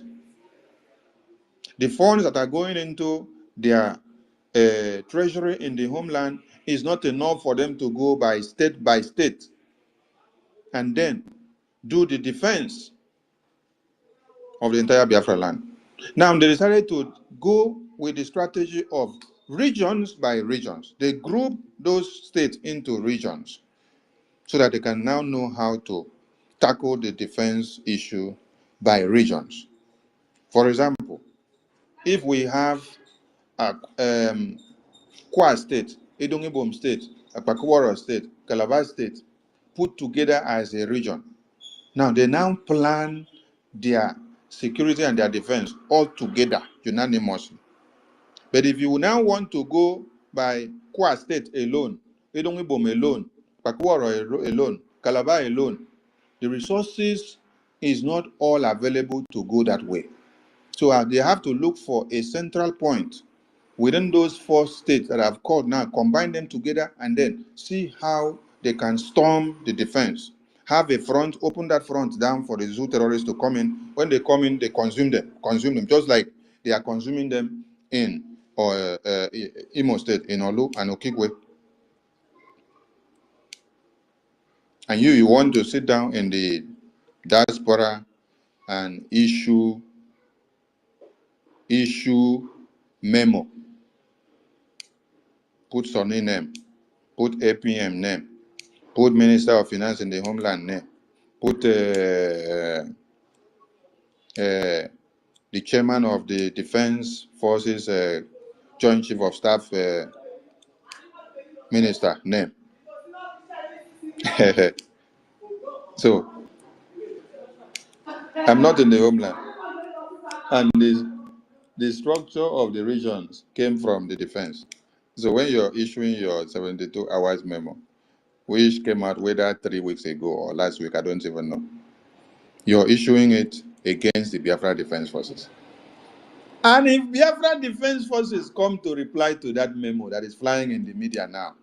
The funds that are going into their treasury in the homeland is not enough for them to go by state and then do the defense of the entire Biafra land. Now they decided to go with the strategy of regions by regions. They group those states into regions so that they can now know how to tackle the defense issue by regions. For example, if we have a Kwa State, Edongibom State, Apakwara State, Calabar State, put together as a region. Now they now plan their security and their defense all together, unanimously. But if you now want to go by Kwa State alone, Edongibom alone, Pakuaro alone, Calabar alone, the resources is not all available to go that way. So they have to look for a central point within those 4 states that I've called now, combine them together and then see how they can storm the defense. Have a front, open that front down for the zoo terrorists to come in. When they come in, they consume them, just like they are consuming them in Imo State, in Olu and Okigwe. And you want to sit down in the diaspora and issue memo, put Sonny name, put APM name, put Minister of Finance in the Homeland name, put the chairman of the Defense Forces Joint Chief of Staff Minister name. So I'm not in the Homeland, and the structure of the regions came from the defense. So when you're issuing your 72 hours memo, which came out whether 3 weeks ago or last week, I don't even know, you're issuing it against the Biafra Defense Forces. And if Biafra Defense Forces come to reply to that memo that is flying in the media now,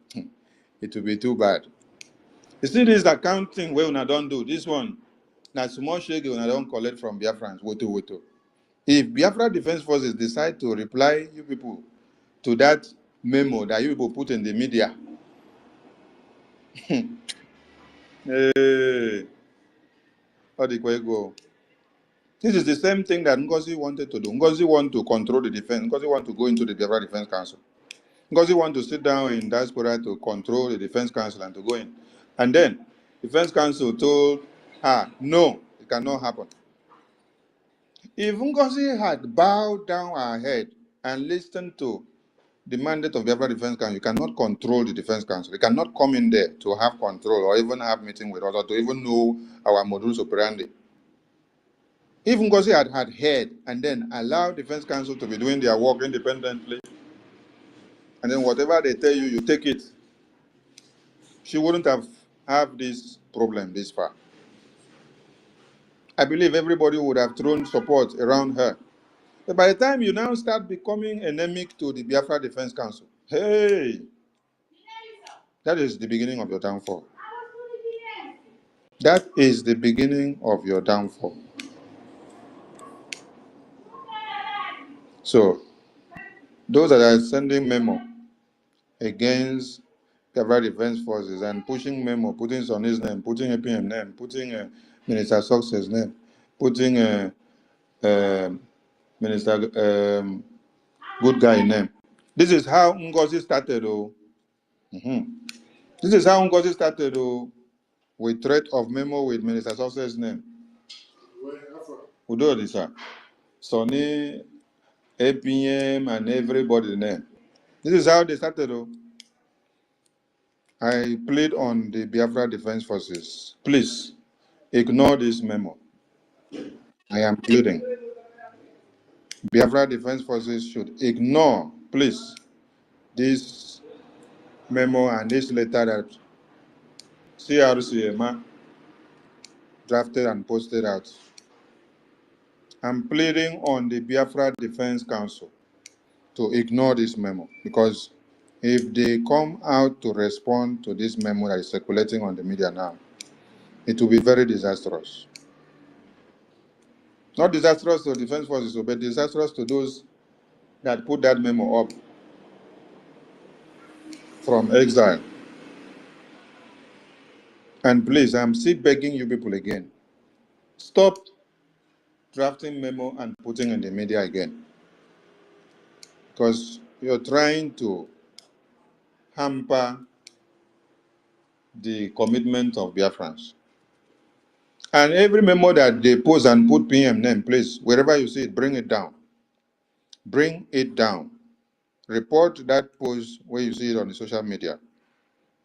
it will be too bad. You see this accounting where una don't do this one. Now small shege una don't collect from Biafrans. Woto. If Biafra Defense Forces decide to reply you people to that memo that you people put in the media, how the way go? This is the same thing that NGOZI wanted to do. NGOZI want to control the defense. NGOZI want to go into the Biafra Defense Council. NGOZI want to sit down in diaspora to control the Defense Council and to go in. And then Defense Council told her, no, it cannot happen. If NGOZI had bowed down her head and listened to the mandate of the Biafra Defense Council, you cannot control the Defense Council. You cannot come in there to have control or even have meeting with us or to even know our modus operandi. If NGOZI had heard and then allowed Defense Council to be doing their work independently, and then whatever they tell you, you take it, she wouldn't have this problem this far. I believe everybody would have thrown support around her. But by the time you now start becoming endemic to the Biafra Defense Council, hey, that is the beginning of your downfall. That is the beginning of your downfall. So, those that are sending memo against Biafra Defense Forces and pushing memo, putting Sonny's name, putting APM name, putting Minister Success name, putting Minister Good Guy name. This is how NGOZI started. This is how NGOZI started with threat of memo with Minister Success name. Who do this, sir? Sonny, APM, and everybody name. This is how they started. I plead on the Biafra Defense Forces. Please ignore this memo. I am pleading. Biafra Defense Forces should ignore, please, this memo and this letter that CRCMA drafted and posted out. I'm pleading on the Biafra Defense Council to ignore this memo, because if they come out to respond to this memo that is circulating on the media now, it will be very disastrous. Not disastrous to defense forces, but disastrous to those that put that memo up from exile. And please, I'm still begging you people again, stop drafting memo and putting in the media again, because you're trying to hamper the commitment of Biafrans. And every memo that they post and put PM name, please, wherever you see it, bring it down. Bring it down. Report that post where you see it on the social media.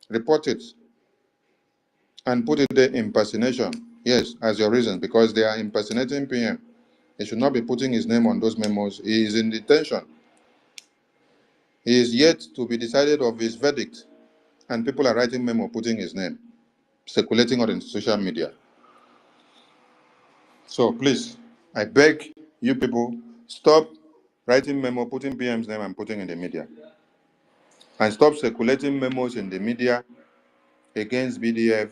Report it. And put it there, impersonation. Yes, as your reason, because they are impersonating PM. He should not be putting his name on those memos. He is in detention. He is yet to be decided of his verdict. and people are writing memo, putting his name, circulating on social media. So please, I beg you people, stop writing memo, putting PM's name and putting in the media. And stop circulating memos in the media against BDF,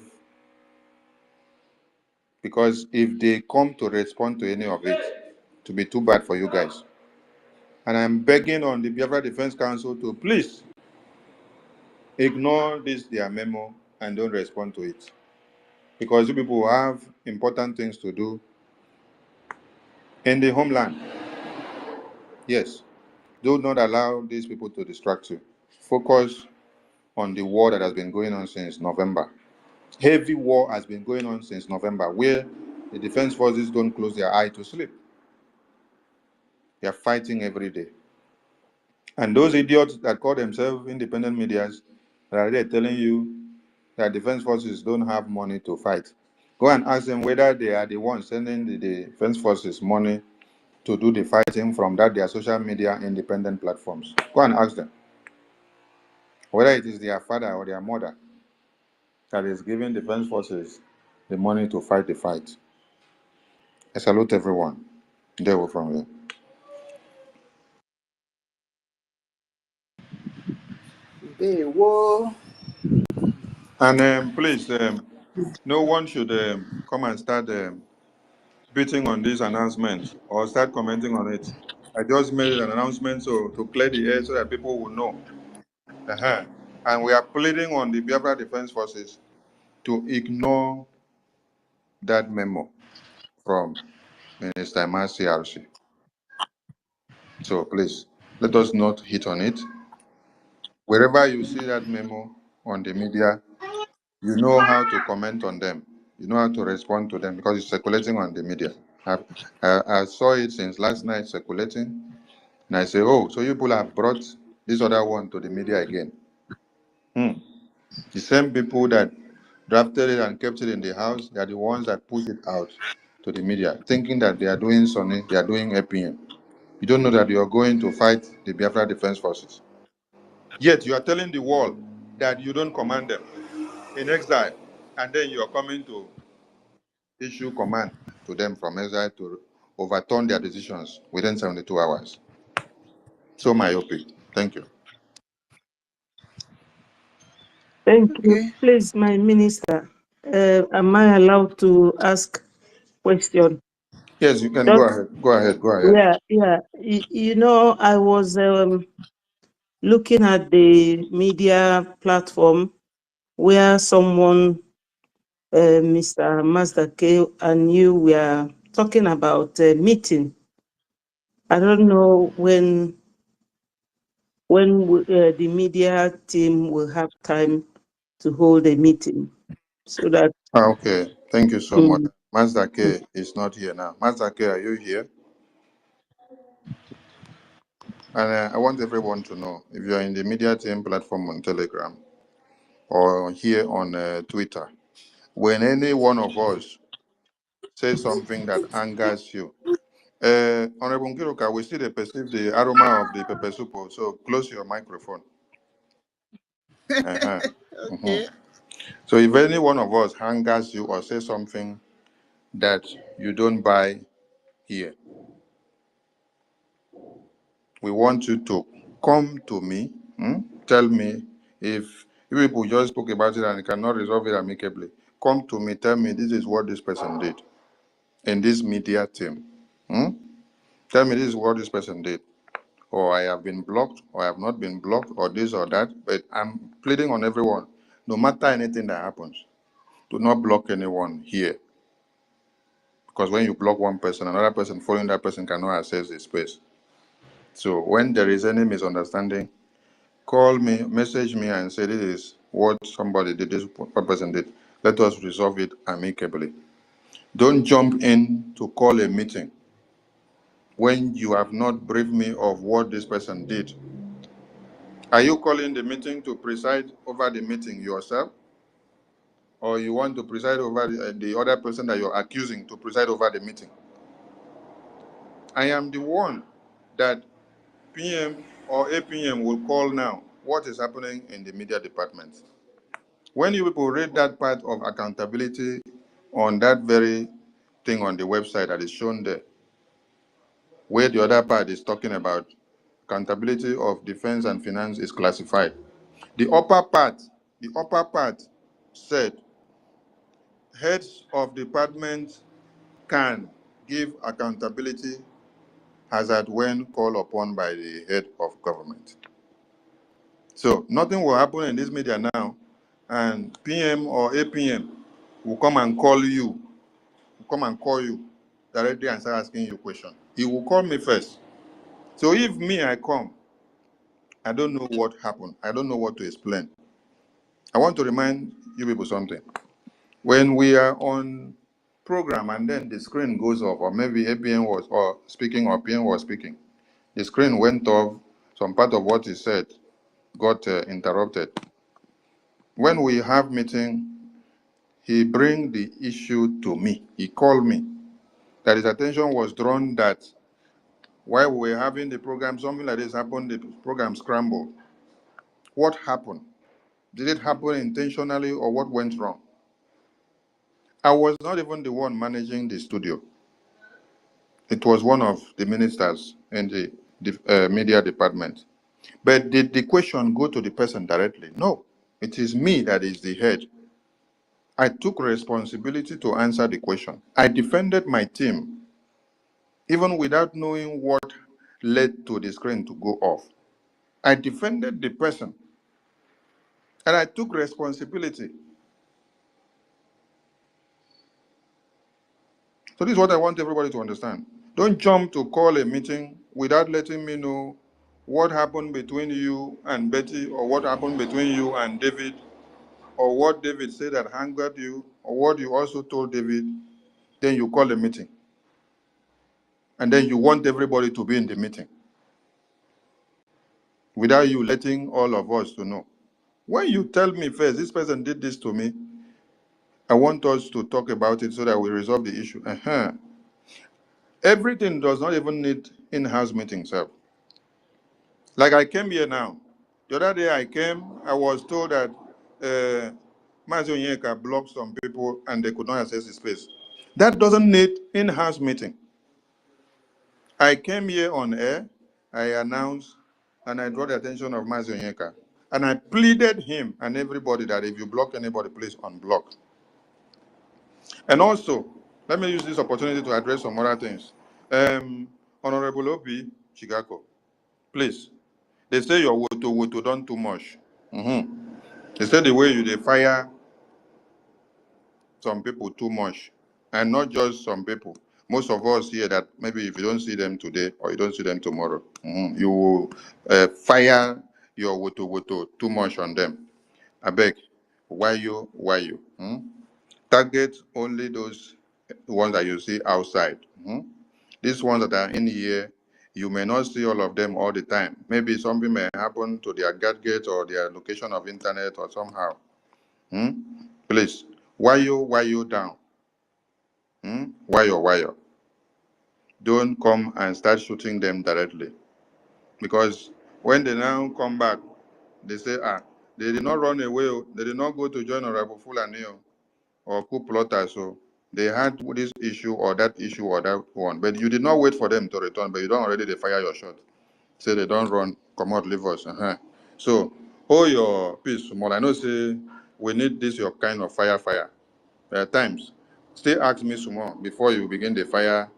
because if they come to respond to any of it, it will be too bad for you guys. And I'm begging on the Biafra Defense Council to please ignore this their memo and don't respond to it. Because you people have important things to do in the homeland. Yes. Do not allow these people to distract you. Focus on the war that has been going on since November. Heavy war has been going on since November, where the defense forces don't close their eye to sleep. They are fighting every day. And those idiots that call themselves independent medias that are there telling you that defense forces don't have money to fight, go and ask them whether they are the ones sending the defense forces money to do the fighting from their social media independent platforms. Go and ask them whether it is their father or their mother that is giving defense forces the money to fight the fight. I salute everyone. There we from here. Whoa. And please, no one should come and start beating on this announcement or start commenting on it. I just made an announcement to clear the air so that people will know. And we are pleading on the Biafra Defense Forces to ignore that memo from Minister Emasi CRC. So please, let us not hit on it. Wherever you see that memo on the media, you know how to comment on them. You know how to respond to them because it's circulating on the media. I saw it since last night circulating, and I say, oh, so you people have brought this other one to the media again. The same people that drafted it and kept it in the house, they are the ones that push it out to the media, thinking that they are doing Sunni, they are doing APM. You don't know that you are going to fight the Biafra Defense Forces. Yet you are telling the world that you don't command them in exile, and then you are coming to issue command to them from exile to overturn their decisions within 72 hours. So myopic. Thank you. Thank you. Okay. Please, my minister, am I allowed to ask question? Yes, you can Just, go ahead. Go ahead. Go ahead. yeah. You know, I was looking at the media platform where someone, Mr. Mazdake, and you were talking about a meeting. I don't know when the media team will have time to hold a meeting so that. Okay. Thank you so much. Master K is not here now. Master K, are you here? And I want everyone to know, if you are in the media team platform on Telegram or here on Twitter, when any one of us says something that angers you, Honorable Nkiruka, we still perceive the aroma of the pepper soup, so close your microphone. Okay. So if any one of us angers you or says something that you don't buy here, we want you to come to me, tell me. If you people just spoke about it and cannot resolve it amicably, come to me, tell me this is what this person did in this media team. Tell me this is what this person did. Or I have been blocked, or I have not been blocked, or this or that. But I'm pleading on everyone, no matter anything that happens, do not block anyone here. Because when you block one person, another person following that person cannot access the space. So when there is any misunderstanding, call me, message me, and say this is what somebody did, this is what person did. Let us resolve it amicably. Don't jump in to call a meeting when you have not briefed me of what this person did. Are you calling the meeting to preside over the meeting yourself? Or you want to preside over the other person that you're accusing to preside over the meeting? I am the one that PM or APM will call now. What is happening in the media department? When you people read that part of accountability on that very thing on the website that is shown there, where the other part is talking about accountability of defense and finance is classified. The upper part said heads of departments can give accountability as at when called upon by the head of government. So nothing will happen in this media now, and PM or APM will come and call you, directly and start asking you a question. He will call me first. So if I come, I don't know what happened. I don't know what to explain. I want to remind you people something. When we are on program and then the screen goes off, or maybe APM was speaking or PM was speaking, the screen went off, some part of what he said got interrupted. When we have meeting, he bring the issue to me. He called me. That his attention was drawn that while we were having the program, something like this happened, the program scrambled. What happened? Did it happen intentionally or what went wrong? I was not even the one managing the studio. It was one of the ministers in the media department. But did the question go to the person directly? No, it is me that is the head. I took responsibility to answer the question. I defended my team, even without knowing what led to the screen to go off. I defended the person, and I took responsibility. So this is what I want everybody to understand. Don't jump to call a meeting without letting me know what happened between you and Betty, or what happened between you and David, or what David said that angered you, or what you also told David. Then you call a meeting. And then you want everybody to be in the meeting without you letting all of us to know. When you tell me first, this person did this to me, I want us to talk about it so that we resolve the issue. Everything does not even need in-house meetings. Like I came here now. The other day I came, I was told that Mazi Onyeka blocked some people and they could not access the space. That doesn't need in-house meeting. I came here on air, I announced, and I draw the attention of Mazi Onyeka. And I pleaded him and everybody that if you block anybody, please unblock. And also, let me use this opportunity to address some other things. Honorable Obi Chigako, please. They say your woto done too much. They say the way they fire some people too much. And not just some people. Most of us here that maybe if you don't see them today or you don't see them tomorrow, you will fire your woto too much on them. I beg, why you? Target only those ones that you see outside. These ones that are in here, you may not see all of them all the time. Maybe something may happen to their gadget or their location of internet or somehow. Please, why you down? Why you? Don't come and start shooting them directly. Because when they now come back, they say, they did not run away, they did not go to join Honorable Fulani or coup plotter, so they had this issue or that issue or that one. But you did not wait for them to return, but you don't already fire your shot. Say they don't run, come out, leave us. So hold your peace small. I know say we need this your kind of fire. There are times. Still ask me some more before you begin the fire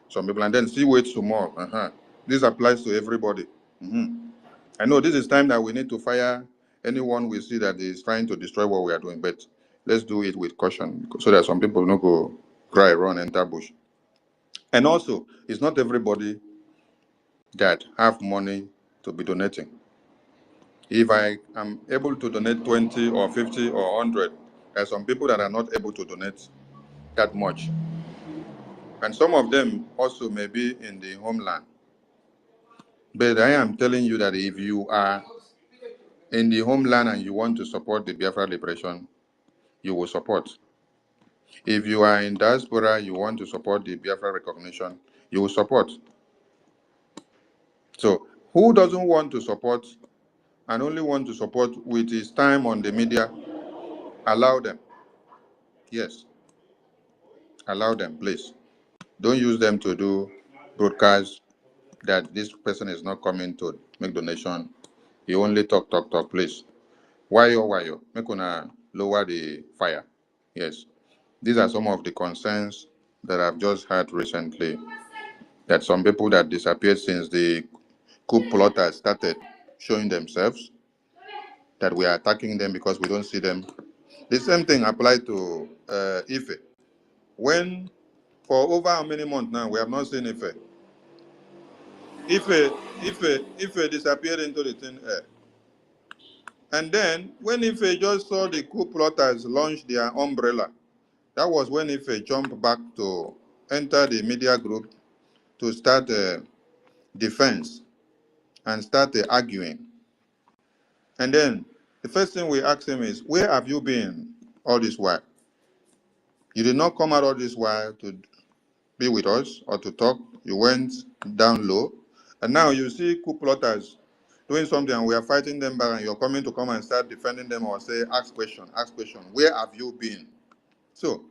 some people, and then see wait some more. This applies to everybody. I know this is time that we need to fire anyone we see that is trying to destroy what we are doing, but let's do it with caution so that some people don't go cry, run, enter bush. And also, it's not everybody that have money to be donating. If I am able to donate 20 or 50 or 100, there are some people that are not able to donate that much. And some of them also may be in the homeland. But I am telling you that if you are in the homeland and you want to support the Biafra liberation, you will support. If you are in diaspora, you want to support the Biafra recognition, you will support. So who doesn't want to support and only want to support with his time on the media Allow them. Yes. Allow them, please. Don't use them to do broadcasts that this person is not coming to make donation. You only talk, please. Why you? Make una lower the fire. Yes. These are some of the concerns that I've just heard recently, that some people that disappeared since the coup plotters started showing themselves, that we are attacking them because we don't see them. The same thing applied to Ife. When, for over how many months now, we have not seen Ife. Ife disappeared into the thin air. And then, when Ife just saw the coup plotters launch their umbrella, that was when Ife jumped back to enter the media group to start defense and start arguing. And then, the first thing we asked him is, where have you been all this while? You did not come out all this while to be with us or to talk. You went down low. And now you see coup plotters doing something and we are fighting them back, and you're coming to come and start defending them or say, ask question. Where have you been? So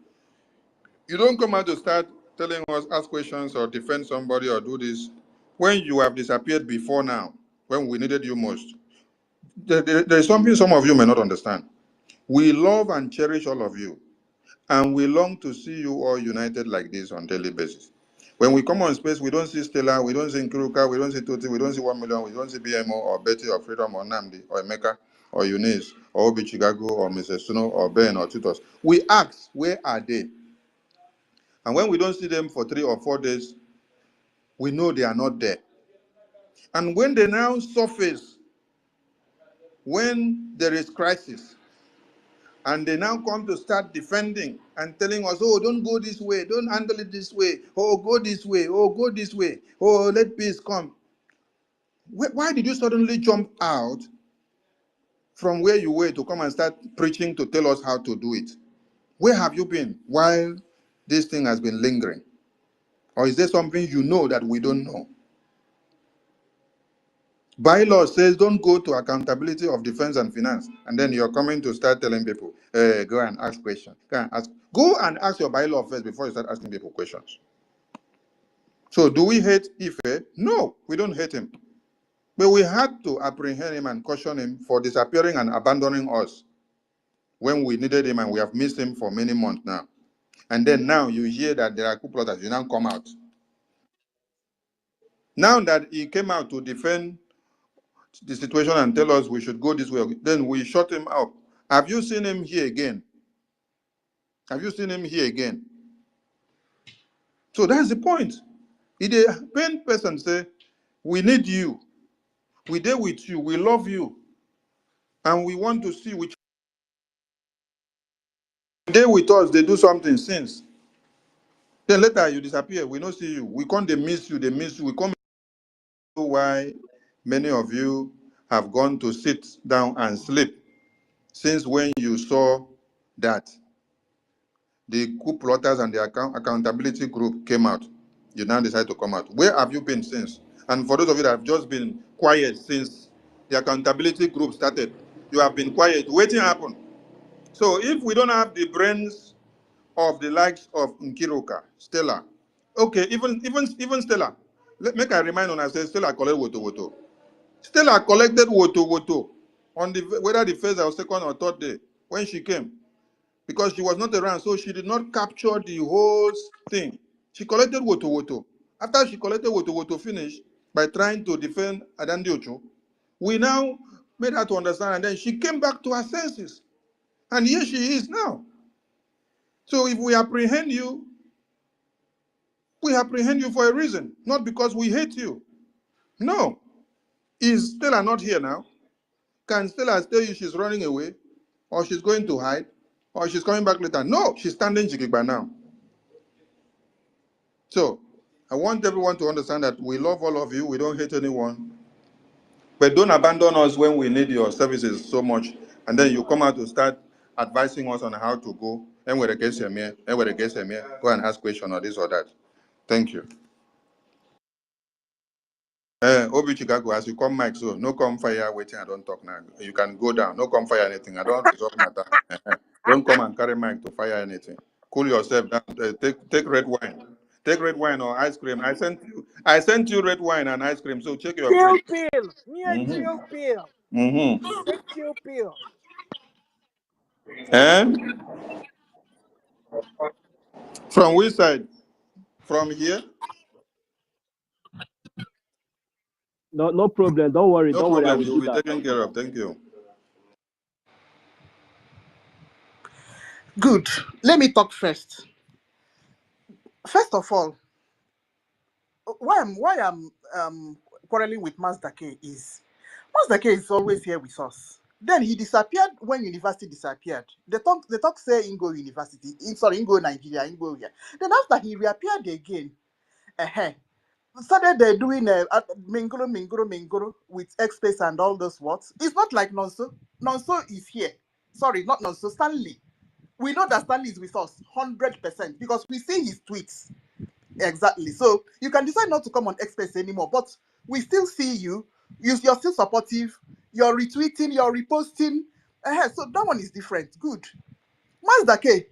you don't come out to start telling us, ask questions or defend somebody or do this when you have disappeared before now, when we needed you most. There's something some of you may not understand. We love and cherish all of you, and we long to see you all united like this on a daily basis. When we come on space, we don't see Stella, we don't see Nkiruka, we don't see Tuti, we don't see 1 million, we don't see BMO or Betty or Freedom or Namdi or Emeka or Eunice or Obi Chicago or Mrs. Suno or Ben or Titus. We ask, where are they? And when we don't see them for 3 or 4 days, we know they are not there. And when they now surface, when there is crisis, and they now come to start defending and telling us, oh, don't go this way, don't handle it this way, oh, go this way, oh, go this way, oh, let peace come. Why did you suddenly jump out from where you were to come and start preaching to tell us how to do it? Where have you been while this thing has been lingering? Or is there something you know that we don't know? Bylaw says don't go to accountability of defense and finance, and then you're coming to start telling people, go and ask questions. Go and ask your bylaw first before you start asking people questions. So do we hate Ife? No, we don't hate him. But we had to apprehend him and caution him for disappearing and abandoning us when we needed him, and we have missed him for many months now. And then now you hear that there are coup plotters, you now come out. Now that he came out to defend the situation and tell us we should go this way, then we shut him up. Have you seen him here again? Have you seen him here again? So that's the point. If the pain person say, we need you, we there with you, we love you, and we want to see which day with us, they do something since. Then later you disappear, we don't see you. We can't, they miss you, we come why many of you have gone to sit down and sleep since when you saw that the coup plotters and the accountability group came out. You now decide to come out. Where have you been since? And for those of you that have just been quiet since the accountability group started, you have been quiet. Waiting happen. So if we don't have the brains of the likes of Nkiruka, Stella, okay, even Stella, make I remind on I say Stella collect woto. Stella collected woto on the whether the first or second or third day when she came, because she was not around, so she did not capture the whole thing. She collected woto. After she collected woto finish by trying to defend Adandi Ocho, we now made her to understand, and then she came back to her senses. And here she is now. So if we apprehend you for a reason, not because we hate you. No. Is Stella not here now? Can Stella tell you she's running away? Or she's going to hide? Or she's coming back later? No, she's standing Jigigba now. So, I want everyone to understand that we love all of you. We don't hate anyone. But don't abandon us when we need your services so much. And then you come out to start advising us on how to go. And where the case go and ask questions or this or that. Thank you. Obi Chicago, as you come, Mike, so no come fire waiting. I don't talk now. You can go down. No come fire anything. I don't resolve matter. Don't come and carry Mike to fire anything. Cool yourself down. Take red wine. Take red wine or ice cream. I sent you red wine and ice cream. So check your Chill fridge. pill. Me a chill pill. Take chill pill. From which side? From here? No problem. Don't worry. No Don't worry. I problem. will You'll do be that. taken care of. Thank you. Good. Let me talk first. First of all, why I'm quarreling with Master K is Master K is always here with us. Then he disappeared when university disappeared. They talk say Ingo University, Ingo Nigeria, Ingo here. Then after he reappeared again, started doing mingoro with X-Space and all those words. It's not like Nonso. Nonso is here. Sorry, not Nonso, Stanley. We know that Stanley is with us 100% because we see his tweets. Exactly. So you can decide not to come on X-Space anymore, but we still see you. You're still supportive. You're retweeting, you're reposting. So that one is different. Good. Mazda K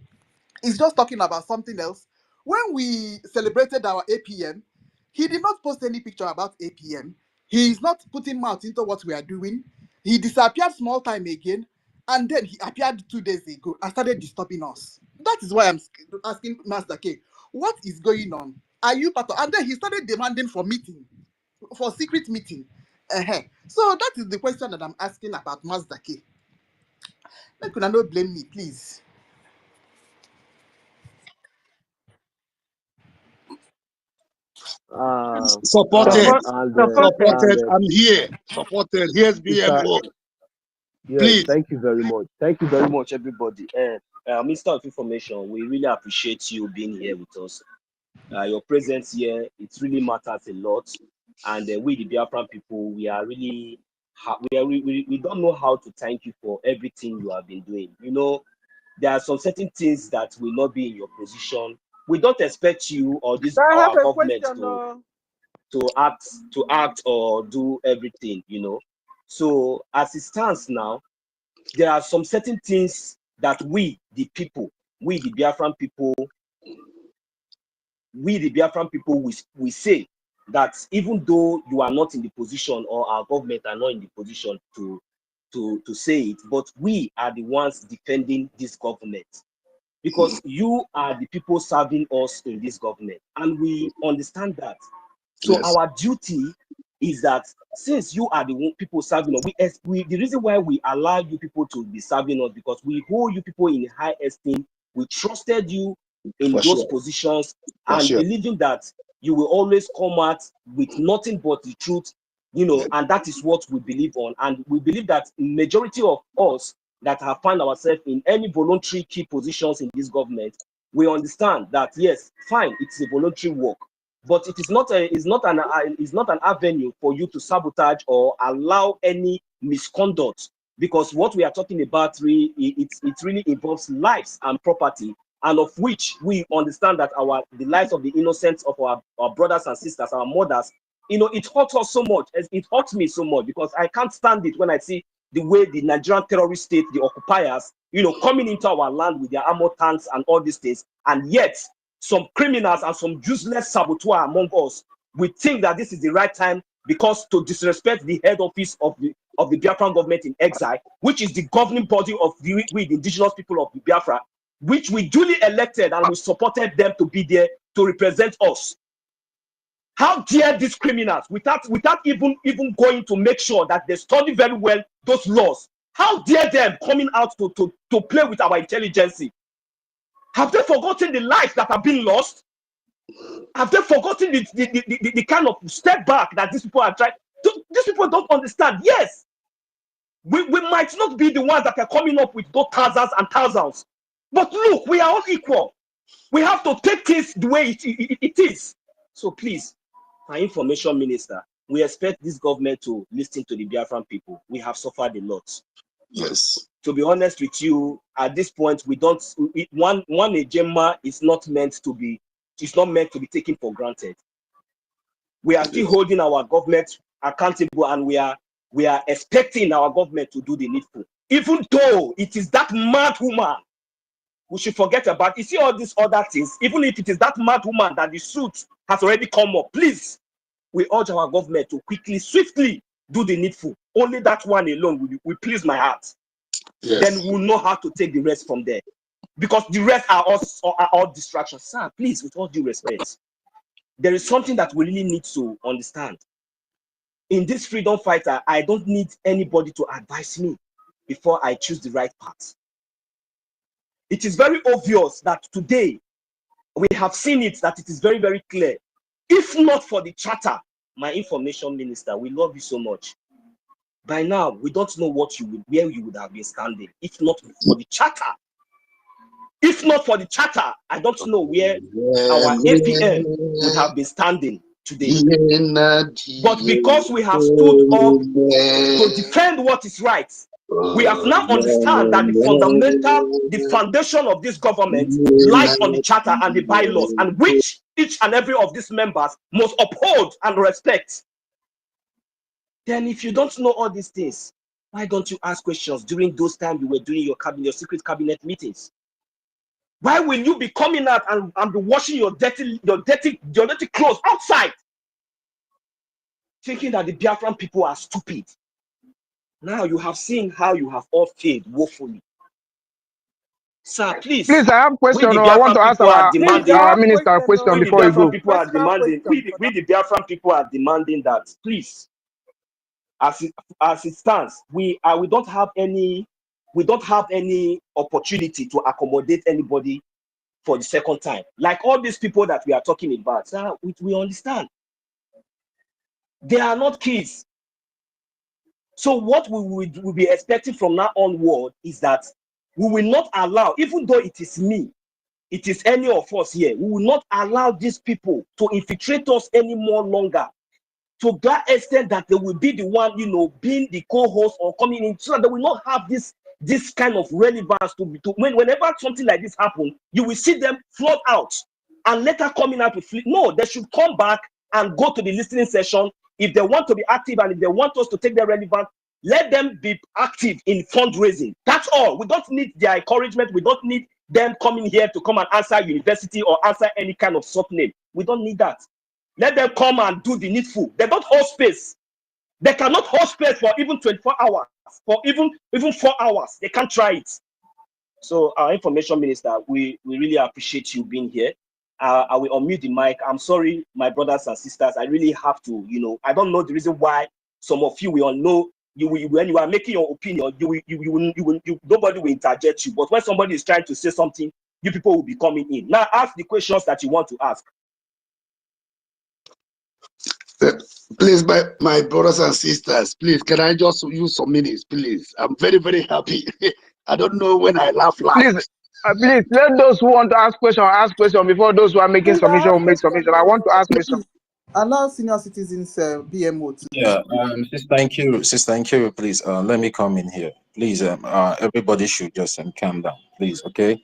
is just talking about something else. When we celebrated our APM, he did not post any picture about APM. He is not putting mouth into what we are doing. He disappeared small time again, and then he appeared 2 days ago and started disturbing us. That is why I'm asking Master K, what is going on? Are you part of? And then he started demanding for meeting, for secret meeting. So that is the question that I'm asking about Master K. Make una no blame me, please. Supported. Supported. And I'm here. Supported. Here's Mr. BMO. Yes, Please. thank you very much. Thank you very much, everybody. Minister of Information, we really appreciate you being here with us. Your presence here, it really matters a lot. And we, the Biafran people, we are really, we don't know how to thank you for everything you have been doing. You know, there are some certain things that will not be in your position. We don't expect you or this I have our a government question. to act or do everything, you know. So as it stands now, there are some certain things that we, the people, we, the Biafran people, we say that even though you are not in the position or our government are not in the position to say it, but we are the ones defending this government because you are the people serving us in this government, and we understand that. So Yes. our duty is that since you are the people serving us, the reason why we allow you people to be serving us because we hold you people in high esteem. We trusted you in For those sure. positions For and sure. believing that you will always come out with nothing but the truth, you know, and that is what we believe on. And we believe that majority of us that have found ourselves in any voluntary key positions in this government, we understand that yes, fine, it's a voluntary work, but it is not an avenue for you to sabotage or allow any misconduct, because what we are talking about it really involves lives and property, and of which we understand that the lives of the innocents of our brothers and sisters, our mothers, you know, it hurts us so much. It hurts me so much because I can't stand it when I see the way the Nigerian terrorist state, the occupiers, you know, coming into our land with their armored tanks and all these things, and yet some criminals and some useless saboteur among us, we think that this is the right time because to disrespect the head office of the Biafran government in exile, which is the governing body of the indigenous people of the Biafra, which we duly elected and we supported them to be there to represent us. How dare these criminals, without even going to make sure that they study very well those laws, how dare them coming out to play with our intelligence? Have they forgotten the lives that have been lost? Have they forgotten the kind of step back that these people are trying? These people don't understand. Yes, we might not be the ones that are coming up with those thousands and thousands, but look, we are all equal. We have to take things the way it is. So please, our information minister, we expect this government to listen to the Biafran people. We have suffered a lot. Yes. To be honest with you, at this point, we don't. One agenda is not meant to be. It's not meant to be taken for granted. We are still holding our government accountable, and we are expecting our government to do the needful. Even though it is that mad woman, we should forget about. You see all these other things. Even if it is that mad woman that the suit has already come up, please, we urge our government to quickly, swiftly do the needful. Only that one alone will please my heart. Yes. Then we'll know how to take the rest from there. Because the rest are all distractions. Sir, please, with all due respect, there is something that we really need to understand. In this freedom fighter, I don't need anybody to advise me before I choose the right path. It is very obvious that today, we have seen it, that it is very, very clear. If not for the charter, my information minister, we love you so much. By now, we don't know where you would have been standing. If not for the charter. If not for the charter, I don't know where our APM would have been standing today. But because we have stood up to defend what is right, we have now understand that the foundation of this government lies on the charter and the bylaws, and which each and every of these members must uphold and respect. Then if you don't know all these things, why don't you ask questions during those times you were doing your secret cabinet meetings? Why will you be coming out and be washing your dirty clothes outside, thinking that the Biafran people are stupid? Now you have seen how you have all failed woefully. Sir, please. Please, I have a question. I want to ask our minister a question before you go. We the Biafran people are demanding that, please, as it stands, we don't have any opportunity to accommodate anybody for the second time. Like all these people that we are talking about, sir, we understand. They are not kids. So what we will be expecting from now onward is that we will not allow, even though it is me, it is any of us here, we will not allow these people to infiltrate us any more longer, to that extent that they will be the one, being the co-host or coming in, so that they will not have this kind of relevance to whenever something like this happens, you will see them flood out and later coming out with no, they should come back and go to the listening session. If they want to be active and if they want us to take their relevance, let them be active in fundraising. That's all. We don't need their encouragement. We don't need them coming here to come and answer university or answer any kind of sub name. We don't need that. Let them come and do the needful. They don't hold space. They cannot hold space for even 24 hours, for even 4 hours. They can't try it. So our information minister, we really appreciate you being here. I will unmute the mic. I'm sorry, my brothers and sisters. I really have to, I don't know the reason why some of you will know. When you are making your opinion, nobody will interject you. But when somebody is trying to say something, you people will be coming in. Now ask the questions that you want to ask. Please, my brothers and sisters, please, can I just use some minutes, please? I'm very, very happy. I don't know when I laugh loud. Please, let those who want to ask question before those who are making submission will make submission. I want to ask question. Allow senior citizens BMO to. Yeah, thank you, please. Let me come in here, please. Everybody should just calm down, please. Okay.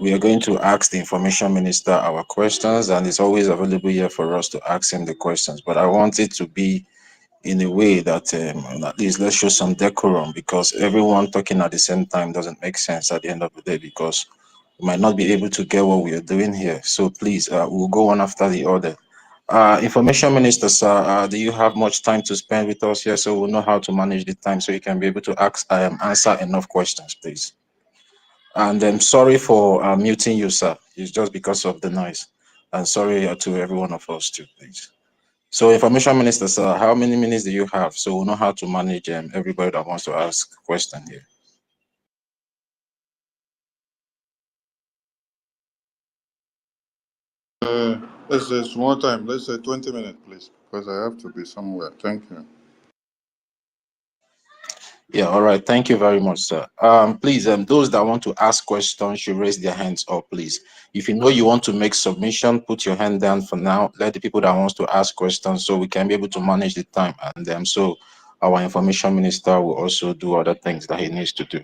We are going to ask the information minister our questions, and it's always available here for us to ask him the questions. But I want it to be in a way that at least let's show some decorum, because everyone talking at the same time doesn't make sense at the end of the day, because we might not be able to get what we are doing here. So please, we'll go one after the other. Information minister, sir, do you have much time to spend with us here, so we'll know how to manage the time, so you can be able to answer enough questions, please? And I'm sorry for muting you, sir. It's just because of the noise. And sorry to every one of us too, please. So information minister, sir, how many minutes do you have, so we'll know how to manage everybody that wants to ask a question here? Let's say small time. Let's say 20 minutes, please, because I have to be somewhere. Thank you. Yeah, all right. Thank you very much, sir. Please, those that want to ask questions should raise their hands up, please. If you know you want to make submission, put your hand down for now. Let the people that wants to ask questions, so we can be able to manage the time, and so our information minister will also do other things that he needs to do.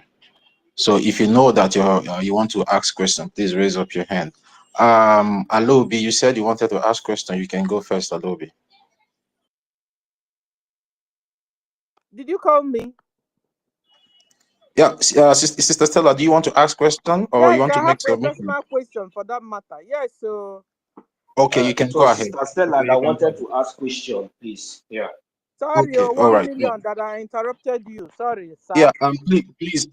So if you know that you want to ask questions, please raise up your hand. Alobi, you said you wanted to ask question. You can go first, Alobi. Did you call me? Yeah, Sister Stella, do you want to ask question or you Yes, want I to have make a submission? personal question for that matter. Yes, so Okay, you can It go was ahead. Sister Stella Okay, you that can go wanted ahead. to ask question, please. Yeah. sorry, Okay, oh, all 1 right. million that I interrupted you. Sorry, Yeah, sir.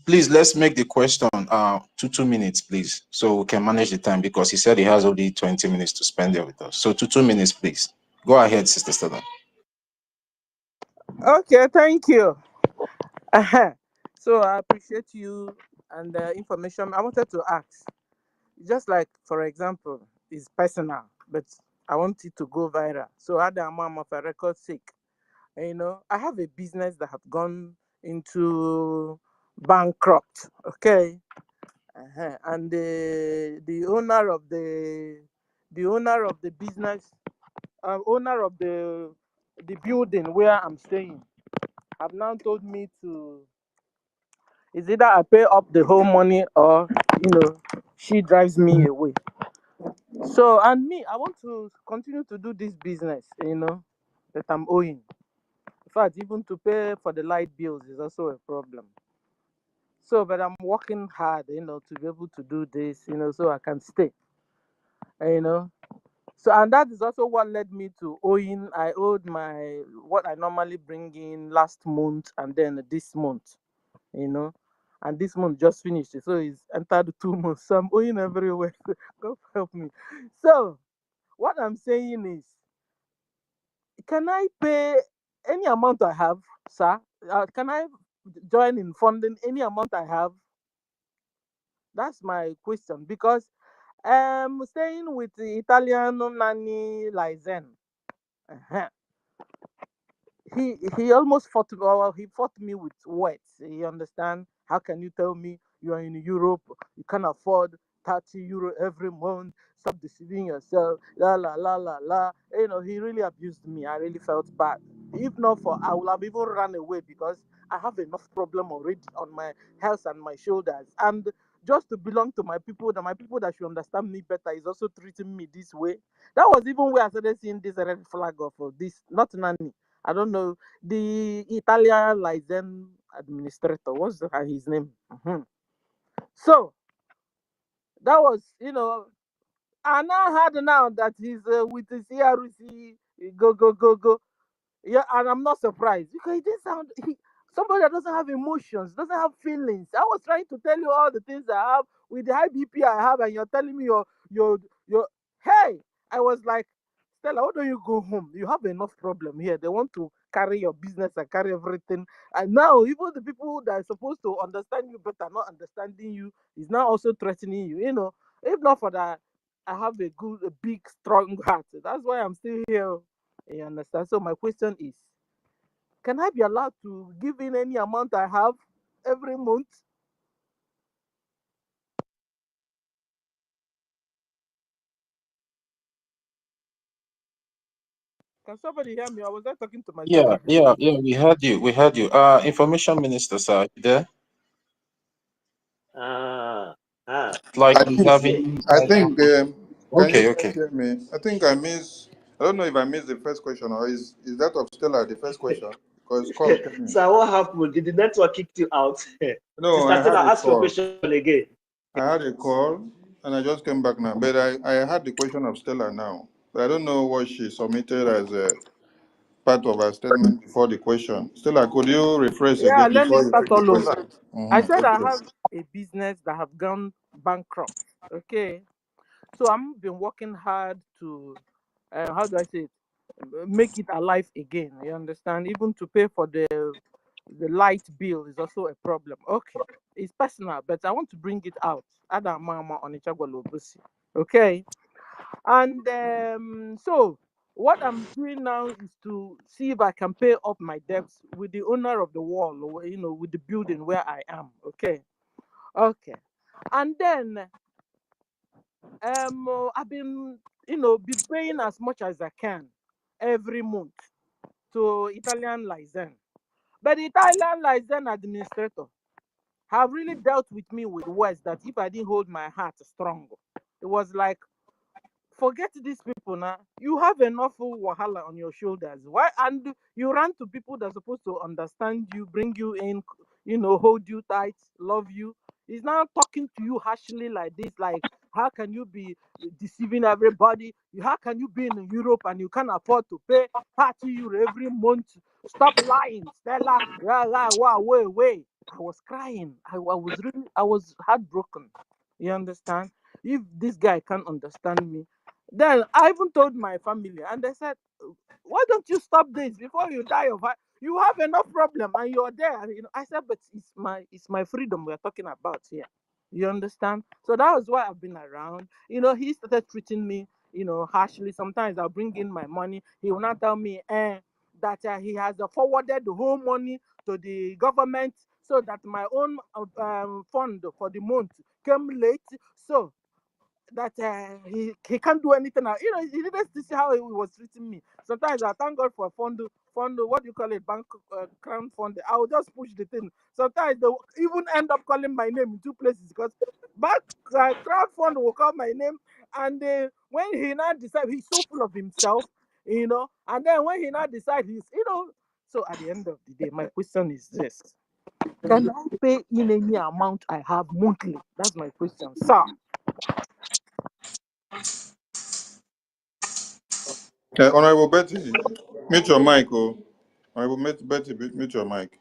please, let's make the question to 2 minutes, please, so we can manage the time because he said he has only 20 minutes to spend there with us. So to 2 minutes, please. Go ahead, Sister Stella. Okay, thank you. Uh-huh. So I appreciate you and the information. I wanted to ask, just like for example, it's personal, but I want it to go viral. So Adam, I'm of a record sake. You know, I have a business that have gone into bankrupt. Okay, and the owner of the business, owner of the building where I'm staying, have now told me to, is either I pay up the whole money or she drives me away. So and me, I want to continue to do this business, that I'm owing. In fact, even to pay for the light bills is also a problem. So, but I'm working hard, to be able to do this, so I can stay, you know. So, and that is also what led me to owing. I owed my what I normally bring in last month and then this month, you know. And this month just finished, so it's entered 2 months. So I'm owing everywhere. God help me. So, what I'm saying is, can I pay any amount I have, sir? Can I join in funding any amount I have? That's my question because staying with the Italian nanny Lizen. uh he almost fought, well, he fought me with words. You understand? How can you tell me you are in Europe, you can afford 30 euro every month? Stop deceiving yourself. La la la la la. He really abused me. I really felt bad. If not for, I would have even run away because I have enough problem already on my health and my shoulders. And just to belong to my people, that my people that should understand me better is also treating me this way. That was even where I started seeing this red flag of this, not nanny. I don't know, the Italian license administrator. What's his name? So that was, I now heard now that he's with the CRC. Go go go go. Yeah, and I'm not surprised because he didn't sound somebody that doesn't have emotions, doesn't have feelings. I was trying to tell you all the things I have with the high BP I have, and you're telling me your hey. I was like, Stella, why don't you go home? You have enough problem here. They want to carry your business and carry everything. And now even the people that are supposed to understand you better not understanding you is now also threatening you. If not for that, I have a big, strong heart. That's why I'm still here. You understand? So my question is, can I be allowed to give in any amount I have every month? Can somebody hear me? I was not talking to myself. Yeah. We heard you. We heard you. Information minister, sir, you there? Ah, ah. Like I he's think, having. I think can you Okay, guys okay. hear me? I think I missed, I don't know if I missed the first question or is that of Stella the first question? Because call came in. So what happened? Did the network kick you out? No, Sister I had Stella, a ask your call. question again. I had a call and I just came back now. But I had the question of Stella now. But I don't know what she submitted as a part of her statement before the question. Stella, could you rephrase Yeah, again let me before you start take the all over. question? I said I Okay. have a business that have gone bankrupt. Okay, so I'm been working hard to, how do I say it, make it alive again. You understand? Even to pay for the light bill is also a problem. Okay, it's personal, but I want to bring it out. Ada mama on Okay, and so what I'm doing now is to see if I can pay off my debts with the owner of the wall, or with the building where I am. Okay, and then I've been be paying as much as I can every month to Italian license, but the Italian license administrator have really dealt with me with words that if I didn't hold my heart strong, it was like forget these people now. You have enough wahala on your shoulders. Why? And you run to people that are supposed to understand you, bring you in, hold you tight, love you. He's now talking to you harshly like this. Like, how can you be deceiving everybody? How can you be in Europe and you can't afford to pay 30 euro every month? Stop lying, Stella. Wait. I was crying. I was heartbroken. You understand? If this guy can't understand me, then I even told my family, and they said, "Why don't you stop this before you die of you have enough problem and you're there?" I said, "But it's my freedom we're talking about here." You understand? So that was why I've been around. He started treating me, harshly. Sometimes I'll bring in my money. He will not tell me, that he has forwarded the whole money to the government, so that my own fund for the month came late. So that he can't do anything. He didn't see how he was treating me. Sometimes I thank God for fund, what do you call it, bank crown fund. I will just push the thing. Sometimes they even end up calling my name in two places, because bank crowd fund will call my name, and when he now decide, he's so full of himself, and then when he now decide, so at the end of the day, my question is this: can I pay in any amount I have monthly? That's my question, sir. Honorable Betty, mute your mic. Oh. Honorable Betty, mute your mic.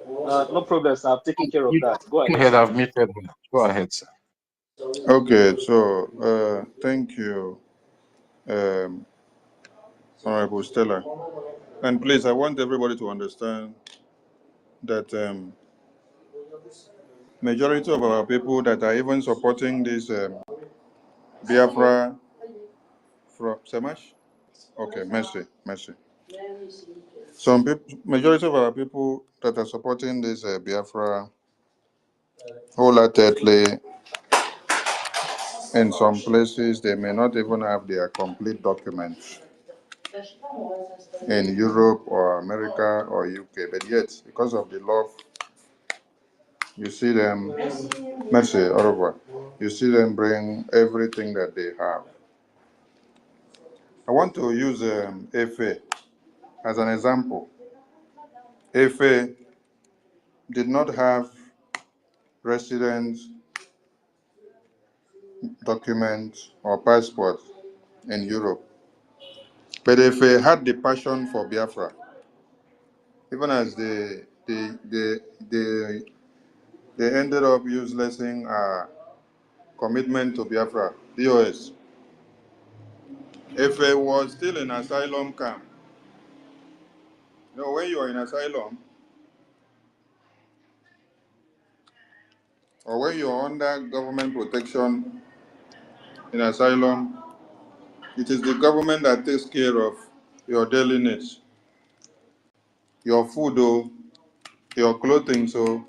No problem, sir. I've taken care of that. Go ahead, Ahead, sir. I've muted him. Go ahead, sir. Okay, so thank you, Honorable Stella. And please, I want everybody to understand that majority of our people that are even supporting this Biafra from Semash? Okay, mercy. Some people, majority of our people that are supporting this Biafra wholeheartedly, in some places they may not even have their complete documents in Europe or America or UK, but yet because of the love, you see them, mercy, au revoir. You see them bring everything that they have. I want to use EFE as an example. EFE did not have resident documents or passport in Europe, but EFE had the passion for Biafra, even as they ended up uselessing commitment to Biafra, BOS. EFE was still in asylum camp. When you are in asylum, or when you are under government protection in asylum, it is the government that takes care of your daily needs, your food, your clothing, so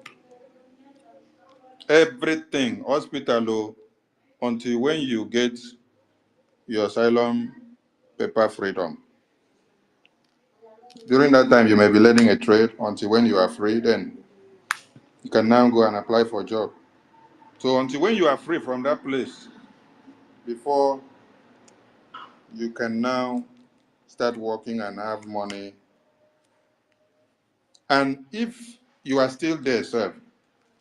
everything, hospital, until when you get your asylum paper freedom. During that time, you may be learning a trade until when you are free, then you can now go and apply for a job. So until when you are free from that place, before you can now start working and have money. And if you are still there, sir,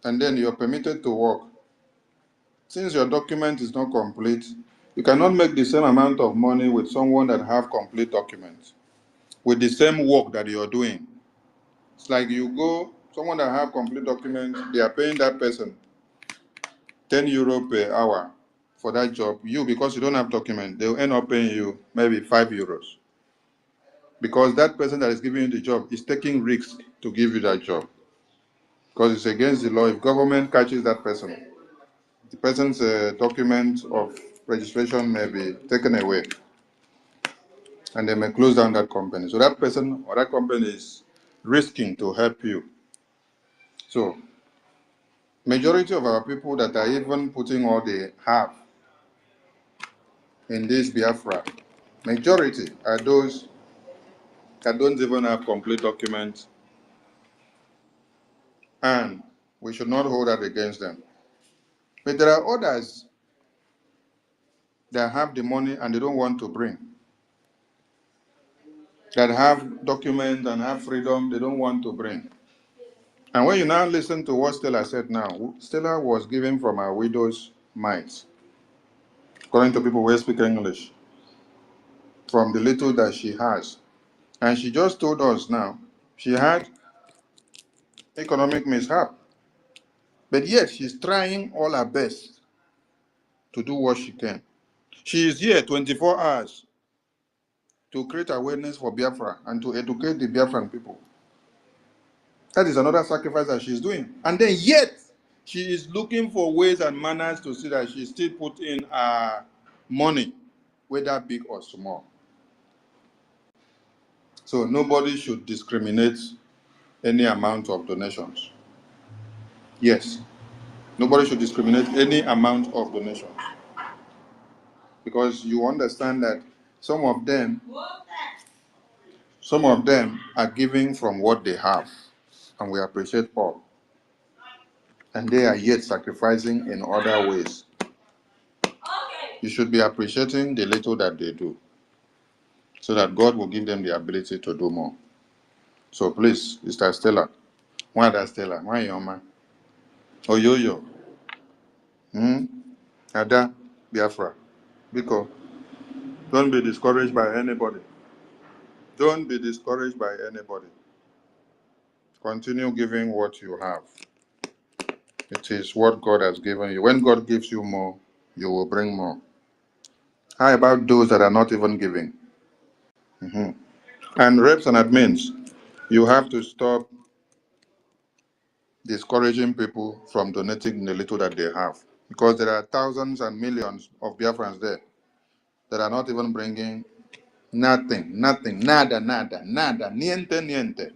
and then you're permitted to work, since your document is not complete, you cannot make the same amount of money with someone that have complete documents, with the same work that you're doing. It's like someone that have complete documents, they are paying that person 10 euro per hour for that job. You, because you don't have document, they'll end up paying you maybe 5 euros. Because that person that is giving you the job is taking risks to give you that job. Because it's against the law. If government catches that person, the person's document of registration may be taken away, and they may close down that company. So that person or that company is risking to help you. So majority of our people that are even putting all they have in this Biafra, majority are those that don't even have complete documents, and we should not hold that against them. But there are others that have the money and they don't want to bring, that have documents and have freedom, they don't want to bring. And when you now listen to what Stella said now, Stella was given from her widow's mites, according to people who speak English, from the little that she has. And she just told us now, she had economic mishap, but yet she's trying all her best to do what she can. She is here 24 hours to create awareness for Biafra and to educate the Biafran people. That is another sacrifice that she's doing. And then yet, she is looking for ways and manners to see that she still put in her money, whether big or small. So nobody should discriminate any amount of donations. Yes, nobody should discriminate any amount of donations. Because you understand that some of them are giving from what they have, and we appreciate all. And they are yet sacrificing in other ways. You should be appreciating the little that they do, so that God will give them the ability to do more. So please, Mr. Stella, why that Stella? Why your man? Oh, yo. Ada, Biafra. Because don't be discouraged by anybody. Don't be discouraged by anybody. Continue giving what you have. It is what God has given you. When God gives you more, you will bring more. How about those that are not even giving? And reps and admins, you have to stop discouraging people from donating the little that they have. Because there are thousands and millions of Biafrans there that are not even bringing nothing, nada, niente.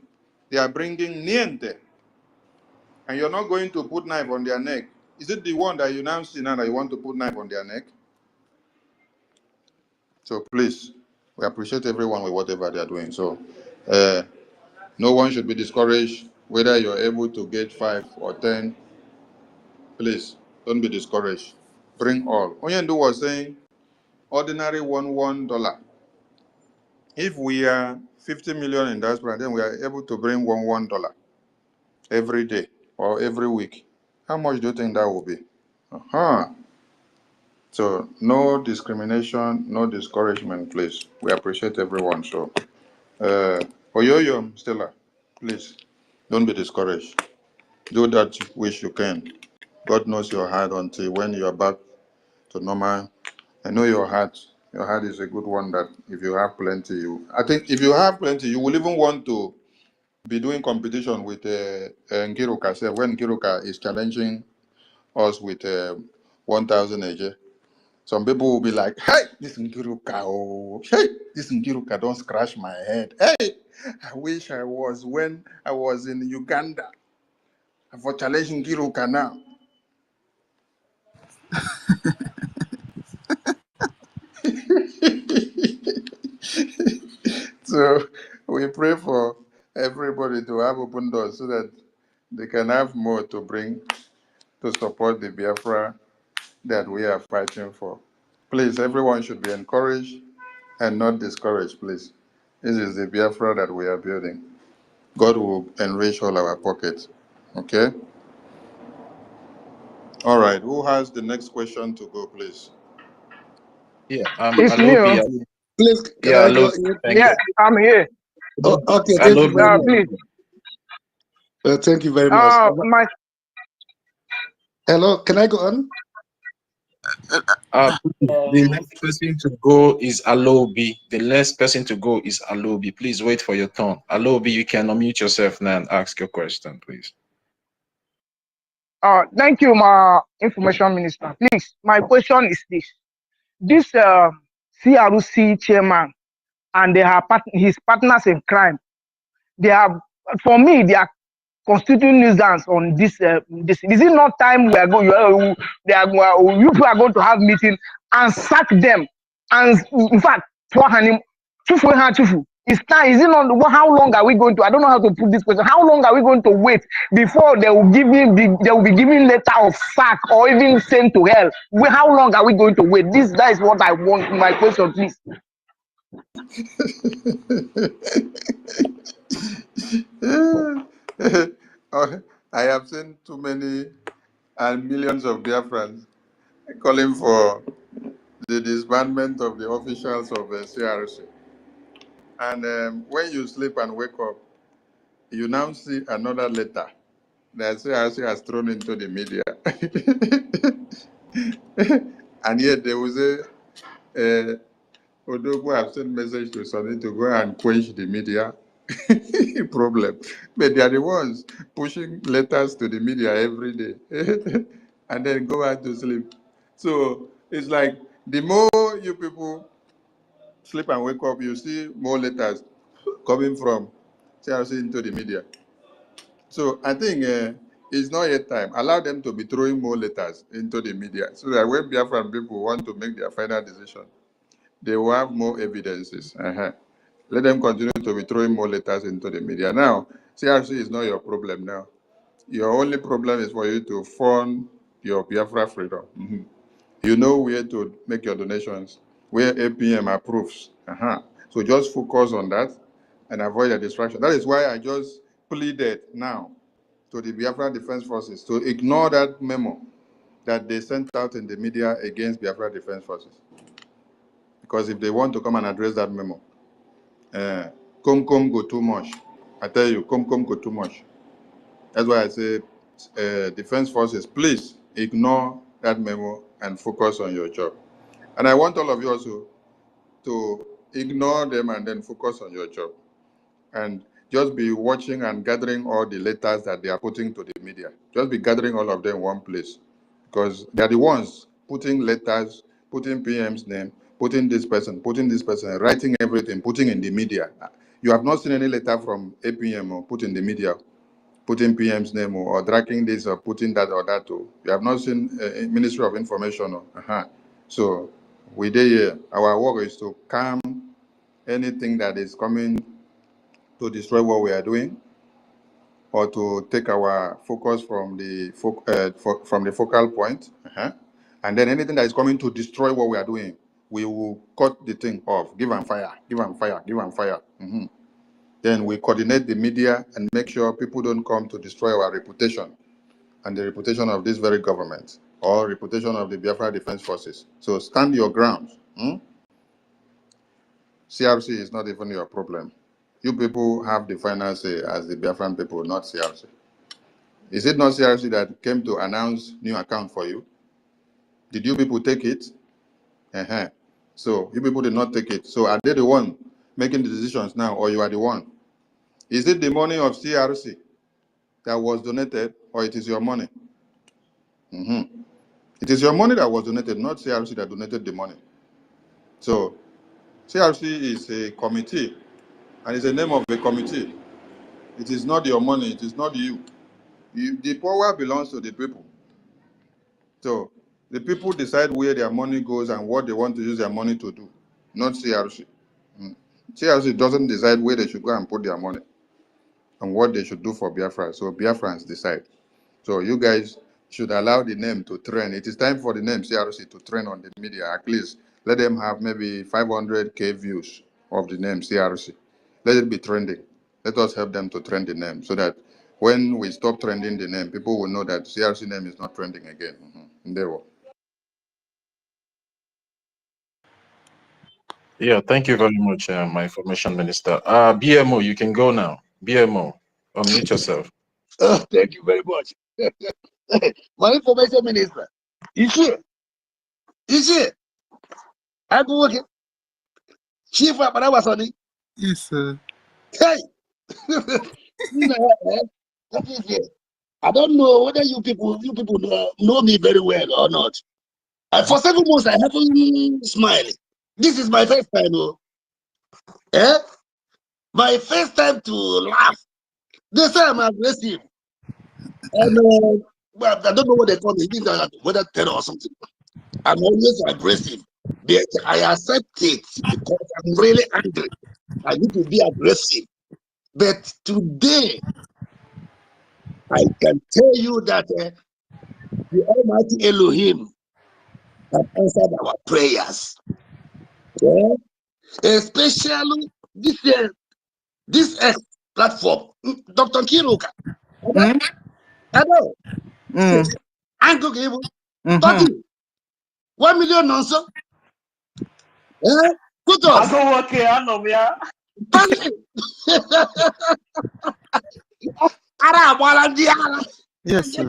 They are bringing niente. And you're not going to put knife on their neck. Is it the one that you now see now that you want to put knife on their neck? So please, we appreciate everyone with whatever they are doing. So no one should be discouraged, whether you're able to get 5 or 10. Please, don't be discouraged. Bring all. Onyendu was saying, ordinary $1. If we are 50 million in diaspora, then we are able to bring $1 every day or every week. How much do you think that will be? So no discrimination, no discouragement, please. We appreciate everyone. So, Oyoyo, Stella, please, don't be discouraged. Do that which you can. God knows your heart until when you are back to normal. I know your heart. Your heart is a good one that if you have plenty, I think if you have plenty, you will even want to be doing competition with Nkiruka. When Nkiruka is challenging us with 1,000 AJ. Some people will be like, hey, this Nkiruka, oh, hey, this Nkiruka don't scratch my head. Hey, I wish I was when I was in Uganda for challenging Nkiruka now. So we pray for everybody to have open doors so that they can have more to bring to support the Biafra that we are fighting for. Please, everyone should be encouraged and not discouraged, please. This is the Biafra that we are building. God will enrich all our pockets. Okay? All right. Who has the next question to go, please? Yeah, It's me. Alobi. Please, can Yeah, I go? Alobi. Thank Yeah, you. I'm here. Oh, okay, thank you very Alobi. much. Please. Thank you very much. My Hello, can I go on? The next person to go is Alobi. The next person to go is Alobi. Please wait for your turn. Alobi, you can unmute yourself now and ask your question, please. thank you, my information minister. Please, my question is this: this CRC chairman and they are his partners in crime. They are, for me, they are constituting nuisance on this. This is it not time we are going? You people are going to have meeting and sack them. And in fact, It's time. Is it not? How long are we going to? I don't know how to put this question. How long are we going to wait before they will give me? They will be giving letter of sack or even sent to hell. How long are we going to wait? That is what I want. My question, please. I have seen too many and millions of Biafrans calling for the disbandment of the officials of the CRC. And when you sleep and wake up, you now see another letter that CRC has thrown into the media. And yet there was Odogu have sent message to Sonny to go and quench the media problem. But they are the ones pushing letters to the media every day and then go back to sleep. So it's like the more you people sleep and wake up, you see more letters coming from CRC into the media. So I think it's not yet time. Allow them to be throwing more letters into the media so that when Biafran people want to make their final decision, they will have more evidences. Let them continue to be throwing more letters into the media. Now, CRC is not your problem now. Your only problem is for you to fund your Biafra freedom. You know where to make your donations, where APM approves. So just focus on that and avoid the distraction. That is why I just pleaded now to the Biafra Defense Forces to ignore that memo that they sent out in the media against Biafra Defense Forces. Because if they want to come and address that memo, come go too much. I tell you, come go too much. That's why I say, Defense Forces, please ignore that memo and focus on your job. And I want all of you also to ignore them and then focus on your job. And just be watching and gathering all the letters that they are putting to the media. Just be gathering all of them in one place. Because they are the ones putting letters, putting PM's name, putting this person, writing everything, putting in the media. You have not seen any letter from APM or put in the media, putting PM's name or dragging this or putting that or that. You have not seen Ministry of Information. So we did here. Our work is to calm anything that is coming to destroy what we are doing, or to take our focus from the focal point. And then anything that is coming to destroy what we are doing, we will cut the thing off, give them fire, give them fire, give them fire. Then we coordinate the media and make sure people don't come to destroy our reputation and the reputation of this very government or reputation of the Biafra Defense Forces. So stand your ground. CRC is not even your problem. You people have the final say as the Biafran people, not CRC. Is it not CRC that came to announce new account for you? Did you people take it? So you people did not take it. So are they the one making the decisions now, or you are the one? Is it the money of CRC that was donated, or it is your money? It is your money that was donated, not CRC that donated the money. So CRC is a committee, and it's the name of a committee. It is not your money. It is not you. The power belongs to the people. So the people decide where their money goes and what they want to use their money to do, not CRC. CRC doesn't decide where they should go and put their money and what they should do for Biafra. So Biafrans decide. So you guys should allow the name to trend. It is time for the name CRC to trend on the media. At least let them have maybe 500K views of the name CRC. Let it be trending. Let us help them to trend the name so that when we stop trending the name, people will know that CRC name is not trending again. There. Yeah, thank you very much, my information minister. BMO, you can go now. BMO, unmute yourself. Oh, thank you very much. My information minister. Is here. I'm working. Chief Abarabasani. Yes, sir. Hey! I don't know whether you people know me very well or not. For 7 months, I haven't smiled. This is my first time. My first time to laugh. They say I'm aggressive. And well, I don't know what they call me. Whether terror or something. I'm always aggressive. But I accept it because I'm really angry. I need to be aggressive. But today, I can tell you that the Almighty Elohim has answered our prayers. Yeah? Especially this platform. Dr. Kiruka. I know. I'm going to give 1 million also. Yeah? Kudos. Yes, sir.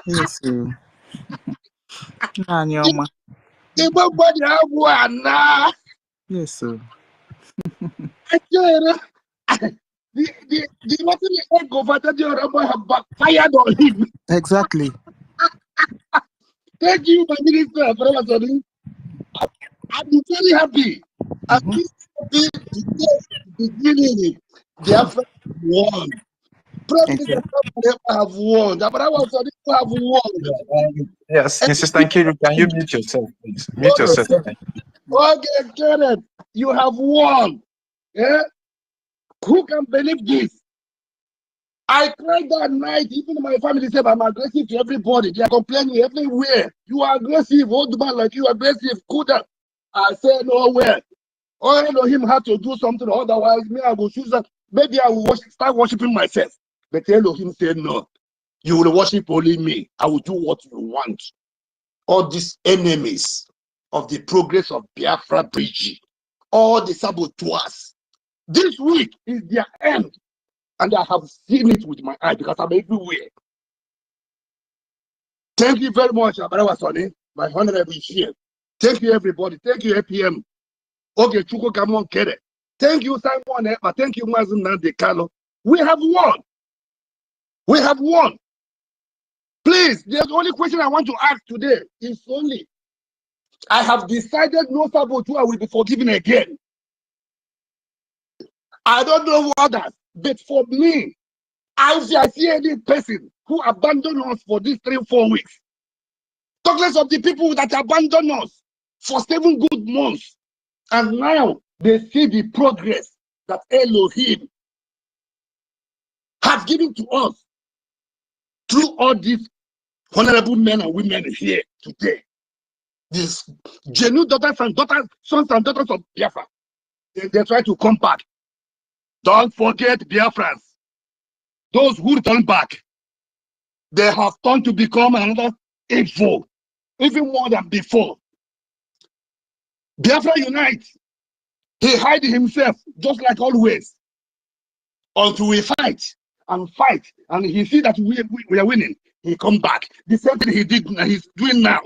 Yes, sir. Nanyoma. Yes, sir. The Latin governor have backfired on him. Exactly. Thank you, my minister. I'm very happy. I'm very happy beginning. Biafra won. President have won. The have won. Yes, Mrs. Tankiru, can you mute yourself, please? Mute yourself. Okay, Kenneth, you have won. Yeah? Who can believe this? I cried that night. Even my family said I'm aggressive to everybody. They are complaining everywhere. You are aggressive. Old man like you, aggressive. Couldn't. I said nowhere. All Elohim had to do something. Otherwise, me, I will choose that. Maybe I will start worshiping myself. But Elohim said no. You will worship only me. I will do what you want. All these enemies of the progress of Biafra Brgie, all the saboteurs. This week is their end. And I have seen it with my eye because I'm everywhere. Thank you very much, Abarawa Sonny, my honorable share. Thank you, everybody. Thank you, APM. Okay, Chuko Kamon Kere. Thank you, Simon Epa. Thank you, Mazin Nande Kalo. We have won. We have won. Please, the only question I want to ask today is only, I have decided no saboteur will be forgiven again. I don't know others, but for me, if I see any person who abandoned us for these 3-4 weeks, talk less of the people that abandoned us for 7 good months, and now they see the progress that Elohim has given to us through all these honorable men and women here today. These genuine sons and daughters of Biafra, they try to come back. Don't forget Biafrans. Those who turn back, they have turned to become another evil, even more than before. Biafra unite. He hide himself, just like always, until we fight, and he see that we are winning. He come back. The same thing he did, he's doing now.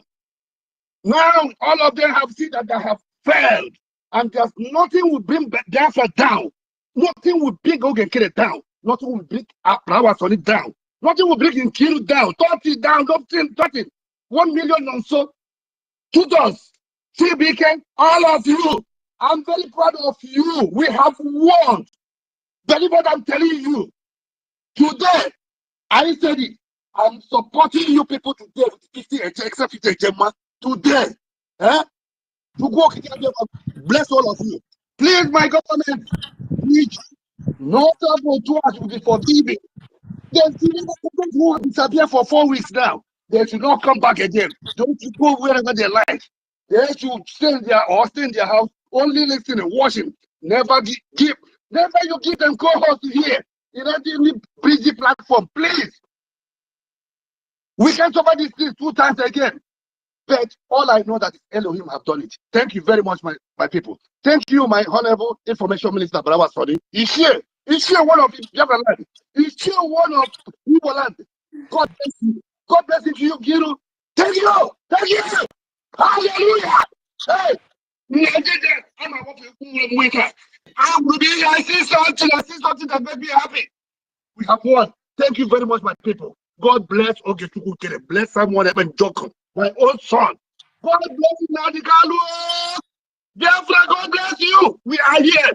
Now, all of them have seen that they have failed, and there's nothing will bring Biafra down. Nothing will bring Ogekere down. Nothing will bring Flowers on it down. Nothing will bring Nkiru down. 30 down, nothing. 1 million or so. Kudos. TBK, all of you. I'm very proud of you. We have won. Believe what I'm telling you. Today, I said it. I'm supporting you people today with 50 except 50 Gemma. Today. Eh? To go bless all of you. Please, my government, please, no saboteurs will be forgiven. There's people who have disappeared for 4 weeks now. They should not come back again. Don't you go wherever they like. They should stay in their house, only listen and watching. Never you give them co-host here. You know, the Brgie platform, please. We can cover this thing 2 times again. But all I know that is Elohim have done it. Thank you very much, my people. Thank you, my honorable information minister, Barawa Sodi. He's here. He's here, one of Biafra land. He's here, one of Igbo land. God bless you. God bless you, Kiru. Thank you. Thank you. Hallelujah. Hey, I'm a waker. I see something that made me happy. We have won. Thank you very much, my people. God bless Ogechukwukere. Bless someone even Joko, my own son. God bless you, Nadikalu. Biafra, God bless you. We are here.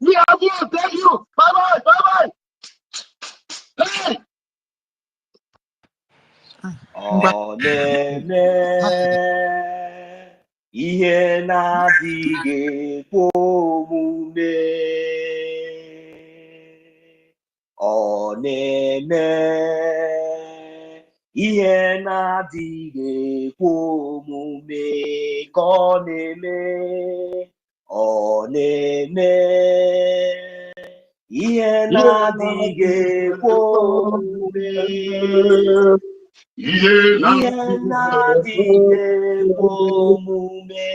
We have won. Thank you. Bye-bye. Bye-bye. Hey! Ọ na-eme ihe na-adịghị ekwe omume. Ọ na-eme ihe na-adịghị ekwe omume ka ọ na-eme. Ọ na-eme ihe na-adịghị ekwe omume. Ihe na-adịghị ekwe omume.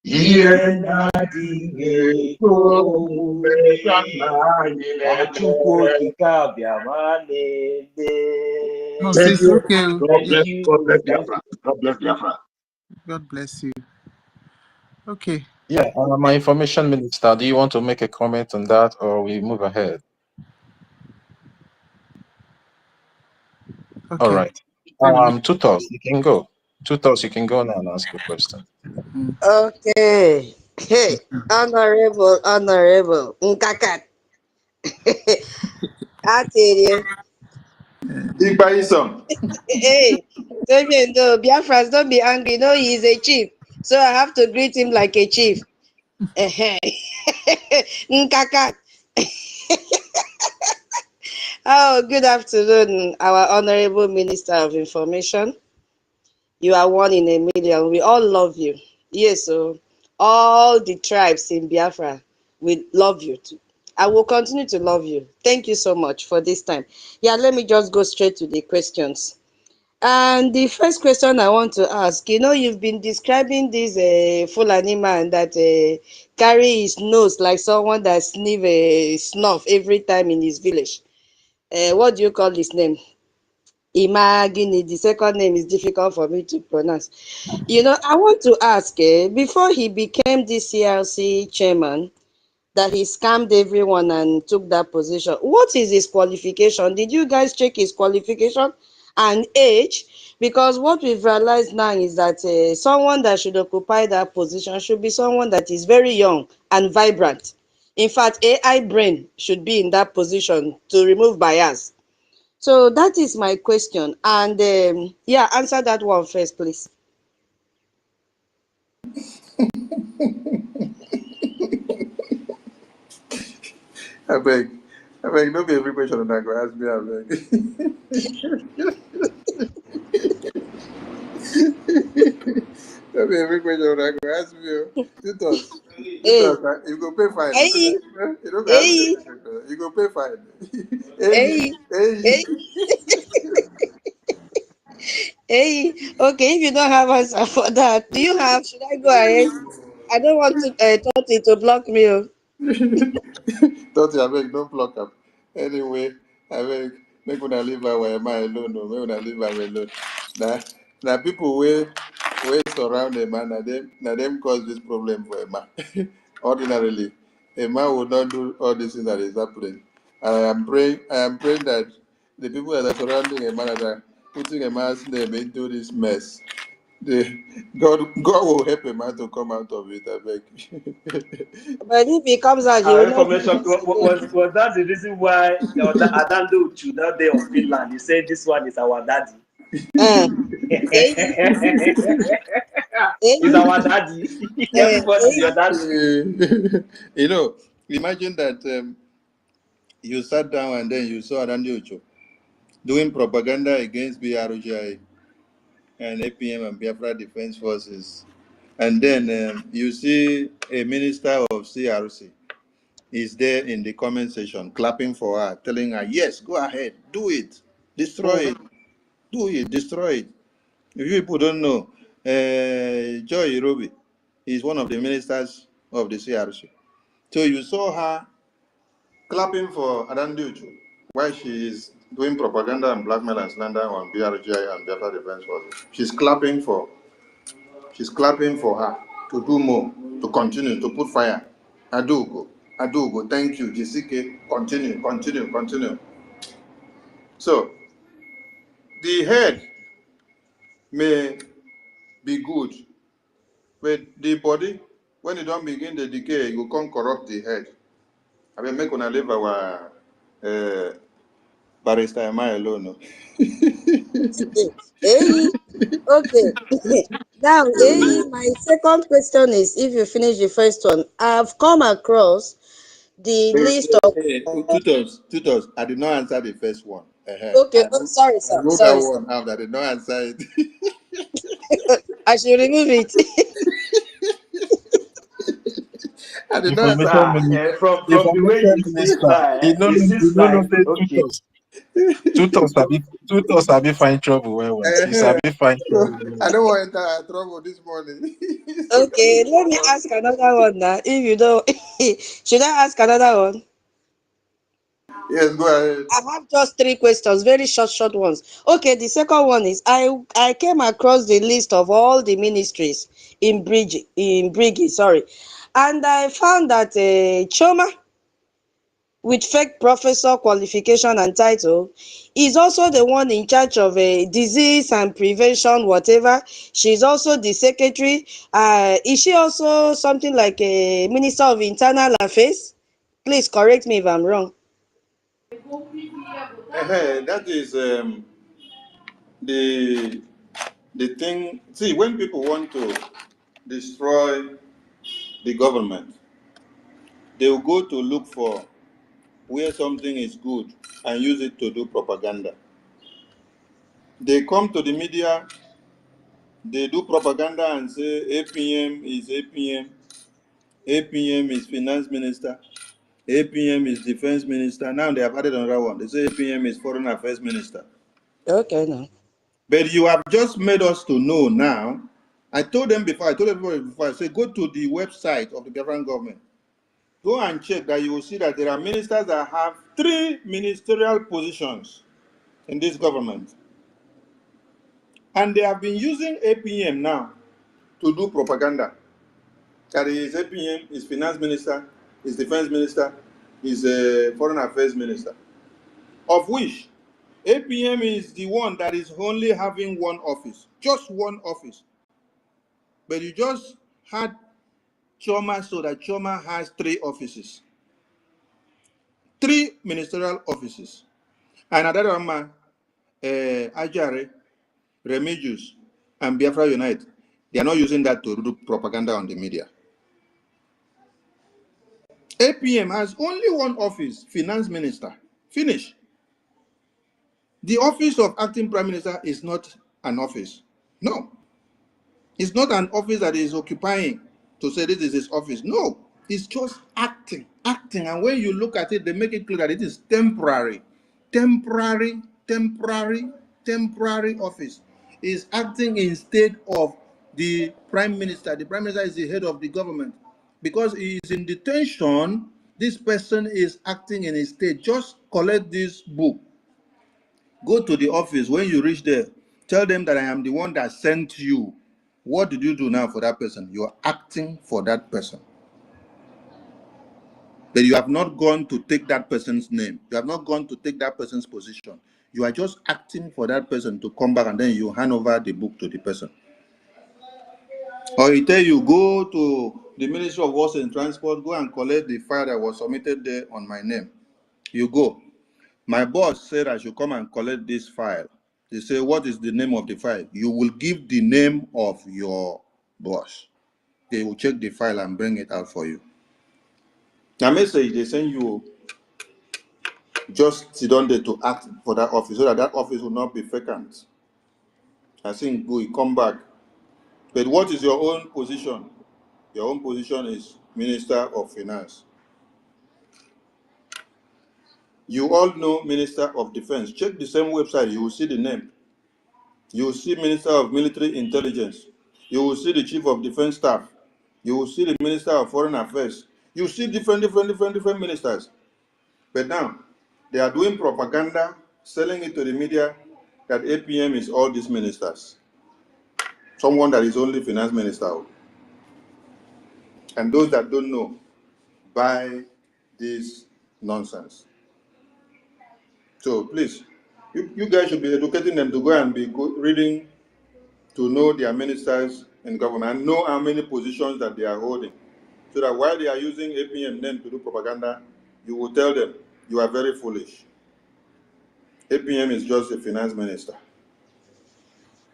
Ihe na-adịghị ekwe omume. Chukwu okike abịama na-eme. No, sis, okay. God bless Biafra. God bless Biafra. God bless you. Okay. Yeah, my information minister, do you want to make a comment on that or we move ahead? Okay. All right. Tutos, you can go. Tutos, you can go now and ask your question. Okay. Hey, honorable, Nkakat. I tell you. Hey, no, Biafrans, don't be angry. No, he is a chief. So I have to greet him like a chief. Nkakat. Oh, good afternoon, our honorable Minister of Information. You are one in a million. We all love you. Yes, so all the tribes in Biafra, we love you too. I will continue to love you. Thank you so much for this time. Yeah, let me just go straight to the questions. And the first question I want to ask, you've been describing this Fulani man that carry his nose like someone that snuff every time in his village. What do you call his name? Imagine the second name is difficult for me to pronounce. I want to ask, before he became the CRC chairman, that he scammed everyone and took that position. What is his qualification? Did you guys check his qualification and age? Because what we've realized now is that someone that should occupy that position should be someone that is very young and vibrant. In fact, AI brain should be in that position to remove bias. So that is my question. And yeah, answer that one first, please. I beg, don't be every question that go ask me, I beg. Don't be every question that go ask me. Tutos, you go pay fine. Hey, You don't ask me hey, every question. You go pay fine. hey, hey. Hey, okay, if you don't have answer for that, do you have? Should I go ahead? I don't want to Toti to block me. Toti, I beg, don't block up. Anyway, I beg, make una leave our man alone. No, make una leave am alone. Now people we surround a man, na them cause this problem for a man. Ordinarily, a man would not do all these things that is happening. And I am praying that the people that are surrounding a man that are putting a man's name into this mess, God will help a man to come out of it, I beg. But if he comes out, he Our will not do information this again. was that the reason why Adando Uchu that day of Finland, he said this one is our daddy. Hey, He's our daddy. Everybody is your daddy. Imagine that you sat down and then you saw Adando Uchu doing propaganda against BRGI and APM and Biafra Defense Forces. And then you see a minister of CRC is there in the comment section clapping for her, telling her, yes, go ahead, do it, destroy it, do it, destroy it. If you people don't know, Joy Irobi is one of the ministers of the CRC. So you saw her clapping for Adandi Uchu while she is doing propaganda and blackmail and slander on BRGI and Biafra Defense Forces. She's clapping for her to do more, to continue, to put fire. Adugo, thank you. Jisike, continue. So, the head may be good, but the body, when it don't begin to decay, you can't corrupt the head. I mean, make una leave Barrister, am I alone? No? Hey, okay. Now, my second question is, if you finish the first one, I've come across the list of... Tutors, I did not answer the first one. Okay, sorry, I sir. wrote that Sorry, sir. one out. I did not answer it. I should remove it. I did not answer. Information minister. From the way Information you speak minister. now, He no it know. He seems no know like say okay. tutors sabi find trouble well well. He sabi find trouble well I well. don't want to enter trouble this morning. Okay, let me ask another one now. If you don't, should I ask another one? Yes, go ahead. I have just 3 questions, very short ones. Okay, the second one is I came across the list of all the ministries in Brgie, sorry, and I found that Choma, with fake professor qualification and title, is also the one in charge of disease and prevention, whatever. She's also the secretary. Is she also something like a minister of internal affairs? Please correct me if I'm wrong. That is the thing. See, when people want to destroy the government, they will go to look for where something is good and use it to do propaganda. They come to the media, they do propaganda and say APM is APM, APM is finance minister, APM is defense minister. Now they have added another one. They say APM is foreign affairs minister. Okay, now. But you have just made us to know now. I told them before, I told everybody before, I said, go to the website of the Biafran government. Go and check that you will see that there are ministers that have 3 ministerial positions in this government. And they have been using APM now to do propaganda. That is APM, is finance minister, is defense minister, is a foreign affairs minister. Of which APM is the one that is only having one office, just one office. But you just had Choma so that Choma has 3 offices, 3 ministerial offices. And another one, Ajare, Remigius, and Biafra Unite, they are not using that to do propaganda on the media. APM has only one office, finance minister. Finish. The office of acting prime minister is not an office. No. It's not an office that is occupying to say this is his office. No. It's just acting. And when you look at it, they make it clear that it is temporary. Temporary office. Is acting instead of the prime minister. The prime minister is the head of the government. Because he is in detention, this person is acting in his state. Just collect this book. Go to the office. When you reach there, tell them that I am the one that sent you. What did you do now for that person? You are acting for that person. But you have not gone to take that person's name. You have not gone to take that person's position. You are just acting for that person to come back and then you hand over the book to the person. Or he tell you, go to the Ministry of Works and Transport, go and collect the file that was submitted there on my name. You go. My boss said I should come and collect this file. They say, what is the name of the file? You will give the name of your boss. They will check the file and bring it out for you. Now, message they send you just sit down there to act for that office so that office will not be vacant. I think go, you come back. But what is your own position? Your own position is Minister of Finance. You all know Minister of Defense. Check the same website, you will see the name. You will see Minister of Military Intelligence. You will see the Chief of Defense Staff. You will see the Minister of Foreign Affairs. You see different ministers. But now, they are doing propaganda, selling it to the media that APM is all these ministers. Someone that is only finance minister. And those that don't know, buy this nonsense. So please, you guys should be educating them to go and be reading to know their ministers in government and know how many positions that they are holding. So that while they are using APM name to do propaganda, you will tell them You are very foolish. APM is just a finance minister.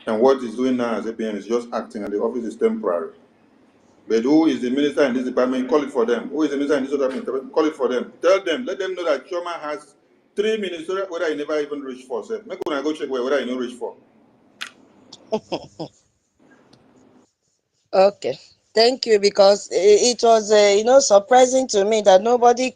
And what he's doing now as APM is just acting, and the office is temporary. But who is the minister in this department? Call it for them. Who is the minister in this department? Call it for them. Tell them, let them know that Choma has 3 ministerial whether he never even reached for. Say, make una go check whether he no reach for. Okay. Thank you, because it was, surprising to me that nobody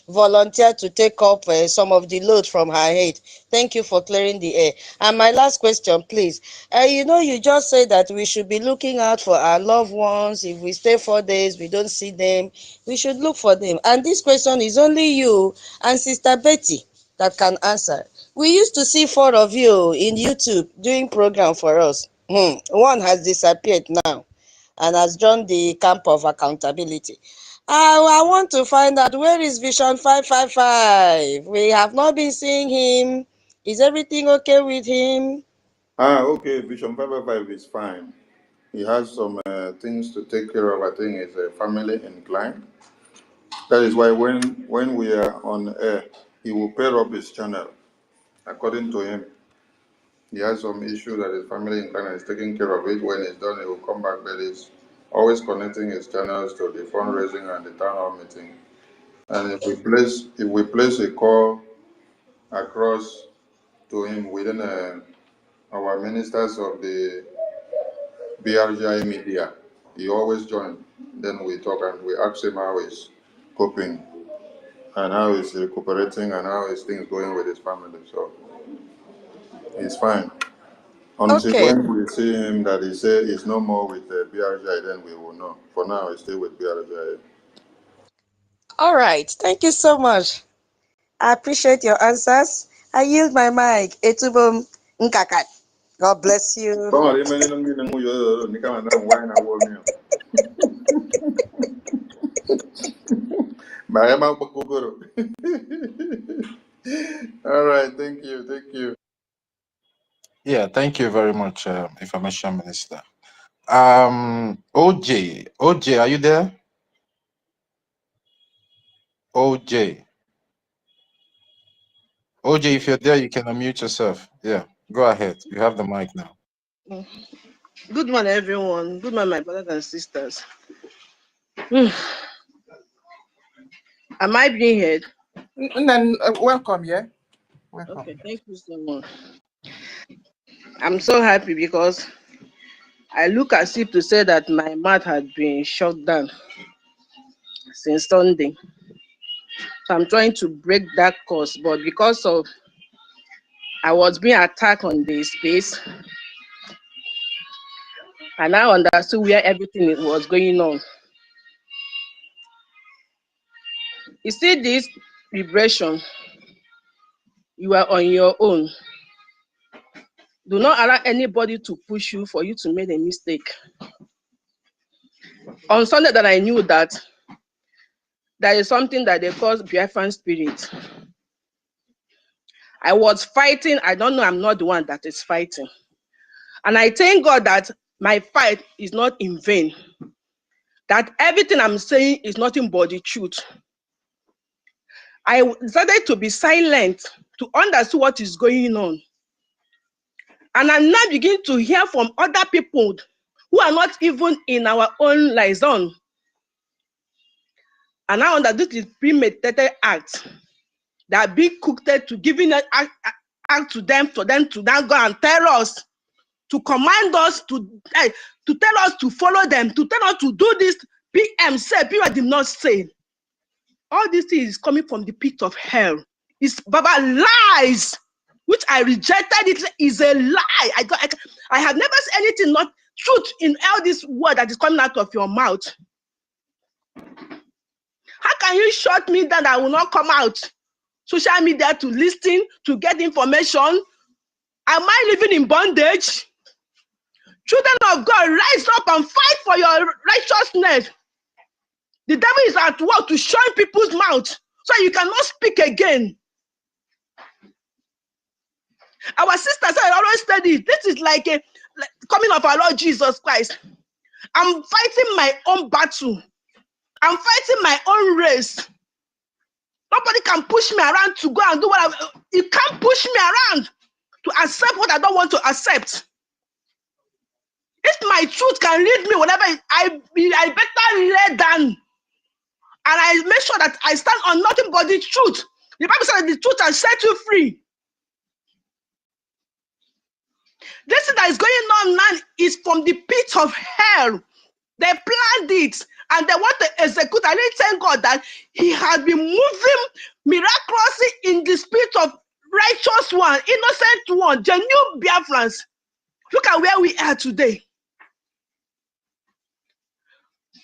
volunteered to take up some of the load from her head. Thank you for clearing the air. And my last question, please. You just said that we should be looking out for our loved ones. If we stay 4 days, we don't see them, we should look for them. And this question is only you and Sister Betty that can answer. We used to see 4 of you in YouTube doing program for us. One has disappeared now and has joined the camp of accountability. I want to find out, where is Vision 555? We have not been seeing him. Is everything okay with him? Okay, Vision 555 is fine. He has some things to take care of. I think it's family inclined. That is why when we are on air, he will pair up his channel. According to him, he has some issue that his family inclined and is taking care of it. When it's done, he will come back, but he's always connecting his channels to the fundraising and the town hall meeting. And if we place a call across to him within our ministers of the BRGI media, he always joins. Then we talk and we ask him how he's coping and how he's recuperating and how his things going with his family. So he's fine. Until Okay. when we see him that he say he's no more with the BRGI, then we will know. For now, he's still with BRGI. All right. Thank you so much. I appreciate your answers. I yield my mic. Etubum Nkakat. God bless you. All right, thank you. Yeah, thank you very much, Information Minister. OJ, are you there? OJ, if you're there, you can unmute yourself. Yeah, go ahead. You have the mic now. Good morning, everyone. Good morning, my brothers and sisters. Am I being heard? And then welcome, yeah. Welcome. Okay, thank you so much. I'm so happy because I look as if to say that my mouth had been shut down since Sunday. So I'm trying to break that course, but because of I was being attacked on the space, and I understood where everything was going on. You see this vibration, you are on your own. Do not allow anybody to push you for you to make a mistake. On Sunday that I knew that there is something that they call Biafran spirit. I was fighting. I don't know, I'm not the one that is fighting. And I thank God that my fight is not in vain. That everything I'm saying is nothing but the truth. I decided to be silent, to understand what is going on. And I now begin to hear from other people who are not even in our own liaison. And now that this is premeditated act that be cooked to giving an act to them, for them to now go and tell us, to command us, to tell us to follow them, to tell us to do this. PM said, people did not say. All this is coming from the pit of hell. It's Baba lies, which I rejected. It is a lie. I have never said anything not truth in all this word that is coming out of your mouth. How can you shut me down that I will not come out? Social media to listen, to get information. Am I living in bondage? Children of God, rise up and fight for your righteousness. The devil is at work to shut people's mouths so you cannot speak again. Our sisters I always study. This is like a coming of our Lord Jesus Christ. I'm fighting my own battle. I'm fighting my own race. Nobody can push me around to go and do what you can't push me around to accept what I don't want to accept. If my truth can lead me, whatever, I better lay down. And I make sure that I stand on nothing but the truth. The Bible says that the truth has set you free. This thing that is going on now is from the pit of hell. They planned it and they want to execute. I really thank God that He has been moving miraculously in the spirit of righteous one, innocent one, genuine Biafrans. Look at where we are today.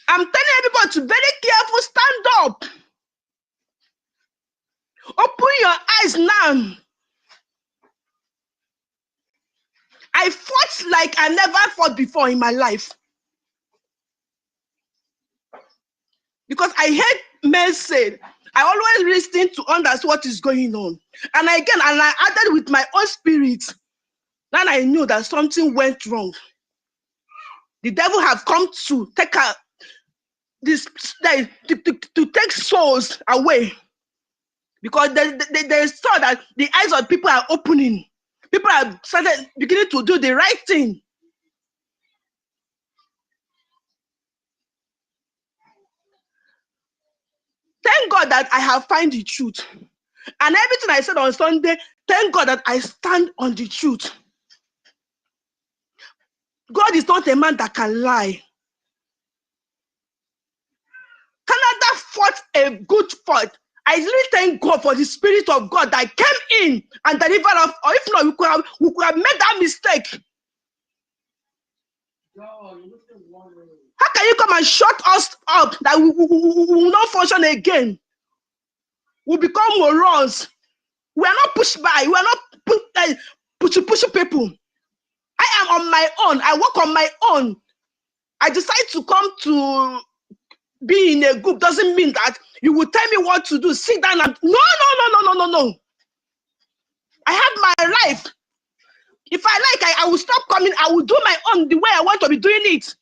I'm telling everybody to be very careful, stand up. Open your eyes now. I fought like I never fought before in my life. Because I heard men say, I always listen to understand what is going on. And again, and I added with my own spirit. Then I knew that something went wrong. The devil have come to take to take souls away. Because they saw that the eyes of people are opening. People are beginning to do the right thing. Thank God that I have found the truth. And everything I said on Sunday, thank God that I stand on the truth. God is not a man that can lie. Canada fought a good fight. I really thank God for the Spirit of God that came in and delivered us. Or if not, we could have made that mistake. How can you come and shut us up that we will not function again? We become morons. We are not pushed by. We are not pushing people. I am on my own. I work on my own. I decide to come to be in a group doesn't mean that you will tell me what to do. Sit down and no. I have my life. If I like, I will stop coming. I will do my own the way I want to be doing it.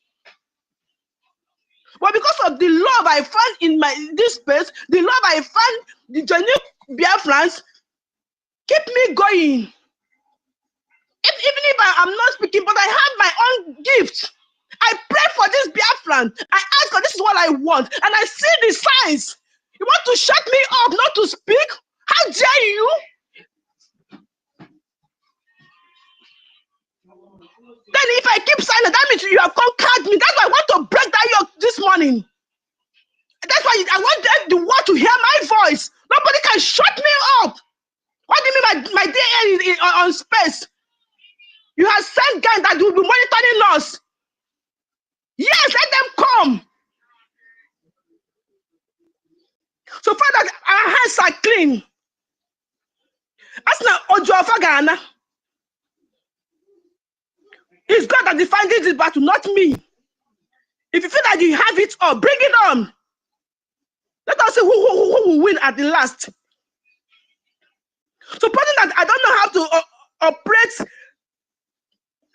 But because of the love I found in this space, the love I found, the genuine Biafrans, keep me going. Even if I'm not speaking, but I have my own gift. I pray for this Biafran. I ask God, this is what I want. And I see the signs. You want to shut me up, not to speak? How dare you? Then if I keep silent, that means you have conquered me. That's why I want to break that yoke this morning. That's why I want the world to hear my voice. Nobody can shut me up. What do you mean my day is on space? You have sent guys that will be monitoring us. Yes, let them come. So far that our hands are clean. That's not Ojo Ghana. It's God that defined this battle, not me. If you feel that you have it all, bring it on. Let us see who will win at the last. Supposing that I don't know how to operate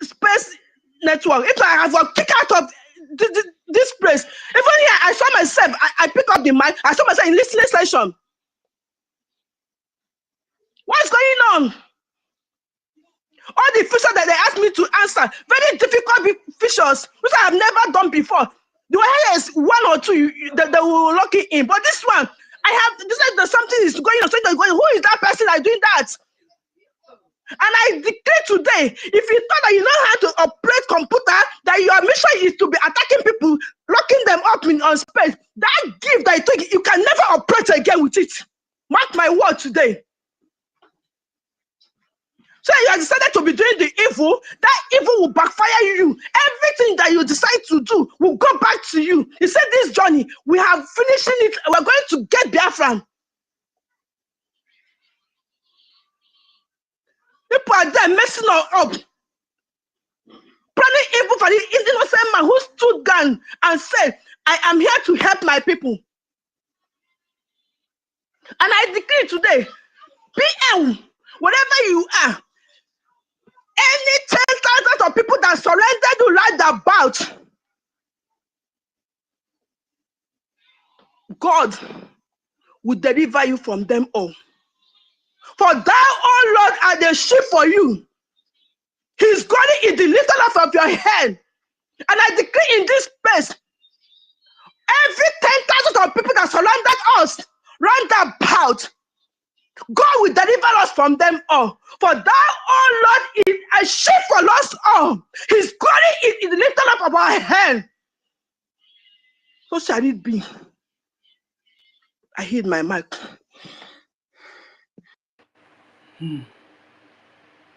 space network, if I have a kick out of this place, even here, I saw myself, I pick up the mic, I saw myself in listening session. What's going on? All the features that they asked me to answer, very difficult features, which I have never done before. The way is one or two, they will lock it in. But this one, this is that something is going on, something is going on. Who is that person that is doing that? And I declare today, if you thought that you know how to operate computer, that your mission is to be attacking people, locking them up on space, that gift that you took, you can never operate again with it. Mark my word today. So you have decided to be doing the evil, that evil will backfire you. Everything that you decide to do will go back to you. He said this journey, we have finishing it, we're going to get Biafran. People are there messing up. Planning evil for the innocent man who stood down and said, I am here to help my people. And I declare today, PM, wherever you are, any 10,000 of people that surrendered to right about, God will deliver you from them all. For thou, O Lord, are the shield for you. His glory is the lifter up of your head. And I decree in this place, every 10,000 of people that surrounded us, round about, God will deliver us from them all. For thou, O Lord, is a shield for us all. His glory is the lifter up of our head. So shall it be. I hid my mic.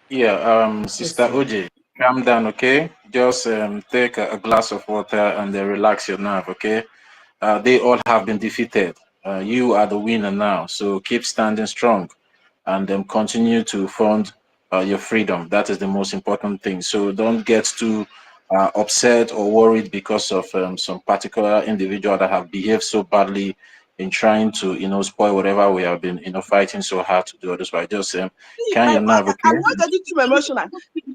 Yeah, Sister OJ, calm down, okay? Just take a glass of water and then relax your nerve, okay? They all have been defeated. You are the winner now, so keep standing strong and continue to fund your freedom. That is the most important thing. So don't get too upset or worried because of some particular individual that have behaved so badly in trying to, spoil whatever we have been, fighting so hard to do. That's why just calm your nerve, okay? I'm not getting too emotional.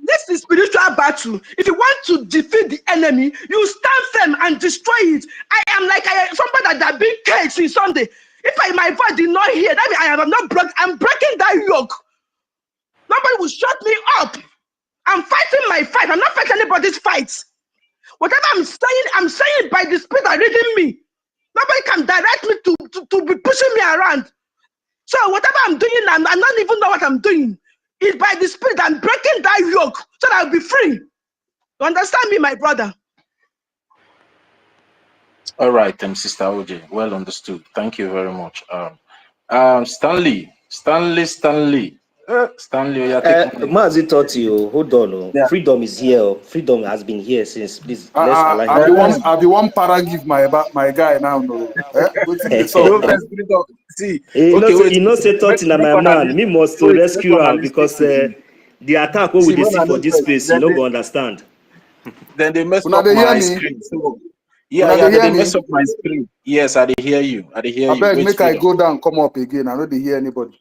This is spiritual battle. If you want to defeat the enemy, you stand firm and destroy it. I am like somebody that been caged since Sunday. If my voice did not hear, that means I'm not broken. I'm breaking that yoke. Nobody will shut me up. I'm fighting my fight. I'm not fighting anybody's fights. Whatever I'm saying it by the spirit that reading me. Nobody can direct me to be pushing me around. So whatever I'm doing, I don't even know what I'm doing. It's by the spirit I'm breaking that yoke so that I'll be free. You understand me, my brother? All right, Sister OJ, well understood. Thank you very much. Stanley, you are taking Mazi taught you, hold on. yeah. Freedom is here. Freedom has been here since. Please, let's allow him. I be one para give my guy now. No, See, you know, say thought in my man. Me must to rescue her because the attack what we see for this space, you know, go understand. Then they messed up my screen. So they messed up my screen. Yes, I hear you. I beg, make I go down, come up again. I don't hear anybody.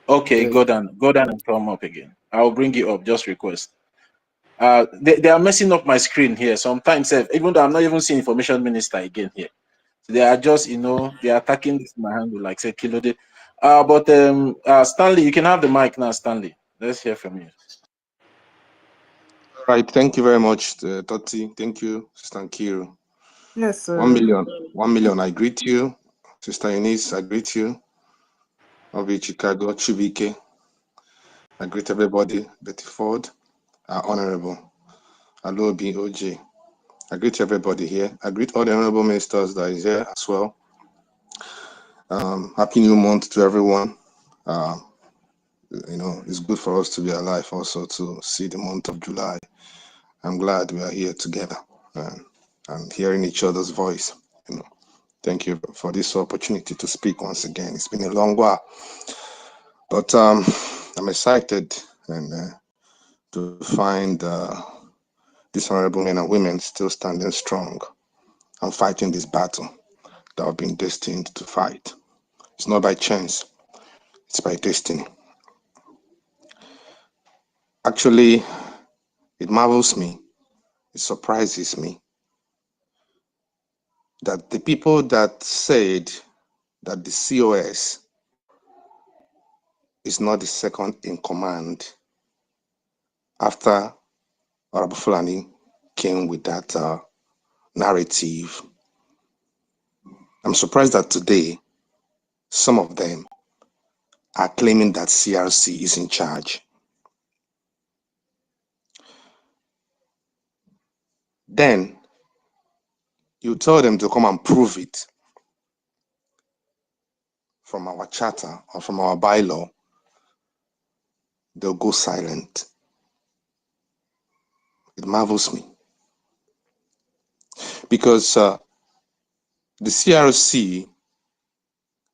Okay, go down and come up again. I'll bring you up. Just request. They are messing up my screen here. Sometimes, even though I'm not even seeing information minister again here, so they are just they are attacking this my handle like say kilo day. But Stanley, you can have the mic now, Stanley. Let's hear from you. Right, thank you very much, Toti. Thank you, Sister Nkiru. Yes, sir. 1 million, I greet you. Sister Eunice, I greet you. Obi Chicago, Chibike, I greet everybody. Betty Ford, Honorable, Alobi OJ. I greet everybody here. I greet all the honorable ministers that is here as well. Happy new month to everyone. It's good for us to be alive also to see the month of July. I'm glad we are here together and hearing each other's voice. Thank you for this opportunity to speak once again. It's been a long while, but I'm excited and to find these honorable men and women still standing strong and fighting this battle that have been destined to fight. It's not by chance, it's by destiny. Actually, it marvels me, it surprises me that the people that said that the COS is not the second in command after Arab Fulani came with that narrative. I'm surprised that today some of them are claiming that CRC is in charge. Then you tell them to come and prove it from our charter or from our bylaw, they'll go silent. It marvels me because the CRC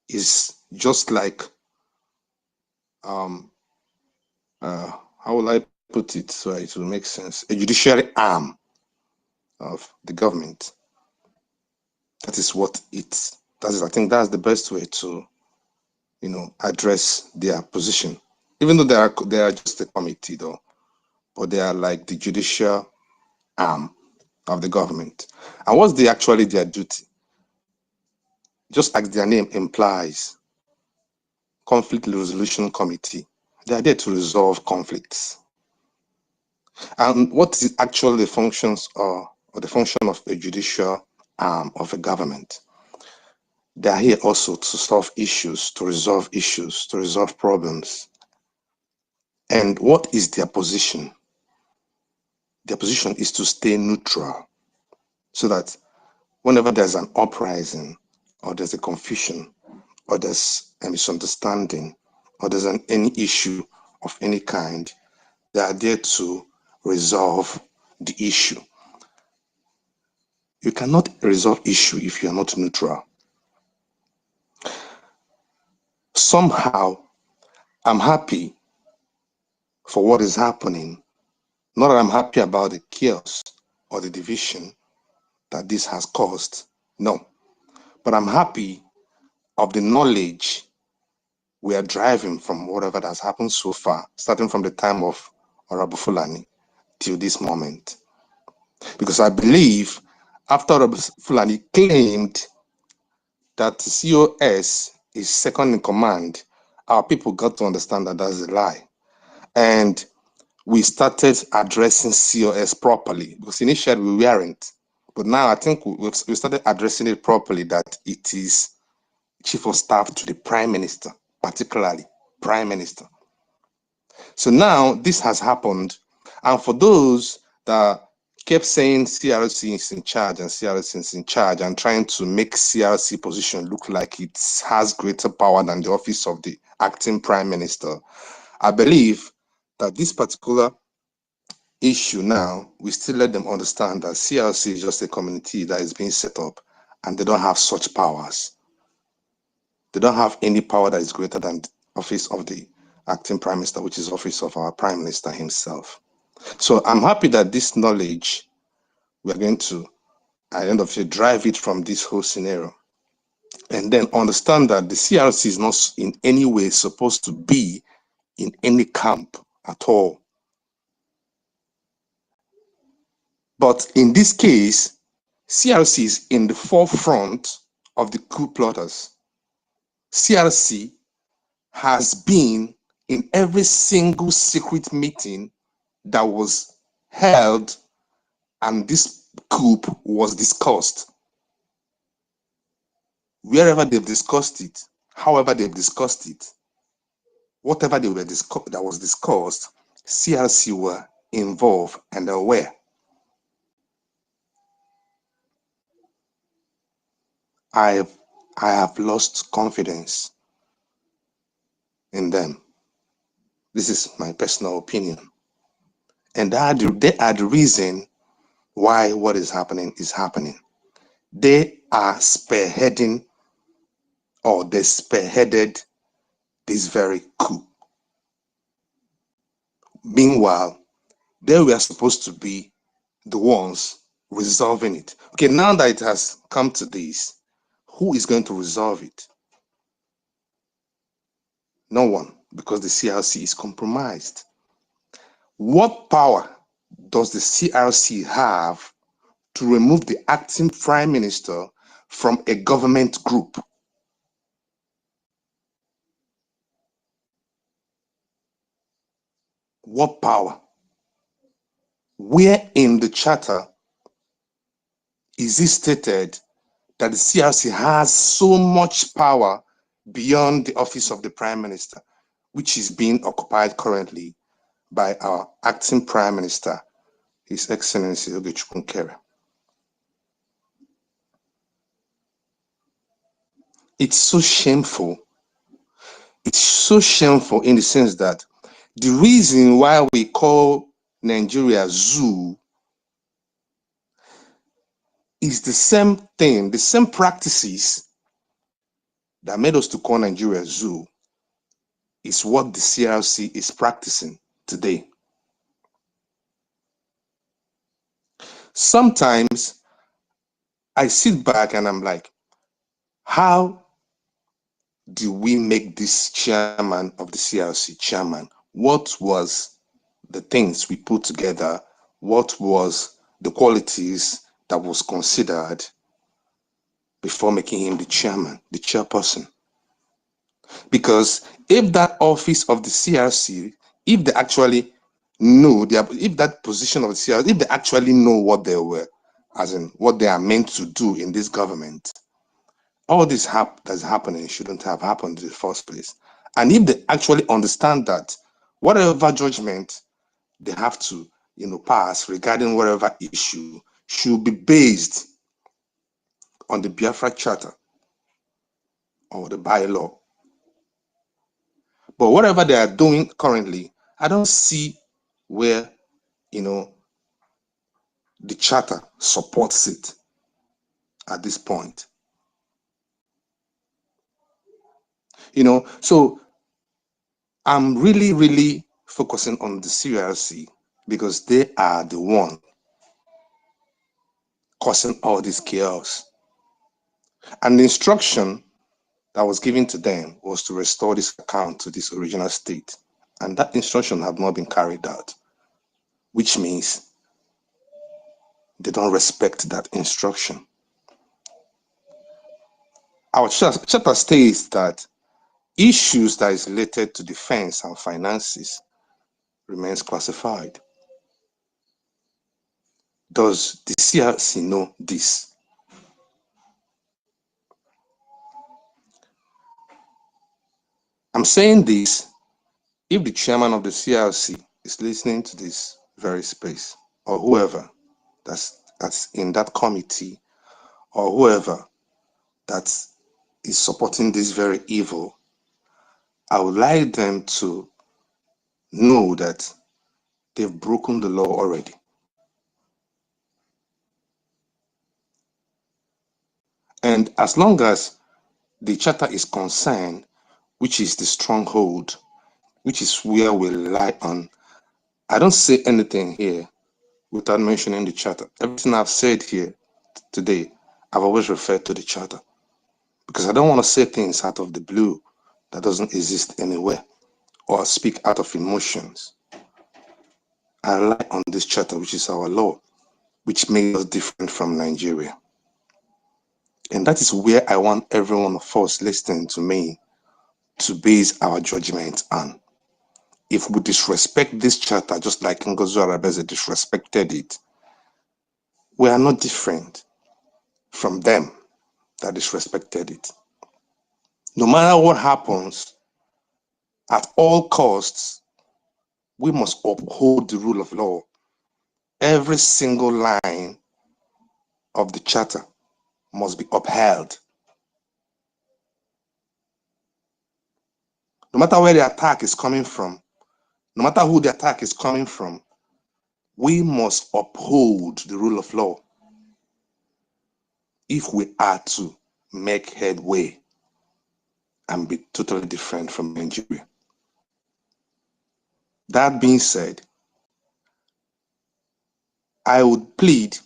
is just like how will I put it so it will make sense? A judiciary arm of the government. That is what it. I think that's the best way to, address their position. Even though they are just a committee, though, but they are like the judicial arm of the government. And what's actually their duty? just as their name implies, conflict resolution committee. They are there to resolve conflicts. And what is actually the functions or the function of a judicial arm of a government? They are here also to solve issues, to resolve problems. And what is their position? Their position is to stay neutral, so that whenever there's an uprising, or there's a confusion, or there's a misunderstanding, or there's any issue of any kind, they are there to resolve the issue. You cannot resolve issue if you are not neutral. Somehow, I'm happy for what is happening. Not that I'm happy about the chaos or the division that this has caused. No. But I'm happy of the knowledge we are driving from whatever that has happened so far, starting from the time of Honorable Fulani till this moment. Because I believe after Honorable Fulani claimed that COS is second in command, our people got to understand that that's a lie. And we started addressing COS properly, because initially we weren't. But now I think we started addressing it properly, that it is Chief of Staff to the Prime Minister, particularly Prime Minister. So now this has happened. And for those that kept saying CRC is in charge and CRC is in charge and trying to make CRC position look like it has greater power than the office of the acting Prime Minister, I believe that this particular issue now, we still let them understand that CRC is just a community that is being set up and they don't have such powers. They don't have any power that is greater than the office of the acting Prime Minister, which is office of our Prime Minister himself. So I'm happy that this knowledge, we're going to, at the end of it, drive it from this whole scenario. And then understand that the CRC is not in any way supposed to be in any camp at all. But in this case, CRC is in the forefront of the coup plotters. CRC has been in every single secret meeting that was held and this coup was discussed. Wherever they've discussed it, however they've discussed it, whatever that was discussed, CRC were involved and aware. I have lost confidence in them. This is my personal opinion. And they are the reason why what is happening is happening. They are spearheading, or they spearheaded this very coup. Meanwhile, they were supposed to be the ones resolving it. Okay, now that it has come to this, who is going to resolve it? No one, because the CRC is compromised. What power does the CRC have to remove the acting Prime Minister from a government group? What power? Where in the charter is it stated that the CRC has so much power beyond the office of the Prime Minister, which is being occupied currently by our acting Prime Minister, His Excellency Ogechukwu Nkere? It's so shameful. It's so shameful in the sense that the reason why we call Nigeria zoo is the same thing, the same practices that made us to call Nigeria zoo is what the CRC is practicing today. Sometimes I sit back and I'm like, how do we make this chairman of the CRC chairman? What was the things we put together? What was the qualities that was considered before making him the chairman, the chairperson. Because if that office of the CRC, if they actually know, if that position of the CRC, if they actually know what they were, as in what they are meant to do in this government, all this that's happening shouldn't have happened in the first place. And if they actually understand that whatever judgment they have to, pass regarding whatever issue should be based on the Biafra Charter or the bylaw. But whatever they are doing currently, I don't see where, the charter supports it at this point. So I'm really, really focusing on the CRC because they are the one causing all this chaos. And the instruction that was given to them was to restore this account to this original state. And that instruction have not been carried out, which means they don't respect that instruction. Our charter states that issues that is related to defense and finances remains classified. Does the CRC know this? I'm saying this if the chairman of the CRC is listening to this very space, or whoever that's in that committee, or whoever that is supporting this very evil, I would like them to know that they've broken the law already. And as long as the charter is concerned, which is the stronghold, which is where we rely on, I don't say anything here without mentioning the charter. Everything I've said here today, I've always referred to the charter because I don't want to say things out of the blue that doesn't exist anywhere or speak out of emotions. I rely on this charter, which is our law, which makes us different from Nigeria. And that is where I want every one of us listening to me to base our judgment on. If we disrespect this charter, just like NGOZI disrespected it, we are not different from them that disrespected it. No matter what happens, at all costs, we must uphold the rule of law. Every single line of the charter must be upheld. No matter where the attack is coming from, no matter who the attack is coming from, we must uphold the rule of law if we are to make headway and be totally different from Nigeria. That being said, I would plead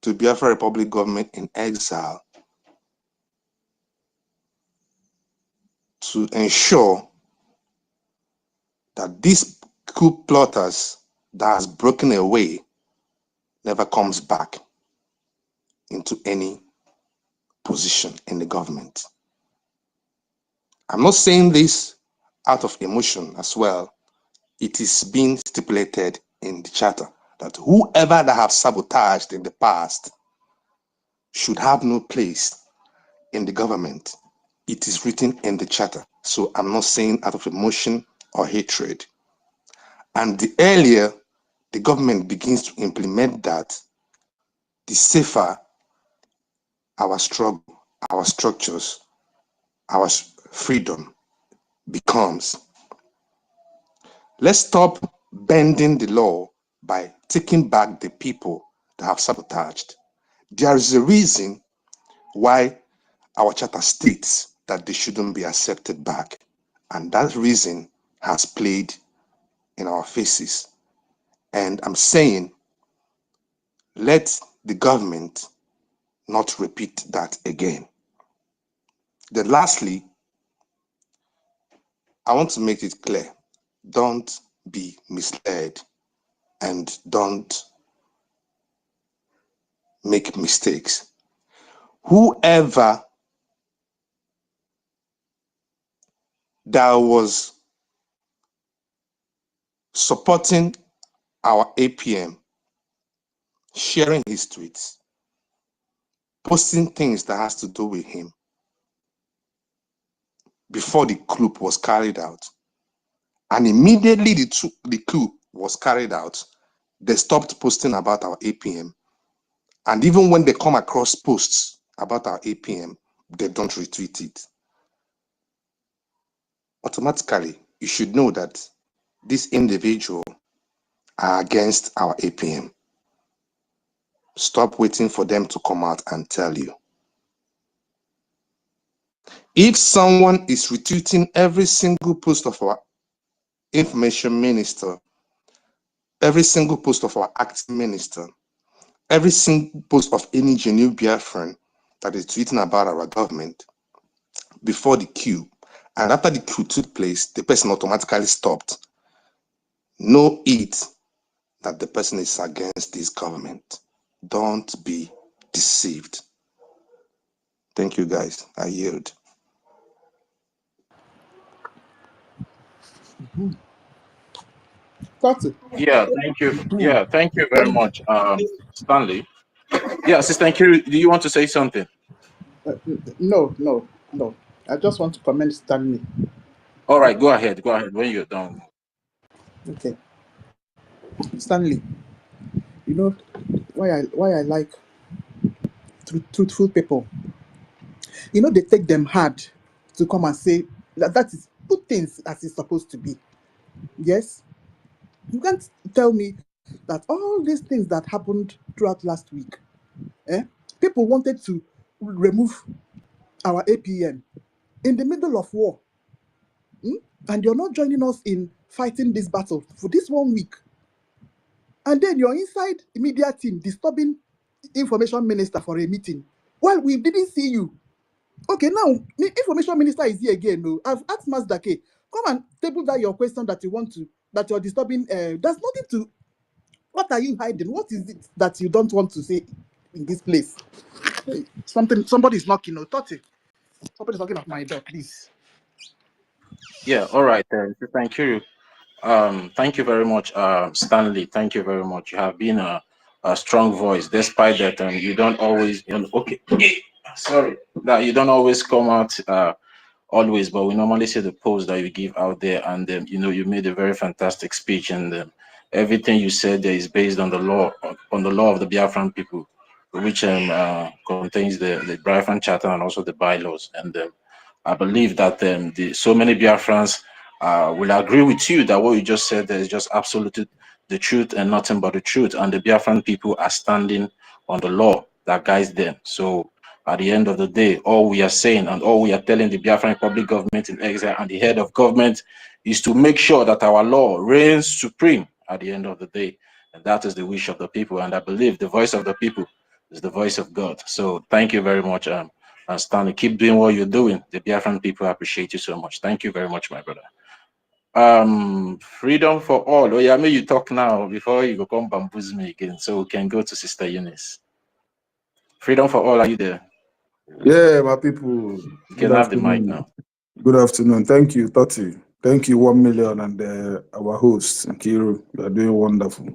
to Biafra Republic government in exile to ensure that these coup plotters that has broken away never comes back into any position in the government. I'm not saying this out of emotion as well. It is being stipulated in the charter that whoever that have sabotaged in the past should have no place in the government. It is written in the charter. So I'm not saying out of emotion or hatred. And the earlier the government begins to implement that, the safer our struggle, our structures, our freedom becomes. Let's stop bending the law by taking back the people that have sabotaged. There is a reason why our charter states that they shouldn't be accepted back. And that reason has played in our faces. And I'm saying, let the government not repeat that again. Then lastly, I want to make it clear, don't be misled and don't make mistakes. whoever that was supporting our APM, sharing his tweets, posting things that has to do with him before the coup was carried out. And immediately the coup was carried out, they stopped posting about our APM. And even when they come across posts about our APM, they don't retweet it. Automatically, you should know that this individual are against our APM. Stop waiting for them to come out and tell you. If someone is retweeting every single post of our information minister, every single post of our acting minister, every single post of any genuine Biafran that is tweeting about our government before the coup, and after the coup took place, the person automatically stopped. Know it that the person is against this government. Don't be deceived. Thank you, guys. I yield. Yeah, thank you. Yeah, thank you very much, Stanley. Yeah, Sister Nkiri, do you want to say something? No. I just want to comment Stanley. All right, go ahead. Go ahead when you're done. Okay. Stanley, you know why I like truthful people. You know, they take them hard to come and say that is put things as it's supposed to be. Yes? You can't tell me that all these things that happened throughout last week, people wanted to remove our APN in the middle of war. And you're not joining us in fighting this battle for this 1 week. And then you're inside the media team disturbing information minister for a meeting. Well, we didn't see you. Okay, now the information minister is here again. No, I've asked Mazdake, come and table down your question that you're disturbing. There's nothing to. What are you hiding? What is it that you don't want to say in this place? Somebody's knocking. No, Toti. Somebody's knocking at my door, please. Yeah, all right, thank you. Thank you very much, Stanley. Thank you very much. You have been a strong voice, despite that you don't always, sorry, that you don't always come out always, but we normally see the post that you give out there, and you made a very fantastic speech, and everything you said there is based on the law, of the Biafran people, which contains the Biafran Charter and also the bylaws, and I believe that so many Biafrans will agree with you that what you just said there is just absolutely the truth and nothing but the truth. And the Biafran people are standing on the law that guides them. So at the end of the day, all we are saying and all we are telling the Biafran Republic government in exile and the head of government is to make sure that our law reigns supreme at the end of the day. And that is the wish of the people. And I believe the voice of the people is the voice of God. So thank you very much. And Stanley, keep doing what you're doing. The Biafran people appreciate you so much. Thank you very much, my brother. Freedom for all. Oh yeah, may you talk now before you go come bamboozle me again, so we can go to Sister Eunice. Freedom for all, are you there? Yeah, my people. You can have the mic now. Good afternoon. Thank you, Toti. Thank you, 1 million, and our host, Nkiru. You are doing wonderful.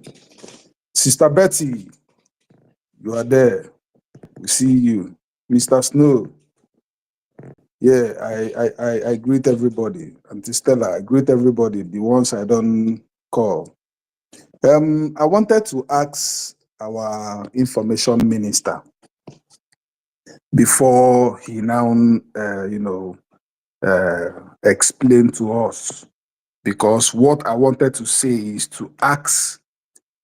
Sister Betty, you are there. We see you. Mr. Snow. Yeah, I greet everybody. Auntie Stella, I greet everybody, the ones I don't call. I wanted to ask our information minister before he now, explain to us, because what I wanted to say is to ask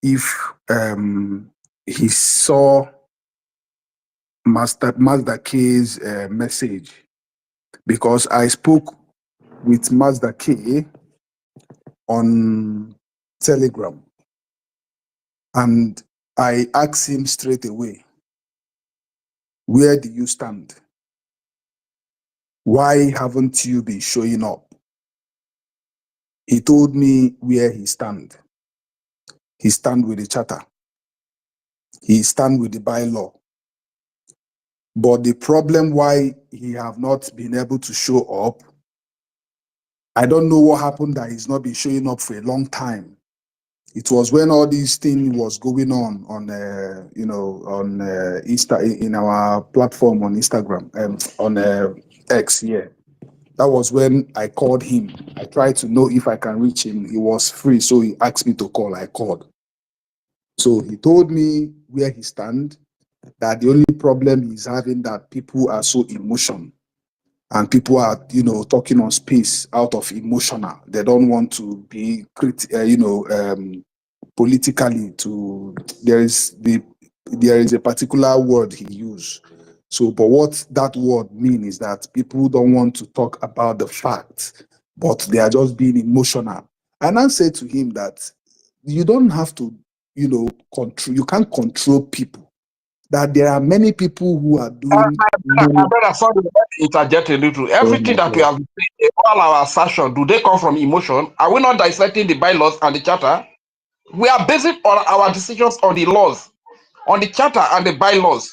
if he saw Master K's message, because I spoke with Master K on Telegram and I asked him straight away, where do you stand? Why haven't you been showing up? He told me where he stand. He stand with the charter. He stand with the bylaw. But the problem why he have not been able to show up, I don't know what happened that he's not been showing up for a long time. It was when all these thing was going on you know, on in our platform on Instagram, on X, yeah. That was when I called him. I tried to know if I can reach him. He was free, so he asked me to call. I called. So he told me where he stands, that the only problem he's having that people are so emotional and people are, you know, talking on space out of emotional. They don't want to be, politically to, there is a particular word he used. So, but what that word means is that people don't want to talk about the facts, but they are just being emotional. And I said to him that you don't have to, you know, control, you can't control people. That there are many people who are doing My brother, sorry, let me interject a little. Everything that we have said, all our assertions, do they come from emotion? Are we not dissecting the bylaws and the charter? We are basing on our decisions on the laws, on the charter and the bylaws.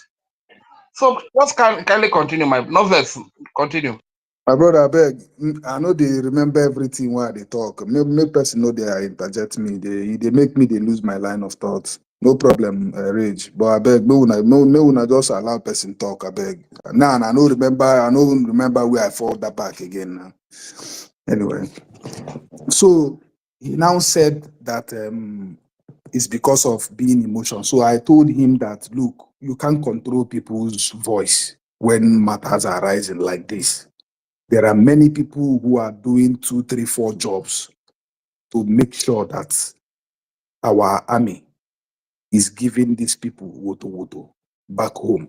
So just kindly continue, my novels. Continue. My brother, I beg. I know they remember everything while they talk. Make person know they interject me. They make me they lose my line of thoughts. No problem, rage. But I beg, me una just allow person talk. I beg. Now I don't remember where I fall that back again now. Anyway, so he now said that it's because of being emotional. So I told him that look, you can't control people's voice when matters are rising like this. There are many people who are doing 2, 3, 4 jobs to make sure that our army is giving these people woto back home.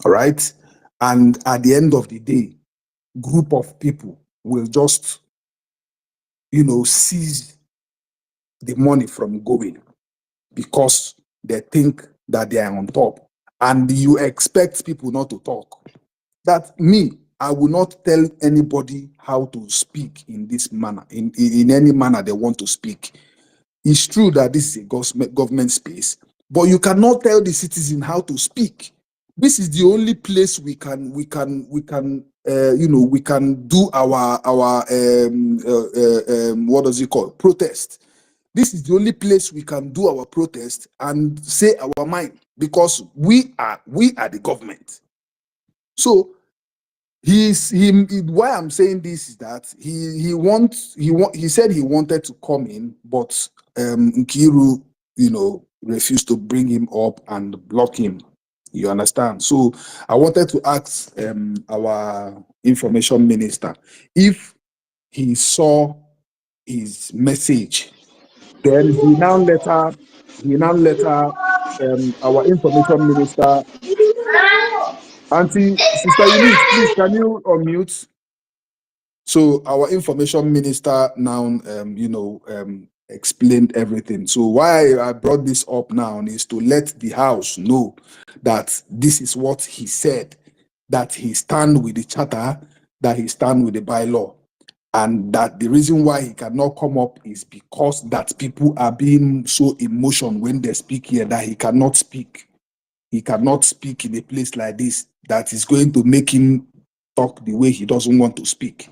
All right? And at the end of the day, group of people will just, you know, seize the money from going because they think that they are on top. And you expect people not to talk. That me, I will not tell anybody how to speak in this manner, in any manner they want to speak. It's true that this is a government space, but you cannot tell the citizen how to speak. This is the only place we can do our what does it call, protest. This is the only place we can do our protest and say our mind, because we are the government. So why I'm saying this is that he said he wanted to come in, but Nkiru, you know, refused to bring him up and block him. You understand? So I wanted to ask our information minister if he saw his message. Then he now let our information minister, Auntie, Sister Eunice, please, can you unmute? So our information minister now, explained everything. So why I brought this up now is to let the house know that this is what he said, that he stand with the charter, that he stand with the bylaw, and that the reason why he cannot come up is because that people are being so emotional when they speak here that he cannot speak. He cannot speak in a place like this that is going to make him talk the way he doesn't want to speak.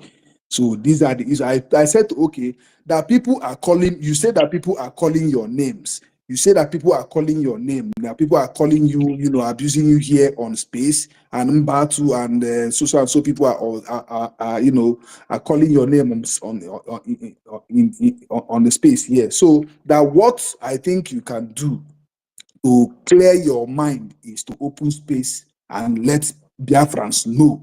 So these are the issues. I said, okay, that people are calling, you say that people are calling your names. You say that people are calling your name. Now people are calling you, you know, abusing you here on space, and Mbatu and so people are calling your name on the space here. So that what I think you can do to clear your mind is to open space and let Biafrans know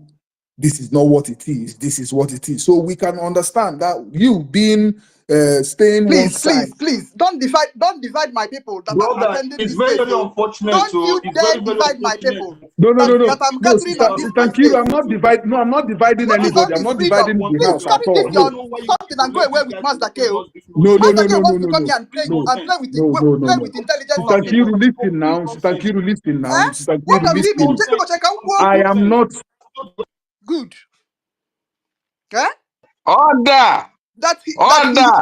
this is not what it is, this is what it is. So we can understand that you being staying one side. Please, don't divide my people that are Brother, attending it's this very, space. very So unfortunate. don't So you it's dare very, very divide my unfortunate. people No, that I'm gathering Sister on this my Nkiru, space. I'm not dividing. No, I'm not dividing What is anybody. all I'm this not freedom? dividing the Please house at carry this all. I your No, don't know why you something and people go make away this with guy Master K. famous before no, no, saying no, Master K no, no, wants to no, come no, here and no, nonsense. no, no, no, play no. with intelligent Sister people. Nkiru, listen Complete now. Sister nonsense. Nkiru, listen now. Eh? Sister What Nkiru, does he mean? listen. Just go check out what? I am not. Good. Okay? Order! Order!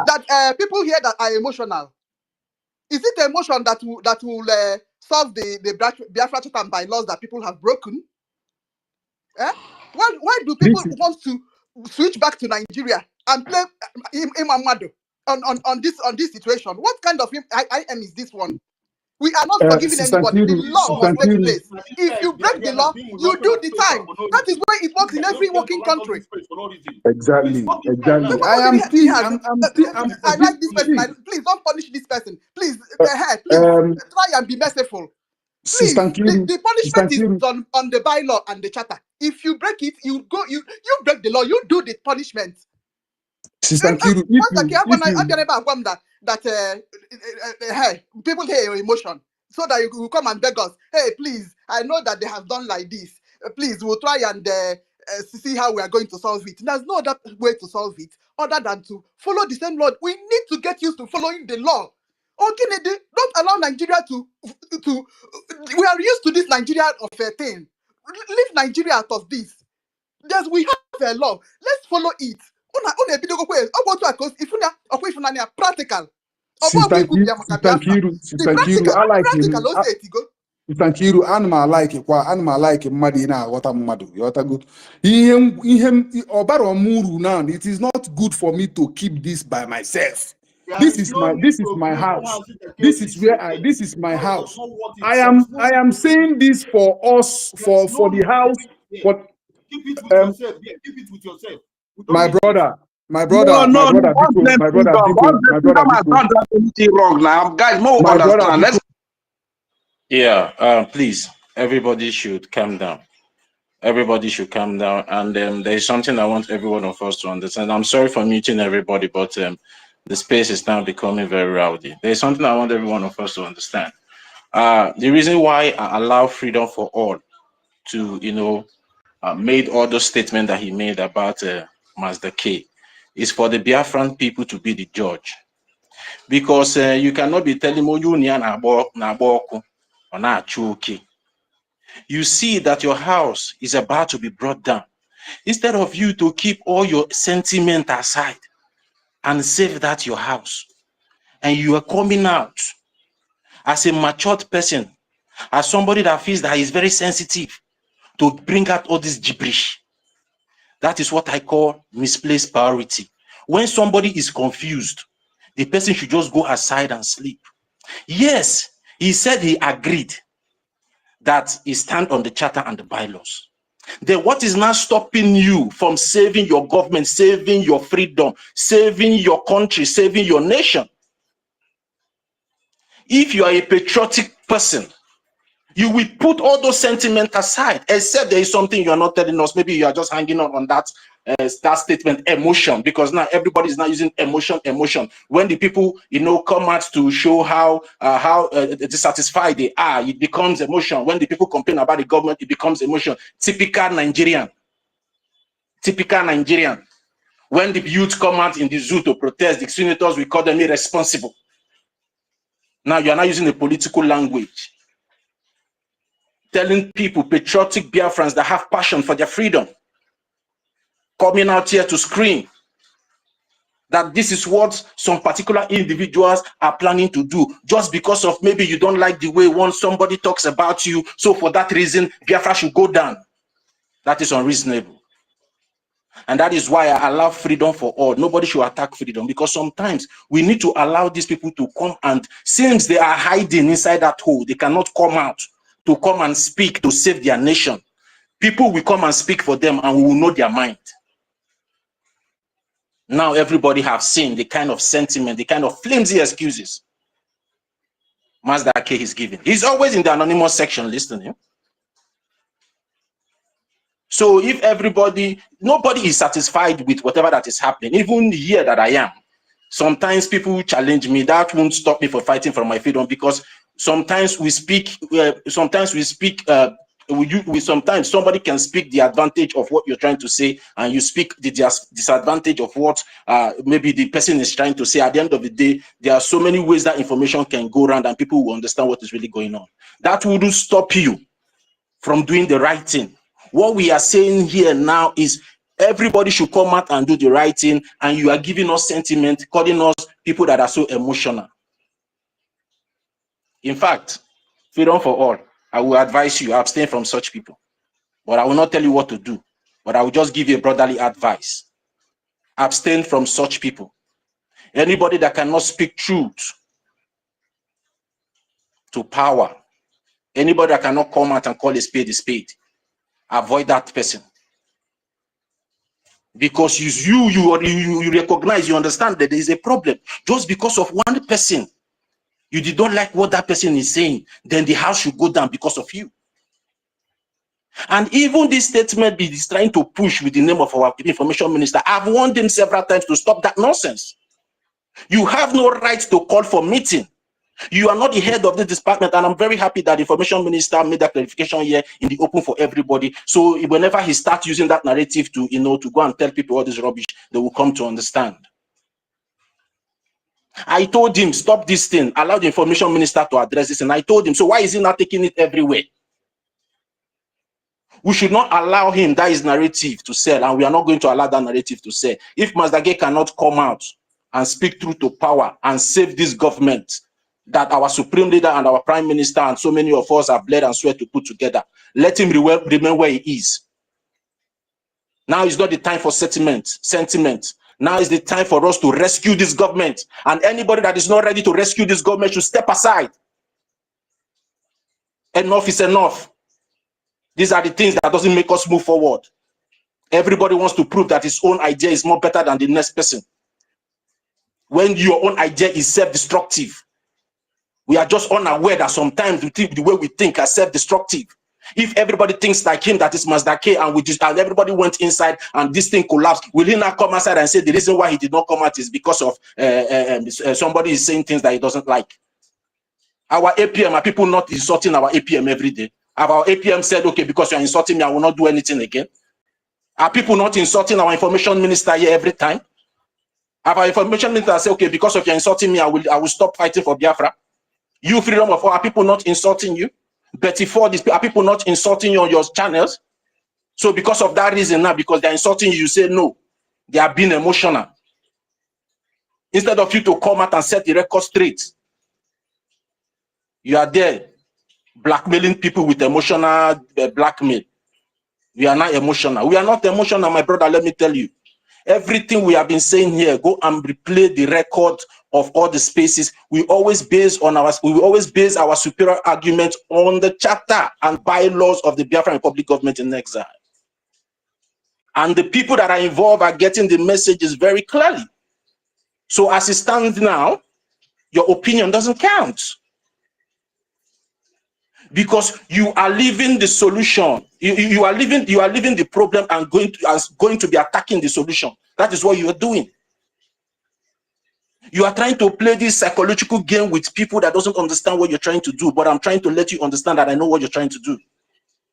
People here that are emotional. Is it emotion that will solve the Biafra Charter and bylaws that people have broken? Eh? Why do people want to switch back to Nigeria and play Imamado on this situation? What kind of IM is this one? We are not forgiving Sister anybody. The Nkiru, law Sister must take Nkiru, place. If you break the law, you do the time. That is why it works in every working country. exactly. I am still, I like this person. Please don't punish this person. Please, try and be merciful. Please, Sister Nkiru, the punishment is on the bylaw and the charter. If you break it, you break the law. You do the punishment. Sister Nkiru, hey, people hear your emotion, so that you will come and beg us. Hey, please, I know that they have done like this. Please, we'll try and see how we are going to solve it. There's no other way to solve it other than to follow the same law. We need to get used to following the law. Okay, don't allow Nigeria to. We are used to this Nigeria of a thing. Leave Nigeria out of this. We have a law. Let's follow it. Practical. Sister Nkiru, I like him. Sister Nkiru, animal like it. Animal like mmadụ na-aghọta mmadụ. You're good. Now, it is not good for me to keep this by myself. This is my house. This is my house. I am saying this for us, for the house. For keep it with yourself. Yeah, keep it with yourself. My brother, my brother, freedom has not done anything wrong now. Guys, more understand. Let's. Yeah, please, everybody should calm down. Everybody should calm down. And there is something I want every one of us to understand. I'm sorry for muting everybody, but the space is now becoming very rowdy. There is something I want every one of us to understand. The reason why I allow freedom for all to, made all those statements that he made about Master K is for the Biafran people to be the judge. Because you cannot be telling me you see that your house is about to be brought down. Instead of you to keep all your sentiment aside and save that your house, and you are coming out as a matured person, as somebody that feels that is very sensitive to bring out all this gibberish. That is what I call misplaced priority. When somebody is confused, the person should just go aside and sleep. Yes, he said he agreed that he stand on the charter and the bylaws. Then what is now stopping you from saving your government, saving your freedom, saving your country, saving your nation? If you are a patriotic person, you will put all those sentiments aside, except there is something you are not telling us. Maybe you are just hanging on that statement, emotion, because now everybody is now using emotion. When the people, come out to show how dissatisfied they are, it becomes emotion. When the people complain about the government, it becomes emotion. Typical Nigerian. When the youth come out in the zoo to protest, the senators, we call them irresponsible. Now you are not using the political language, telling people, patriotic Biafrans that have passion for their freedom, coming out here to scream that this is what some particular individuals are planning to do, just because of maybe you don't like the way somebody talks about you. So for that reason, Biafra should go down. That is unreasonable. And that is why I allow freedom for all. Nobody should attack freedom, because sometimes we need to allow these people to come, and since they are hiding inside that hole, they cannot come out to come and speak to save their nation. People will come and speak for them, and we will know their mind. Now everybody have seen the kind of sentiment, the kind of flimsy excuses Master K is giving. He's always in the anonymous section listening. So if nobody is satisfied with whatever that is happening, even here that I am, sometimes people challenge me. That won't stop me from fighting for my freedom, because sometimes we speak, sometimes somebody can speak the advantage of what you're trying to say, and you speak the disadvantage of what maybe the person is trying to say. At the end of the day, there are so many ways that information can go around and people will understand what is really going on. That wouldn't stop you from doing the right thing. What we are saying here now is everybody should come out and do the right thing, and you are giving us sentiment, calling us people that are so emotional. In fact, freedom for all, I will advise you, abstain from such people. But I will not tell you what to do. But I will just give you a brotherly advice. Abstain from such people. Anybody that cannot speak truth to power, anybody that cannot come out and call a spade, avoid that person. Because you recognize, you understand that there is a problem. Just because of one person, you did not like what that person is saying, then the house should go down because of you. And even this statement is trying to push with the name of our information minister. I've warned him several times to stop that nonsense. You have no right to call for meeting. You are not the head of the department, and I'm very happy that the information minister made that clarification here in the open for everybody. So whenever he starts using that narrative to, to go and tell people all this rubbish, they will come to understand. I told him, stop this thing, allow the information minister to address this, and I told him, so why is he not taking it everywhere? We should not allow him, that is narrative, to sell, and we are not going to allow that narrative to sell. If Mazdage cannot come out and speak truth to power and save this government that our supreme leader and our prime minister and so many of us have bled and sweat to put together, let him remain where he is. Now is not the time for sentiment. Now is the time for us to rescue this government, and anybody that is not ready to rescue this government should step aside. Enough is enough. These are the things that doesn't make us move forward. Everybody wants to prove that his own idea is more better than the next person. When your own idea is self-destructive, we are just unaware that sometimes we think the way we think are self-destructive. If everybody thinks like him, that is Mazdake, and everybody went inside and this thing collapsed, will he not come outside and say the reason why he did not come out is because of somebody is saying things that he doesn't like? Our APM, are people not insulting our APM every day? Have our APM said, okay, because you're insulting me, I will not do anything again? Are people not insulting our information minister here every time? Have our information minister say, okay, because of your insulting me, I will stop fighting for Biafra? You, freedom of all, are people not insulting you? Betty Ford, are people not insulting you on your channels? So because of that reason now, because they're insulting you, you say no. They are being emotional. Instead of you to come out and set the record straight, you are there blackmailing people with emotional blackmail. We are not emotional. We are not emotional, my brother, let me tell you. Everything we have been saying here, go and replay the record of all the spaces. We always base our superior argument on the charter and bylaws of the Biafran Republic government in exile. And the people that are involved are getting the messages very clearly. So as it stands now, your opinion doesn't count. Because you are leaving the solution. You are leaving the problem and going to be attacking the solution. That is what you are doing. You are trying to play this psychological game with people that doesn't understand what you're trying to do, but I'm trying to let you understand that I know what you're trying to do.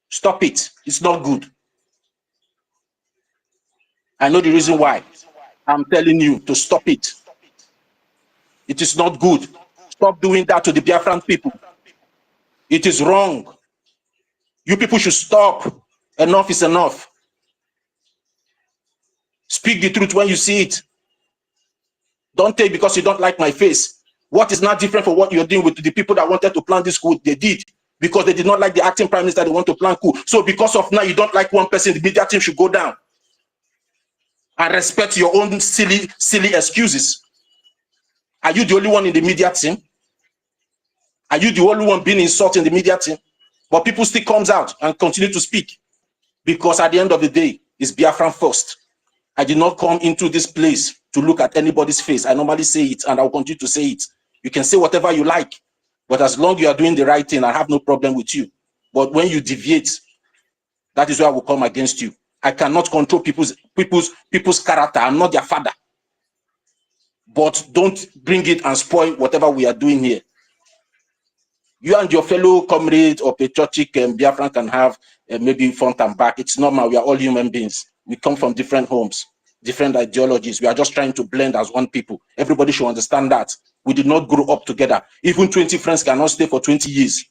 Stop it. It's not good. I know the reason why. I'm telling you to stop it. It is not good. Stop doing that to the Biafran people. It is wrong. You people should stop. Enough is enough. Speak the truth when you see it. Don't take because you don't like my face. What is not different from what you're doing with the people that wanted to plan this coup? They did. Because they did not like the acting prime minister, they want to plan coup. So because of now you don't like one person, the media team should go down. And respect your own silly excuses. Are you the only one in the media team? Are you the only one being insulted in the media team? But people still comes out and continue to speak. Because at the end of the day, it's Biafran first. I did not come into this place to look at anybody's face. I normally say it and I will continue to say it. You can say whatever you like, but as long as you are doing the right thing, I have no problem with you. But when you deviate, that is where I will come against you. I cannot control people's character. I'm not their father. But don't bring it and spoil whatever we are doing here. You and your fellow comrade or patriotic Biafran can have maybe front and back. It's normal. We are all human beings. We come from different homes, different ideologies. We are just trying to blend as one people. Everybody should understand that. We did not grow up together. Even 20 friends cannot stay for 20 years.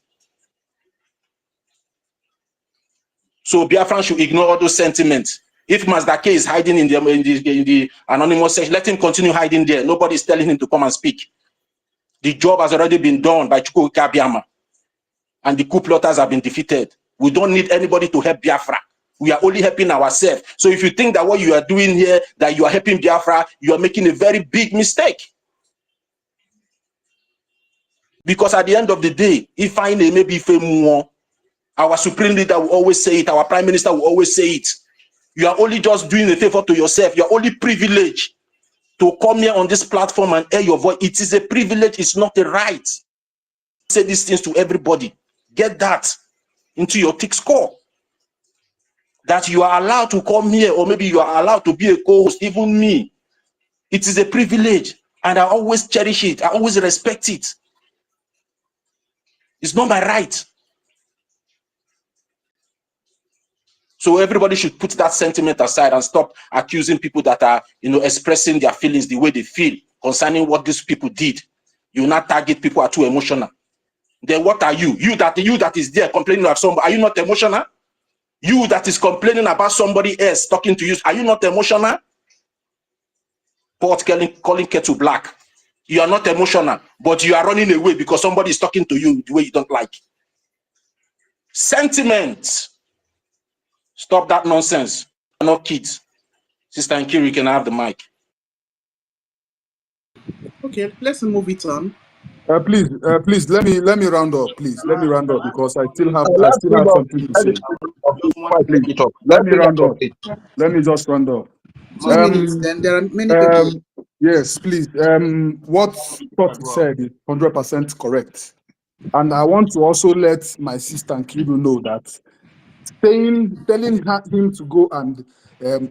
So Biafran should ignore all those sentiments. If Mazdake is hiding in the anonymous section, let him continue hiding there. Nobody is telling him to come and speak. The job has already been done by Chukwuka Biama. And the coup plotters have been defeated. We don't need anybody to help Biafra. We are only helping ourselves. So if you think that what you are doing here, that you are helping Biafra, you are making a very big mistake. Because at the end of the day, if I maybe our supreme leader will always say it, our prime minister will always say it. You are only just doing a favor to yourself. You are only privileged to come here on this platform and air your voice. It is a privilege, it's not a right. Say these things to everybody. Get that into your thick score. That you are allowed to come here, or maybe you are allowed to be a co-host, even me. It is a privilege, and I always cherish it. I always respect it. It's not my right. So everybody should put that sentiment aside and stop accusing people that are, expressing their feelings the way they feel concerning what these people did. You not target people who are too emotional. Then what are you? You that is there complaining about somebody, are you not emotional? You that is complaining about somebody else talking to you, are you not emotional? Pot calling kettle black. You are not emotional, but you are running away because somebody is talking to you the way you don't like. Sentiment. Stop that nonsense. We're not kids. Sister Nkiri, can I have the mic? Okay, let's move it on. Please let me round up. Please let me round up because I still have something to say. Please let me round up. Let me just round up. 2 minutes. Then there are many people. Yes, please. What Totti said is 100% correct, and I want to also let my sister Nkiru know that telling him to go and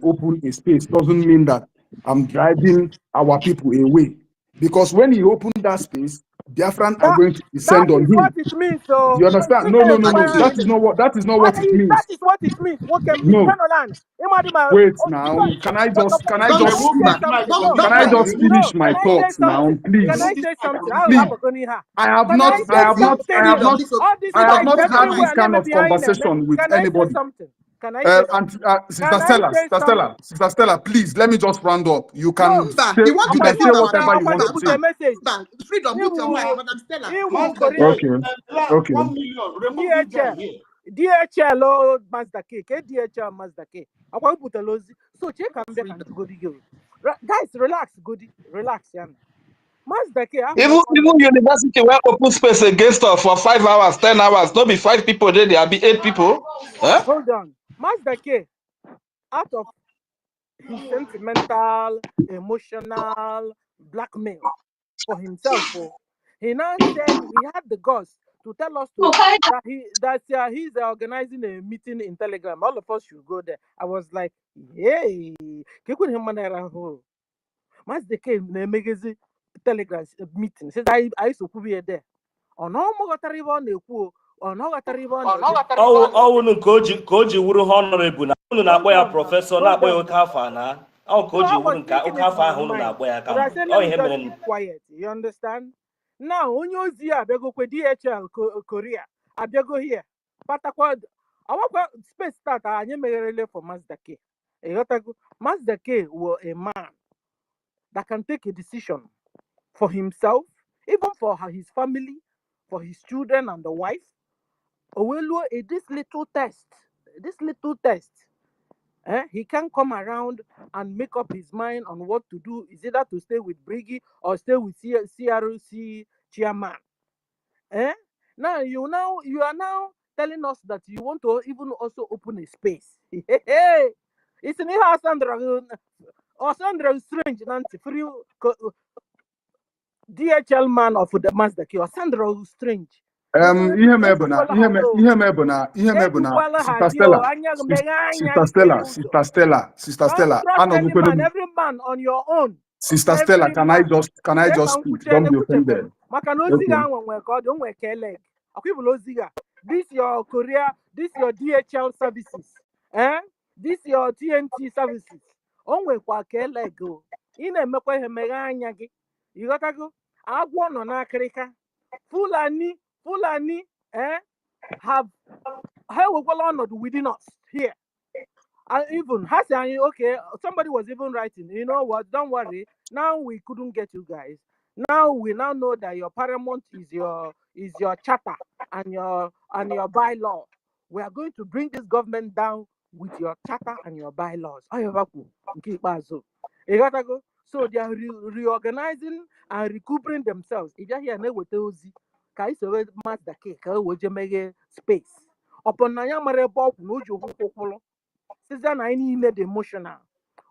open a space doesn't mean that I'm driving our people away. Because when he opened that space, Biafran are going to descend on That is him. what it means. So You understand? No. That is not what it means. That is what it means. What can be No. Wait now. Can I just finish my thoughts now, please? Can I say something? Please. I have not had this kind of conversation with anybody. Can I say something? Sister Stella, please let me just round up. You can say You want to whatever you want to say. Freedom, put your mic, Madam Stella. Okay. 1 million. Remove this guy here. DHL or Mazda K, DHL Mazda K. I want to put a lozi. So check and back and go to guys, relax, goody, relax, Yan. Mazda K. Even university where open space against us for 5 hours, 10 hours. Don't be 5 people there. There be 8 people. Huh? Hold on, Mazda K. Out of his sentimental, emotional blackmail for himself, he now said he had the guts to tell us that he's organizing a meeting in Telegram. All of us should go there. I was like, yay! Mas the came na Telegram meeting. Says I used to be there. Or no more on the pool. Or no ọwụnụ ka o ji wuru honorable na unu na-akpọ ya prọfesọ na-akpọ ya oke afọ na ọ ka o ji wuru nke oke afọ ahụ unu na-akpọ ya ka ọ ihe mere quiet. You understand? Now onye ozi abịagokwe DHL Korea abịago here patakwa awakwa space start anyị megherele for Mazda K. Mazda K was a man that can take a decision for himself, even for his family, for his children and the wife. Owelu, this little test, he can come around and make up his mind on what to do. Is either to stay with Brgie or stay with CRC chairman. Now you are now telling us that you want to even also open a space. It's in here, Sandra strange Nancy free DHL man of the Mazda K or Sandra strange. Ihe mebuna, Sister Stella, every man on your own. Sister Stella, can I just speak? Don't be offended. This your Korea, this your DHL services, this your TNT services. Onwe kwa kele go. Ine mekwa ihe meghe anya gị. You got to go. Agwọ nọ n'akịrịka. Fulani, have honored within us here. And even okay, somebody was even writing, you know what, don't worry. Now we couldn't get you guys. Now we know that your paramount is your charter and your bylaw. We are going to bring this government down with your charter and your bylaws. So they are reorganizing and recouping themselves. If you hear with ozi, kai so master cake, space. Upon Naya Marebo, no joke, Season I need the emotional.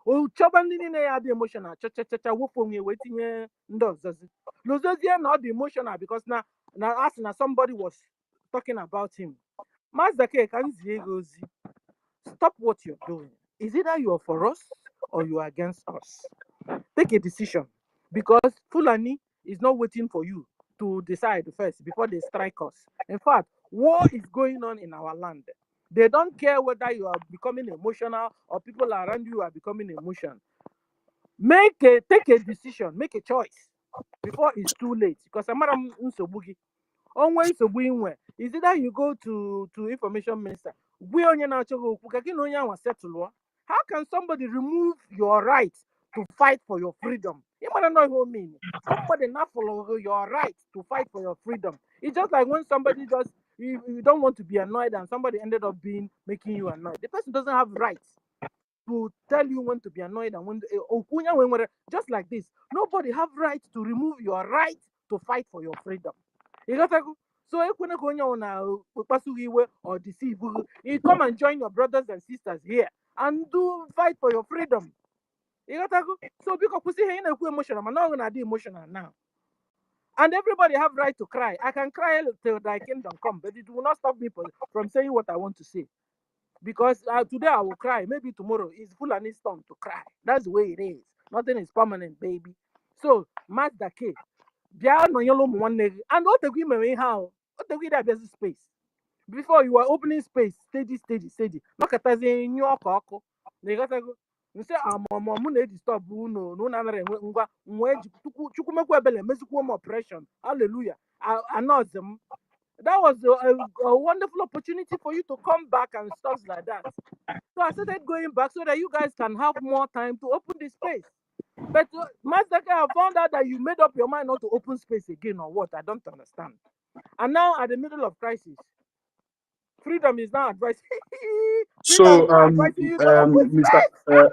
Oh, Choban in the emotional. Cha wofo me waiting here. Lozozia not the emotional because now asking somebody was talking about him. Master cake and Ziegozi. Stop what you're doing. Is either you're for us or you are against us. Take a decision because Fulani is not waiting for you to decide first before they strike us. In fact, war is going on in our land. They don't care whether you are becoming emotional or people around you are becoming emotional. Take a decision, make a choice before it's too late. Because Amaram Nsobugi, always a win. Is either you go to information minister, how can somebody remove your right to fight for your freedom? You might not know what I mean. Somebody not follow your right to fight for your freedom. It's just like when somebody just you don't want to be annoyed and somebody ended up making you annoyed. The person doesn't have rights to tell you when to be annoyed and when to, just like this. Nobody have right to remove your right to fight for your freedom. You got to go. So if or deceive, you come and join your brothers and sisters here and do fight for your freedom. You got to go. So because we see here emotional, I'm not gonna be emotional now. And everybody have right to cry. I can cry till thy kingdom come, but it will not stop me from saying what I want to say. Because today I will cry. Maybe tomorrow is Fulani's turn to cry. That's the way it is. Nothing is permanent, baby. So, Master K, and what the women how? What the way that there's space? Before you are opening space, steady. Look at us in your coco. They got to go. You say, I'm going to stop. No, oppression. Hallelujah. I know them. That was a wonderful opportunity for you to come back and stuff like that. So I started going back so that you guys can have more time to open the space. But Master K, I found out that you made up your mind not to open space again or what? I don't understand. And now at the middle of crisis, freedom is now advising. So, advising you to open Mr. space.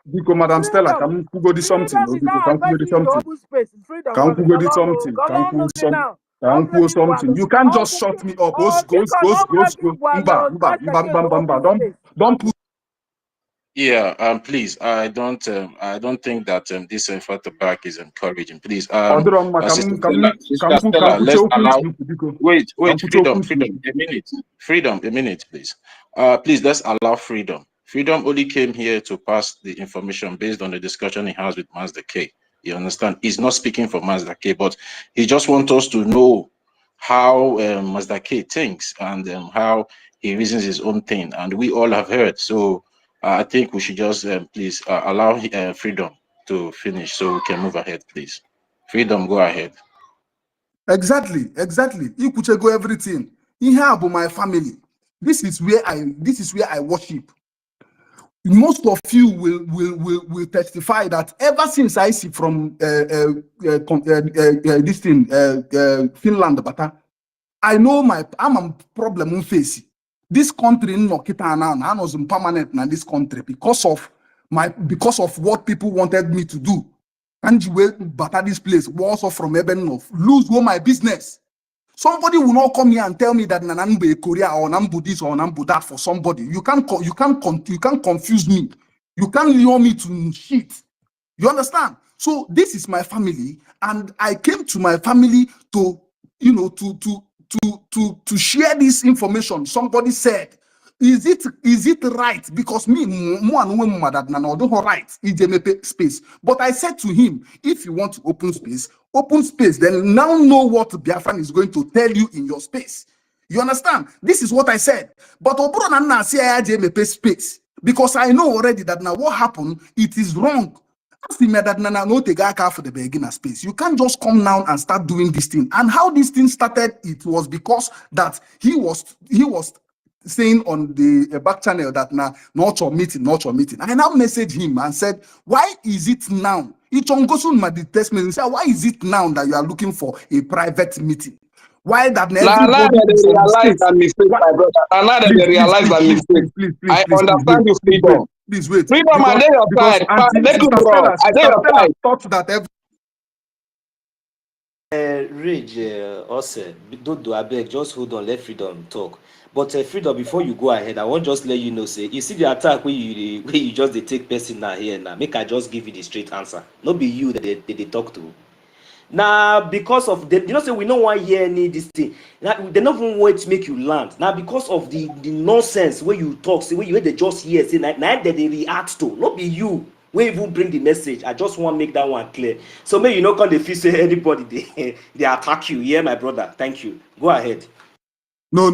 Biko, Madam Stella, can you go do something? Freedom is now advising you to open space. Freedom. Can you go do something? Can you Now. do something? You can't just shut me up. Go. Don't put. Yeah, please. I don't think that this in fact the back is encouraging. Please, Sister Stella, let's allow. Wait, freedom, a minute, please. Please, let's allow freedom. Freedom only came here to pass the information based on the discussion he has with Master K. You understand? He's not speaking for Master K, but he just wants us to know how Master K thinks and how he reasons his own thing, and we all have heard. So I think we should just please allow freedom to finish so we can move ahead, please. Freedom, go ahead. Exactly. You could go everything. Here about my family. This is where I worship. Most of you will testify that ever since I see from this thing Finland, but I know I'm a problem face. This country no kita now, I was permanent in this country because of what people wanted me to do. And you will batter this place, also from Eben of lose all my business. Somebody will not come here and tell me that Nanambe Korea or Nambu this or Nambu that for somebody. You can't confuse me. You can't lure me to shit. You understand? So this is my family, and I came to my family to share this information. Somebody said, is it right? Because me, don't right, space. But I said to him, if you want to open space, then now know what Biafran is going to tell you in your space. You understand? This is what I said. But Obrona say space. Because I know already that now what happened, it is wrong. Ask him that Nana no take for the beginner space. You can't just come now and start doing this thing. And how this thing started, it was because that he was saying on the back channel that now not your meeting. I now messaged him and said, why is it now? It's on Gosun my test me and say, why is it now that you are looking for a private meeting? Why that Now everybody they is on the realize stage? that mistake, Why? my brother. Now they realize that mistake. I Wait, understand you, freedom. wait. Freedom, I Because dey your side. Auntie Make you bro. I dey Sister your Stella side. thought that every Rage, also, don't do abeg, just hold on, let freedom talk. But freedom, before you go ahead, I want just let you know, say you see the attack where you just they take person now here now. Make I just give you the straight answer. Not be you that they talk to. Now because of the, you know, say we no wan hear any this thing. Now they not even wait to make you land. Now because of the nonsense where you talk, say where you they just hear, say now that they react to. Not be you wey even bring the message. I just want make that one clear. So maybe you no come dey feel say anybody they attack you. Yeah, my brother. Thank you. Go ahead. No.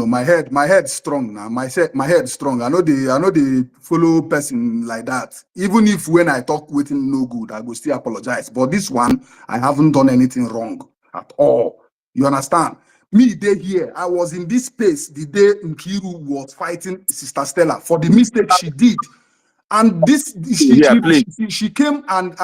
My head strong now. My head strong. I know they follow person like that. Even if when I talk with him no good, I go still apologize. But this one, I haven't done anything wrong at all. You understand? Me, they here. I was in this space the day Nkiru was fighting Sister Stella for the mistake she did. And this Yeah, please. she came and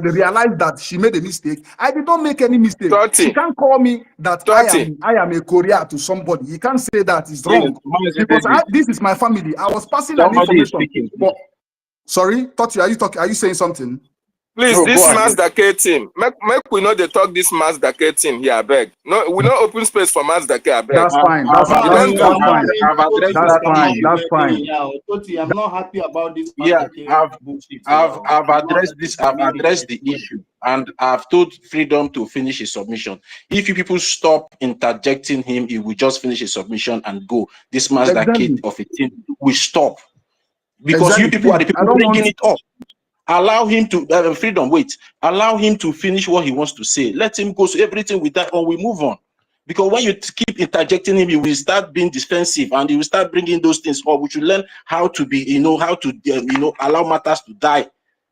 realized that she made a mistake. I did not make any mistake. She can't call me that I am a courier to somebody. You can't say that is wrong. Because this is my family. I was passing an Somebody is information. speaking. But sorry, Toti, are you saying something? Please, No, this go ahead. Mazdake team, make we know they talk this Mazdake team here, I beg. No, we not open space for Mazdake, I beg. That's fine. That's fine. That's fine. Toti, I'm not happy about this. Yeah, I've addressed this. I've addressed the issue, and I've told Freedom to finish his submission. If you people stop interjecting him, he will just finish his submission and go. This Mazda kid of a team will stop because you people are the people bringing it up. Allow him to Freedom. Wait, allow him to finish what he wants to say. Let him go. So everything with that, or we move on. Because when you keep interjecting him, he will start being defensive, and he will start bringing those things up. We should learn how to be, how to, allow matters to die.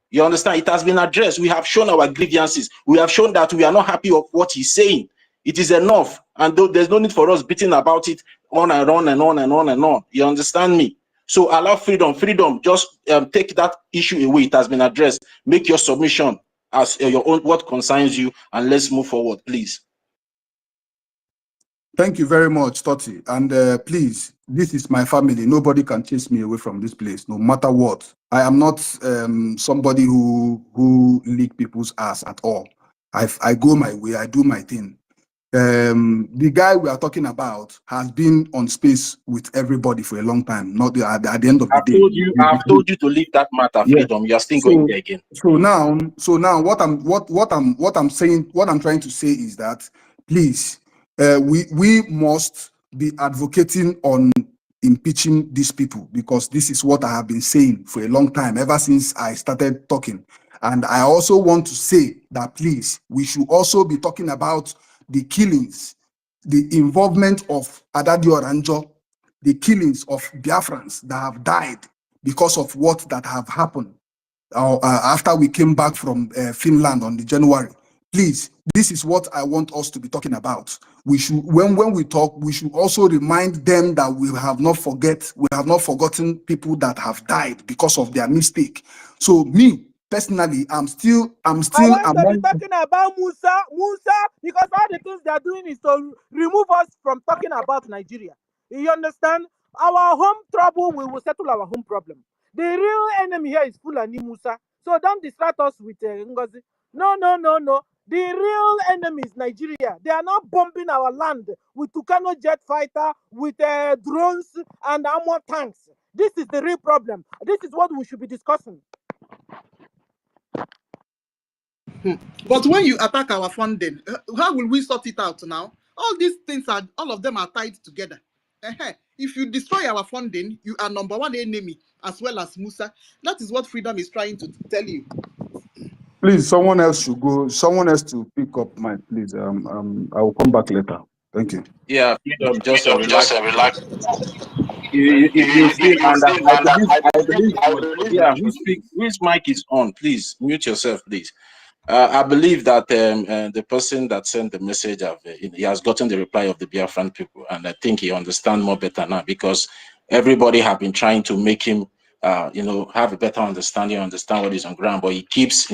You understand? It has been addressed. We have shown our grievances. We have shown that we are not happy of what he's saying. It is enough, and there's no need for us beating about it on and on and on and on and on. You understand me? So allow freedom. Just take that issue away. It has been addressed. Make your submission as your own, what concerns you, and let's move forward, please. Thank you very much, Toti. And please, this is my family. Nobody can chase me away from this place, no matter what. I am not somebody who lick people's ass at all. I go my way. I do my thing. The guy we are talking about has been on space with everybody for a long time. Not at the end of the day. I've told you to leave that matter, Freedom. You are still going there again. So now, what I'm saying, what I'm trying to say is that, please, we must be advocating on impeaching these people, because this is what I have been saying for a long time, ever since I started talking. And I also want to say that, please, we should also be talking about the killings, the involvement of Adadio Aranjo, the killings of Biafrans that have died because of what that have happened after we came back from Finland on the January. Please, this is what I want us to be talking about. We should, when we talk, we should also remind them that we have not forgotten people that have died because of their mistake. So me personally, I'm still I want to be among. talking about Musa, because all the things they are doing is to remove us from talking about Nigeria. You understand? Our home trouble, we will settle our home problem. The real enemy here is Fulani Musa. So don't distract us with NGOZI. No. The real enemy is Nigeria. They are not bombing our land with Tucano jet fighter, with drones and armor tanks. This is the real problem. This is what we should be discussing. But when you attack our funding, how will we sort it out now? All these things all of them are tied together. If you destroy our funding, you are number one enemy as well as Musa. That is what Freedom is trying to tell you. Please, someone else should go. Someone else to pick up my. Please, I will come back later. Thank you. Yeah, Freedom, just relax. If you feel, and I believe, yeah, whose mic is on? Please mute yourself, please. I believe that the person that sent the message, he has gotten the reply of the Biafran people, and I think he understands more better now, because everybody have been trying to make him, have a better understand what is on ground, but he keeps,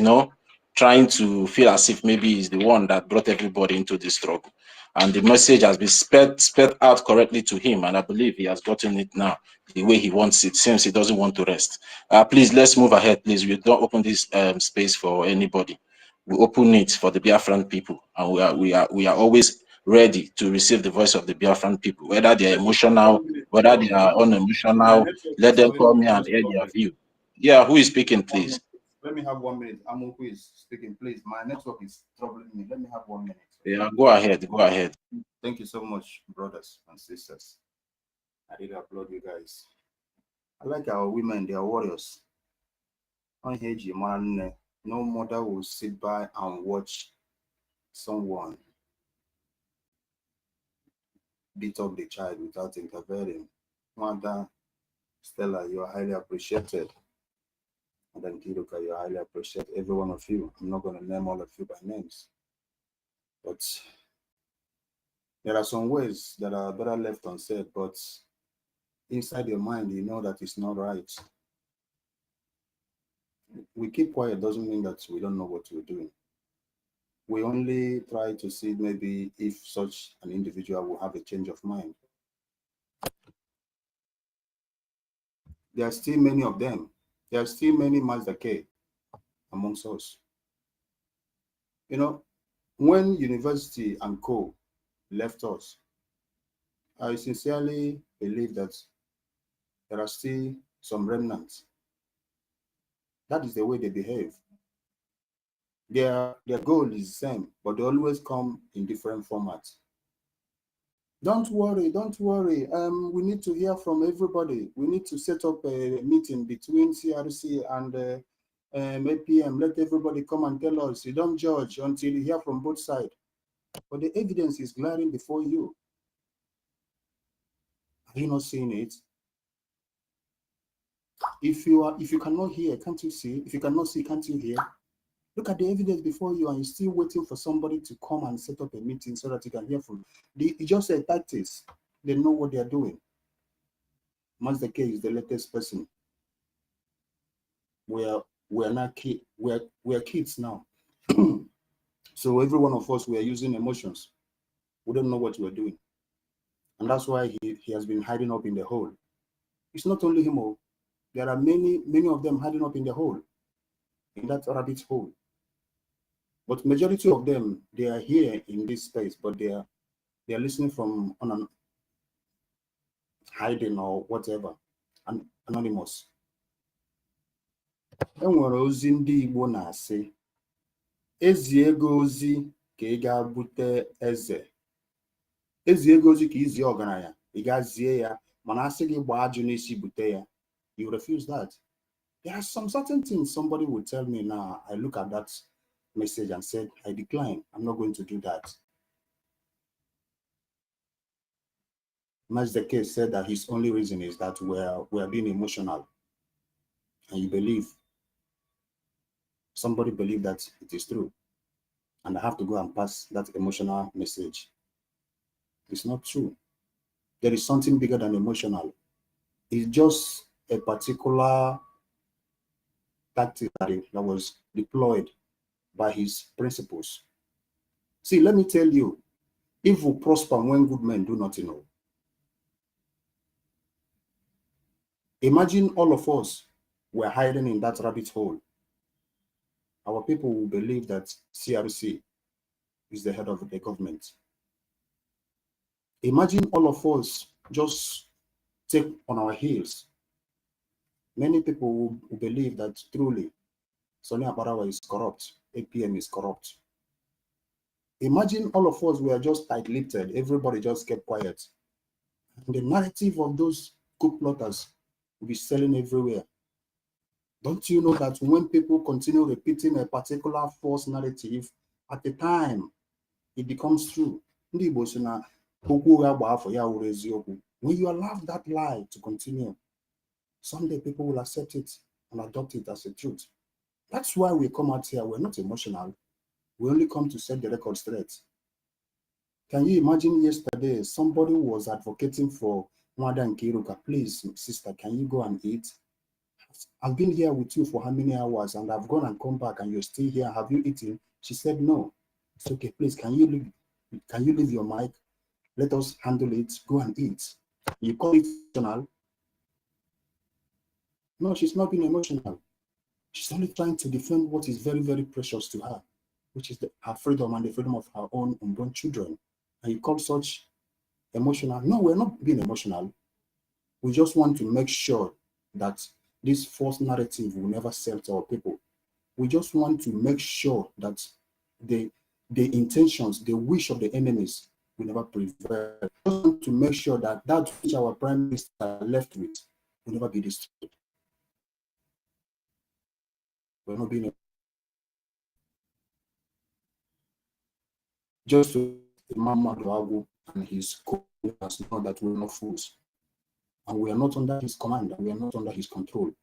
trying to feel as if maybe he's the one that brought everybody into this struggle. And the message has been spelled out correctly to him, and I believe he has gotten it now the way he wants it, since he doesn't want to rest. Please, let's move ahead, please. We don't open this space for anybody. We open it for the Biafran people, and we are always ready to receive the voice of the Biafran people, whether they are emotional, whether they are unemotional. Let them come here and air their view. Yeah, who is speaking, please? Let me have 1 minute. Who is speaking, please. My network is troubling me. Let me have 1 minute. Yeah, go ahead. Go ahead. Thank you so much, brothers and sisters. I really applaud you guys. I like our women, they are warriors. No mother will sit by and watch someone beat up the child without intervening. Mother Stella, you are highly appreciated. And then Kiruka, you are highly appreciated. Every one of you. I'm not going to name all of you by names. But there are some ways that are better left unsaid, but inside your mind, you know that it's not right. We keep quiet doesn't mean that we don't know what we're doing. We only try to see maybe if such an individual will have a change of mind. There are still many of them. There are still many Mazda K amongst us. You know, when university and co left us, I sincerely believe that there are still some remnants. That is the way they behave. Their goal is the same, but they always come in different formats. Don't worry, don't worry. We need to hear from everybody. We need to set up a meeting between CRC and APM. Let everybody come and tell us. You don't judge until you hear from both sides. But the evidence is glaring before you. Are you not seeing it? If you cannot hear, can't you see? If you cannot see, can't you hear? Look at the evidence before you, and you're still waiting for somebody to come and set up a meeting so that you can hear from. It's just a tactics. They know what they are doing. Mazda K is the latest person. We're not kids. We're kids now. So every one of us, we are using emotions. We don't know what we're doing, and that's why he has been hiding up in the hole. It's not only him. There are many of them hiding up in the hole, in that rabbit hole. But majority of them, they are here in this space, but they are listening from hiding or whatever, anonymous. Enwere ozi ndị Igbo na-asị, ezi ego ozi ka ị ga-bute eze. Ezi ego ozi ka izi ọgaranya, ị ga-zie ya, mana asị gị gbaa ajụ n'isi bute ya. You refuse that. There are some certain things somebody would tell me now. I look at that message and said, I decline. I'm not going to do that. Mazda K said that his only reason is that we're being emotional. And you believe, somebody believe that it is true. And I have to go and pass that emotional message. It's not true. There is something bigger than emotional. It's just a particular tactic that was deployed by his principles. See, let me tell you, evil prosper when good men do not know. Imagine all of us were hiding in that rabbit hole. Our people will believe that CRC is the head of the government. Imagine all of us just take on our heels. Many people will believe that truly Sonia Barawa is corrupt, APM is corrupt. Imagine all of us were just tight-lipped, everybody just kept quiet. And the narrative of those coup plotters will be selling everywhere. Don't you know that when people continue repeating a particular false narrative, at the time it becomes true? When you allow that lie to continue, someday people will accept it and adopt it as a truth. That's why we come out here. We're not emotional. We only come to set the record straight. Can you imagine yesterday somebody was advocating for Mwada and Kiruka? Please, sister, can you go and eat? I've been here with you for how many hours and I've gone and come back and you're still here. Have you eaten? She said, no. It's okay, please, can you leave your mic? Let us handle it. Go and eat. You call it emotional? No, she's not being emotional. She's only trying to defend what is very, very precious to her, which is her freedom and the freedom of her own unborn children. And you call such emotional? No, we're not being emotional. We just want to make sure that this false narrative will never sell to our people. We just want to make sure that the intentions, the wish of the enemies will never prevail. We just want to make sure that that which our prime minister left with will never be destroyed. We're not being just to Mama Duago and his co-workers know that we're not fools. And we are not under his command, and we are not under his control.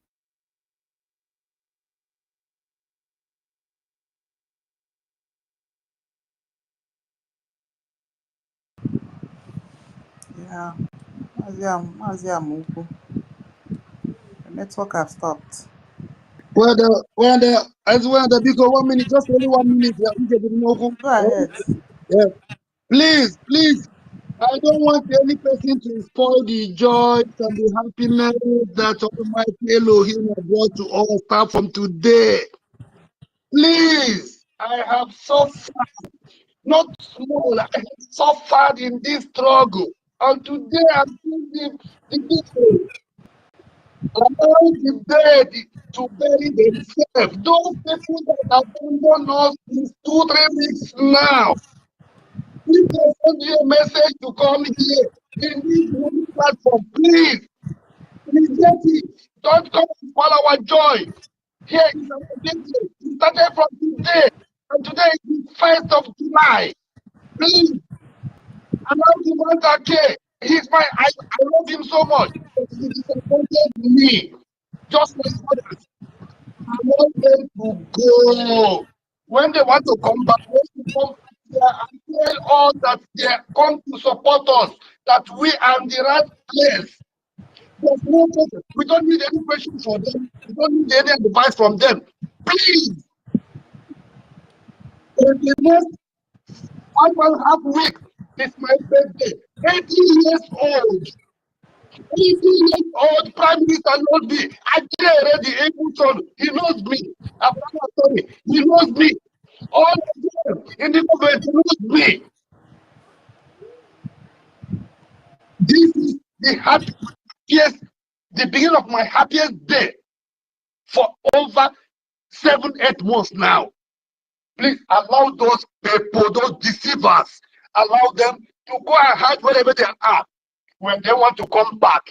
Yeah, the network have stopped. As well, the big 1 minute, just only 1 minute. Go ahead. Yeah. Please, please. I don't want any person to spoil the joy and the happiness that Almighty Elohim has brought to all start from today. Please, I have suffered, not small, I have suffered in this struggle. And today I'm thinking the people allow the dead to bury themselves. Those people that abandoned us since 2-3 weeks now. If they send you a message to come here in this one platform, please reject it. Don't come and spoil our joy. Here is our business. It started from today, and today is the 1st of July. Please allow the man okay. He's my I love him so much. But he disappointed me. Just like others. I want them to go. When they want to come back, they should come back here and tell all that they come to support us, that we are in the right place. There's no question. We don't need any question for them. We don't need any advice from them. Please, in the next 1.5 weeks, it's my birthday. 80 years old. 80 years old Prime Minister knows me. I did already able son. He knows me. He knows me. All of them in the government knows me. This is the happiest, the beginning of my happiest day for over 7-8 months now. Please allow those people, those deceivers, allow them to go and hide wherever they are. When they want to come back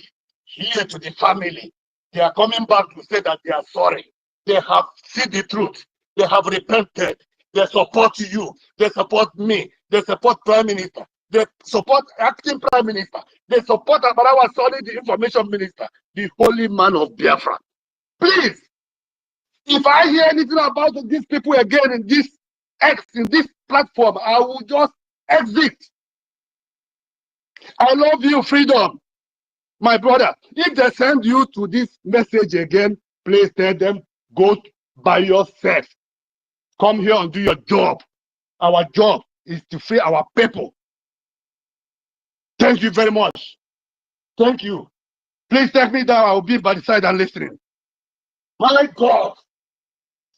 here to the family, they are coming back to say that they are sorry. They have seen the truth. They have repented. They support you. They support me. They support Prime Minister. They support Acting Prime Minister. They support Abarawa Soli, the Information Minister, the holy man of Biafra. Please, if I hear anything about these people again in this in this platform, I will just exit. I love you, freedom. My brother, if they send you to this message again, please tell them, go by yourself. Come here and do your job. Our job is to free our people. Thank you very much. Thank you. Please take me down. I will be by the side and listening. My God.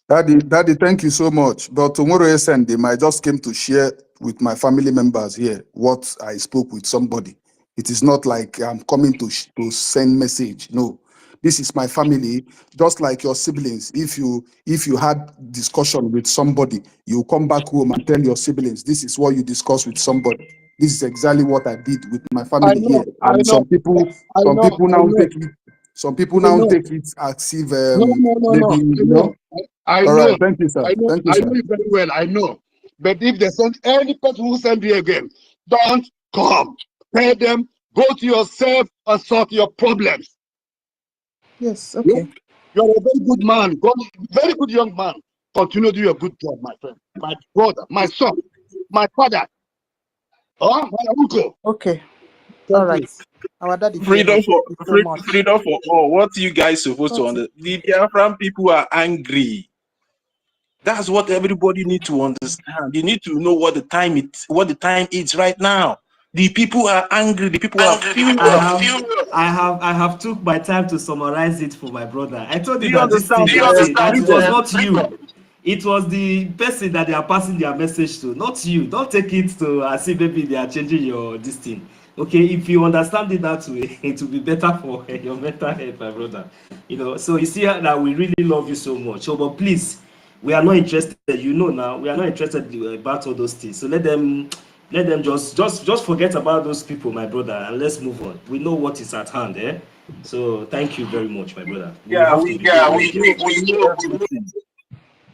Daddy, thank you so much. But tomorrow is Sunday. I just came to share with my family members here what I spoke with somebody. It is not like I'm coming to send message. No, this is my family. Just like your siblings. If you had discussion with somebody, you come back home and tell your siblings this is what you discussed with somebody. This is exactly what I did with my family here. And some people now take it. Some people now take it as if maybe you know. I All know. right, thank you, sir. Thank you, I sir. know it very well. I know. But if they send any person who send you again, don't come. Tell them, go to yourself and sort your problems. Yes, okay. You're a very good man, very good young man. Continue to do your good job, my friend, my brother, my son, my father, my uncle. Okay. All Thank you. right. Our daddy Freedom Kero, for thank you so much. freedom for all. What you guys supposed to Toti, understand? The Biafran people are angry. That's what everybody need to understand. You need to know what the time is right now. The people are angry. The people are furious. I have took my time to summarize it for my brother. I told Do you you that this understand? thing that it was Freedom. not you. It was the person that they are passing their message to, not you. Don't take it to as if maybe they are changing your this thing. Okay, if you understand it that way, it will be better for your mental health, my brother. You know, so you see that we really love you so much. So, but please, we are not interested. You know now, we are not interested about all those things. So let them just forget about those people, my brother, and let's move on. We know what is at hand, eh? So thank you very much, my brother. We Yeah, have to be everything.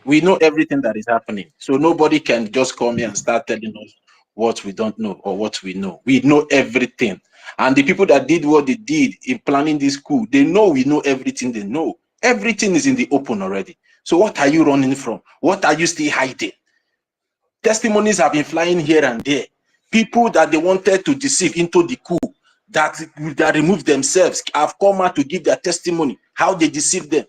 We know everything that is happening. So nobody can just come here and start telling us what we don't know or what we know. We know everything. And the people that did what they did in planning this coup, they know we know everything they know. Everything is in the open already. So what are you running from? What are you still hiding? Testimonies have been flying here and there. People that they wanted to deceive into the coup, that removed themselves, have come out to give their testimony, how they deceived them,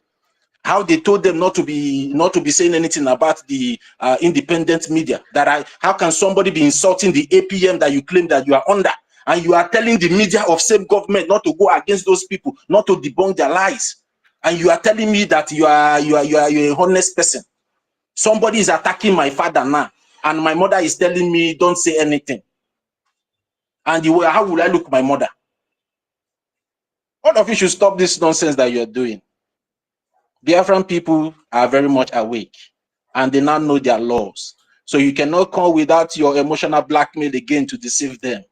how they told them not to be saying anything about the independent media. How can somebody be insulting the APM that you claim that you are under, and you are telling the media of same government not to go against those people, not to debunk their lies, and you are telling me that you're a honest person. Somebody is attacking my father now, and my mother is telling me don't say anything. And how will I look my mother? All of you should stop this nonsense that you're doing. Biafran people are very much awake, and they now know their laws. So you cannot come without your emotional blackmail again to deceive them.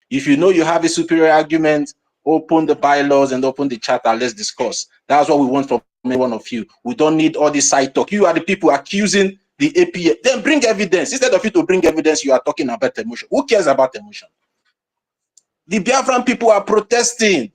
If you know you have a superior argument, open the bylaws and open the chat and let's discuss. That's what we want from every one of you. We don't need all this side talk. You are the people accusing the APA. Then bring evidence. Instead of you to bring evidence, you are talking about emotion. Who cares about emotion? The Biafran people are protesting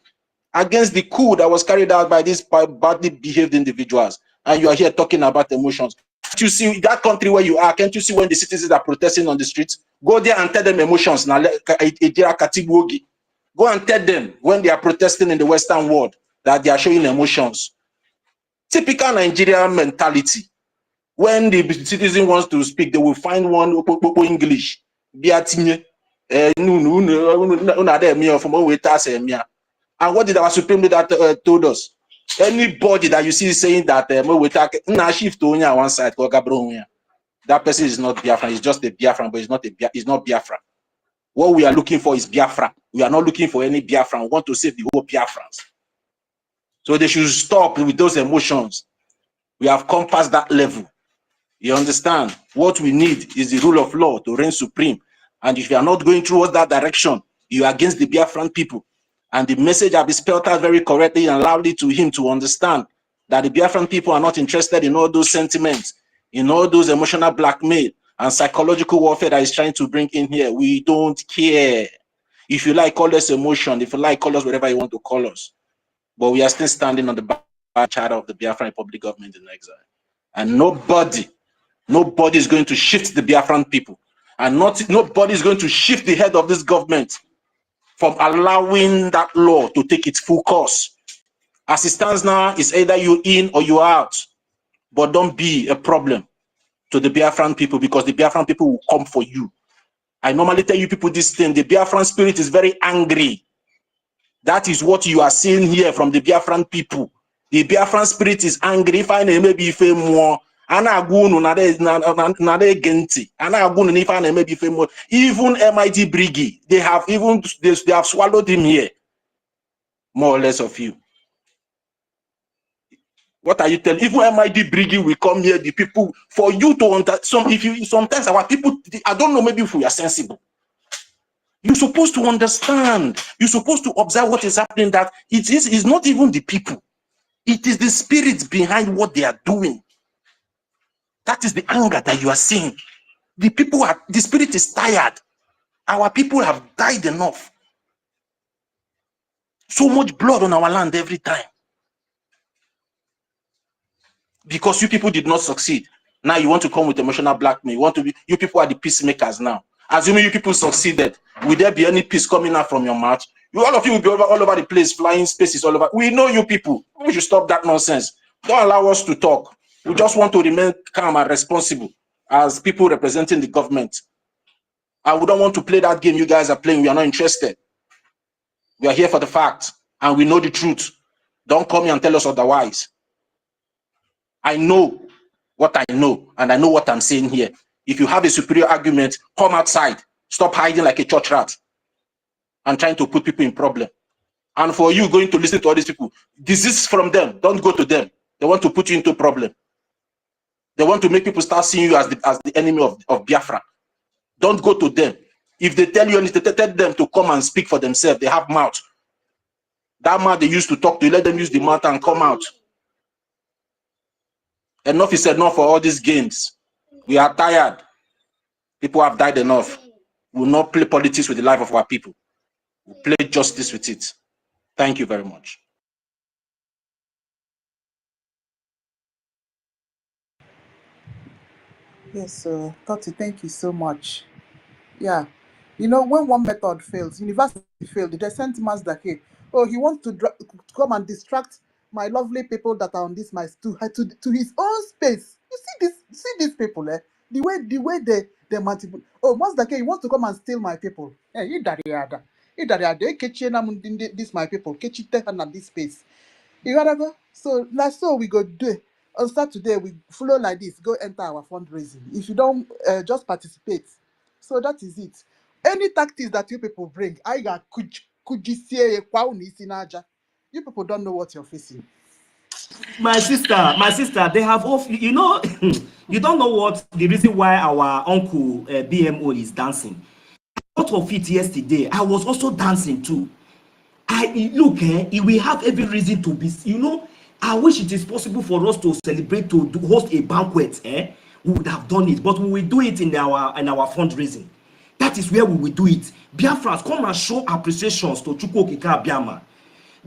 against the coup that was carried out by these badly behaved individuals, and you are here talking about emotions. Can't you see that country where you are? Can't you see when the citizens are protesting on the streets? Go there and tell them emotions. Go and tell them when they are protesting in the Western world that they are showing emotions. Typical Nigerian mentality. When the citizen wants to speak, they will find one English. And what did our Supreme Leader told us? Anybody that you see saying that shift to one side, that person is not Biafran. He's just a Biafran, but he's not Biafran. What we are looking for is Biafra. We are not looking for any Biafran. We want to save the whole Biafrans. So they should stop with those emotions. We have come past that level. You understand? What we need is the rule of law to reign supreme. And if you are not going towards that direction, you are against the Biafran people. And the message has been spelled out very correctly and loudly to him to understand that the Biafran people are not interested in all those sentiments, in all those emotional blackmail and psychological warfare that is trying to bring in here. We don't care. If you like, call us emotion. If you like, call us whatever you want to call us. But we are still standing on the back charter of the Biafran Republic government in exile. And nobody is going to shift the Biafran people. And nobody is going to shift the head of this government from allowing that law to take its full course. As it stands now, it's either you in or you out. But don't be a problem to the Biafran people, because the Biafran people will come for you. I normally tell you people this thing. The Biafran spirit is very angry. That is what you are seeing here from the Biafran people. The Biafran spirit is angry. If I maybe if more. Even MIT Brgie, they have swallowed him here, more or less of you. What are you telling? Even MIT Brigi will come here, the people, for you to understand. Sometimes our people, I don't know, maybe if we are sensible. You're supposed to understand. You're supposed to observe what is happening, that it's not even the people. It is the spirits behind what they are doing. That is the anger that you are seeing. The spirit is tired. Our people have died enough. So much blood on our land every time. Because you people did not succeed. Now you want to come with emotional blackmail. You people are the peacemakers now. Assuming you people succeeded, will there be any peace coming out from your mouth? All of you will be all over the place, flying spaces all over. We know you people. We should stop that nonsense. Don't allow us to talk. We just want to remain calm and responsible as people representing the government. And we don't want to play that game you guys are playing. We are not interested. We are here for the fact, and we know the truth. Don't come here and tell us otherwise. I know what I know, and I know what I'm saying here. If you have a superior argument, come outside. Stop hiding like a church rat and trying to put people in problem. And for you going to listen to all these people, this is from them. Don't go to them. They want to put you into problem. They want to make people start seeing you as the enemy of Biafra. Don't go to them. If they tell you anything, tell them to come and speak for themselves. They have mouth. That mouth they used to talk to, let them use the mouth and come out. Enough is enough for all these games. We are tired. People have died enough. We will not play politics with the life of our people. We'll play justice with it. Thank you very much. Yes, Toti, thank you so much. Yeah. You know, when one method fails, university failed, they sent Mazda K. Oh, he wants to come and distract my lovely people that are on this my to his own space. You see these people, eh? The way they multiple. Oh, Mazda K, he wants to come and steal my people. Hey, this my people, Kechite and this space. You gotta go. So that's so we go do it. On Saturday, we flow like this, go enter our fundraising. If you don't just participate. So that is it. Any tactics that you people bring, I got could you say you people don't know what you're facing. My sister, they have off. You know, you don't know what the reason why our uncle BMO is dancing. Out of it yesterday, I was also dancing too. Look, we have every reason to be. You know, I wish it is possible for us to celebrate to host a banquet. We would have done it, but we will do it in our fundraising. That is where we will do it. Biafrans, come and show appreciations to Chukwu Okike Abiama,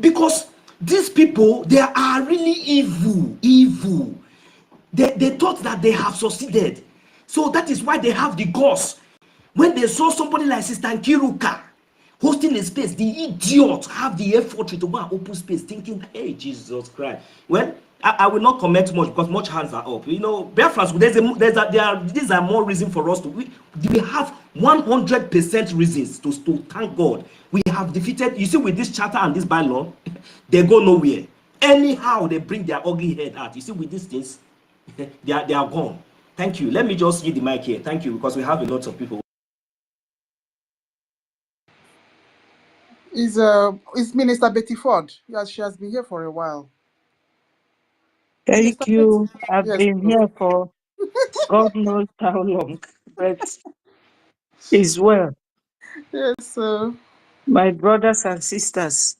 because these people, they are really evil. They thought that they have succeeded, so that is why they have the guts. When they saw somebody like Sister Nkiruka hosting a space, the idiots have the effort to go and open space, thinking, hey, Jesus Christ. Well, I will not comment much because much hands are up. You know, Biafrans, these are more reasons for us to. We have 100% reasons to thank God. We have defeated. You see, with this charter and this bylaw, they go nowhere. Anyhow, they bring their ugly head out. You see, with these things, they are gone. Thank you. Let me just give the mic here. Thank you, because we have a lot of people. Is Minister Betty Ford? Yes, she has been here for a while. Thank you. I've Yes. been here for God knows how long, but it's well. Yes, sir. My brothers and sisters,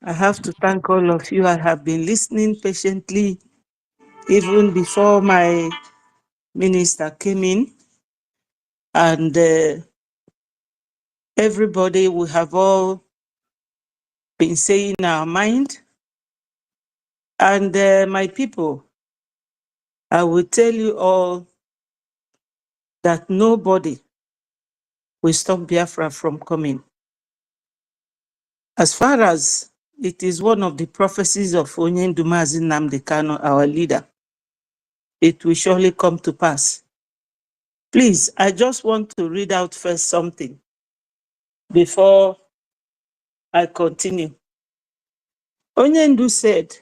I have to thank all of you. I have been listening patiently even before my minister came in, and everybody, we have all been saying our mind. And my people, I will tell you all that nobody will stop Biafra from coming. As far as it is one of the prophecies of Onyendu Mazi Nnamdi Kanu, our leader, it will surely come to pass. Please, I just want to read out first something before I continue. Onyendu said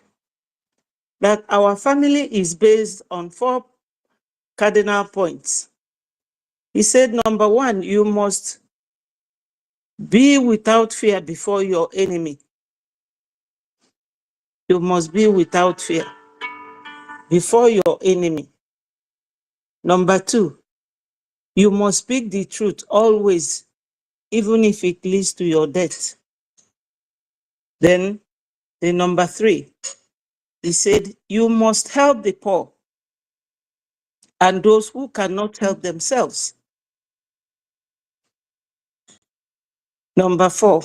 that our family is based on 4 cardinal points. He said, number 1, you must be without fear before your enemy. You must be without fear before your enemy. Number 2, you must speak the truth always, even if it leads to your death. Then, the number 3, he said, you must help the poor and those who cannot help themselves. Number 4,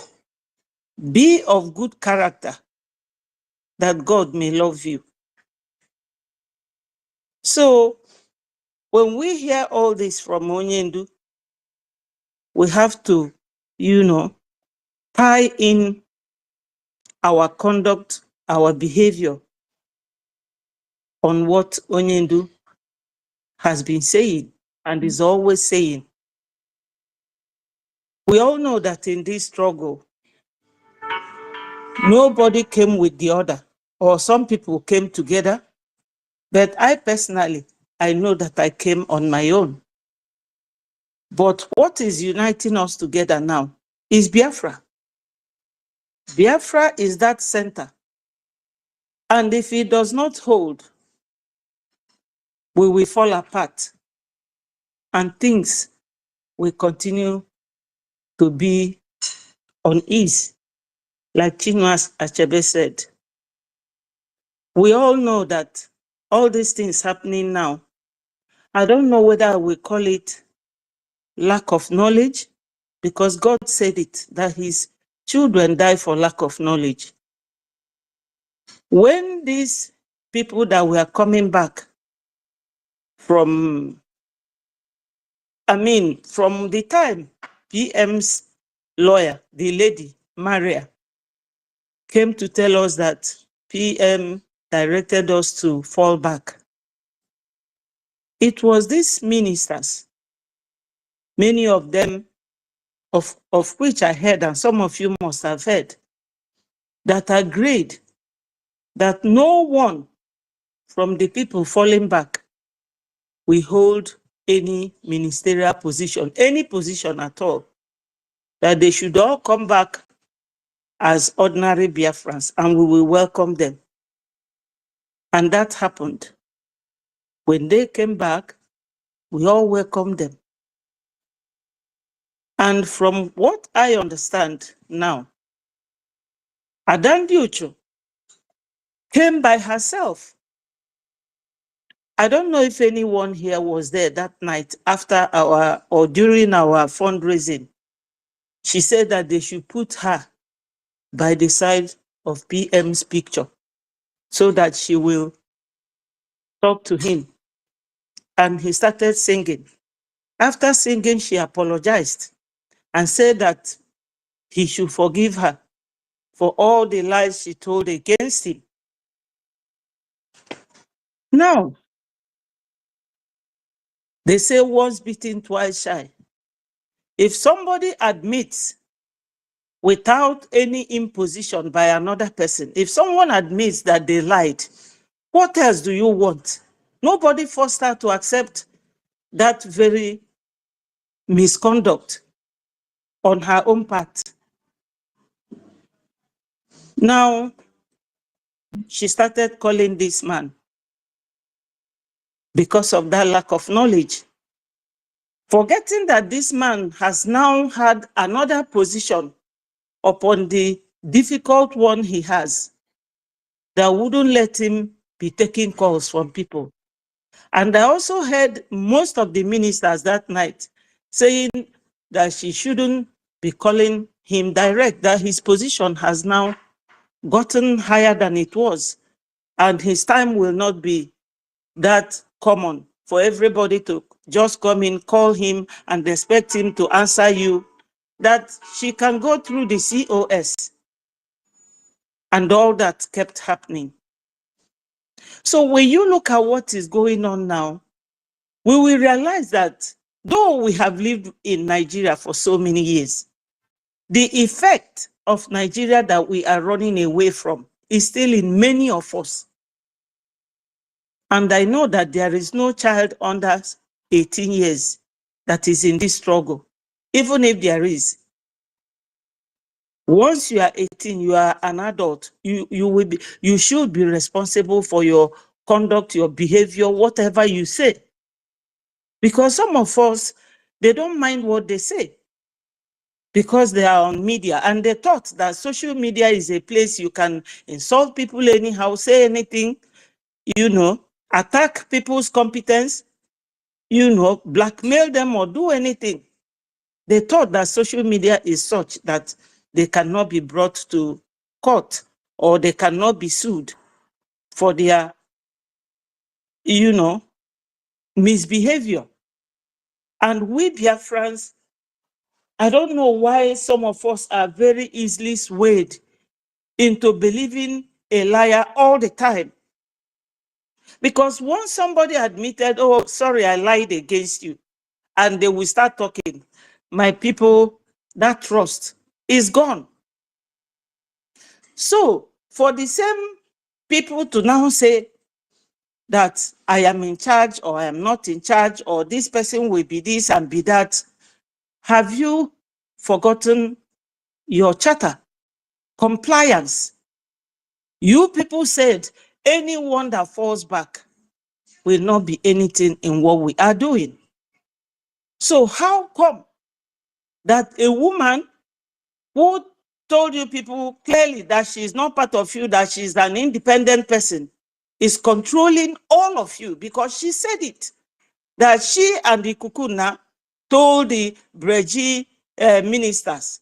be of good character, that God may love you. So, when we hear all this from Onyendu, we have to, tie in our conduct, our behavior on what Onyendu has been saying and is always saying. We all know that in this struggle, nobody came with the other, or some people came together, but I personally, I know that I came on my own. But what is uniting us together now is Biafra. Biafra is that center. And if it does not hold, we will fall apart and things will continue to be unease, like Chinua Achebe said. We all know that all these things happening now, I don't know whether we call it lack of knowledge, because God said it, that his children die for lack of knowledge. When these people that were coming back from, from the time PM's lawyer, the lady, Maria, came to tell us that PM directed us to fall back, it was these ministers, many of them, of which I heard, and some of you must have heard, that agreed that no one from the people falling back will hold any ministerial position, any position at all, that they should all come back as ordinary Biafrans, and we will welcome them. And that happened. When they came back, we all welcomed them. And from what I understand now, Adandi Uchu came by herself. I don't know if anyone here was there that night after our or during our fundraising. She said that they should put her by the side of PM's picture so that she will talk to him. And he started singing. After singing, she apologized and said that he should forgive her for all the lies she told against him. Now, they say once bitten, twice shy. If somebody admits without any imposition by another person, if someone admits that they lied, what else do you want? Nobody forced her to accept that very misconduct on her own part. Now, she started calling this man because of that lack of knowledge, forgetting that this man has now had another position upon the difficult one he has that wouldn't let him be taking calls from people. And I also heard most of the ministers that night saying that she shouldn't be calling him direct, that his position has now gotten higher than it was, and his time will not be that common for everybody to just come in, call him, and expect him to answer you, that she can go through the COS. And all that kept happening. So when you look at what is going on now, we will realize that though we have lived in Nigeria for so many years, the effect of Nigeria that we are running away from is still in many of us. And I know that there is no child under 18 years that is in this struggle. Even if there is, once you are 18, you are an adult. You should be responsible for your conduct, your behavior, whatever you say. Because some of us, they don't mind what they say because they are on media, and they thought that social media is a place you can insult people anyhow, say anything, attack people's competence, blackmail them or do anything. They thought that social media is such that they cannot be brought to court or they cannot be sued for their, misbehavior. And we Biafrans I don't know why some of us are very easily swayed into believing a liar all the time. Because once somebody admitted, oh, sorry, I lied against you, and they will start talking, my people, that trust is gone. So for the same people to now say that I am in charge or I am not in charge, or this person will be this and be that, have you forgotten your charter? Compliance. You people said anyone that falls back will not be anything in what we are doing. So how come that a woman who told you people clearly that she is not part of you, that she is an independent person, is controlling all of you? Because she said it, that she and the Kukuna told the Brgie ministers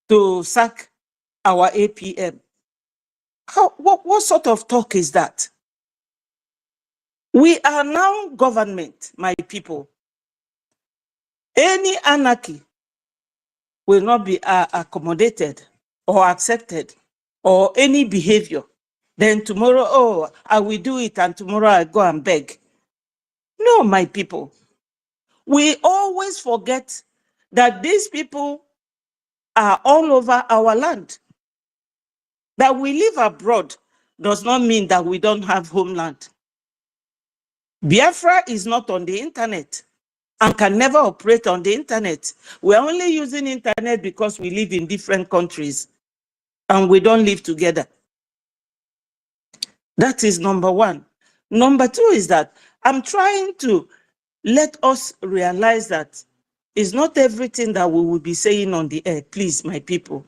to sack our APM. What sort of talk is that? We are now government, my people. Any anarchy will not be accommodated or accepted, or any behavior. Then tomorrow, oh, I will do it, and tomorrow I go and beg. No, my people. We always forget that these people are all over our land. That we live abroad does not mean that we don't have homeland. Biafra is not on the internet and can never operate on the internet. We're only using internet because we live in different countries and we don't live together. That is number one. Number two is that I'm trying to let us realize that it's not everything that we will be saying on the air, please, my people.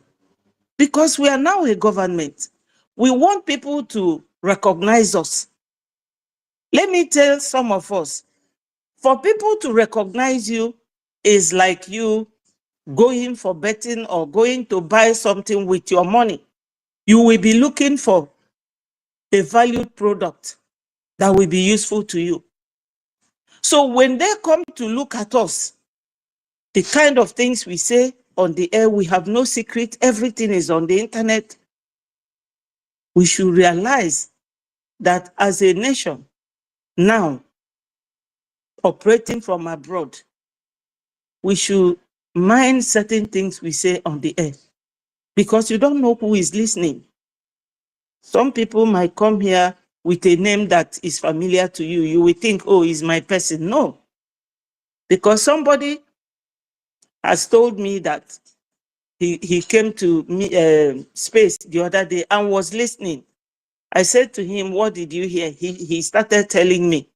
Because we are now a government. We want people to recognize us. Let me tell some of us, for people to recognize you is like you going for betting or going to buy something with your money. You will be looking for a valued product that will be useful to you. So when they come to look at us, the kind of things we say on the air, we have no secret, everything is on the internet. We should realize that as a nation, now operating from abroad, we should mind certain things we say on the air, because you don't know who is listening. Some people might come here with a name that is familiar to you. You will think, oh, he's my person. No, because somebody has told me that he came to me, space the other day and was listening. I said to him, what did you hear? He started telling me.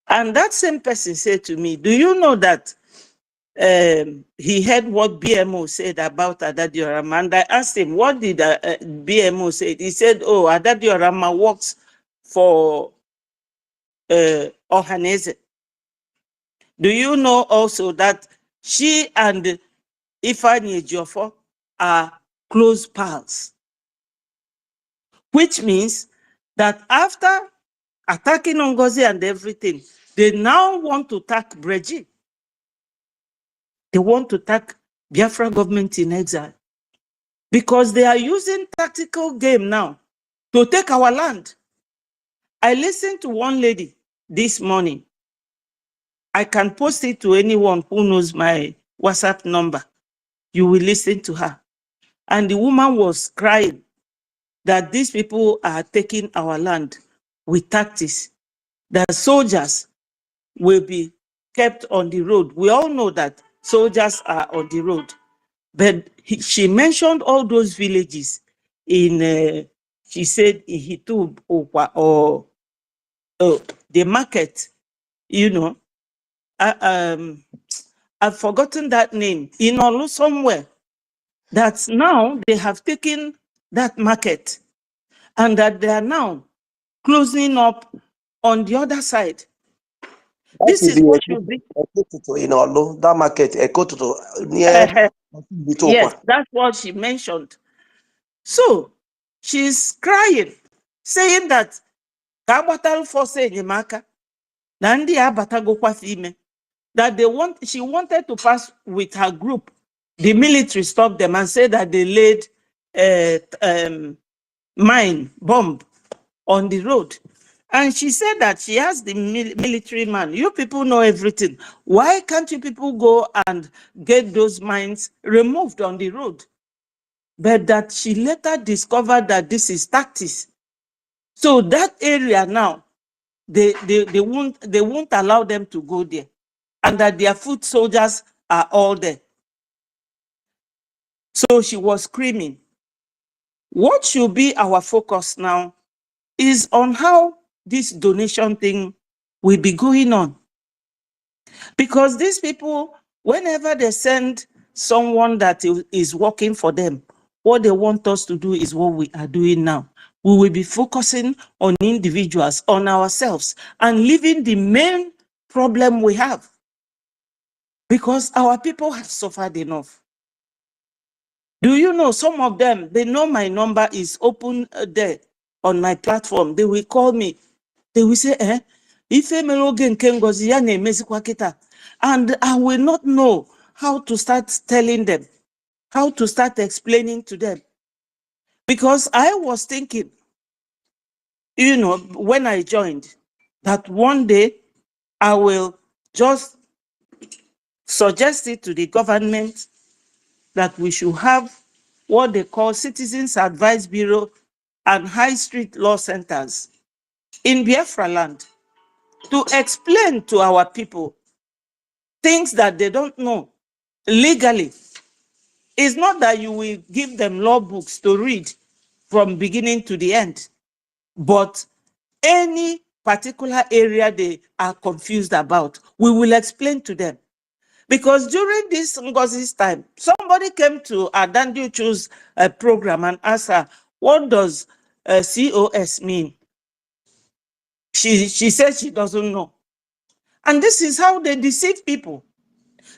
And that same person said to me, do you know that he heard what BMO said about Adadioram? And I asked him, what did BMO say? He said, oh, Adadioram works for Ohaneze. Do you know also that she and Ifeanyi Ejiofor are close pals? Which means that after attacking NGOZI and everything, they now want to attack Brgie. They want to attack Biafra government in exile, because they are using tactical game now to take our land. I listened to one lady this morning. I can post it to anyone who knows my WhatsApp number. You will listen to her. And the woman was crying that these people are taking our land with tactics, that soldiers will be kept on the road. We all know that soldiers are on the road. But she mentioned all those villages in, she said, Ihitub or the market, you know. I've forgotten that name, in Olu somewhere, that now they have taken that market and that they are now closing up on the other side. This is what should be. In Olu, that market, near. Yes, that's what she mentioned. So she's crying, saying that Kabatal Force Enyemaka, Nandi Abatagokwa Fime. that she wanted to pass with her group. The military stopped them and said that they laid a mine bomb on the road. And she said that she asked the military man, you people know everything. Why can't you people go and get those mines removed on the road? But that she later discovered that this is tactics. So that area now, they won't allow them to go there. And that their foot soldiers are all there. So she was screaming. What should be our focus now is on how this donation thing will be going on. Because these people, whenever they send someone that is working for them, what they want us to do is what we are doing now. We will be focusing on individuals, on ourselves, and leaving the main problem we have. Because our people have suffered enough. Do you know some of them, they know my number is open there on my platform. They will call me. They will say, and I will not know how to start telling them, how to start explaining to them. Because I was thinking, you know, when I joined, that one day I will just suggest it to the government that we should have what they call Citizens Advice Bureau and High Street Law Centers in Biafra land to explain to our people things that they don't know legally. It's not that you will give them law books to read from beginning to the end, but any particular area they are confused about, we will explain to them. Because during this NGOZI's time, somebody came to Adandiuchu's program and asked her, what does COS mean? She said she doesn't know. And this is how they deceive people.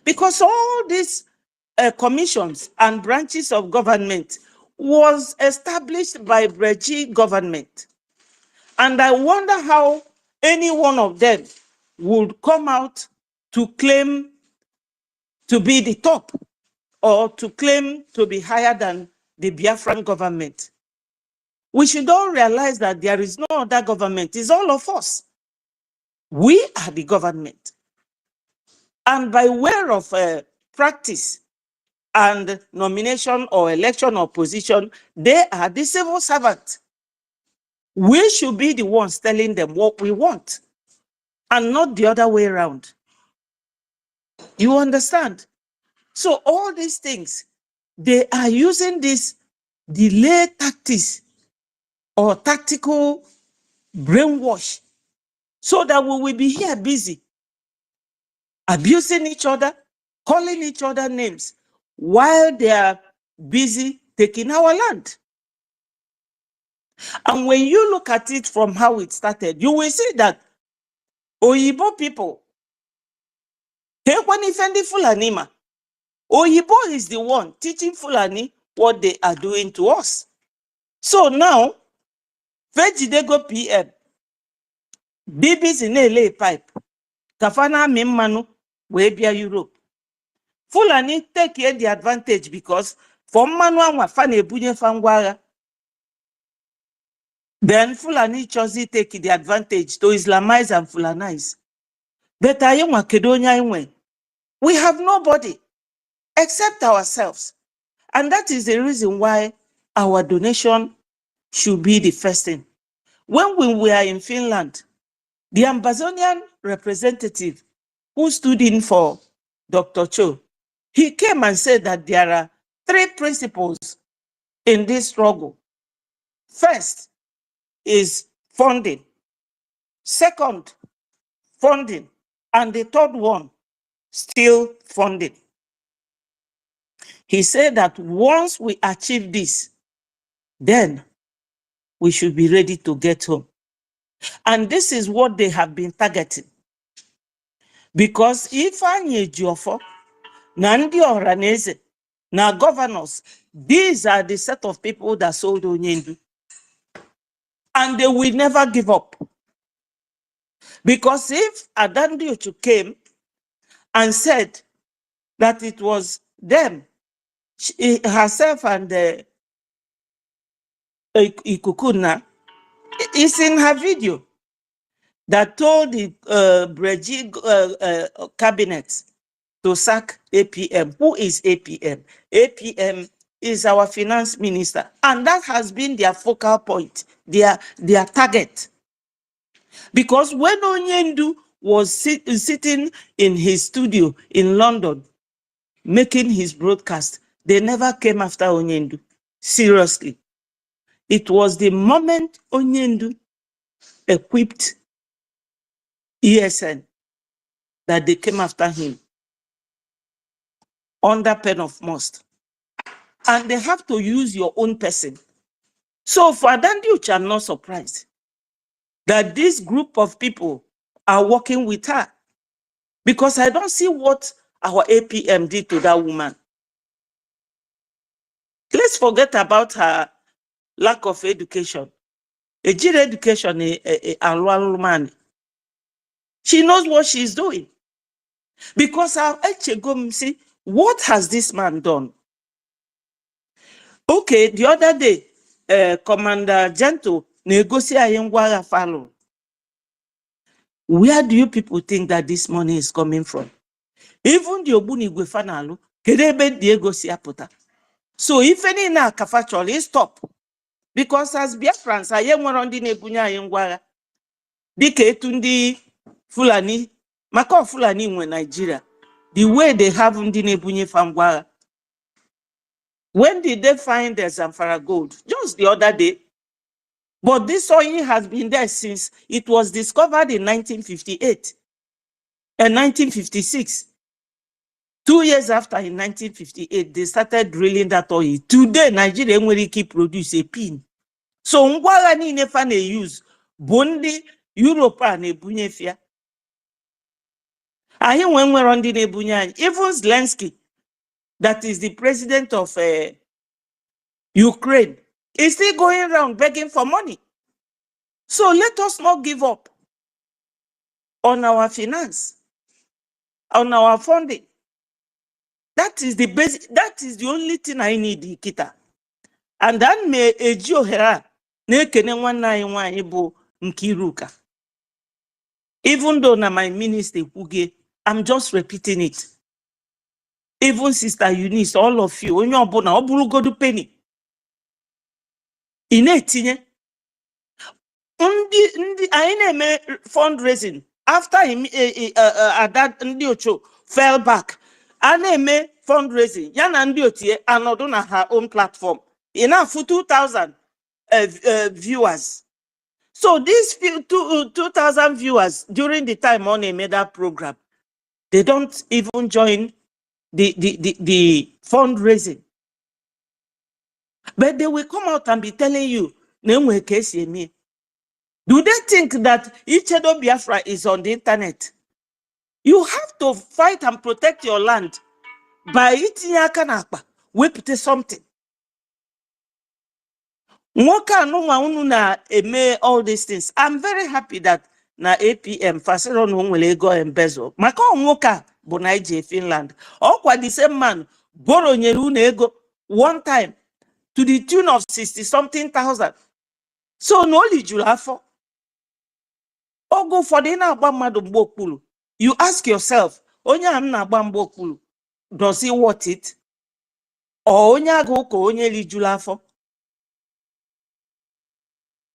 Because all these commissions and branches of government was established by Brgie government. And I wonder how any one of them would come out to claim to be the top or to claim to be higher than the Biafran government. We should all realize that there is no other government. It's all of us. We are the government. And by way of practice and nomination or election or position, they are the civil servant. We should be the ones telling them what we want and not the other way around. You understand? So all these things, they are using this delay tactics or tactical brainwash so that we will be here busy abusing each other, calling each other names while they are busy taking our land. And when you look at it from how it started, you will see that Oyibo people, Fulani, Oyibo is the one teaching Fulani what they are doing to us. So now, Vejidego PM, Bibis in LA pipe, Kafana Mimmanu, Webia Europe. Fulani take here the advantage because for Manuan Fane Bunye Fangwara, then Fulani chose to take the advantage to Islamize and Fulanize. But I am Macedonia, we have nobody except ourselves. And that is the reason why our donation should be the first thing. When we were in Finland, the Amazonian representative who stood in for Dr. Cho, he came and said that there are 3 principles in this struggle. First is funding. Second, funding. And the third one, still funding. He said that once we achieve this, then we should be ready to get home. And this is what they have been targeting. Because if Anye Jiofo, Nandi Oranese, now governors, these are the set of people that sold Onyendu. And they will never give up. Because if Adandiochu came and said that it was them, herself and Ikukuna, is in her video, that told the Brgie cabinet to sack APM. Who is APM? APM is our finance minister, and that has been their focal point, their target. Because when Onyendu was sitting in his studio in London, making his broadcast, they never came after Onyendu. Seriously. It was the moment Onyendu equipped ESN that they came after him under pen of must. And they have to use your own person. So for Adandiuch, I'm not surprised that this group of people are working with her, because I don't see what our APM did to that woman. Let's forget about her lack of education. A G education, a man. She knows what she's doing. Because our HGOM see, what has this man done? Okay, the other day, Commander Gento negotiated follow. Where do you people think that this money is coming from? Even the Obunigwe Fanalu, Kedebe Diego Siapota. So if any na kafachol, stop. Because as Biafrans, I am one on the Nebunya Yengwara. Dike Tundi Fulani, Mako Fulani in Nigeria. The way they have Ndi Nebunye Fangwara. When did they find the Zamfara gold? Just the other day. But this oil has been there since it was discovered in 1958 and 1956. 2 years after, in 1958, they started drilling that oil. Today, Nigeria only keep produce a pin. So, ngwara ni nefa ne use bondi Europe and ebunyefia. Ahi when we're on the nebunya, even Zelensky, that is the president of Ukraine, is still going around begging for money. So let us not give up on our finance, on our funding. That is the basic, that is the only thing I need, Kita. And then me ejo hera nekene nwanna nwanyi bụ Nkiruka. Even though na my minister Kuge, I'm just repeating it. Even Sister Eunice, all of you, onye obuna oburugodu penny. Inetinye. Ndi I me fundraising after him Adad Ndi Ocho fell back. I me fundraising. Yana Ndi Otie another na her own platform. Enough for 2,000 viewers. So these 2,000 viewers during the time on made that program, they don't even join the fundraising. But they will come out and be telling you, do they think that each other Biafra is on the internet? You have to fight and protect your land by eating yakanapa, whip something. Mwoka no unu na eme all these things. I'm very happy that na APM fasero no nwele go embezzle. Maka mwoka bụ Nigeria, Finland. Okwa the same man borrow nyere unu ego one time to the tune of 60-something thousand. So no only julafo. Ogo for the na agba mmadụ mgbe okpuru. You ask yourself, onye am na agba mgbe okpuru, does he want it? Or onye ago ko onye li julafo?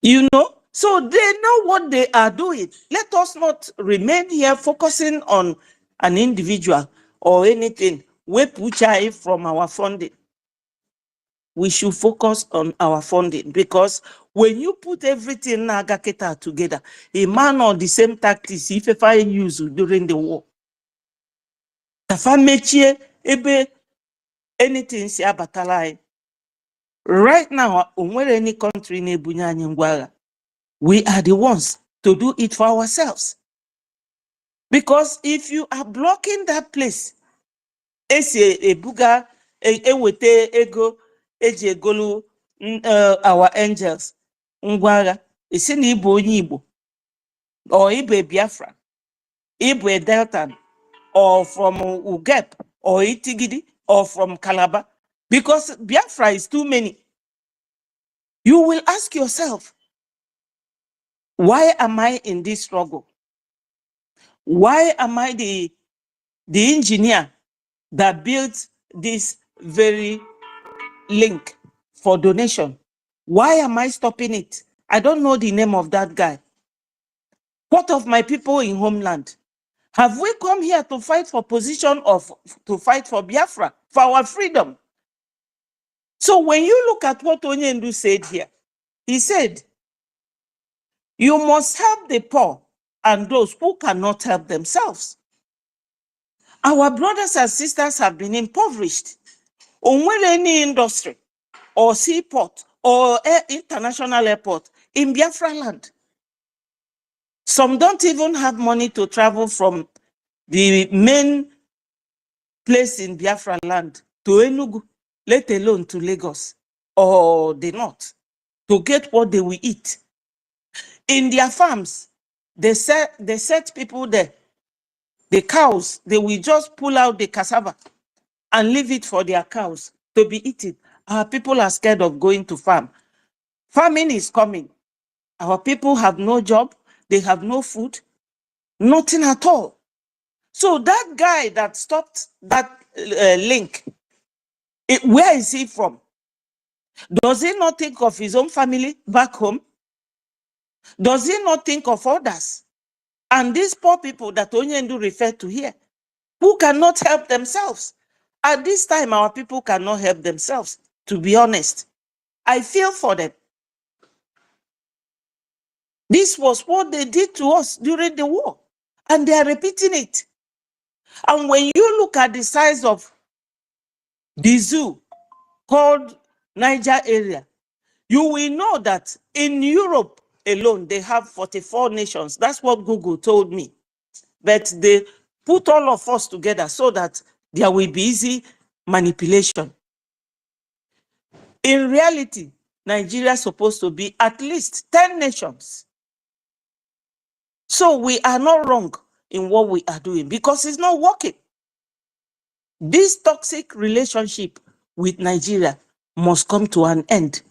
You know, so they know what they are doing. Let us not remain here focusing on an individual or anything. We push from our funding. We should focus on our funding, because when you put everything Nagaketa together, a man on the same tactics if I use during the war. Ebe anything si abatalai. Right now, any country we are the ones to do it for ourselves. Because if you are blocking that place, our angels, or Ibe Biafra, Ibe Delta, or from Ugep or Itigidi or from Calabar, because Biafra is too many. You will ask yourself, why am I in this struggle? Why am I the engineer that built this very link for donation? Why am I stopping it? I don't know the name of that guy. What of my people in homeland? Have we come here to fight for position of, to fight for Biafra, for our freedom? So when you look at what Onyendu said here, he said, you must help the poor and those who cannot help themselves. Our brothers and sisters have been impoverished. On any industry or seaport or international airport in Biafra land. Some don't even have money to travel from the main place in Biafra land to Enugu, let alone to Lagos or the north, to get what they will eat. In their farms, they set people there. The cows, they will just pull out the cassava and leave it for their cows to be eaten. Our people are scared of going to farm. Famine is coming. Our people have no job. They have no food. Nothing at all. So that guy that stopped that link, where is he from? Does he not think of his own family back home? Does he not think of others? And these poor people that Onyendu referred to here, who cannot help themselves. At this time, our people cannot help themselves, to be honest. I feel for them. This was what they did to us during the war, and they are repeating it. And when you look at the size of the zoo called Niger area, you will know that in Europe alone, they have 44 nations. That's what Google told me. But they put all of us together so that there will be easy manipulation. In reality, Nigeria is supposed to be at least 10 nations. So we are not wrong in what we are doing because it's not working. This toxic relationship with Nigeria must come to an end.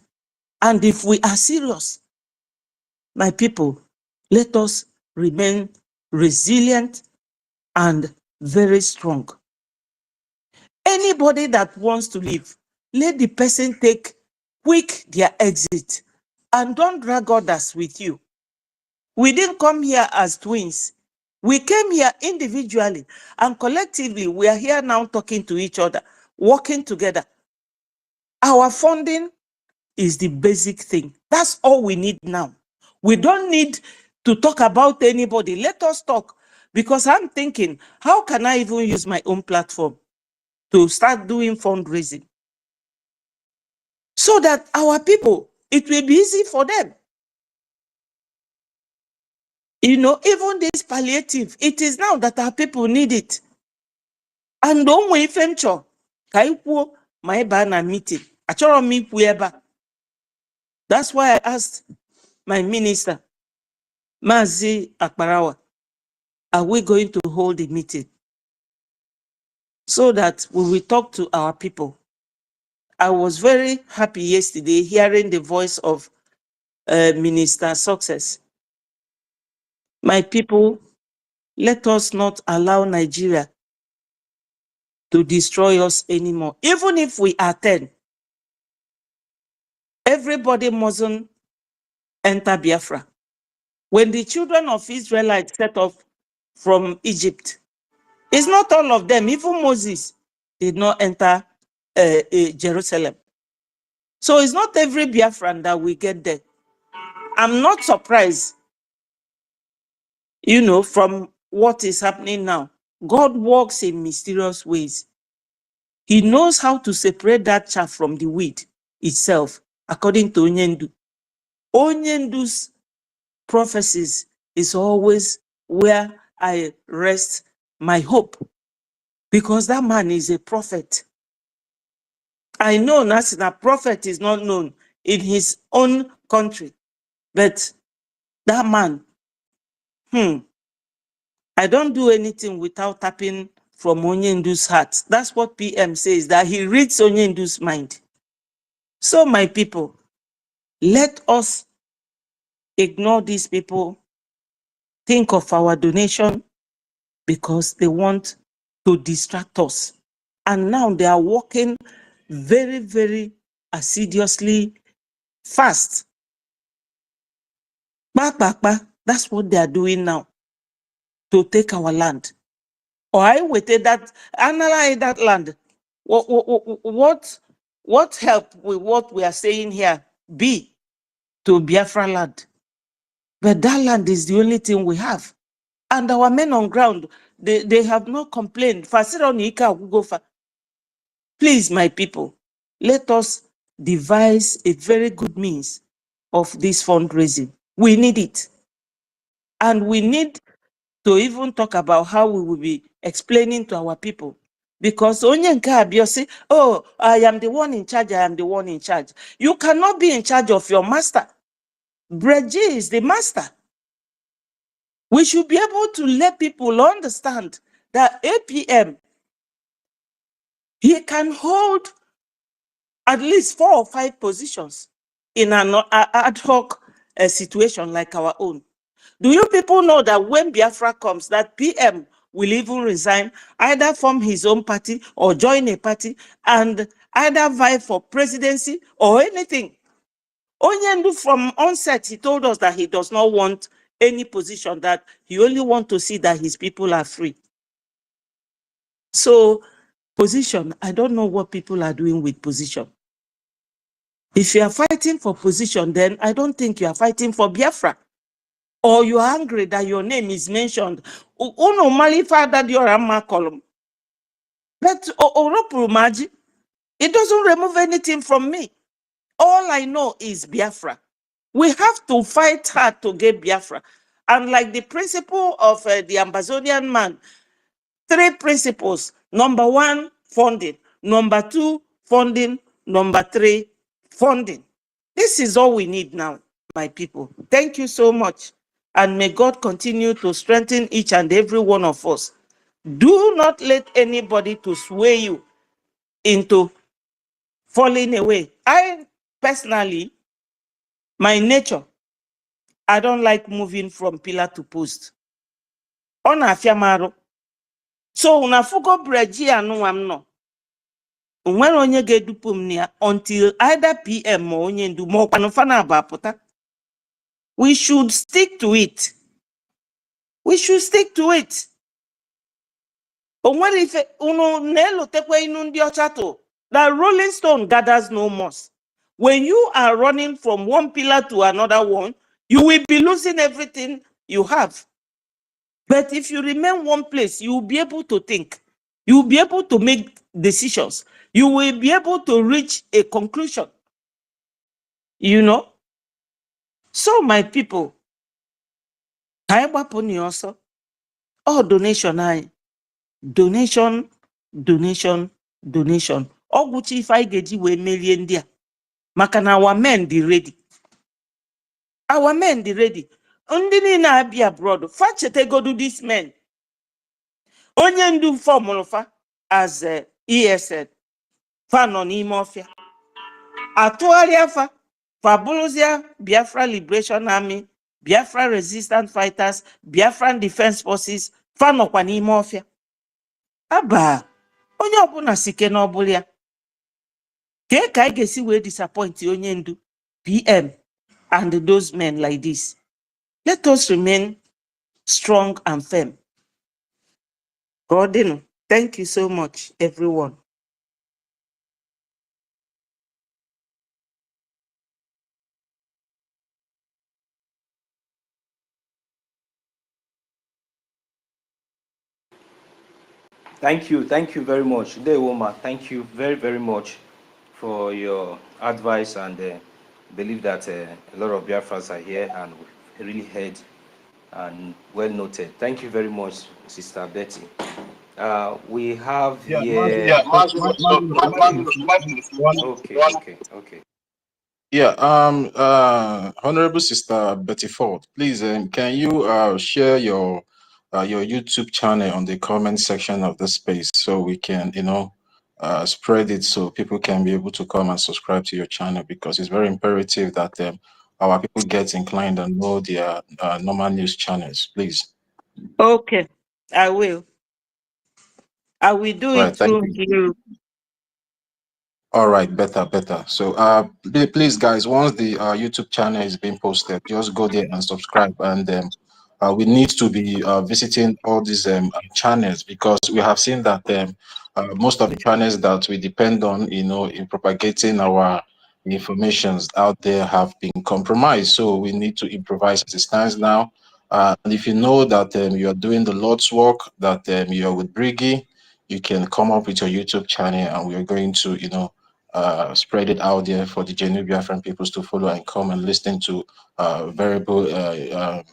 And if we are serious, my people, let us remain resilient and very strong. Anybody that wants to leave, let the person take quick their exit and don't drag others with you. We didn't come here as twins. We came here individually and collectively. We are here now talking to each other, working together. Our funding is the basic thing. That's all we need now. We don't need to talk about anybody. Let us talk, because I'm thinking, how can I even use my own platform to start doing fundraising so that our people, it will be easy for them. You know, even this palliative, it is now that our people need it. And don't wait venture. Kaipo my banner meeting. Achoro mi pueba. That's why I asked my minister, Mazi Akbarawa, are we going to hold a meeting so that we will talk to our people? I was very happy yesterday hearing the voice of Minister Success. My people, let us not allow Nigeria to destroy us anymore. Even if we are 10, everybody mustn't enter Biafra. When the children of Israelites set off from Egypt, it's not all of them. Even Moses did not enter Jerusalem. So it's not every Biafran that we get there. I'm not surprised, you know, from what is happening now. God works in mysterious ways. He knows how to separate that chaff from the wheat itself, according to Onyendu. Onyendu's prophecies is always where I rest my hope, because that man is a prophet. I know that prophet is not known in his own country, but that man, I don't do anything without tapping from Onyendu's heart. That's what PM says, that he reads Onyendu's mind. So my people, let us ignore these people, think of our donation, because they want to distract us. And now they are working very, very assiduously fast. That's what they are doing now to take our land. Or I waited that, analyze that land. What help with what we are saying here be to Biafra land? But that land is the only thing we have. And our men on ground, they have not complained. Please, my people, let us devise a very good means of this fundraising. We need it. And we need to even talk about how we will be explaining to our people. Because Onyenka Abio say, oh, I am the one in charge, I am the one in charge. You cannot be in charge of your master. Brgie is the master. We should be able to let people understand that APM, he can hold at least 4 or 5 positions in an ad hoc situation like our own. Do you people know that when Biafra comes, that PM will even resign, either form his own party or join a party, and either vie for presidency or anything? Onyendu from onset, he told us that he does not want any position, that he only wants to see that his people are free. So, position, I don't know what people are doing with position. If you are fighting for position, then I don't think you are fighting for Biafra. Or you are angry that your name is mentioned. Uno malifa that you're a column. But it doesn't remove anything from me. All I know is Biafra. We have to fight hard to get Biafra. And like the principle of the Amazonian man, 3 principles. Number 1, funding. Number 2, funding. Number 3, funding. This is all we need now, my people. Thank you so much. And may God continue to strengthen each and every one of us. Do not let anybody to sway you into falling away. I personally, my nature, I don't like moving from pillar to post. On a fiamaro. So una fugo Brgie anu amno. When onye gedupum until either PM or onye ndu mo panofana abapota. We should stick to it. We should stick to it. The rolling stone gathers no moss. When you are running from one pillar to another one, you will be losing everything you have. But if you remain one place, you will be able to think. You will be able to make decisions. You will be able to reach a conclusion. You know? So, my people, also, all donation, donation, donation, donation. Oguchi if I get you a million dear. Makana our men be ready. Our men be ready. Only na be abroad. Fachete go do this men. Only do formula as ESN. Fan on imofia. Atuaria fa. Fabulozia, Biafra Liberation Army, Biafra Resistance Fighters, Biafran Defense Forces, fan of an imofia. Aba. Onye obuna sike na obulia. Ke ka gesi we disappoint Onyendu, PM, and those men like this. Let us remain strong and firm. Gordon, thank you so much, everyone. Thank you very much. Dewoma, thank you very, very much for your advice, and believe that a lot of Biafrans are here and we really heard and well noted. Thank you very much, Sister Betty. We have here. Okay. Yeah, Honorable Sister Betty Ford, please, can you share your your YouTube channel on the comment section of the space so we can, spread it so people can be able to come and subscribe to your channel, because it's very imperative that our people get inclined and know their normal news channels, please. Okay, I will. I will do Right, it thank through you. you. All right, better. So, please, guys, once the YouTube channel is being posted, just go there and subscribe. And we need to be visiting all these channels, because we have seen that most of the channels that we depend on, in propagating our informations out there have been compromised. So we need to improvise as it stands now. And if you know that you are doing the Lord's work, that you are with Brgie, you can come up with your YouTube channel, and we are going to, spread it out there for the genuine Biafran peoples to follow and come and listen to variable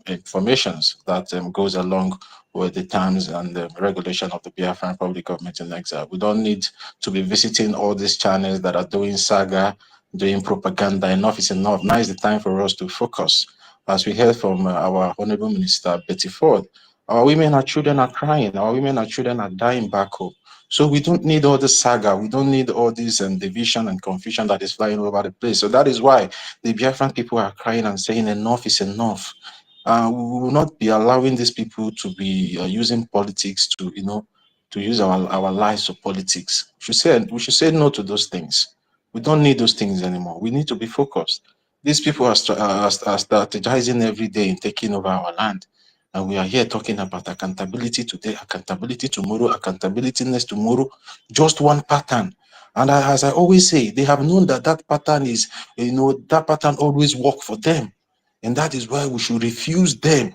informations that goes along with the terms and the regulation of the Biafran public government in exile. We don't need to be visiting all these channels that are doing saga, doing propaganda. Enough is enough. Now is the time for us to focus. As we heard from our Honorable Minister Betty Ford, our women and children are crying. Our women and children are dying back home. So we don't need all this saga. We don't need all this division and confusion that is flying over the place. So that is why the Biafran people are crying and saying enough is enough. We will not be allowing these people to be using politics to, to use our lives for politics. We should say no to those things. We don't need those things anymore. We need to be focused. These people are strategizing every day in taking over our land. And we are here talking about accountability today, accountability tomorrow, accountability next tomorrow, just one pattern. And as I always say, they have known that that pattern is, that pattern always work for them. And that is why we should refuse them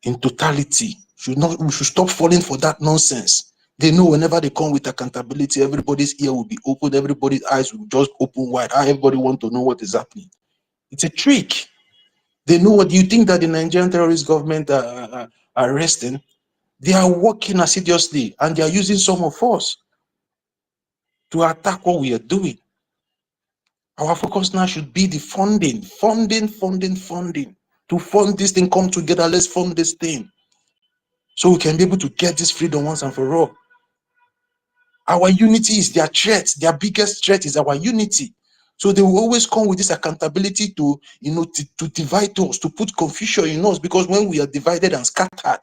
in totality. We should stop falling for that nonsense. They know whenever they come with accountability, everybody's ear will be open, everybody's eyes will just open wide. Everybody want to know what is happening. It's a trick. They know what you think that the Nigerian terrorist government are arresting. They are working assiduously, and they are using some of us to attack what we are doing. Our focus now should be the funding. To fund this thing, come together, let's fund this thing. So we can be able to get this freedom once and for all. Our unity is their threat. Their biggest threat is our unity. So they will always come with this accountability to, to divide us, to put confusion in us, because when we are divided and scattered,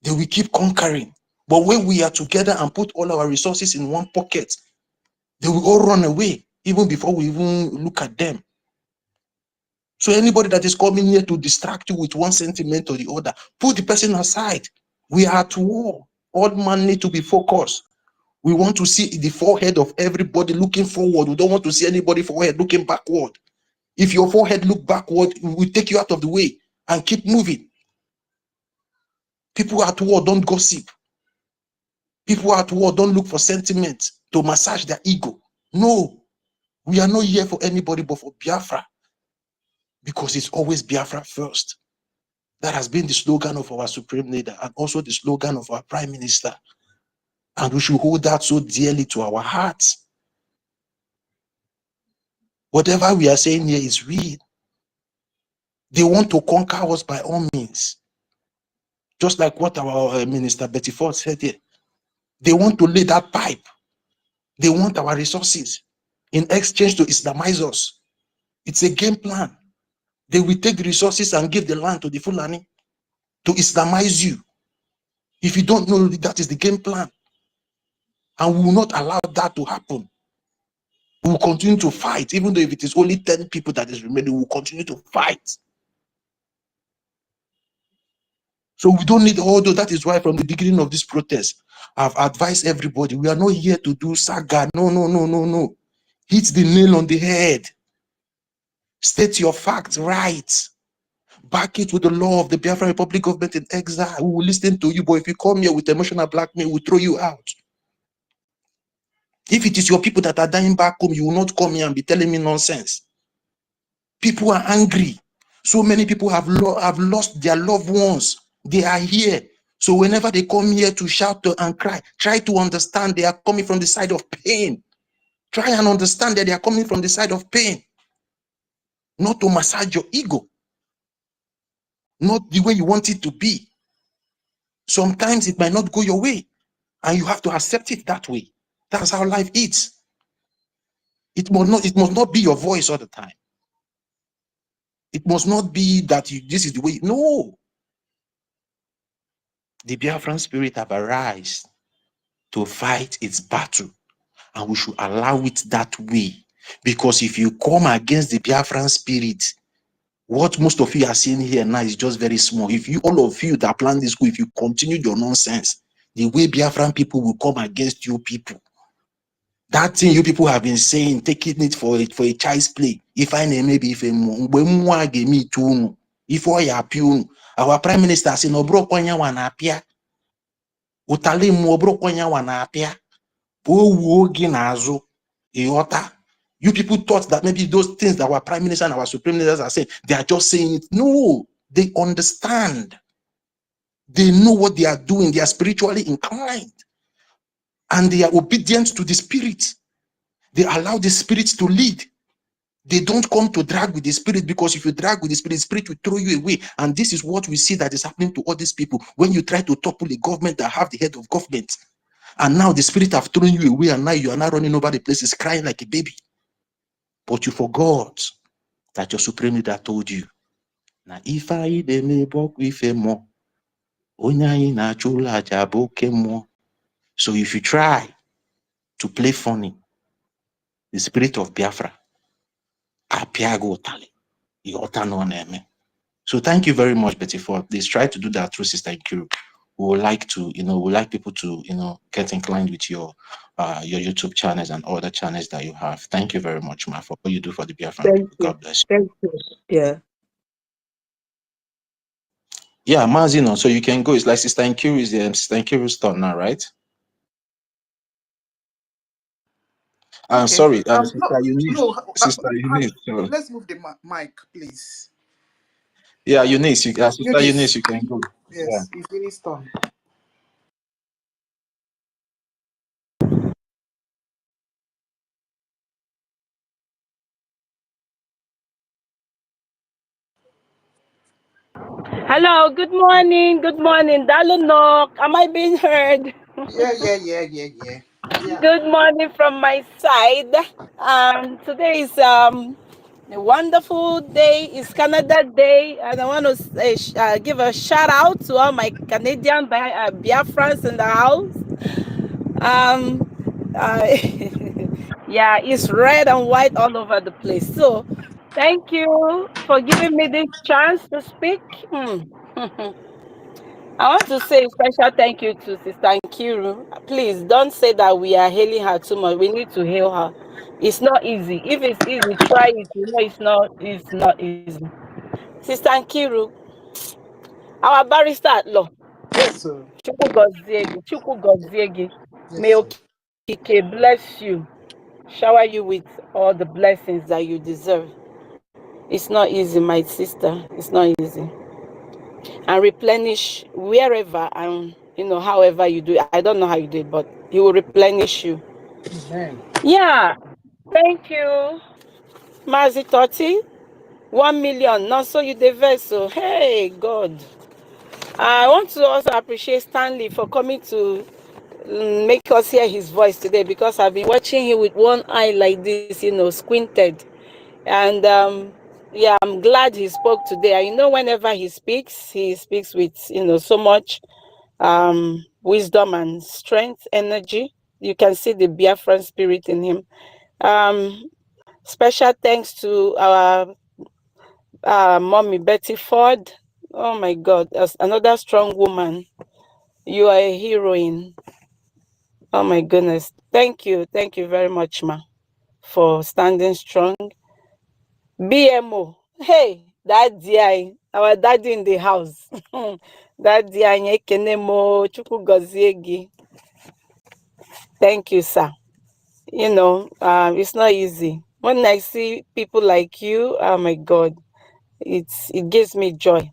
they will keep conquering. But when we are together and put all our resources in one pocket, they will all run away, even before we even look at them. So anybody that is coming here to distract you with one sentiment or the other, put the person aside. We are at war. All men need to be focused. We want to see the forehead of everybody looking forward. We don't want to see anybody forehead looking backward. If your forehead look backward, we will take you out of the way and keep moving. People at war don't gossip. People at war don't look for sentiment to massage their ego. No, we are not here for anybody but for Biafra, because it's always Biafra first. That has been the slogan of our supreme leader and also the slogan of our prime minister. And we should hold that so dearly to our hearts. Whatever we are saying here is real. They want to conquer us by all means. Just like what our minister Betty Ford said here. They want to lay that pipe. They want our resources in exchange to Islamize us. It's a game plan. They will take the resources and give the land to the Fulani to Islamize you. If you don't know, that is the game plan. And we will not allow that to happen. We will continue to fight, even though if it is only 10 people that is remaining, we will continue to fight. So we don't need all those. That is why from the beginning of this protest, I've advised everybody, we are not here to do saga. No. Hit the nail on the head. State your facts right. Back it with the law of the Biafran Republic government in exile. We will listen to you, but if you come here with emotional blackmail, we'll throw you out. If it is your people that are dying back home, you will not come here and be telling me nonsense. People are angry. So many people have lost their loved ones. They are here. So whenever they come here to shout and cry, try to understand they are coming from the side of pain. Try and understand that they are coming from the side of pain. Not to massage your ego. Not the way you want it to be. Sometimes it might not go your way, and you have to accept it that way. That's how life is. It must not be your voice all the time. It must not be that this is the way. No. The Biafran spirit have arisen to fight its battle, and we should allow it that way. Because if you come against the Biafran spirit, what most of you are seeing here now is just very small. If you, all of you that plan this school, if you continue your nonsense, the way Biafran people will come against you people. That thing you people have been saying, taking it for a child's play. If I name maybe if me too, if I appeal, our prime minister said no bro kwanya wana apia. Utali mo bro kwanya wana apia. Wogi nazo. Iota. You people thought that maybe those things that our prime minister and our supreme leaders are saying, they are just saying it. No, they understand. They know what they are doing. They are spiritually inclined. And they are obedient to the spirit. They allow the spirit to lead. They don't come to drag with the spirit, because if you drag with the spirit will throw you away. And this is what we see that is happening to all these people when you try to topple a government that have the head of government. And now the spirit have thrown you away, and now you are not running over the places crying like a baby. But you forgot that your supreme leader told you. Now if I more, so if you try to play funny, the spirit of Biafra, so thank you very much, Betty, for this. Try to do that through Sister Ikiru. We would like to, we like people to, get inclined with your YouTube channels and other channels that you have. Thank you very much, Ma, for what you do for the Biafran Thank people. you. God bless you. Thank you. Yeah. Yeah, Mazino, so you can go. It's like Sister Ikiru is Sister Nkiru's turn now, right? I'm Okay. sorry, No, Sister Eunice. Sister Eunice. Sorry. let's move the mic, please. Yeah, Eunice. Sister Eunice. Eunice, you can go. Yeah. Yes, it's Eunice's turn. Hello, good morning, Dalunok. Am I being heard? Yeah. Good morning from my side. Today is a wonderful day. It's Canada Day, and I want to give a shout out to all my Canadian Biafrans in the house. Yeah, it's red and white all over the place. So, thank you for giving me this chance to speak. I want to say a special thank you to Sister Nkiru. Please don't say that we are hailing her too much. We need to hail her. It's not easy. If it's easy, try it. You know it's not easy. Sister Nkiru, our barrister at law. Yes, sir. Chukwu Goziegi. May Yes, sir. Okike bless you. Shower you with all the blessings that you deserve. It's not easy, my sister. It's not easy. And replenish wherever and however you do it. I don't know how you do it, but he will replenish you. Amen. Yeah. Thank you. Mazi Toti. 1 million. Not so you the vessel. Hey God. I want to also appreciate Stanley for coming to make us hear his voice today, because I've been watching him with one eye like this, squinted. And yeah, I'm glad he spoke today. Whenever he speaks with so much wisdom and strength, energy. You can see the Biafran spirit in him. Special thanks to our mommy Betty Ford. Oh my God, as another strong woman. You are a heroine. Oh my goodness. Thank you very much, ma, for standing strong. BMO. Hey, daddy, our daddy in the house. Daddy, Kenemo, Chukwu Goziegi. Thank you, sir. It's not easy. When I see people like you, oh my God, it gives me joy.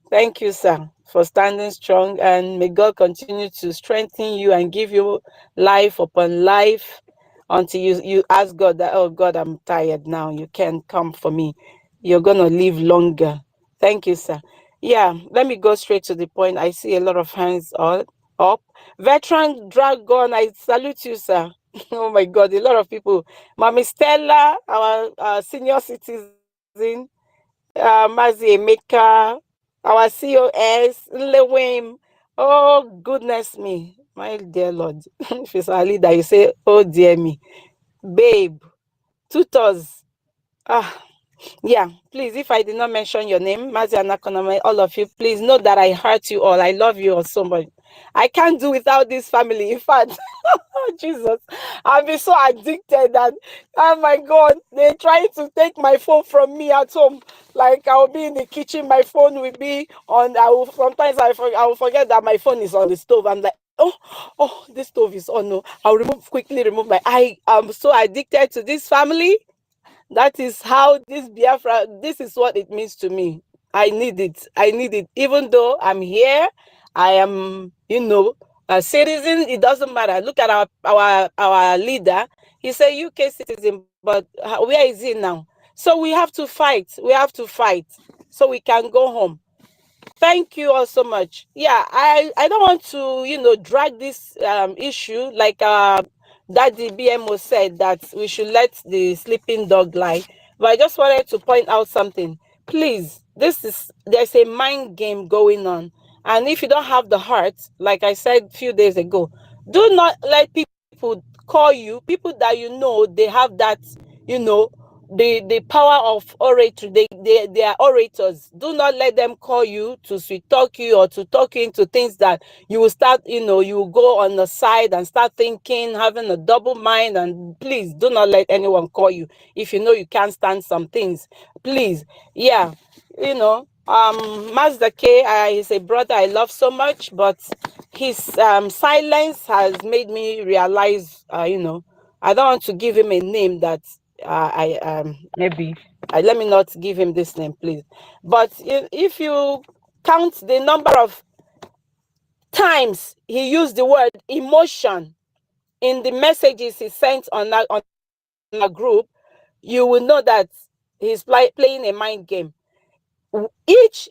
Thank you, sir, for standing strong, and may God continue to strengthen you and give you life upon life until you ask God that, oh God, I'm tired now. You can't come for me. You're gonna live longer. Thank you, sir. Yeah, let me go straight to the point. I see a lot of hands up. Veteran Dragon, I salute you, sir. Oh my God, a lot of people. Mami Stella, our senior citizen, Mazi Emeka, our COS, Lewim. Oh, goodness me. My dear Lord. If it's our leader, you say, oh dear me. Babe, tutors. Ah, yeah, please, if I did not mention your name, Mazi Anakonome, all of you, please know that I hurt you all. I love you all so much. I can't do without this family. In fact, oh, Jesus, I've been so addicted that, oh my God, they're trying to take my phone from me at home. Like, I'll be in the kitchen, my phone will be on, sometimes I will forget that my phone is on the stove. I'm like, oh, this stove is on. No, I'll quickly remove I am so addicted to this family. That is how this Biafra, this is what it means to me. I need it. I need it. Even though I'm here, I am, a citizen. It doesn't matter. Look at our leader. He's a UK citizen, but where is he now? So we have to fight. We have to fight so we can go home. Thank you all so much. Yeah, I don't want to, drag this issue like Daddy BMO said that we should let the sleeping dog lie. But I just wanted to point out something. Please, there's a mind game going on. And if you don't have the heart, like I said a few days ago, do not let people call you, people that they have that, the power of oratory. They are orators. Do not let them call you to sweet talk you or to talk you into things that you will start, you will go on the side and start thinking, having a double mind. And please do not let anyone call you if you know you can't stand some things. Please, yeah, Mazda K is a brother I love so much, but his silence has made me realize, I don't want to give him a name that maybe let me not give him this name, please. But if you count the number of times he used the word emotion in the messages he sent on a group, you will know that he's playing a mind game. Each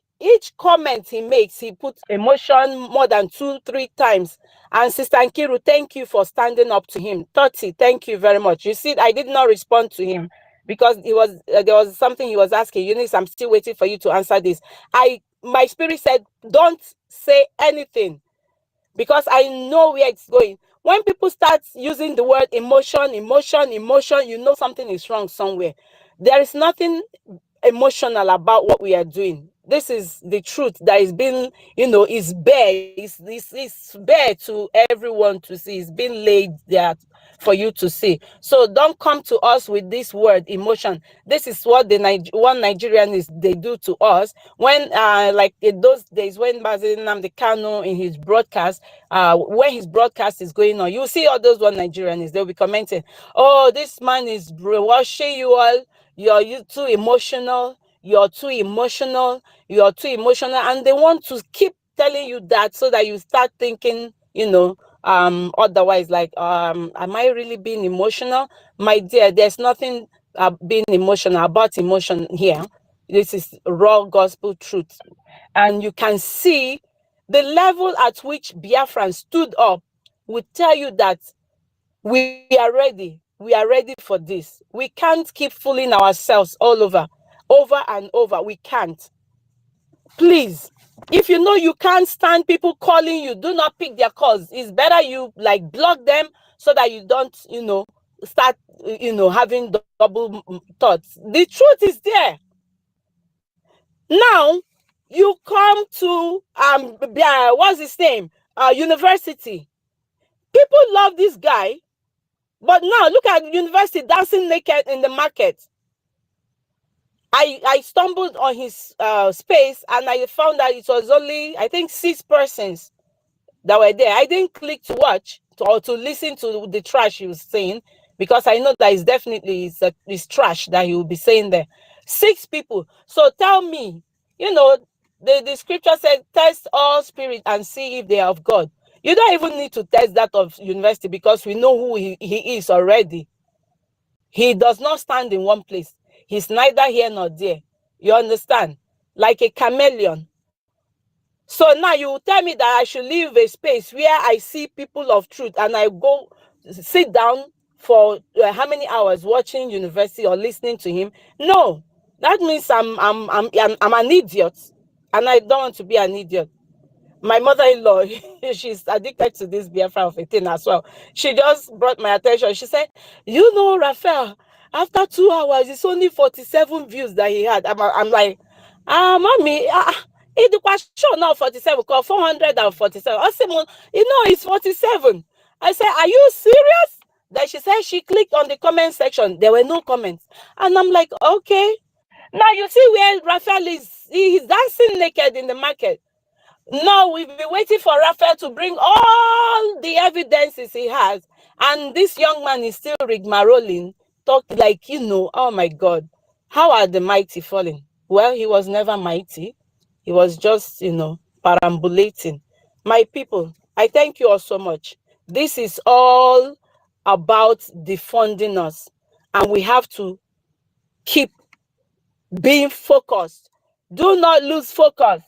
comment he makes, he puts emotion more than 2-3 times. And Sister Nkiru, thank you for standing up to him. Toti, thank you very much. You see, I did not respond to him because there was something he was asking. Eunice, I'm still waiting for you to answer this. My spirit said, don't say anything because I know where it's going. When people start using the word emotion, something is wrong somewhere. There is nothing emotional about what we are doing. This is the truth that is being, is bare. It's bare to everyone to see. It's been laid there for you to see. So don't come to us with this word emotion. This is what one Nigerian they do to us when like in those days when Nnamdi Kanu in his broadcast, when his broadcast is going on, you see all those one Nigerians, they'll be commenting, oh, this man is brainwashing you all. You're too emotional. You're too emotional. You're too emotional. And they want to keep telling you that so that you start thinking, otherwise, like, am I really being emotional? My dear, there's nothing being emotional about emotion here. This is raw gospel truth. And you can see the level at which Biafran stood up will tell you that we are ready. We are ready for this. We can't keep fooling ourselves all over and over. We can't. Please, if you know you can't stand people calling you, do not pick their calls. It's better you block them so that you don't, start, having double thoughts. The truth is there. Now, you come to, what's his name? University. People love this guy. But now look at the university dancing naked in the market. I stumbled on his space and I found that it was only, I think, 6 persons that were there. I didn't click to watch or to listen to the trash he was saying because I know that it's definitely it's trash that he will be saying there. 6 people. So tell me, the scripture said, test all spirits and see if they are of God. You don't even need to test that of university because we know who he is already. He does not stand in one place. He's neither here nor there. You understand? Like a chameleon. So now you tell me that I should leave a space where I see people of truth and I go sit down for how many hours watching university or listening to him? No, that means I'm an idiot, and I don't want to be an idiot. My mother-in-law, she's addicted to this Biafra of a thing as well. She just brought my attention. She said, you know, Raphael, after 2 hours, it's only 47 views that he had. I'm like, mommy, it was show now 47, call 447. I said, you know, it's 47. I said, are you serious? Then she said she clicked on the comment section. There were no comments. And I'm like, okay. Now you see where Raphael is. He's dancing naked in the market. No, we've been waiting for Raphael to bring all the evidences he has. And this young man is still rigmaroling, talk like, you know, oh my God, how are the mighty falling? Well, he was never mighty. He was just, you know, perambulating. My people, I thank you all so much. This is all about defunding us. And we have to keep being focused. Do not lose focus.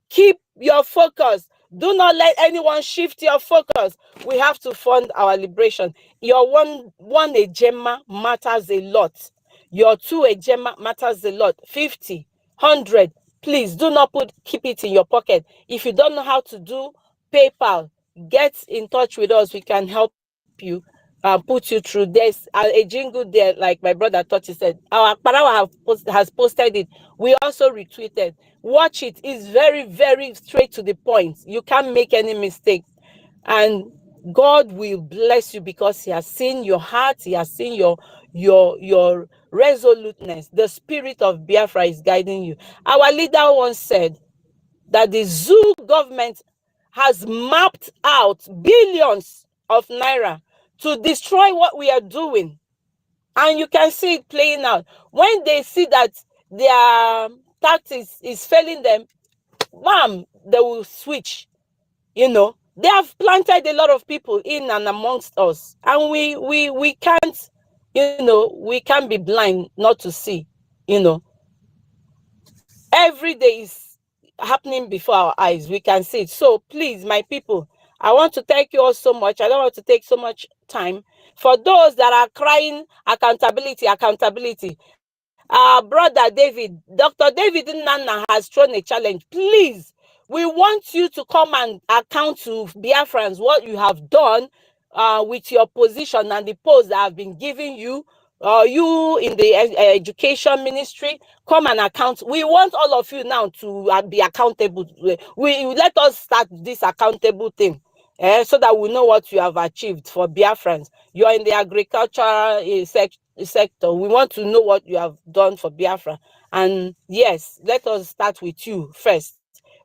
Keep your focus. Do not let anyone shift your focus. We have to fund our liberation. Your one ejema matters a lot. Your 2 ejema matters a lot. 50, 100. Please do not keep it in your pocket. If you don't know how to do PayPal, get in touch with us. We can help you. Put you through. There's a jingle there, like my brother Toti said. Our Parawa has posted it. We also retweeted. Watch it. It's very, very straight to the point. You can't make any mistakes. And God will bless you because He has seen your heart. He has seen your resoluteness. The spirit of Biafra is guiding you. Our leader once said that the zoo government has mapped out billions of naira to destroy what we are doing. And you can see it playing out. When they see that their tactics is failing them, bam, they will switch. You know, they have planted a lot of people in and amongst us. And we can't, you know, we can't be blind not to see, you know. Every day is happening before our eyes. We can see it. So please, my people, I want to thank you all so much. I don't want to take so much time. For those that are crying accountability, accountability, brother David, Dr. David Nana has thrown a challenge. Please, we want you to come and account to Biafrans what you have done with your position and the post that have been given you. You in the education ministry, come and account. We want all of you now to be accountable. We let us start this accountable thing. So that we know what you have achieved for Biafrans. You are in the agricultural sector. We want to know what you have done for Biafra. And yes, let us start with you first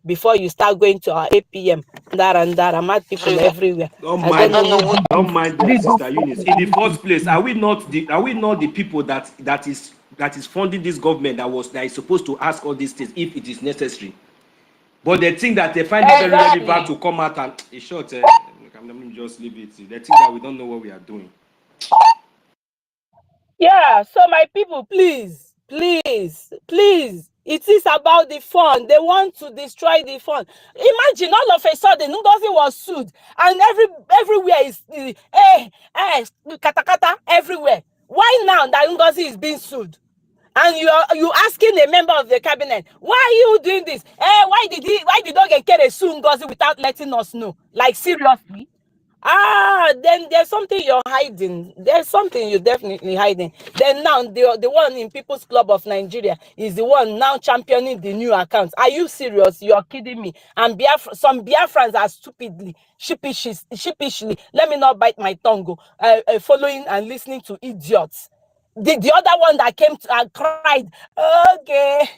before you start going to our APM. I'm at people everywhere. Don't I don't know what. mind them, Sister Eunice. In the first place, are we not the people that is funding this government that is supposed to ask all these things if it is necessary? But they think that they find it very relevant to come out and in short, let me just leave it. They think that we don't know what we are doing. Yeah, so my people, please, please, please, it is about the fund. They want to destroy the fund. Imagine all of a sudden, Ngozi was sued, and everywhere is kata kata everywhere. Why now that Ngozi is being sued? And you asking a member of the cabinet, why are you doing this? Why did Ogekere sue Ngozi without letting us know? Like, seriously? Then there's something you're hiding. There's something you're definitely hiding. Then now the one in People's Club of Nigeria is the one now championing the new accounts. Are you serious? You're kidding me. And some Biafrans are stupidly, sheepishly, let me not bite my tongue, following and listening to idiots. the other one that came to, and cried, okay,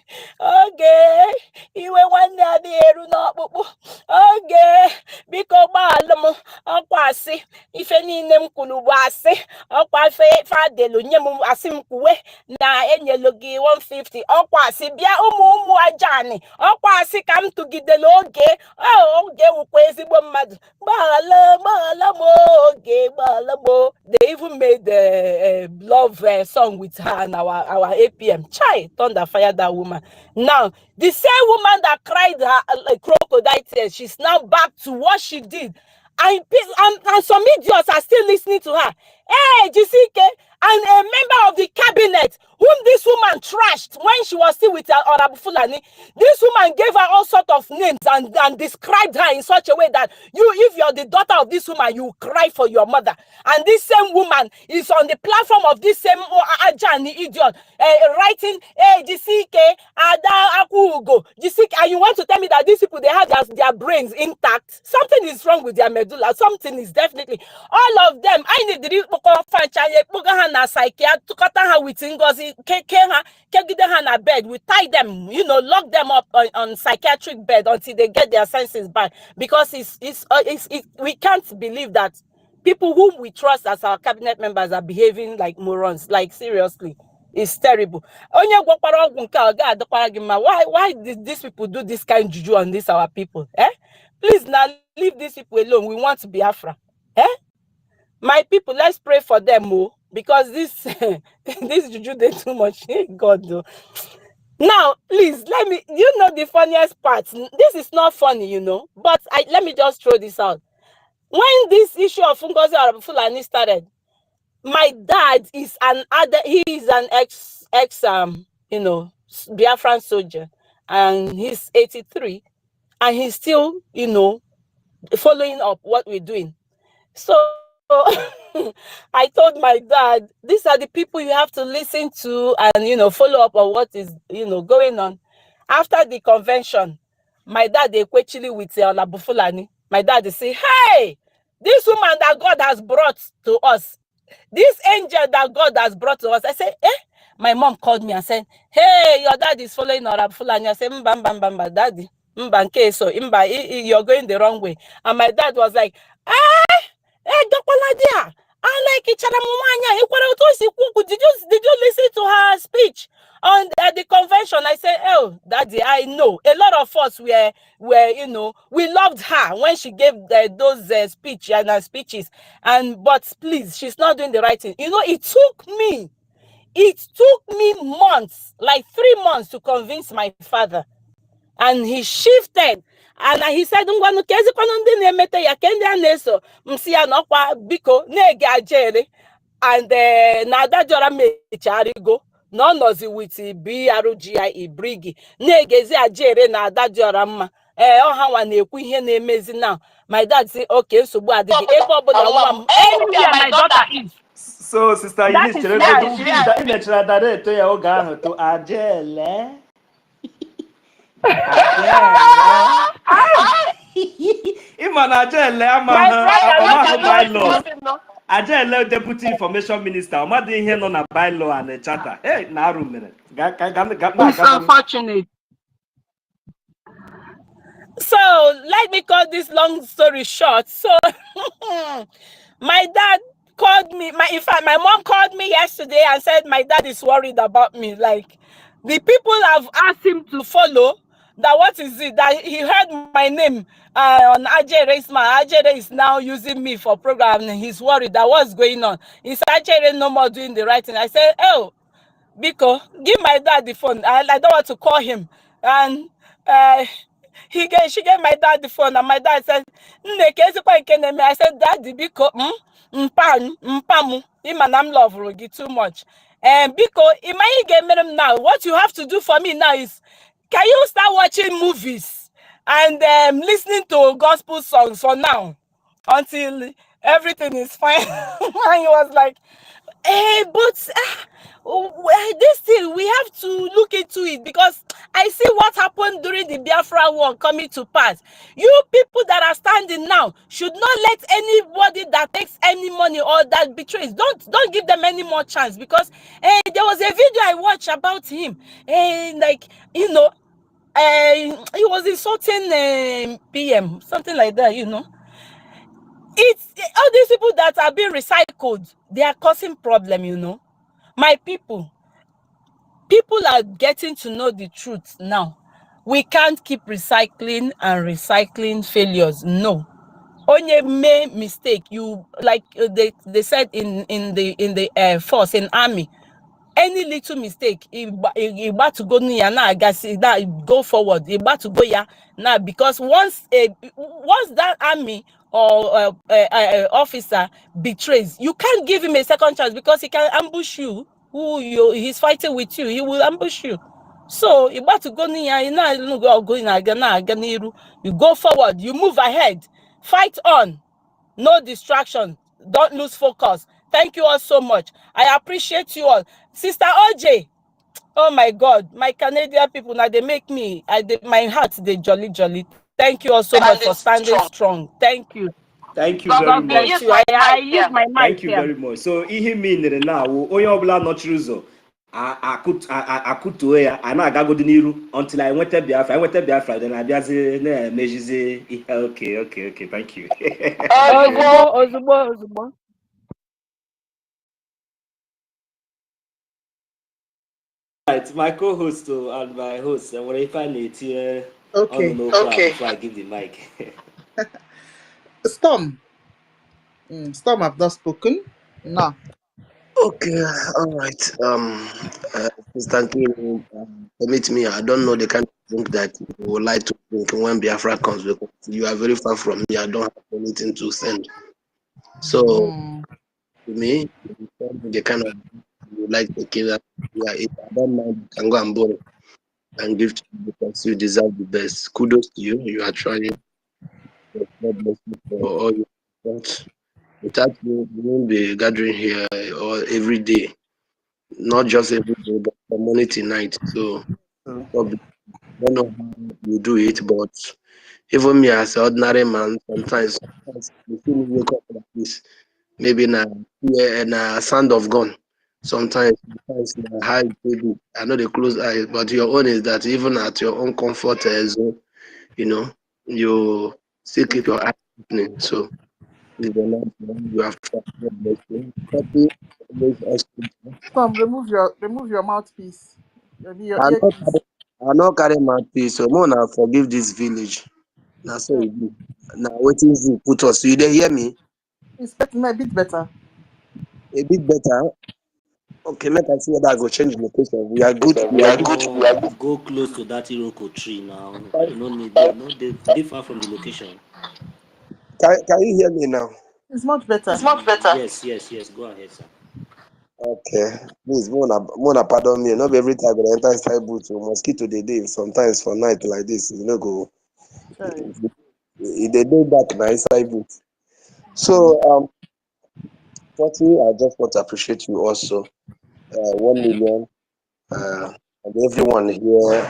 iwe nwanne adịghị eru n'ọkpụkpụ, okay, biko gbaghara m, ọkwa asị ife niile m kwuru bụ asị, ọkwa ife fadelu nye m asị m kwuwe na enyelu gị 150, ọkwa asị bịa ụmụ ajani, ọkwa asị ka m tụgidere oge oge wukwa ezigbo mmadụ, gbaghara m oge, gbaghara m. They even made a love song with her and our APM. Chai, thunder fire that woman. Now, the same woman that cried her crocodile tears, she's now back to what she did. And some idiots are still listening to her. Hey, GCK, and a member of the cabinet whom this woman trashed when she was still with Honorable Fulani, this woman gave her all sorts of names and described her in such a way that if you're the daughter of this woman, you cry for your mother. And this same woman is on the platform of this same Ajani idiot writing, hey, GCK, Ada Akugo, GCK, and you want to tell me that these people, they have their brains intact? Something is wrong with their medulla. Something is definitely, all of them. I need the psychiatrist to cut her with NGOZI, her bed. We tie them, lock them up on psychiatric bed until they get their senses back. Because we can't believe that people whom we trust as our cabinet members are behaving like morons. Like, seriously, it's terrible. Why did these people do this kind of juju on this our people? Please now leave these people alone. We want Biafra. My people, let's pray for them more, because this this juju they too much. God though. Now, please let me. The funniest part. This is not funny, but let me just throw this out. When this issue of NGOZI Fulani started, my dad is an ex Biafran soldier, and he's 83, and he's still following up what we're doing. So I told my dad, these are the people you have to listen to and follow up on what is going on. After the convention, my dad they actually with Honorable Fulani. My dad they say, hey, this woman that God has brought to us, this angel that God has brought to us. I said, my mom called me and said, hey, your dad is following Honorable Fulani. I said, mbamba, daddy, mbanke, so you're going the wrong way. And my dad was like, did you listen to her speech on the convention? I said, oh, daddy, I know a lot of us were we loved her when she gave those speeches, but please, she's not doing the right thing. It took me months, like 3 months, to convince my father. And he shifted, and he said, and Nada Jora Mecharigo, none of the with BRGI Brgie, Negezi Ajere Nada Jorama, now. My dad said, okay, so what the my daughter is. So, sister, you need to Ajele Deputy Information Minister. I'm doing here on a bylaw and a charter. Hey, now room minute. It's unfortunate. So let me cut this long story short. So my dad called me. In fact, my mom called me yesterday and said my dad is worried about me. Like, the people have asked him to follow. That what is it? That he heard my name on Ajere Ismail. Ajere is now using me for program, and he's worried that what's going on. Is Ajere no more doing the right thing? I said, oh, Biko, give my dad the phone. I don't want to call him. And she gave my dad the phone, and my dad said, I said, Daddy, Biko, mpamu, I'm love you too much. And Biko, now, what you have to do for me now is, can you start watching movies and listening to gospel songs for now until everything is fine? And he was like, But this thing, we have to look into it, because I see what happened during the Biafra war coming to pass. You people that are standing now should not let anybody that takes any money or that betrays, don't give them any more chance, because there was a video I watched about him, like, you know, he was insulting PM, something like that, you know. It's all these people that are being recycled, they are causing problem, you know. My people are getting to know the truth now. We can't keep recycling and recycling failures. No. Only make mistake, you like they said in the force, in army, any little mistake, about to go near now, go forward, about to go yeah now, because once that army or officer betrays, you can't give him a second chance, because he can ambush you. He's fighting with you, he will ambush you. So you about to go near, you go forward, you move ahead, fight on, no distraction, don't lose focus. Thank you all so much. I appreciate you all. Sister OJ, oh my God, my Canadian people, now they make me, my heart, they jolly. Thank you all so much for standing strong. Thank you. Thank you God very bless much. you. I use my mic Thank you here. very much. So ihe mean now, onye ọbụla nọchiri ụzọ akụtuo ya, a na-agagodi n'iru until I nweta Biafra, then abịazi na-emejizi ihe. Okay, thank you. Ozugbo. Right, my co-host and my host, what if I need to Okay. before I give the mic? Storm. Storm have not spoken. No. Okay, all right. Thank you. Permit me. I don't know the kind of drink that you would like to drink when Biafra comes, because you are very far from me. I don't have anything to send. So, to me, the kind of you would like to kill, if I don't mind, you can go and borrow and give to you, because you deserve the best. Kudos to you. You are trying. God bless you for all your support. Without you, we won't be gathering here or every day. Not just every day, but from morning till night. So, I don't know how you do it, but even me as an ordinary man, sometimes you see me wake up like this. Maybe na sound of gun. Sometimes na high baby. I know they close eyes, but your own is that even at your own comfort zone, you know, you still keep your eyes opening. So, you have tried. God bless you. Storm, remove your mouthpiece. Maybe your I earpiece. no carry my piece, so more na forgive this village. Na so e be. Na wetin you put us. You dey hear me? It's a bit better. A bit better. Okay, make I see whether I go change location. We are good. Go close to that Iroko tree now. No need. No, they far from the location. Can you hear me now? It's much better. Yes. Go ahead, sir. Okay. Please, Mona, pardon me. Not every time I enter inside boot, mosquito they dey. Sometimes for night like this, go. They do back na inside boot. So, Forty, I just want to appreciate you also. 1 million, and everyone here.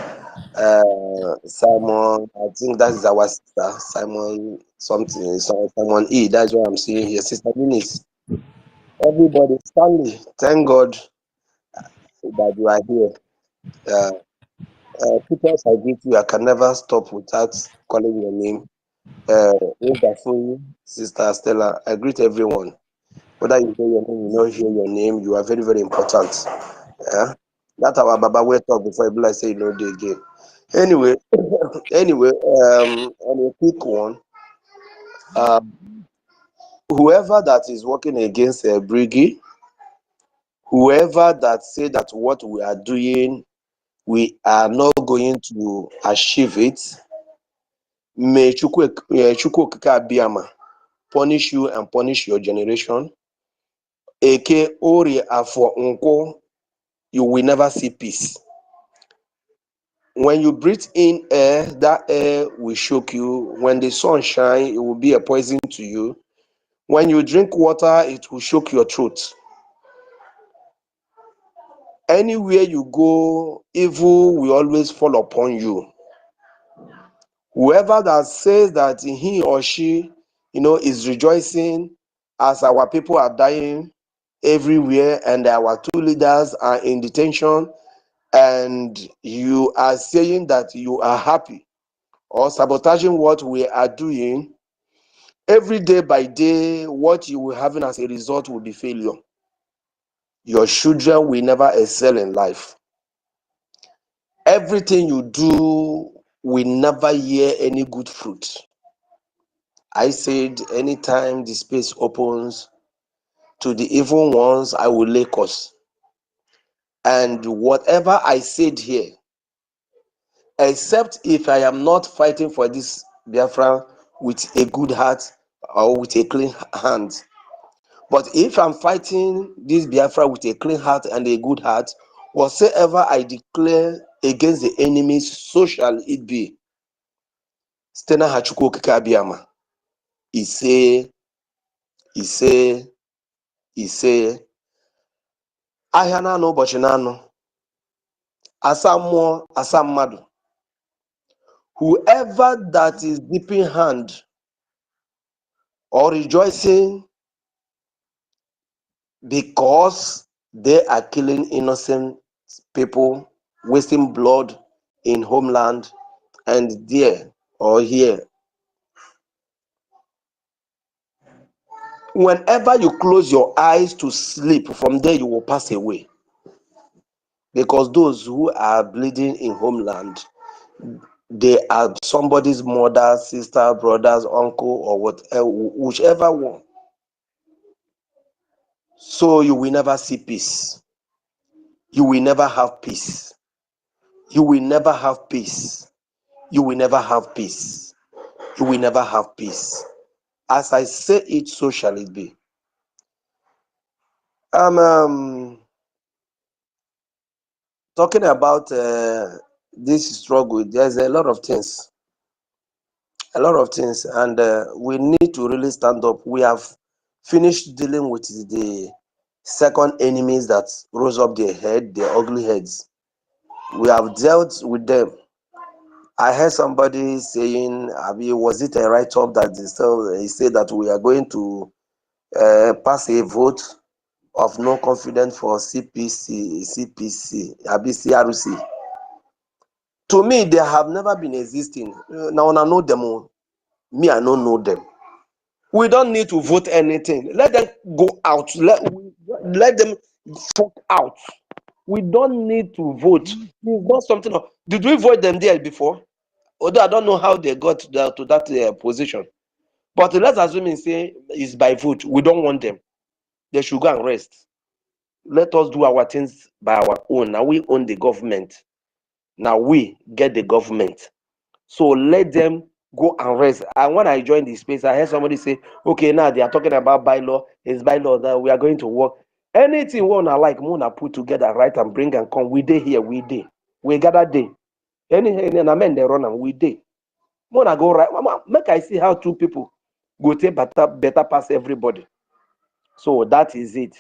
Simon, I think that is our sister. Simon something, Simon E. That's what I'm seeing here. Sister Eunice. Everybody, Stanley. Thank God that you are here. Because I greet you, I can never stop without calling your name. Wonderful Sister Stella. I greet everyone. Whether you hear your name, you not hear your name, you are very, very important. That's our Baba will talk before I say you know the again. Anyway, on a quick one, whoever that is working against Brgie, whoever that say that what we are doing, we are not going to achieve it, may Chukwu Okike Abiyama punish you and punish your generation. Eke Ori Afo Nko, you will never see peace. When you breathe in air, that air will shock you. When the sun shines, it will be a poison to you. When you drink water, it will shock your throat. Anywhere you go, evil will always fall upon you. Whoever that says that he or she, is rejoicing as our people are dying everywhere and our two leaders are in detention, and you are saying that you are happy or sabotaging what we are doing, every day by day, what you will have as a result will be failure. Your children will never excel in life. Everything you do will never yield any good fruit. I said, anytime the space opens to the evil ones, I will lay curse. And whatever I said here, except if I am not fighting for this Biafra with a good heart or with a clean hand. But if I'm fighting this Biafra with a clean heart and a good heart, whatsoever I declare against the enemy, so shall it be. Stena Hachuko Kikabiama. Ise, ahịa na-anọ ụbọchị na-anọ, asa mmụọ, asa mmadụ. Whoever that is dipping hand or rejoicing because they are killing innocent people, wasting blood in homeland and there or here. Whenever you close your eyes to sleep, from there you will pass away. Because those who are bleeding in homeland, they are somebody's mother, sister, brothers, uncle, or whatever, whichever one. So you will never see peace. You will never have peace. You will never have peace. You will never have peace. You will never have peace. As I say it, so shall it be. I'm talking about this struggle. There's a lot of things. And we need to really stand up. We have finished dealing with the second enemies that rose up their head, their ugly heads. We have dealt with them. I heard somebody saying, was it a write-up that he said that we are going to pass a vote of no confidence for CRC. To me, they have never been existing. Now I know them. Me, I don't know them. We don't need to vote anything. Let them go out. Let them fuck out. We don't need to vote. It's not something. Did we vote them there before? Although I don't know how they got to that position. But let's assume and say it's by vote. We don't want them. They should go and rest. Let us do our things by our own. Now we own the government. Now we get the government. So let them go and rest. And when I joined the space, I heard somebody say, okay, now they are talking about bylaw. It's bylaw that we are going to work. Anything we want to like, we want to put together, right, and bring and come. We day here, we day. We gather day. Anything, I mean, they run and we day. We want to go right. Make I see how two people go take better pass everybody. So that is it.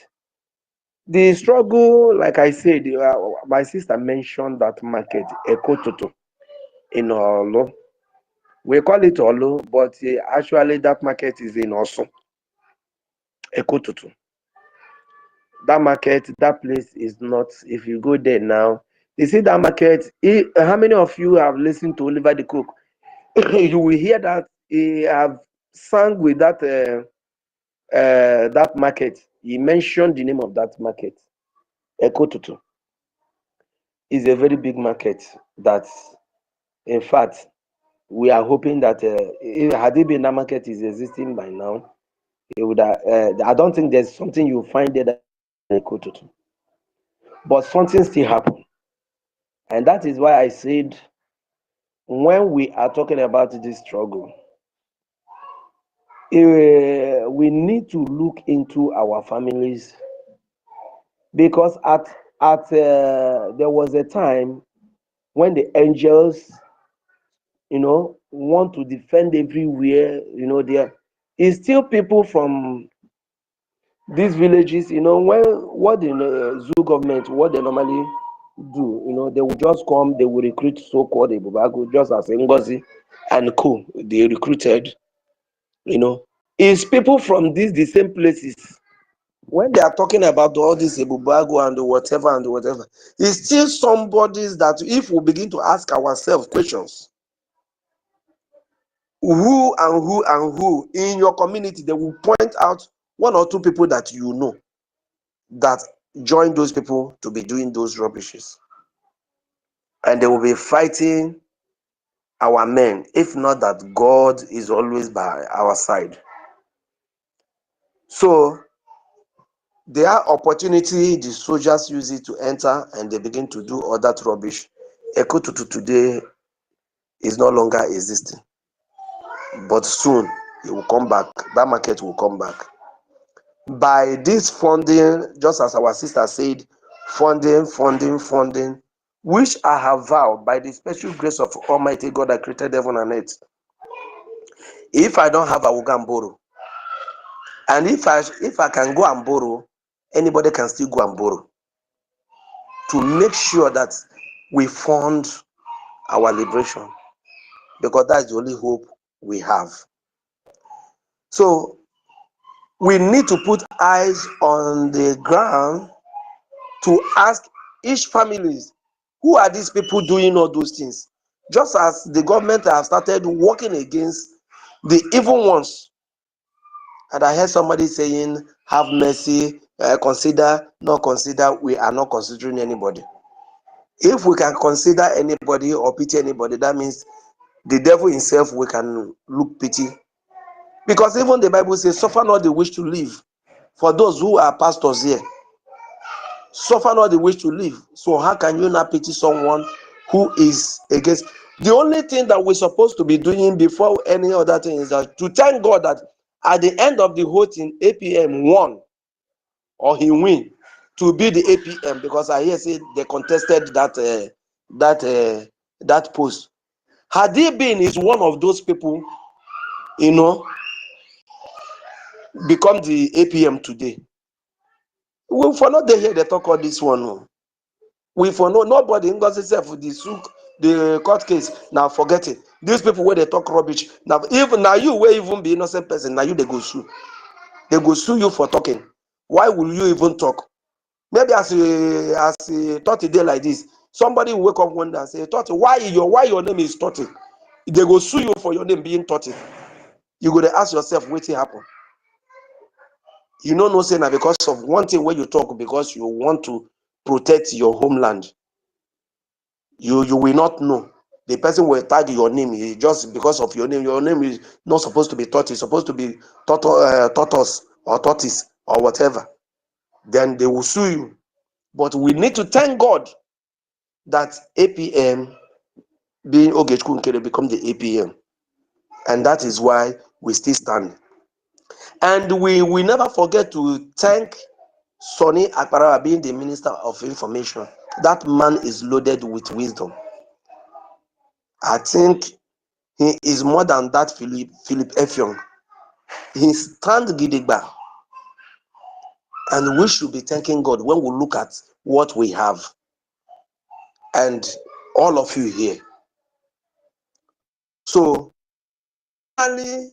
The struggle, like I said, my sister mentioned that market, Ekototo, in Olo. We call it Olo, but actually that market is in Osun, Ekototo. That market, that place is not, if you go there now, you see that market, how many of you have listened to Oliver the Cook? You will hear that he have sang with that market. He mentioned the name of that market, Ekototo. Is a very big market that, in fact, we are hoping that had it been that market is existing by now, it would I don't think there's something you find there that Ekototo. But something still happened. And that is why I said, when we are talking about this struggle, we need to look into our families, because there was a time when the angels, want to defend everywhere. There is still people from these villages, when what the zoo government, what they normally do, they will just come, they will recruit so-called Ibubago, just as NGOZI and co. They recruited, is people from the same places. When they are talking about all this Ibubago and the whatever, it's still somebody's that if we begin to ask ourselves questions, who and who and who in your community, they will point out one or two people that that join those people to be doing those rubbishes. And they will be fighting our men, if not that God is always by our side. So there are opportunity, the soldiers use it to enter and they begin to do all that rubbish. Ekotutu today is no longer existing. But soon it will come back. That market will come back. By this funding, just as our sister said, funding, which I have vowed by the special grace of Almighty God that created heaven and earth. If I don't have, I will go and borrow. And if I can go and borrow, anybody can still go and borrow. To make sure that we fund our liberation. Because that's the only hope we have. So we need to put eyes on the ground to ask each family, who are these people doing all those things? Just as the government has started working against the evil ones. And I heard somebody saying, have mercy, consider, not consider, we are not considering anybody. If we can consider anybody or pity anybody, that means the devil himself, we can look pity. Because even the Bible says, suffer not the wish to live. For those who are pastors here, suffer not the wish to live. So how can you not pity someone who is against? The only thing that we're supposed to be doing before any other thing is that to thank God that at the end of the whole thing, APM won, or he win to be the APM, because I hear say they contested that post. Had he been is one of those people, become the APM today, we for not they hear they talk all this one. No. We for no nobody in God's self the court case now forget it. These people where they talk rubbish now, even now you will even be innocent person, now you they go sue. They go sue you for talking. Why will you even talk? Maybe as a 30 day like this, somebody will wake up one day and say, 30, why your name is 30? They go sue you for your name being 30. You go to ask yourself what happened. You know, no say now because of one thing where you talk because you want to protect your homeland. You will not know. The person will tag your name just because of your name. Your name is not supposed to be 30, it's supposed to be tortoise or tortoise or whatever. Then they will sue you. But we need to thank God that APM being Ogechku Nkele become the APM. And that is why we still stand. And we never forget to thank Sonny Akparawa being the Minister of Information. That man is loaded with wisdom. I think he is more than that Philip Effiong. He stands gidigba. And we should be thanking God when we look at what we have. And all of you here. So, finally,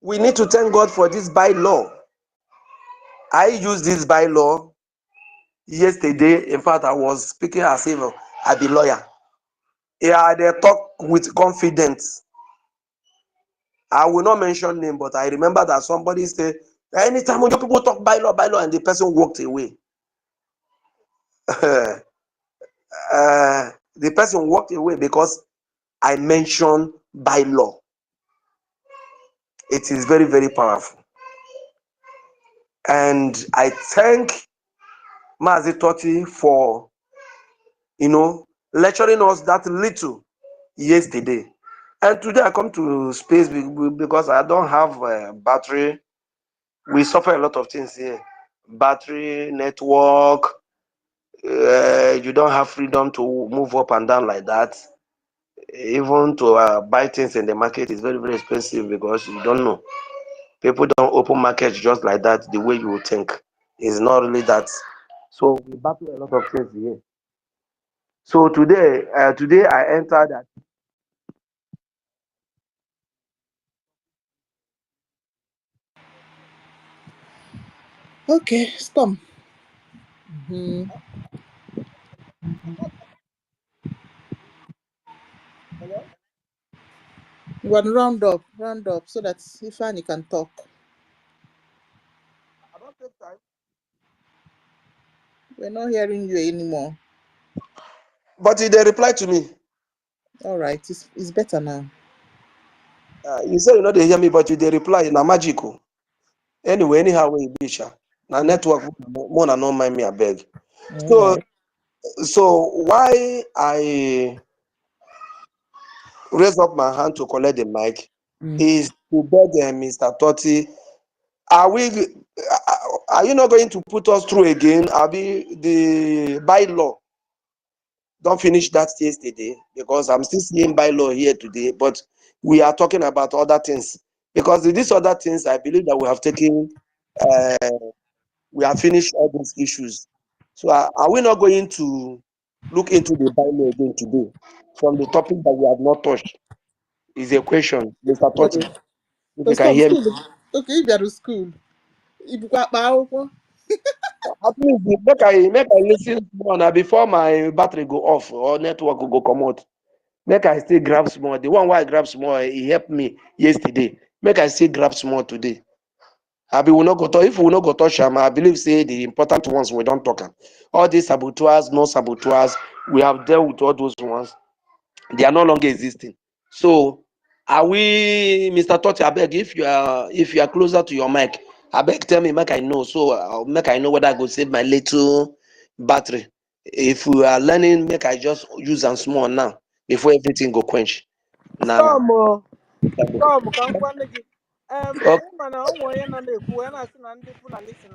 we need to thank God for this bylaw. I used this bylaw yesterday. In fact, I was speaking as if I be lawyer. Yeah, they talk with confidence. I will not mention name, but I remember that somebody said, anytime when you people talk bylaw, and the person walked away. The person walked away because I mentioned bylaw. It is very, very powerful. And I thank Mazi Totti for, lecturing us that little yesterday. And today I come to space because I don't have battery. We suffer a lot of things here. Battery, network, you don't have freedom to move up and down like that. Even to buy things in the market is very, very expensive because you don't know. People don't open markets just like that the way you would think. It's not really that. So we battle a lot of things here. So today I entered that. Okay, stop. Mm-hmm. One round up, so that Ifeanyi can talk. I don't take time. We're not hearing you anymore. But they reply to me. All right, it's better now. You say you know they hear me, but you they reply na magical. Anyway, anyhow we be sha. Na network more than not mind me, I beg. All right. So why I raise up my hand to collect the mic is to beg Mr. Totti. Are you not going to put us through again? The bylaw don't finish that yesterday, because I'm still seeing bylaw here today, but we are talking about other things, because these other things I believe that we have taken, we have finished all these issues. So are we not going to look into the bylaw again today from the topic that we have not touched? Is a question, Mr. Totti. If you can Stop hear me. school. Okay, if you're to school. If you got At least make I listen more now before my battery go off or network will go come out. Make I still grab small. The one why I grab small, he helped me yesterday. Make I still grab small today. We will not go touch. If we will not go touch them, I believe say the important ones we don't talk. All these saboteurs, no saboteurs, we have dealt with all those ones. They are no longer existing. So are we, Mr. Totti, I beg, if you are closer to your mic, I beg tell me, make I know. So make I know whether I go save my little battery. If we are learning, make I just use them small now before everything go quench. Nah. Tom ka m gwa nne gị Okay. ịma na ụmụ onye nọ na-ekwu onye na-asị na ndị Fulani si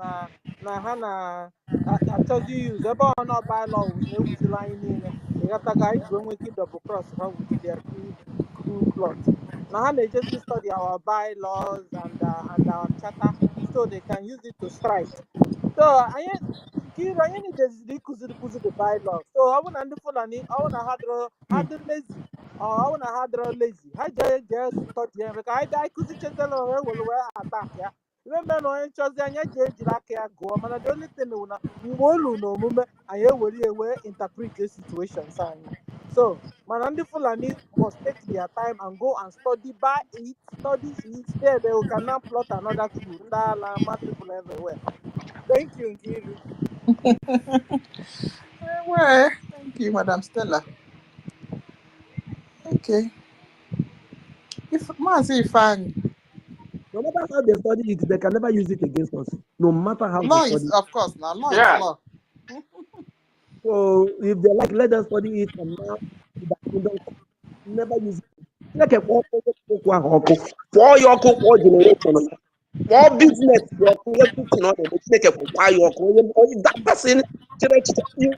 na ha na-achọzi iyuz ebe ọ nọ bylaw na-ewuzila anyị niile ịghọtago anyị ji onwe ike double cross ha with their coup plot na ha na-ejezi study our bylaws and our charter so they can use it to strike. So anyị Nkiru anyị nideziri ịkụzi the bylaw. So ọ bụ na ndị Fulani ọ bụ na ha dị lazy ọ bụ na ha dịrọ lazy ha jee study ya ka anyị gaa ịkụzichezela wee attack ya ibe mere na onye nchọzi anya ji ejiri aka ya gụọ mana the only thing bụ na mgbe olu na omume anyị ewere ewe interpret the situations anyị. So mana ndị Fulani must take their time and go and study it there they can now plot another coup ndị ala mad people everywhere. Thank you, Nkiru. Well, thank you, Madam Stella. Okay. If Ifeanyi. No matter how they study it, they can never use it against us. No matter how Law they is, study it. of course, now law is law. So if they like, let them study it from now. They don't never use it. Like a for your generation. More business, everything on them. Make a that person. You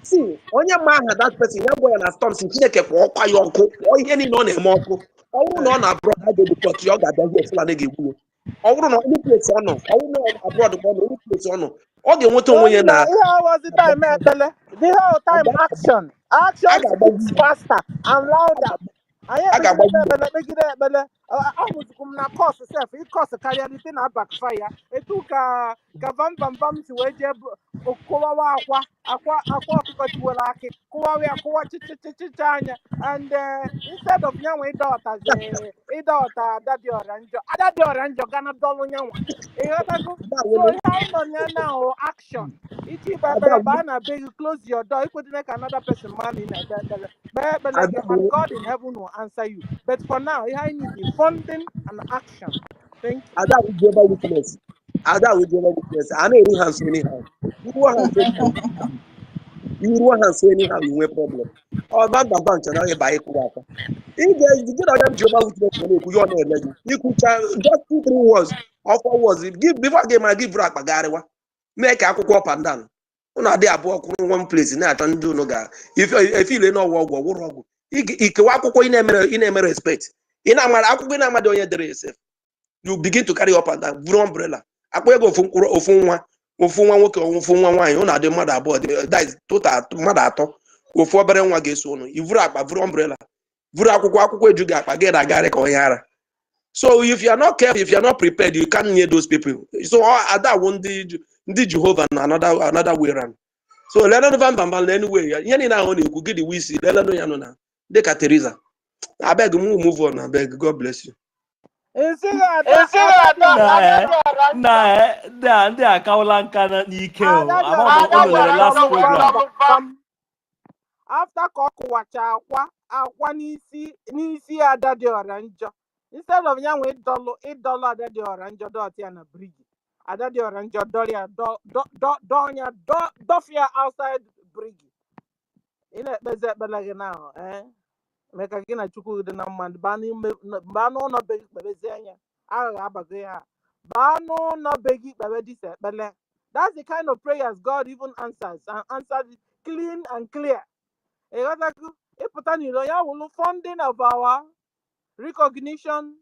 see, on your man that person, you go and storm sin Chineke for your uncle, or any non emoko. I will not abroad how they deport your God and your flag again. I will not any place on. I will not abroad any place on. All the water No, when no, here was the time, the whole time action. Action speaks faster and louder. I ain't making it, I was na course self, it cost a carrier the thing backfire. It took a vam to wage Kowa aqua Kotwalaki, Kowa chichanya, and instead of young daughters, a daughter that your ranjo, other your ranjo, Ghana dollar young one. So how no now action. Ichi bana beg you close your door. You could make another person man in and God in heaven will answer you. But for now, I need the funding and action. Thank you. Ada will give witness. Ada will give witness. I know you have so anyhow. You want to say you want to say anyhow you have problem. Oh, bam channel you buy kuwaka. If there is the good of them Jehovah witness for you are not legend. You could just 2-3 words or 4 words. Give before game I give back bagarewa. Make akwụkwọ up and down. Unu adị abụọ kwụrụ one place na-achọ ndị unu ga if you no ọgwụ ọgwụrụ ọgwụ ikewa akwụkwọ ị na-emere respect ị na-amara akwụkwọ ị na-amada onye dere esef you begin to carry up and down, vuru umbrella. Akwego ofu nwa nwoke ofu nwa nwaanyị ọ na-adị mmadụ abụọ, that is total mmadụ atọ, ofu obere nwa ga-eso unu, ivuru akpa vuru umbrella, vuru akwụkwọ ejughị akpa gị na-agagharị ka onye ara. So if you are not careful, if you are not prepared, you can't hear those people. So that one the Jehovah another way around. So let them van bambal anyway. Yani na only could get the wisi. Let them know yanona. They can Teresa. I beg move on. I beg. God bless you. Ndị akawala nka n'ike o. Ama nwere last program. After ka ọ kụwacha akwa n'isi ada dị ọra njọ, instead of ya nwee ịdọlụ ada dị ọra njọ dọtị ya na Brgie, ada dị ọra njọ dọrịa dọnya dọfịa outside Brgie. Ị na-ekpezi ekpere gị na meka gị na Chukwu dị na mmadụ baa n'ụlọ be gị kpebezi anya aghụghọ abago ya, baa n'ụlọ be gị kpebe dịsa ekpele. That's the kind of prayers God even answers, and answered it clean and clear. Funding of our recognition.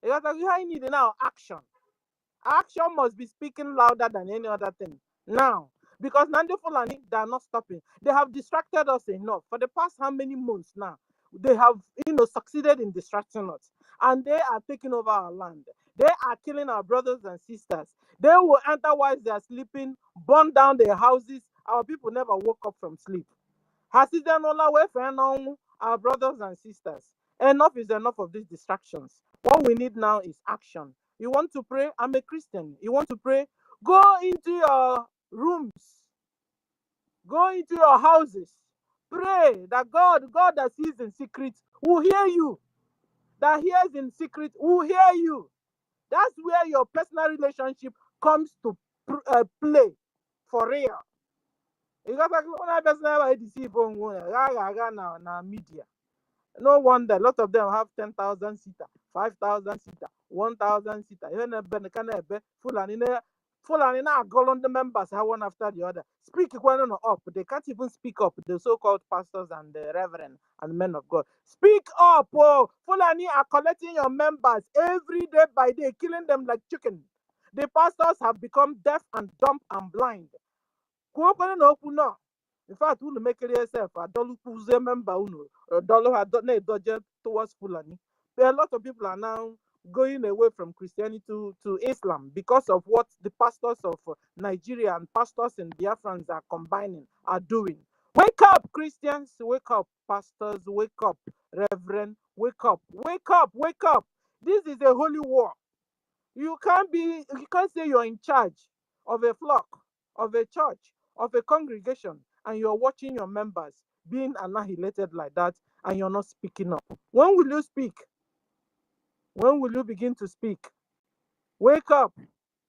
I need now action. Action must be speaking louder than any other thing now, because Nandi Fulani, they are not stopping. They have distracted us enough for the past how many months now. They have succeeded in distracting us, and they are taking over our land. They are killing our brothers and sisters. They will enter while they are sleeping, burn down their houses. Our people never woke up from sleep. Our brothers and sisters, enough is enough of these distractions. What we need now is action. You want to pray? I'm a Christian. You want to pray? Go into your rooms, go into your houses, pray that God that sees in secret will hear you, that hears in secret will hear you. That's where your personal relationship comes to play for real. Media. No wonder a lot of them have 10,000 seater, 5,000 seater, 1,000 seater. Fulani na the members one after the other. Speak up. They can't even speak up. The so-called pastors and the reverend and men of God. Speak up. Oh, Fulani are collecting your members every day by day, killing them like chicken. The pastors have become deaf and dumb and blind. In fact, we make it yourself. I don't member towards Fulani. But a lot of people are now going away from Christianity to Islam because of what the pastors of Nigeria and pastors in Biafrans are combining, are doing. Wake up, Christians! Wake up, pastors! Wake up, Reverend! Wake up! Wake up! Wake up! This is a holy war. You can't say you're in charge of a flock, of a church, of a congregation, and you're watching your members being annihilated like that, and you're not speaking up. When will you speak? When will you begin to speak? Wake up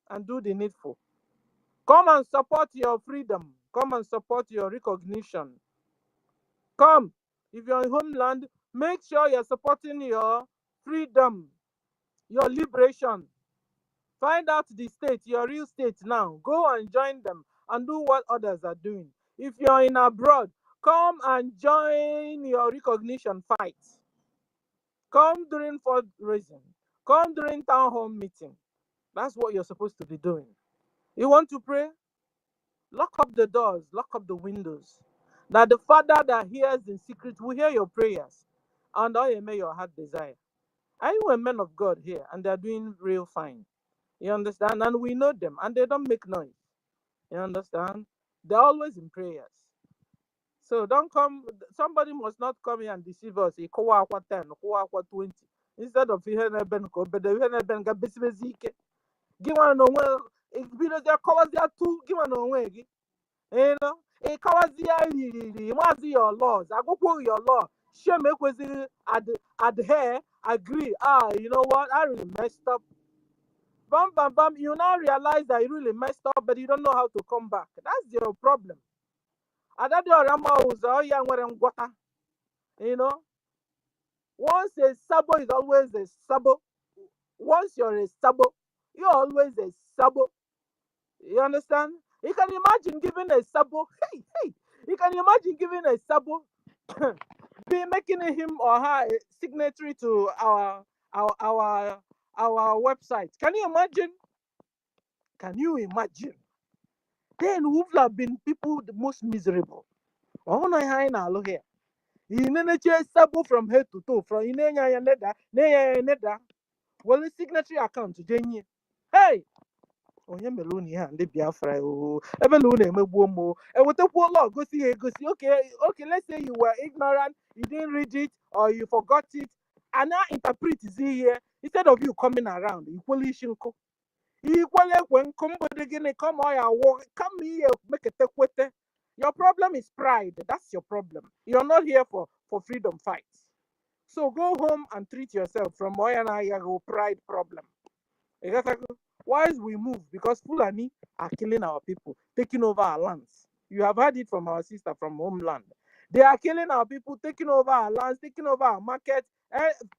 and do the needful. Come and support your freedom. Come and support your recognition. Come. If you're in homeland, make sure you're supporting your freedom, your liberation. Find out the state, your real state now. Go and join them and do what others are doing. If you're in abroad, come and join your recognition fight. Come during fundraising. Come during town hall meeting. That's what you're supposed to be doing. You want to pray? Lock up the doors, lock up the windows. That the Father that hears in secret will hear your prayers, and all may your heart desire. I know men of God here, and they're doing real fine. You understand? And we know them, and they don't make noise. You understand? They're always in prayers. So don't come, somebody must not come here and deceive us. 10, 20. Instead of hearing a ben go, but the ben ga besibezike. Give one no way. Because there covers there too. Give one no way. You know, it covers there. What's your laws? I go for your law. Share make with adhere, agree. You know what? I really messed up. Bam, bam, bam. You now realize that you really messed up, but you don't know how to come back. That's your problem. You know, once a sabo is always a sabo. Once you're a sabo, you're always a sabo. You understand? You can imagine giving a sabo. Hey. You can imagine giving a sabo, be making him or her a signatory to our our website. Can you imagine? Can you imagine? Then who have been people the most miserable? Oh no, I know here. You know, sabo from head to toe. From you know, neda. Well, the signatory account to Jenny. Hey, onye meloni ha ndị Biafra ebe na unu emegbuo m ewetakwa ụlọ gosi ya egosi. Okay, let's say you were ignorant, you didn't read it or you forgot it, and now interpret is here instead of you coming around equally shinko equally when come gịnị come here make a tekwete. Your problem is pride. That's your problem. You're not here for freedom fights. So go home and treat yourself from Oyana pride problem. Why we move? Because Fulani are killing our people, taking over our lands. You have heard it from our sister from homeland. They are killing our people, taking over our lands, taking over our markets,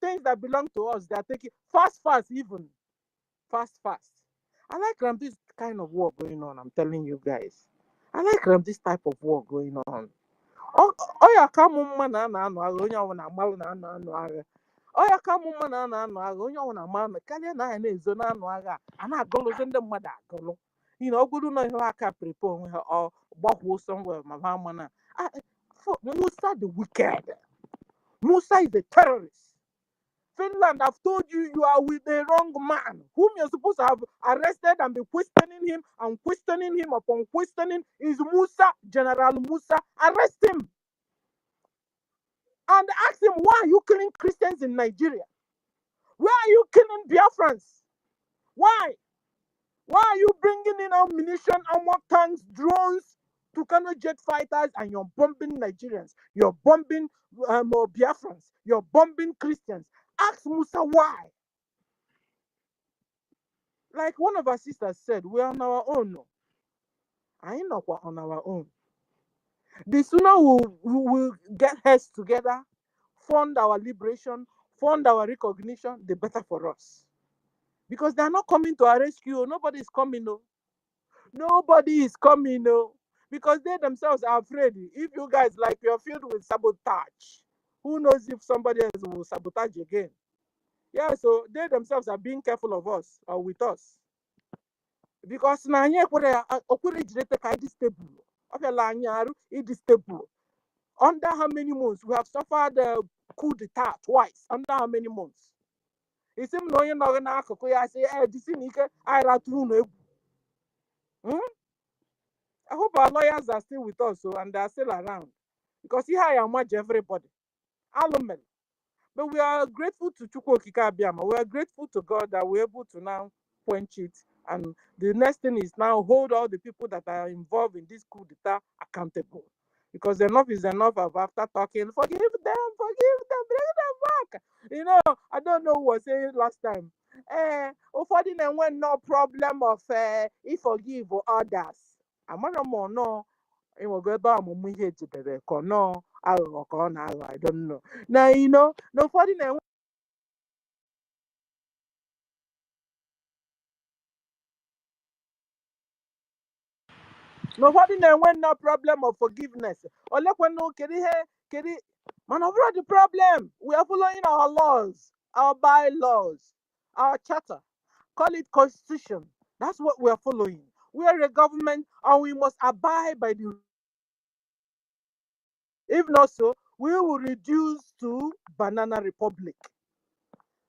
things that belong to us. They are taking fast, even. Fast. I like this kind of war going on. I'm telling you guys. I like this type of war going on. Oh yeah, come on, man, ọ ya ka ụmụ mmadụ na-anụ agha onye ọbụla ma na karịa na anya na-ezo na-anụ agha a na-agọlụzi ndị mmadụ agọlụ ọ bụrụ na ihe aka prepe onwe ha ọ gbakwuo somewhere ma ha mana Musa the wicked. Musa is a terrorist. Finland, I've told you, you are with the wrong man whom you're supposed to have arrested and be questioning him and questioning him upon questioning is Musa, General Musa. Arrest him and ask him, why are you killing Christians in Nigeria? Why are you killing Biafrans? Why? Why are you bringing in ammunition, armor tanks, drones, Tucano jet fighters, and you're bombing Nigerians? You're bombing Biafrans. You're bombing Christians. Ask Musa why. Like one of our sisters said, we're on our own. No. I ain't not on our own. The sooner we will get heads together, fund our liberation, fund our recognition, the better for us. Because they're not coming to our rescue. Nobody is coming. No. Nobody is coming. No. Because they themselves are afraid. If you guys like you're filled with sabotage, who knows if somebody else will sabotage again? Yeah, so they themselves are being careful of us or with us. Because now under how many months? We have suffered a coup d'etat twice. Under how many months? It seems no you're not gonna say, this is I hope our lawyers are still with us, and they are still around. Because here I am watch everybody. Alumen. But we are grateful to Chukwu Okike Abiyama. We are grateful to God that we're able to now quench it. And the next thing is now hold all the people that are involved in this coup d'etat accountable. Because enough is enough of after talking, forgive them, bring them back. I don't know who was saying last time. Ufodi na when no problem of forgive others. No. I don't know. Now, nobody na when no problem of forgiveness. Or like when no kedi. Man, over the problem. We are following our laws, our bylaws, our charter. Call it constitution. That's what we are following. We are a government and we must abide by the. If not so, we will reduce to banana republic.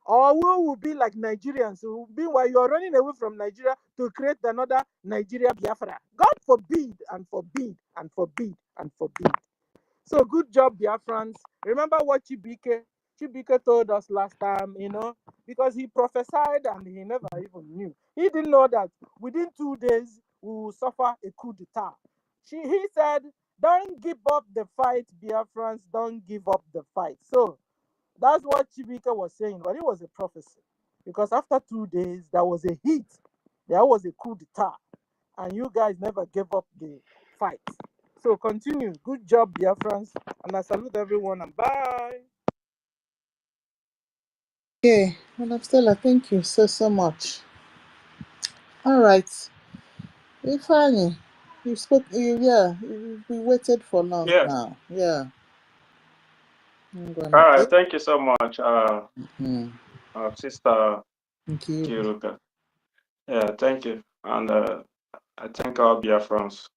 Or we will be like Nigerians who meanwhile you are running away from Nigeria to create another Nigeria Biafra. God forbid and forbid and forbid and forbid. So good job, Biafrans. Remember what Chibike told us last time, because he prophesied and he never even knew. He didn't know that within 2 days we will suffer a coup d'etat. He said, don't give up the fight, Biafrans, don't give up the fight. So that's what Chibike was saying, but it was a prophecy. Because after 2 days, there was a heat. There was a coup d'etat. And you guys never gave up the fight. So continue. Good job, Biafrans. And I salute everyone and bye. Okay, Madam Stella, thank you so much. All right. Ifeanyi, you spoke, we waited for long Yes. now. Yeah. All right. Thank you so much, Mm-hmm. Sister Thank you. Kiruka. Yeah, thank you. And I thank our Biafrans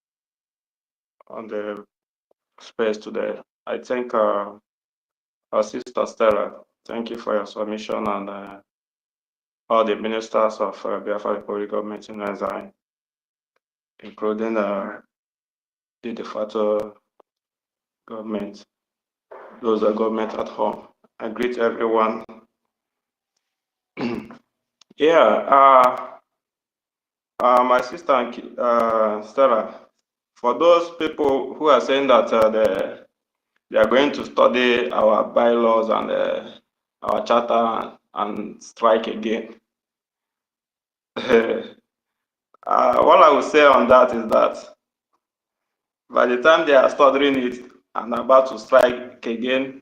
on the space today. I thank our sister Stella. Thank you for your submission, and all the ministers of Biafra Republic government in exile, including the de facto government, those are government at home. I greet everyone. Yeah, my sister Stella, for those people who are saying that they are going to study our bylaws and our charter and strike again. What I will say on that is that by the time they are studying it and about to strike again,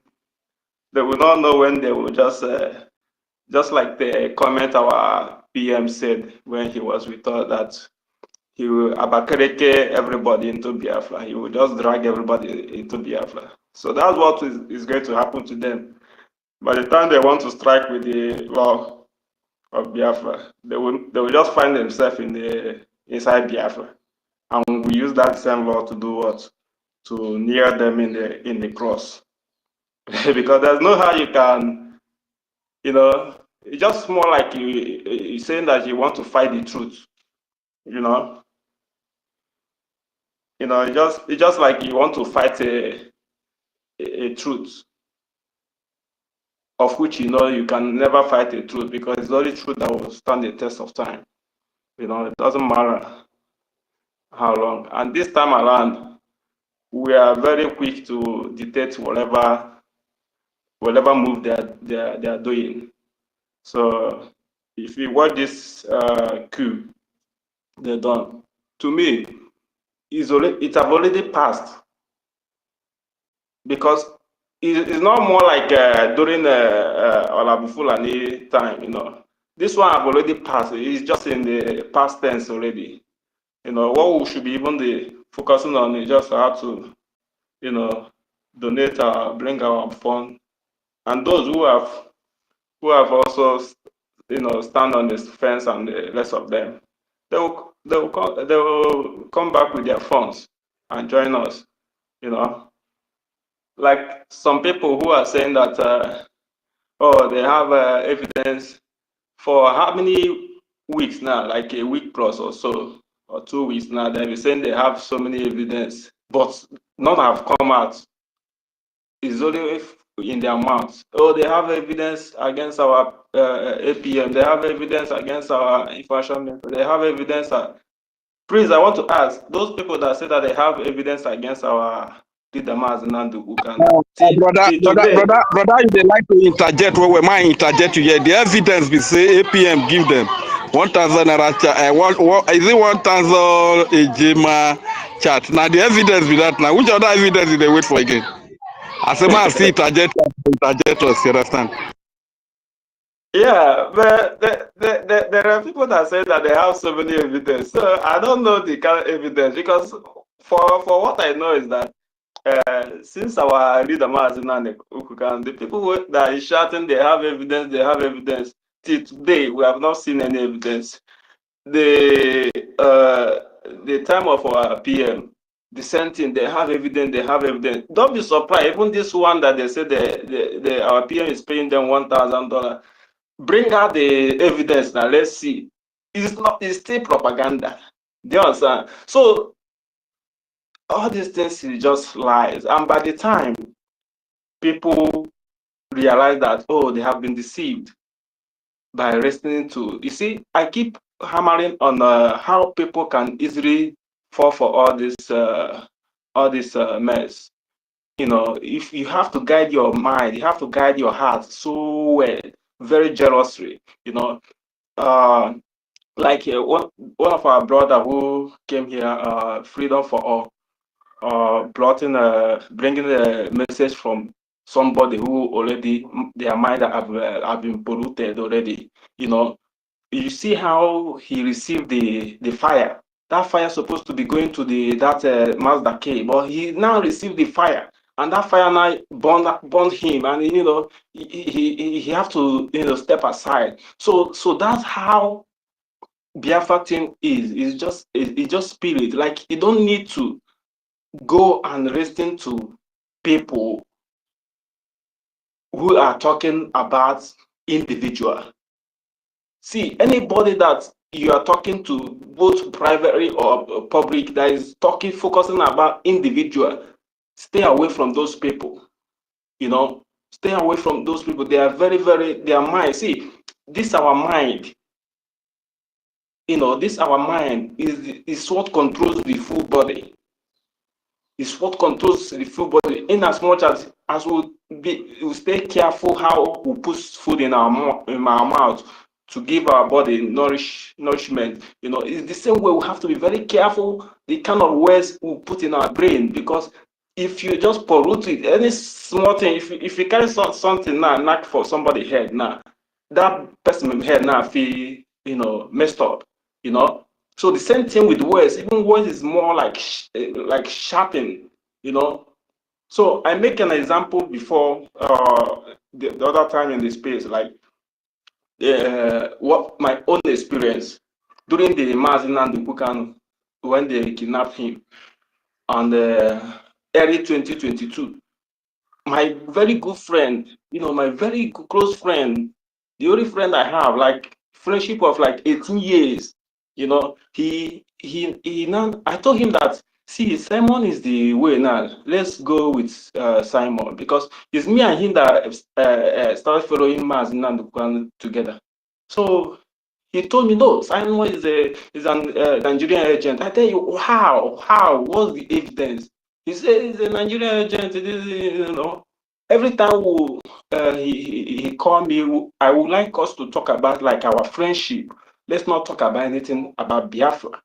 they will not know when they will just like the comment our PM said when he was with us, that he will abakereke everybody into Biafra. He will just drag everybody into Biafra. So that's what is going to happen to them. By the time they want to strike with the law of Biafra, they will just find themselves inside Biafra, and we use that same law to do what? To near them in the cross. Because there's no how you can, it's just more like you saying that you want to fight the truth. It's just like you want to fight a truth of which you can never fight a truth, because it's only truth that will stand the test of time. It doesn't matter how long. And this time around, we are very quick to dictate whatever move they are doing. So if you watch this coup they done, to me, it have already passed, because it's not more like during Olabufulani time. This one have already passed. It's just in the past tense already. What we should be even focusing on is just how to, donate, bring our fund, and those who have also, stand on the fence, and the rest of them, they will come back with their funds and join us. Like some people who are saying that, they have evidence for how many weeks now, like a week plus or so, or 2 weeks now. They've been saying they have so many evidence, but none have come out. It's only in their mouths. Oh, they have evidence against our APM. They have evidence against our information. They have evidence. Please, I want to ask those people that say that they have evidence against our leader Nandu, who can Brother, you dey like to interject where my interject you here. The evidence we say APM give them 1,000 naira chat. Is it 1,000 ejima chat? Now the evidence with that now. Which other evidence did they wait for again? I say man see interject us, you understand? Yeah, but there are people that say that they have so many evidence. So I don't know the kind of evidence, because for what I know is that since our leader Mazinan Ukukan, the people that is shouting they have evidence, till today we have not seen any evidence. The time of our PM, the same thing, they have evidence. Don't be surprised, even this one that they say our PM is paying them $1,000. Bring out the evidence now. Let's see. It's still propaganda. Do you understand? So all these things is just lies. And by the time people realize that, oh, they have been deceived by listening to, you see, I keep hammering on how people can easily fall for all this mess. If you have to guide your mind, you have to guide your heart so well, very jealously. Like one of our brother who came here, Freedom for All, bringing a message from somebody who already their mind have been polluted already. You see how he received the fire. That fire supposed to be going to that Mazda K, but he now received the fire and that fire now burned him, and he have to step aside. So that's how Biafra thing is. It's just spirit. Like, you don't need to go and listen to people who are talking about individual. See, anybody that you are talking to, both privately or public, that is focusing about individual, stay away from those people. Stay away from those people. They are very, very, their mind. See, this our mind. This our mind is what controls the full body. Is what controls the full body. In as much as we stay careful how we put food in our mouth to give our body nourishment. It's the same way we have to be very careful the kind of words we put in our brain, because if you just pollute it, any small thing, if you carry something now, knock for somebody's head now, that person head now feel messed up. So the same thing with words. Even words is more like sharpen. So I make an example before the other time in the space, like what my own experience during the Mazin and the Bukan, when they kidnapped him on the early 2022. My very good friend, my very close friend, the only friend I have, like friendship of like 18 years, he now, I told him that, see, Simon is the way now. Let's go with Simon, because it's me and him that started following Mazin and Bukan together. So he told me, no, Simon is an Nigerian agent. I tell you, how? What's the evidence? He said he's a Nigerian agent. Every time he called me, I would like us to talk about like our friendship. Let's not talk about anything about Biafra.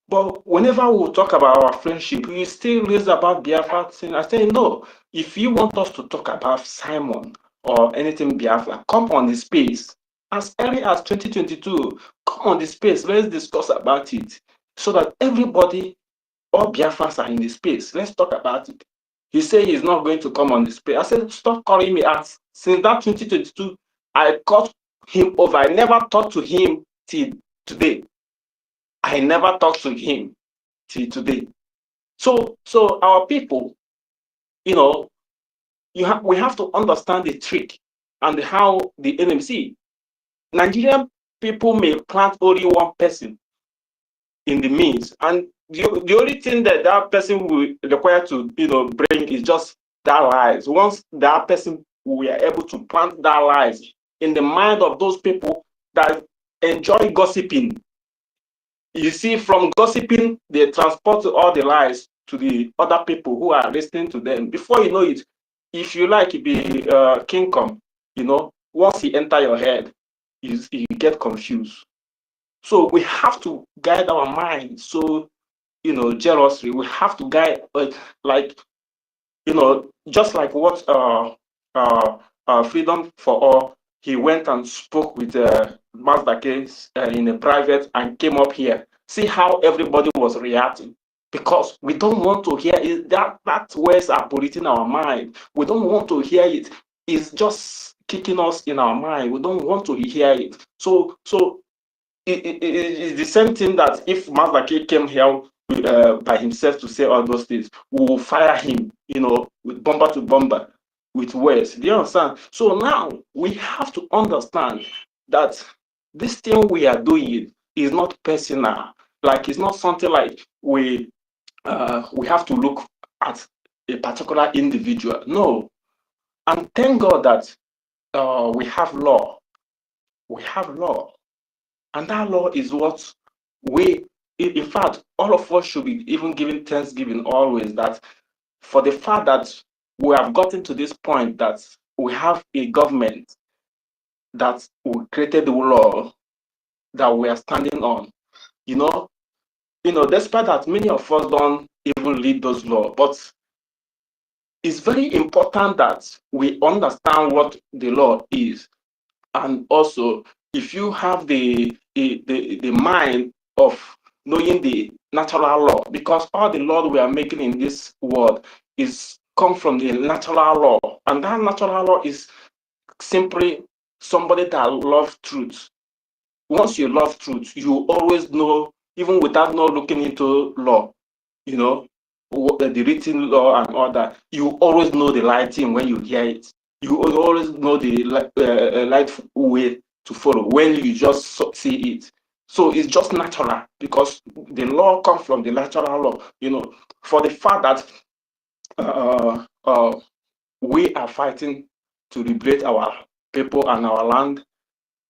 But whenever we talk about our friendship, we still raise about Biafra thing. I say, no, if you want us to talk about Simon or anything Biafra, come on the space. As early as 2022, come on the space. Let's discuss about it so that everybody, all Biafrans are in the space. Let's talk about it. He said he's not going to come on the space. I said, stop calling me. Since that 2022, I cut him over. I never talked to him till today. I never talked to him till today. So our people, we have to understand the trick and how the enemy see. Nigerian people may plant only one person in the means, and the only thing that person will require to bring is just that lies. Once that person we are able to plant that lies in the mind of those people that enjoy gossiping, you see, from gossiping they transport all the lies to the other people who are listening to them. Before you know it, if you like, it be kingdom, once he enter your head, you get confused. So we have to guide our mind. So jealously, we have to guide just like what Freedom for All, he went and spoke with Mazda case in a private and came up here. See how everybody was reacting, because we don't want to hear it. That words are polluting our mind. We don't want to hear it. It's just kicking us in our mind. We don't want to hear it. So it's the same thing that if Mazda came here by himself to say all those things, we will fire him, with bomber to bomber, with words. Do you understand? So now we have to understand that this thing we are doing is not personal. Like, it's not something like we have to look at a particular individual. No. And thank God that we have law. We have law. And that law is what in fact, all of us should be even giving thanksgiving always, that for the fact that we have gotten to this point, that we have a government that created the law that we are standing on. Despite that many of us don't even read those laws, but it's very important that we understand what the law is. And also, if you have the mind of knowing the natural law, because all the law we are making in this world is come from the natural law, and that natural law is simply somebody that loves truth. Once you love truth, you always know, even without not looking into law, you know, the written law and all that, you always know the right thing when you hear it. You will always know the right way to follow when you just see it. So it's just natural because the law comes from the natural law. You know, for the fact that we are fighting to liberate our people and our land,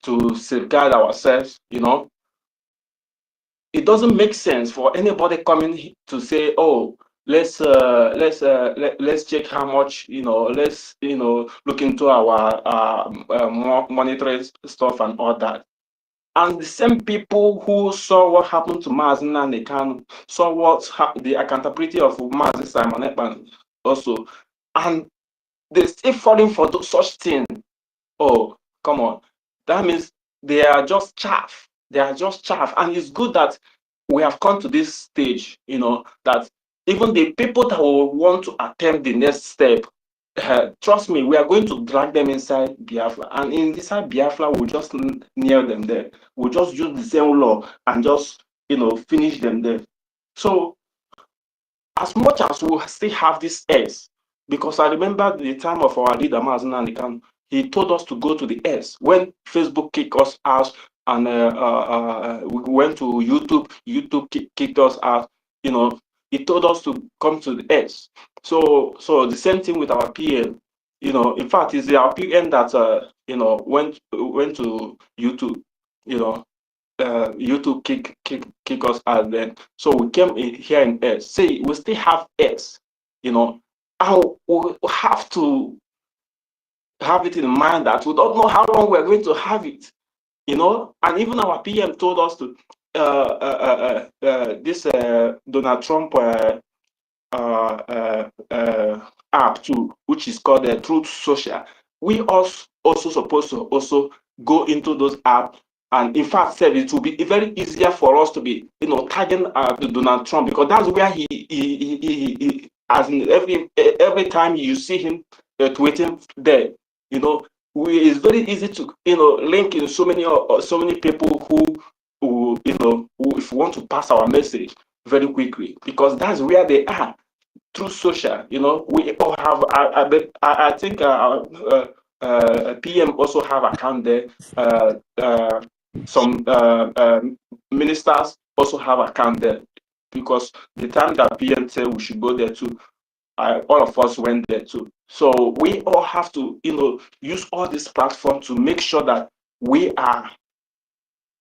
to safeguard ourselves, you know, it doesn't make sense for anybody coming to say, oh, let's check how much, you know, let's, you know, look into our monetary stuff and all that. And the same people who saw what happened to Mazen and they can saw what the accountability of Mazen Simon Ekpan also, and they still falling for such things. Oh, come on. That means they are just chaff. They are just chaff. And it's good that we have come to this stage, you know, that even the people that will want to attempt the next step, trust me, we are going to drag them inside Biafra. And inside Biafra, we'll just nail them there. We'll just use the same law and just, you know, finish them there. So as much as we still have this S, because I remember the time of our leader, Mazen Anikan, he told us to go to the S. When Facebook kicked us out and we went to YouTube, YouTube kicked us out, you know, he told us to come to the S. So the same thing with our PM, you know, in fact, it's our PM that, you know, went to YouTube, you know, YouTube kick us out then. So we came in here in S. See, we still have S, you know, and we have to have it in mind that we don't know how long we're going to have it, you know. And even our PM told us to this Donald Trump app too, which is called Truth Social. We also supposed to also go into those apps. And in fact, it will be very easier for us to be, you know, tagging Donald Trump, because that's where he as in every time you see him tweeting there, you know, it's very easy to, you know, link in so many people who you know, who, if we want to pass our message very quickly, because that's where they are. Through social, you know, we all have. I think PM also have account there. Some ministers also have account there, because the time that PM said we should go there too, all of us went there too. So we all have to, you know, use all this platform to make sure that we are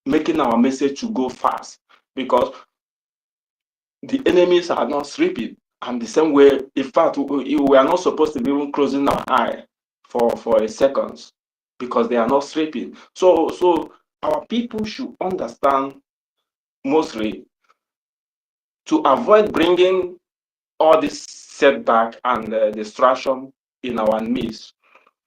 making our message to go fast, because the enemies are not sleeping. And the same way, in fact, we are not supposed to be even closing our eye for a second, because they are not sleeping. So our people should understand, mostly, to avoid bringing all this setback and distraction in our midst.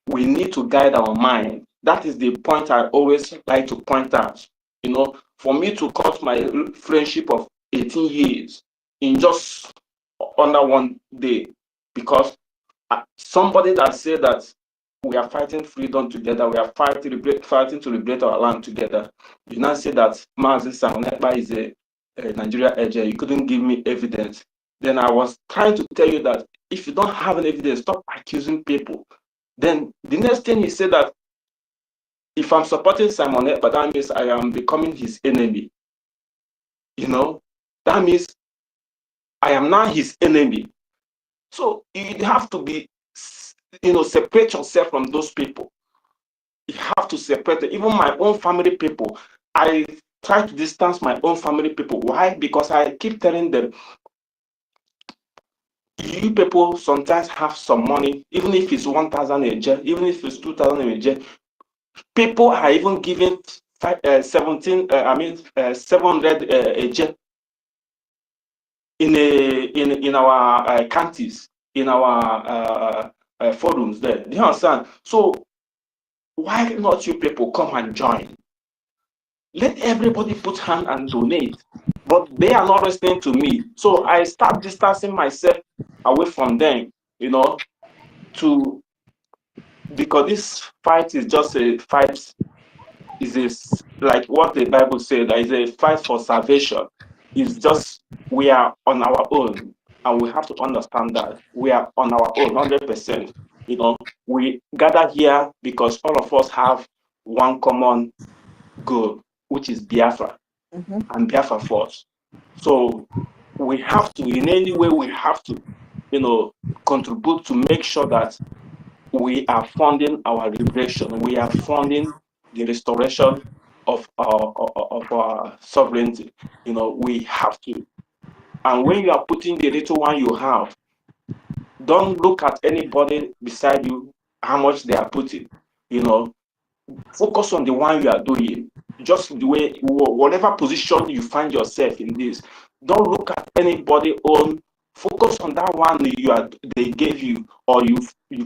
We need to guide our mind. That is the point I always like to point out. You know, for me to cut my friendship of 18 years in just under one day, because somebody that said that we are fighting freedom together, we are fighting to liberate our land together, you now say that Mazi Samonekpa is a Nigeria agent, you couldn't give me evidence. Then I was trying to tell you that if you don't have an evidence, stop accusing people. Then the next thing he said that if I'm supporting Simon Ekpa, that means I am becoming his enemy. You know, that means I am now his enemy. So you have to be, you know, separate yourself from those people. You have to separate it. Even my own family people, I try to distance my own family people. Why? Because I keep telling them, you people sometimes have some money, even if it's 1,000 a year, even if it's 2,000 a year. People are even giving 700 a year in our counties, in our forums there. Do you understand? So why not you people come and join? Let everybody put hand and donate. But they are not listening to me. So I start distancing myself away from them. you know, because this fight is just a fight, like what the Bible said, that is a fight for salvation. It's just we are on our own, and we have to understand that we are on our own 100%. You know, we gather here because all of us have one common goal, which is Biafra and Biafra force. So we have to, in any way, we have to, you know, contribute to make sure that we are funding our liberation. We are funding the restoration of our sovereignty. You know, we have to. And when you are putting the little one you have, don't look at anybody beside you, how much they are putting. You know, focus on the one you are doing. Just the way, whatever position you find yourself in this, don't look at anybody on. Focus on that one they gave you, or you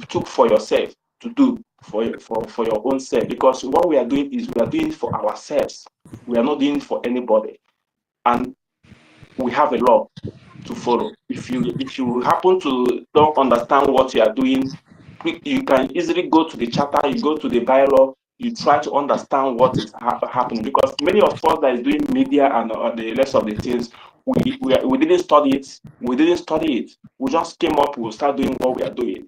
took for yourself to do for your own self. Because what we are doing is we are doing it for ourselves. We are not doing it for anybody, and we have a law to follow. If you happen to don't understand what you are doing, you can easily go to the charter, you go to the bylaw, you try to understand what is happening. Because many of us that is doing media and the rest of the things, we didn't study it. We didn't study it. We just came up. We'll start doing what we are doing.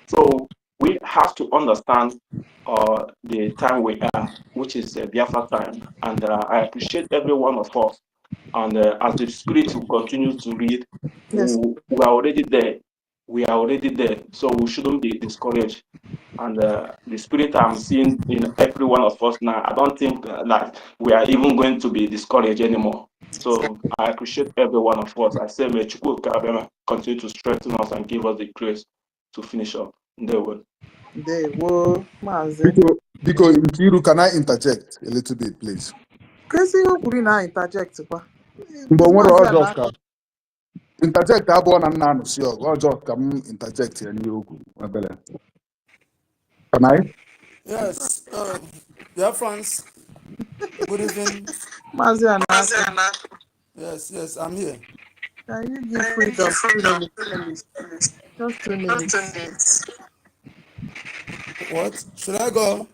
So we have to understand the time we are, which is Biafra time. And I appreciate every one of us. And as the Spirit will continue to read, Yes. we are already there. We are already there. So we shouldn't be discouraged. And the Spirit I'm seeing in every one of us now, I don't think that we are even going to be discouraged anymore. So I appreciate every one of us. I say, may Chukwu continue to strengthen us and give us the grace to finish up. There will. Because Nkiru, can I interject a little bit, please? Crazy, you na interject. But what all just come interject? I born and none see all just come interject here. Can I? Yes, BIAFRANS, good evening. Maziana. Yes, I'm here. Can you give freedom 2 minutes? Just 2 minutes. What? Should I go?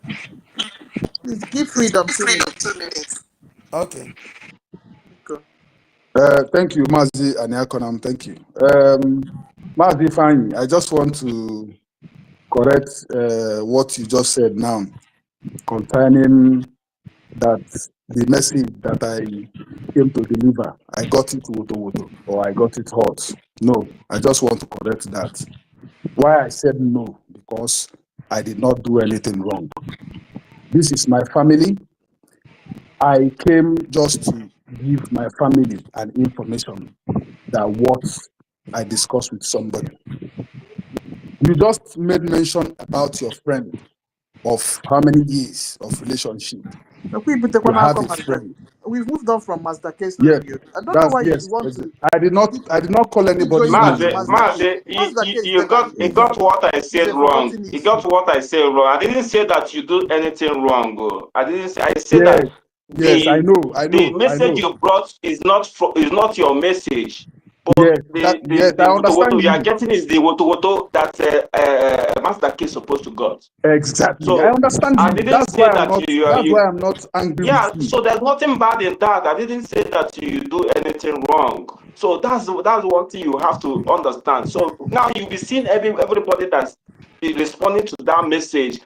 Please give freedom 2 minutes. Okay. Go. Thank you, Mazi and Yakonam. Thank you. Mazi Fani, I just want to correct what you just said now concerning that the message that I came to deliver, I got it woto or I got it hot. No, I just want to correct that. Why I said no, because I did not do anything wrong. This is my family. I came just to give my family an information that what I discussed with somebody. You just made mention about your friend of how many years of relationship. You have a friend. We've moved on from Master K Yes, story. I don't know why you want to. I did not call anybody's name. Mazi, you got what I said wrong. You got what I said wrong. I didn't say that you do anything wrong. Oh. I didn't say. I said that the message you brought is not your message. But the woto you are getting is the woto that Master K is supposed to got. Exactly. So I understand you. I didn't say that that's why I'm not angry with you. So there's nothing bad in that. I didn't say that you do anything wrong. So that's one thing you have to understand. So now you'll be seeing everybody that's responding to that message.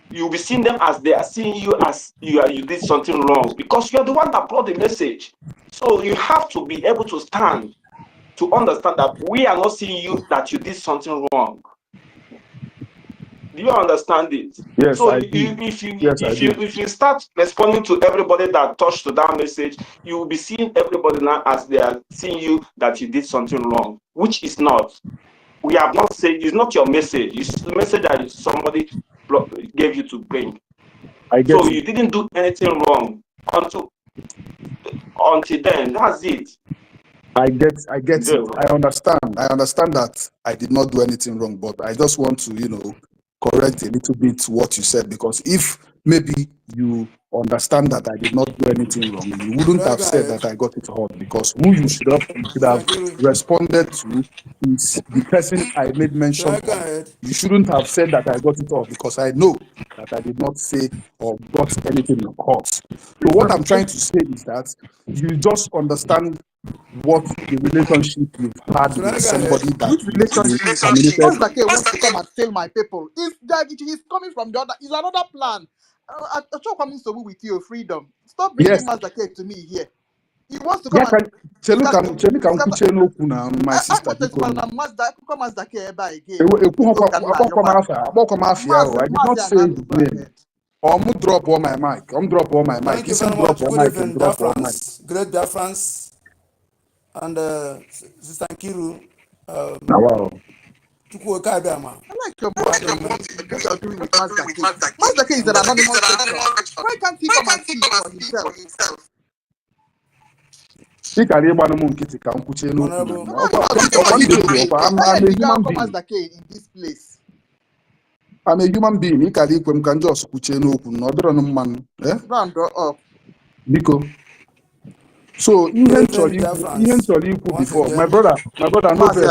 You'll be seeing them as they are seeing you as you did something wrong because you're the one that brought the message. So you have to be able to stand to understand that we are not seeing you that you did something wrong. Do you understand it? Yes, so I do. If you start responding to everybody that touched to that message, you will be seeing everybody now as they are seeing you that you did something wrong, which is not. We have not said it's not your message. It's the message that somebody gave you to bring. So you didn't do anything wrong until then. That's it. I get it. I understand that I did not do anything wrong, but I just want to, correct a little bit what you said, because if maybe you understand that I did not do anything wrong, you wouldn't Should I have go said ahead? that I got it hot, because who you should have Sankiru, responded to is the person I made should mention I go of. ahead? You shouldn't have said that I got it off, because I know that I did not say or got anything hot. So what I'm trying to say is that you just understand what the relationship you've had Should with I go ahead? somebody that Which you relationship? terminated. Master K wants to come and fail my people. It's like he's coming from the other. It's another plan. I talk coming so with you, freedom. Stop Yes, bringing Master K to me here. He wants to come yeah, and chelu scatter. kam kuche n'okwu na my I sister want to biko. na Master come Master K ebe again. Biko Agbakọ Kanna m Yoba. afa, I did not say his Go name. ahead. Drop all my mic. Drop all my mic. Thank you Isi very drop much. all Good mic evening, drop all mic. Biafrans, great Biafrans, and Sister Nkiru. Now, wow. Chukwu Okaibiama. I like your what you're doing with Master K. Master K is an anonymous sector. Why can't he come and speak for himself? Ị kara ịgbanụ m nkịtị ka m kwuchie n'okwu na Honorable, ọkwa ndị otu ọkwa I'm a human being. Master K in this place. I'm a human being. Ị kara ikwe m ka ndị ọsụ kwuchie n'okwu na ọ dịrọ m mmanụ. Round up. Biko. So ihe m chọrọ ikwu before my brother no vex.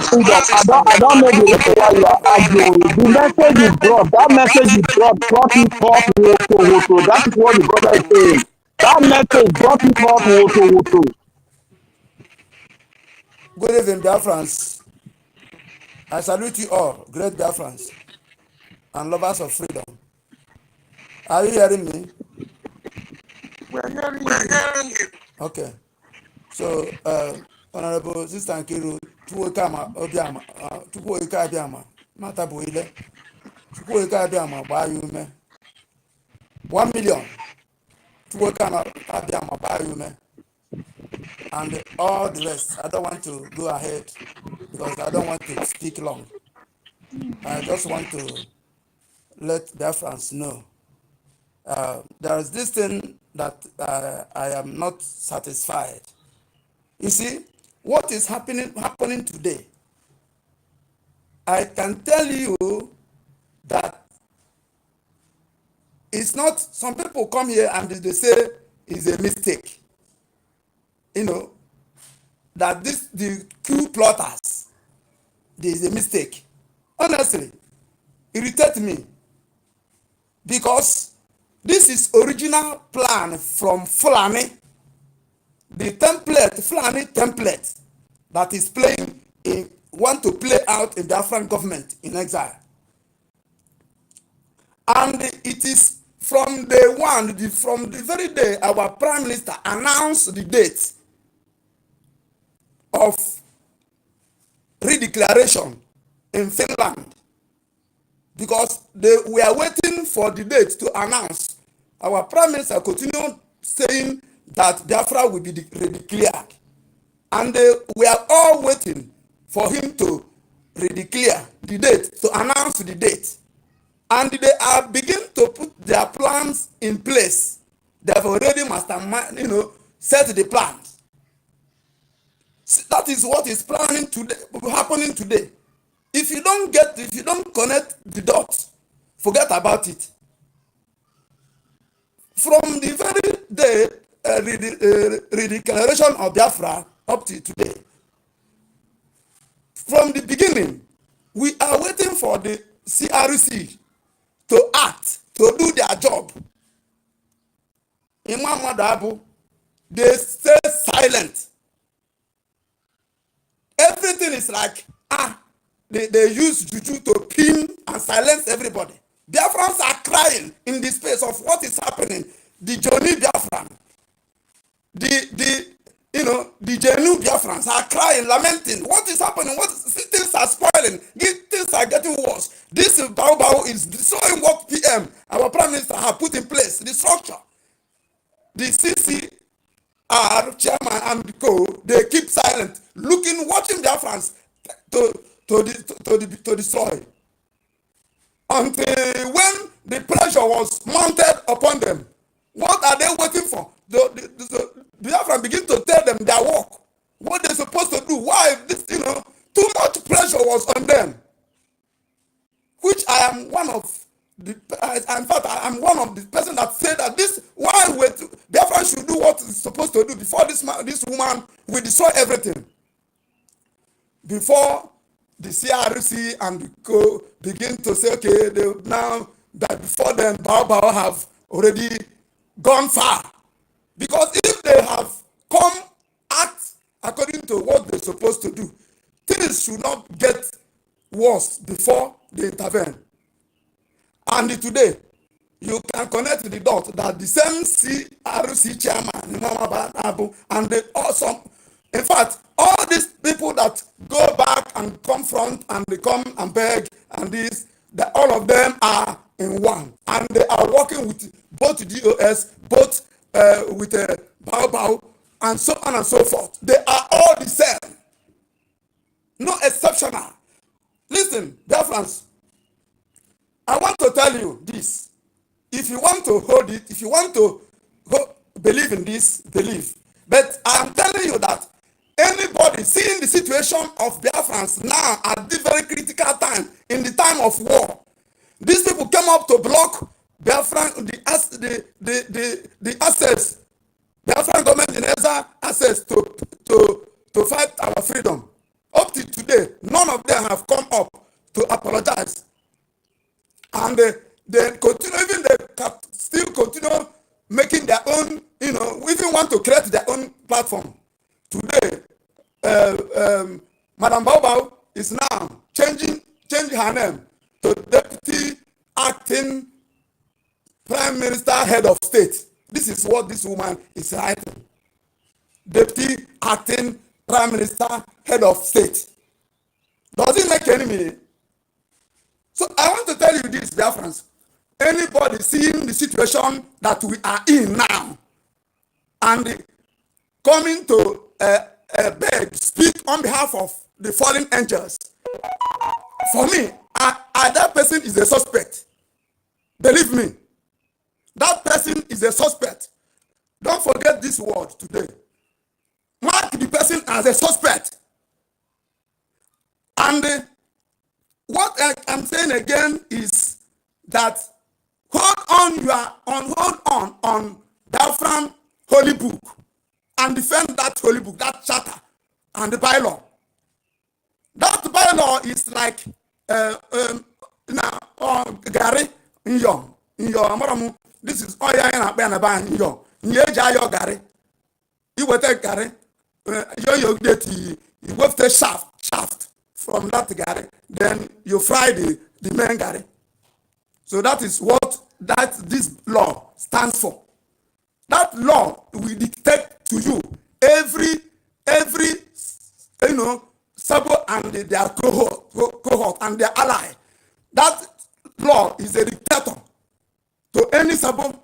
Freedom, I don't know the reason why you are arguing. The message you brought, that message you brought it hot, woto. That is what the brother is saying. That message brought it hot, woto. good evening, Biafrans. I salute you all, great Biafrans and lovers of freedom. Are you hearing me? We're hearing you. Okay. So, Honorable Sister Nkiru, Chukwu Okaibiama, Mata Buile, Chukwu Okaibiama, gbaa ya ume. 1 million. Chukwu Okaibiama, gbaa ya ume. And all the rest. I don't want to go ahead because I don't want to speak long. I just want to let Biafrans know. There is this thing that I am not satisfied. You see, what is happening today, I can tell you that it's not, some people come here and they say it's a mistake. You know, that the coup plotters, there is a mistake. Honestly, irritate me because this is original plan from Fulani, the template, Fulani template that is want to play out in the Biafran government in exile. And it is from day one, from the very day our Prime Minister announced the date of redeclaration in Finland, because they were waiting for the date to announce. Our Prime Minister continued saying that Biafra will be redeclared. And they were all waiting for him to redeclare the date, to announce the date. And they are beginning to put their plans in place. They have already set the plans. That is what is happening today. If you don't connect the dots, forget about it. From the very day redeclaration of Biafra up to today, from the beginning, we are waiting for the CRC to act, to do their job. Imam Madabu, they stay silent. Everything is like, they use juju to pin and silence everybody. Biafrans are crying in the space of what is happening. The Johnny Biafran, the Genu Biafrans are crying, lamenting. What is happening? Things are spoiling. Things are getting worse. This Bao is destroying what PM, our Prime Minister, have put in place, the structure. The CCR, chairman and co, they keep silent, watching Biafrans to destroy. Until when the pressure was mounted upon them, what are they waiting for? The Biafran begin to tell them their work, what they're supposed to do. Why this, too much pressure was on them, which I am one of In fact, I'm one of the person that said that this one way Biafra should do what it's supposed to do before this woman will destroy everything. Before the CRC and the co begin to say, okay, they now that before then Bao have already gone far. Because if they have come act according to what they're supposed to do, things should not get worse before they intervene. And today, you can connect the dot that the same CRC chairman and the awesome, in fact, all these people that go back and confront and they come and beg and this, that all of them are in one, and they are working with both DOS, both with Bao, and so on and so forth. They are all the same, no exceptional. Listen, Biafrans, I want to tell you this. If you want to hold it, if you want to believe in this, believe. But I'm telling you that anybody seeing the situation of Biafrans now at this very critical time, in the time of war, these people came up to block Biafran, the access, Biafran government in access to fight our freedom. Up to today, none of them have come up to apologize. And they continue, even they still continue making their own, we even want to create their own platform. Today, Madam Bao is now changing her name to Deputy Acting Prime Minister Head of State. This is what this woman is writing. Deputy Acting Prime Minister Head of State. Does it make any meaning? So I want to tell you this, Biafrans. Anybody seeing the situation that we are in now and coming to beg, speak on behalf of the fallen angels, for me, that person is a suspect. Believe me, that person is a suspect. Don't forget this word today. Mark the person as a suspect. And what I'm saying again is that hold on Biafran holy book and defend that holy book, that charter and the bylaw. That bylaw is like Gary in your this is all in your Gary. You will take Gary, you will take shaft from that Gary, then you fry the main Gary. So that is what this law stands for. That law will dictate to you every Sabo and their cohort and their ally. That law is a dictator to any Sabo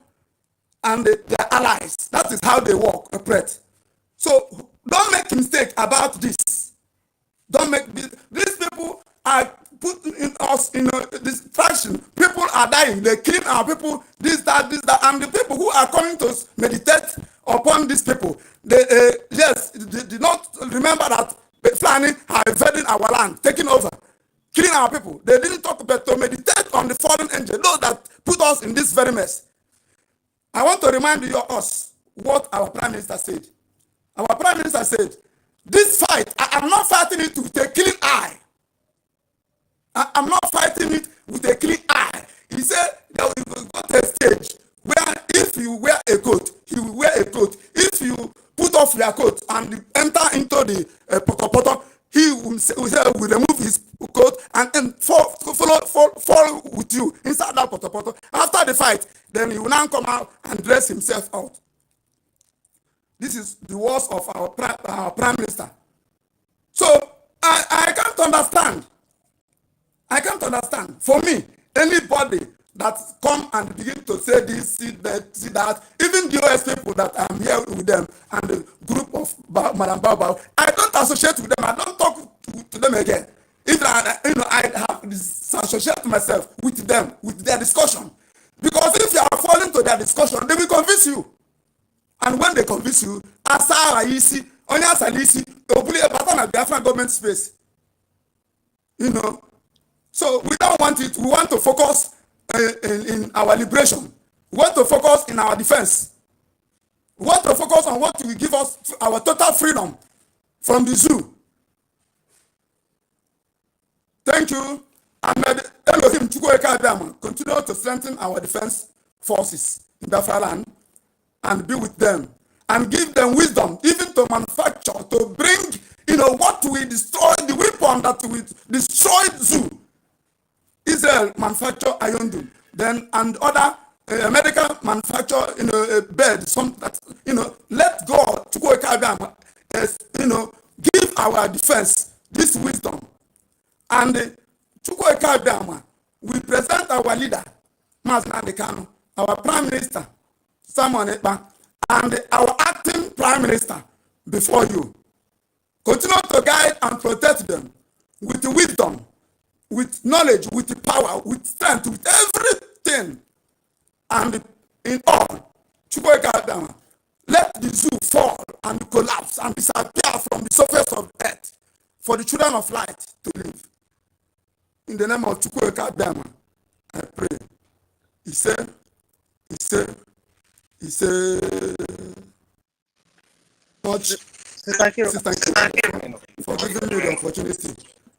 and their allies. That is how they work, operate. So don't make a mistake about this. Don't make these people are put in us in this fraction. People are dying. They kill our people. This, that, and the people who are coming to meditate upon these people, they did not remember that Fulani are invading our land, taking over, killing our people. They didn't talk about to meditate on the fallen angel, those that put us in this very mess. I want to remind you us what our Prime Minister said. Our Prime Minister said, this fight, I am not fighting it with a clean eye. I'm not fighting it with a clean eye. He said that we will go to a stage where if you wear a coat, he will wear a coat. If you put off your coat and enter into the potopoto, he will remove his coat and fall with you inside that potopoto. After the fight, then he will now come out and dress himself out. This is the words of our Prime Minister. So I can't understand. I can't understand. For me, anybody that come and begin to say this, see that, even the US people that I'm here with them and the group of Madam Bao, I don't associate with them. I don't talk to them again. If I have disassociate myself with them, with their discussion. Because if you are falling to their discussion, they will convince you. And when they convince you, Asara Isi, Onya Salisi, Obuli Batana Biafran government space. So we don't want it. We want to focus in our liberation. We want to focus in our defense. We want to focus on what will give us our total freedom from the zoo. Thank you. And may Elohim Chukwueka continue to strengthen our defense forces in Biafra land and be with them and give them wisdom even to manufacture, to bring, what will destroy the weapon that will destroy zoo. Israel manufacture iron dome, then and other medical manufacture a bed, some that let God Chukwueka give our defense this wisdom. And Chukwueka we present our leader, Mazen our Prime Minister, Simon Ekpa, and our acting Prime Minister before you. Continue to guide and protect them with wisdom, with knowledge, with power, with strength, with everything. And in all, Chukwueka let the zoo fall and collapse and disappear from the surface of the earth for the children of light to live. In the name of Chukwueka, I pray. He said, much. Thank you for giving me the opportunity.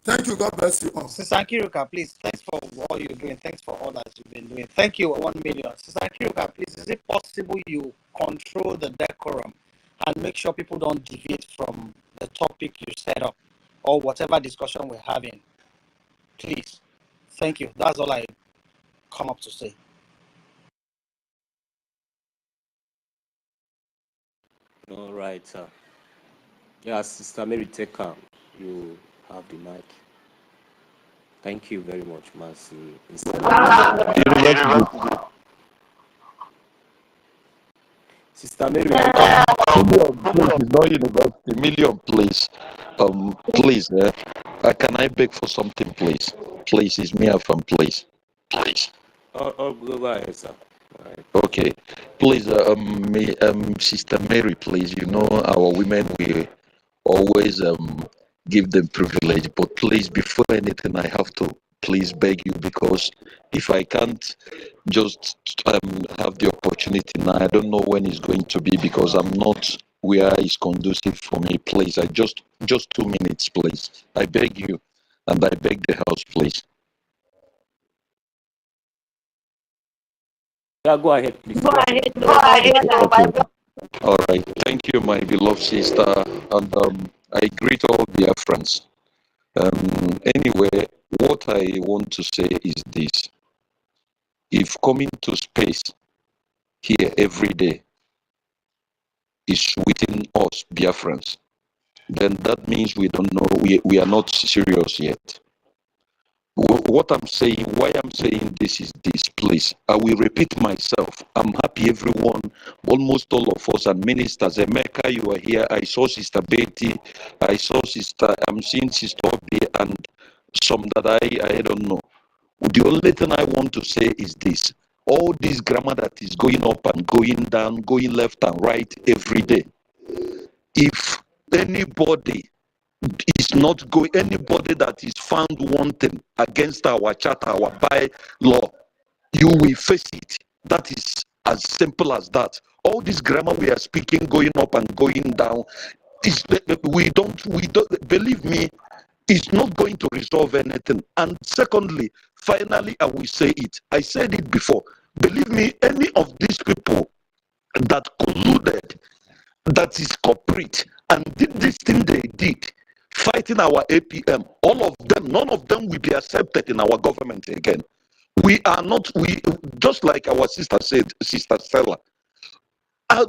Thank you. God bless you all. Sister Kiruka, please, thanks for all you're doing. Thanks for all that you've been doing. Thank you, 1 million. Sister Kiruka, please, is it possible you control the decorum and make sure people don't deviate from the topic you set up or whatever discussion we're having? Please. Thank you. That's all I come up to say. All right, sir. Yeah, Sister Mary Taker, you have the mic. Thank you very much, Mercy. Sister Mary. Million, please, is not university. Million, please. Please, can I beg for something, please? Please, it's me from please. Please. Go ahead, sir. Right. Okay. Please, Sister Mary, please. Our women, we always give them privilege. But please, before anything, I have to please beg you, because if I can't just have the opportunity now, I don't know when it's going to be, because I'm not where it's conducive for me. Please, I just 2 minutes, please. I beg you, and I beg the house, please. Yeah, go ahead, please. Go ahead. Okay. All right. Thank you, my beloved sister, and I greet all Biafrans. Anyway, what I want to say is this. If coming to space here every day is within us, Biafrans, then that means we don't know, we are not serious yet. What I'm saying, why I'm saying this is this, please. I will repeat myself. I'm happy everyone, almost all of us and ministers. Emeka, you are here. I saw Sister Betty. I'm seeing Sister Obi and some that I don't know. The only thing I want to say is this. All this grammar that is going up and going down, going left and right every day. If anybody is not going, anybody that is found wanting against our charter, our bylaw, you will face it. That is as simple as that. All this grammar we are speaking, going up and going down, we don't believe me, it's not going to resolve anything. And secondly, finally, I will say it. I said it before. Believe me, any of these people that colluded, that is corporate, and did this thing they did, fighting our APM, all of them, none of them will be accepted in our government again. We are not, just like our sister said, Sister Stella,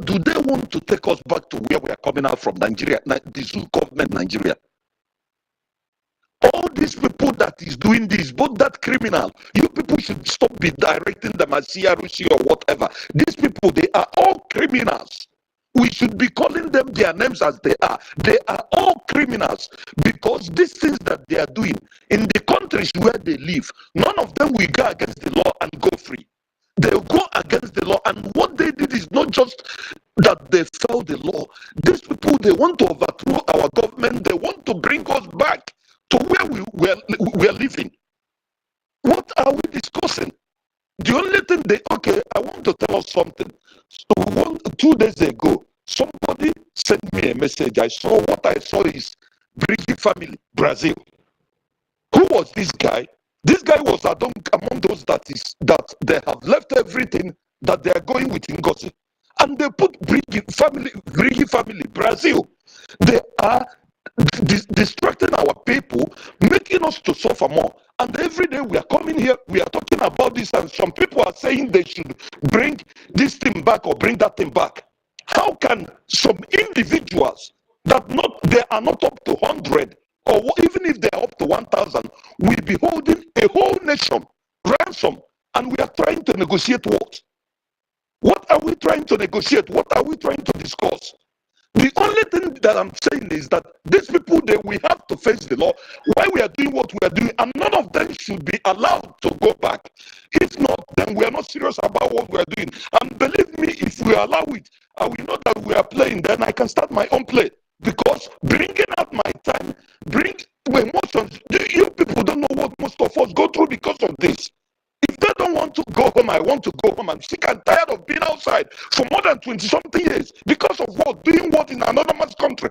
do they want to take us back to where we are coming out from, Nigeria, the Zoo government, Nigeria? All these people that is doing this, both that criminal, you people should stop be directing them as CRC or whatever. These people, they are all criminals. We should be calling them their names as they are. They are all criminals, because these things that they are doing in the countries where they live, none of them will go against the law and go free. They will go against the law, and what they did is not just that they fell the law. These people, they want to overthrow our government. They want to bring us back to where we are living. What are we discussing? The only thing I want to tell us something. So 2 days ago, somebody sent me a message. What I saw is Brgie family, Brazil. Who was this guy? This guy was among those that they have left everything that they are going with NGOZI. And they put Brgie family, Brazil. They are distracting our people, making us to suffer more. And every day we are coming here, we are talking about this, and some people are saying they should bring this thing back or bring that thing back. How can some individuals they are not up to 100, or even if they are up to 1,000, will be holding a whole nation ransom, and we are trying to negotiate what? What are we trying to negotiate? What are we trying to discuss? The only thing that I'm saying is that these people, we have to face the law. Why we are doing what we are doing, and none of them should be allowed to go back. If not, then we are not serious about what we are doing. And believe me, if we allow it, and we know that we are playing, then I can start my own play. Because bringing out my time, bring emotions. You people don't know what most of us go through because of this. If they don't want to go home, I want to go home. I'm sick and tired of being outside for more than 20-something years because of what? Doing what in an anonymous country.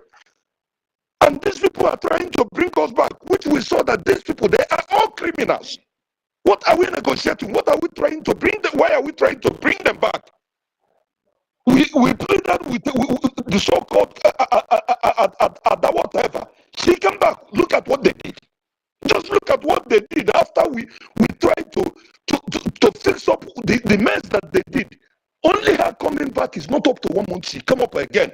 And these people are trying to bring us back, which we saw that these people, they are all criminals. What are we negotiating? What are we trying to bring them? Why are we trying to bring them back? We played that with the so-called whatever. She came back. Look at what they did. Just look at what they did after we tried to fix up the mess that they did. Only her coming back is not up to 1 month. She come up again.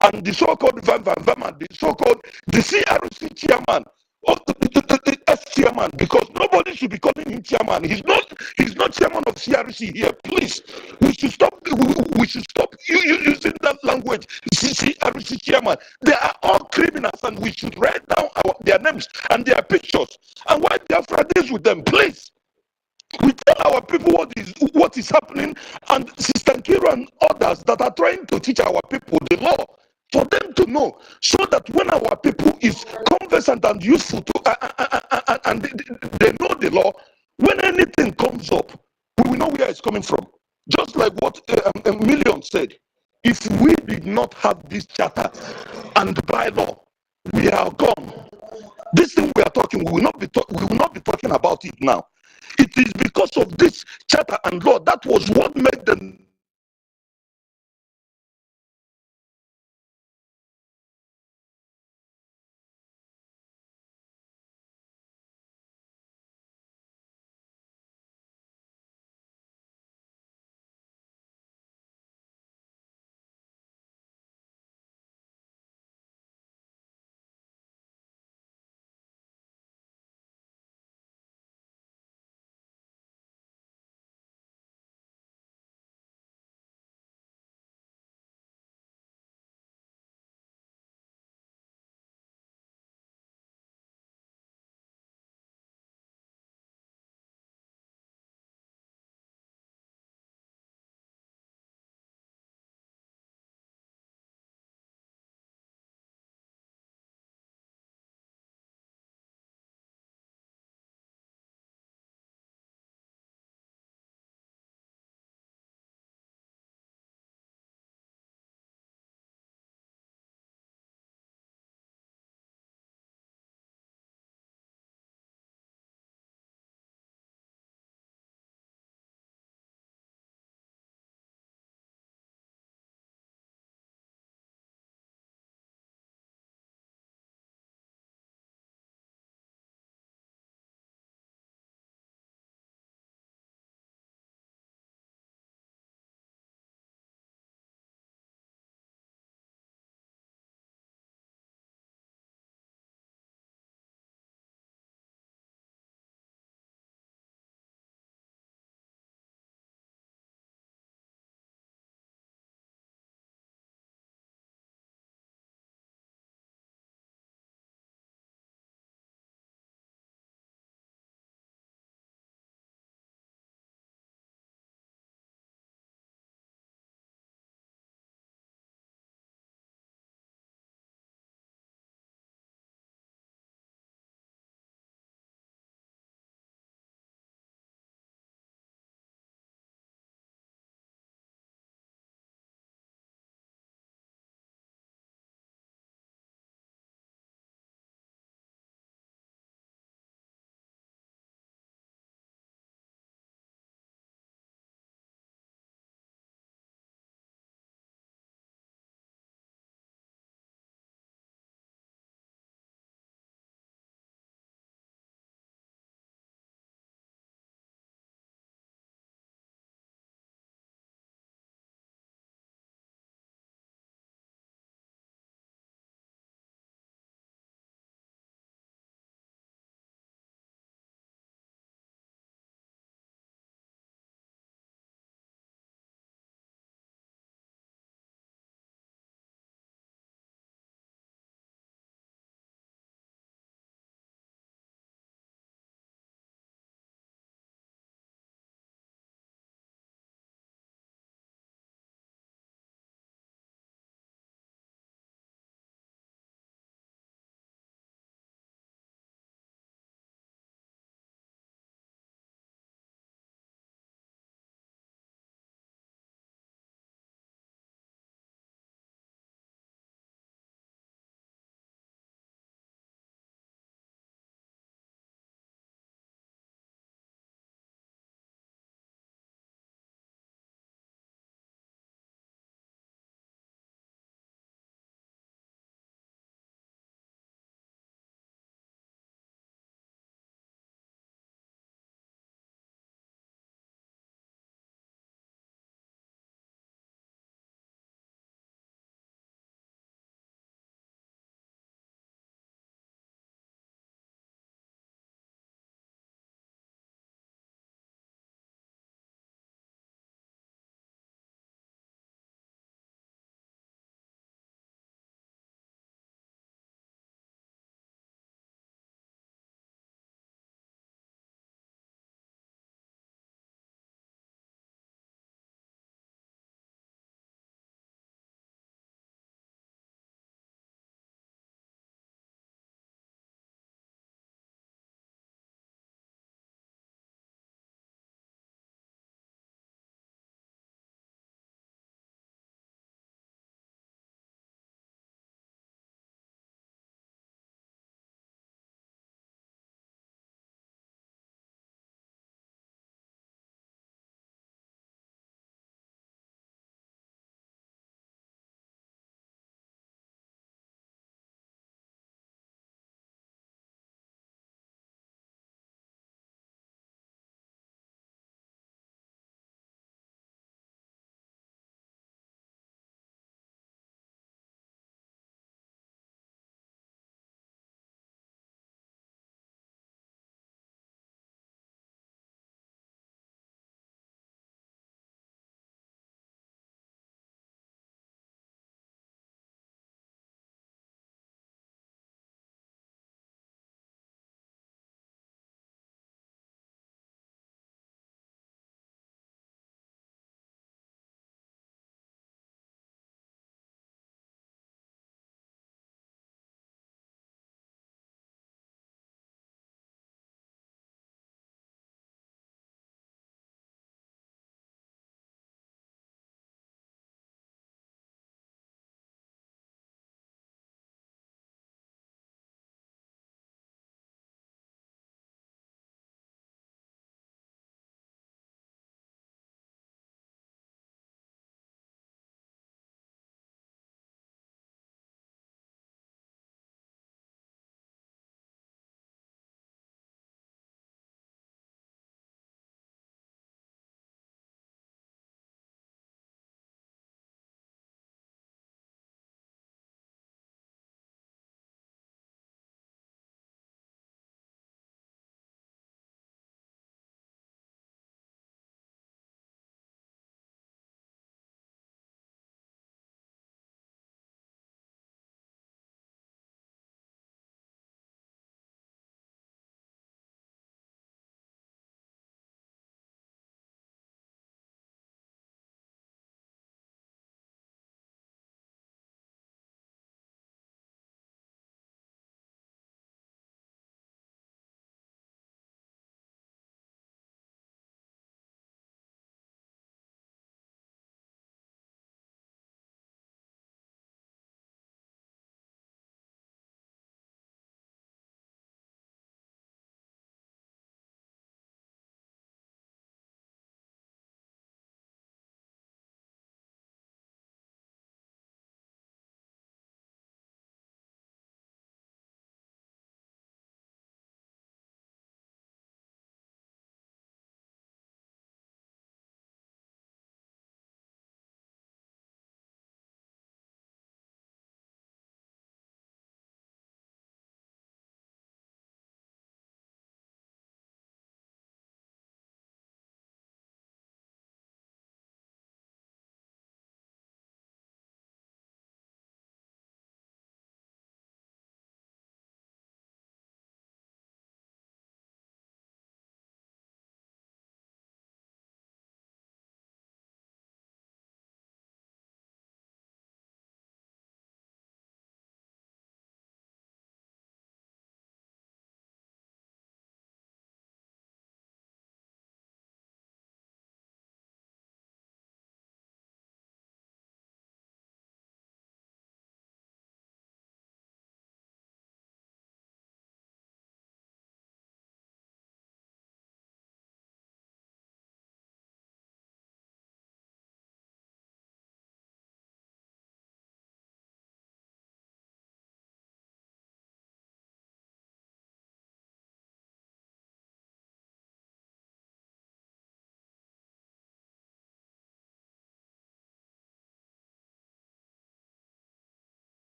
And the so-called Van the so-called the CRC chairman, or the S-chairman, because nobody should be calling him chairman. He's not chairman of CRC here. Please, we should stop using that language. CRC chairman. They are all criminals, and we should write down their names and their pictures. And why Biafra deals with them, please. We tell our people what is happening, and Sister Nkiru and others that are trying to teach our people the law, for them to know, so that when our people is conversant and useful to and they know the law, when anything comes up, we will know where it's coming from. Just like what a Million said, if we did not have this charter and bylaw, we are gone. This thing we are talking, we will not be talking about it now. It is because of this charter and law that was what made them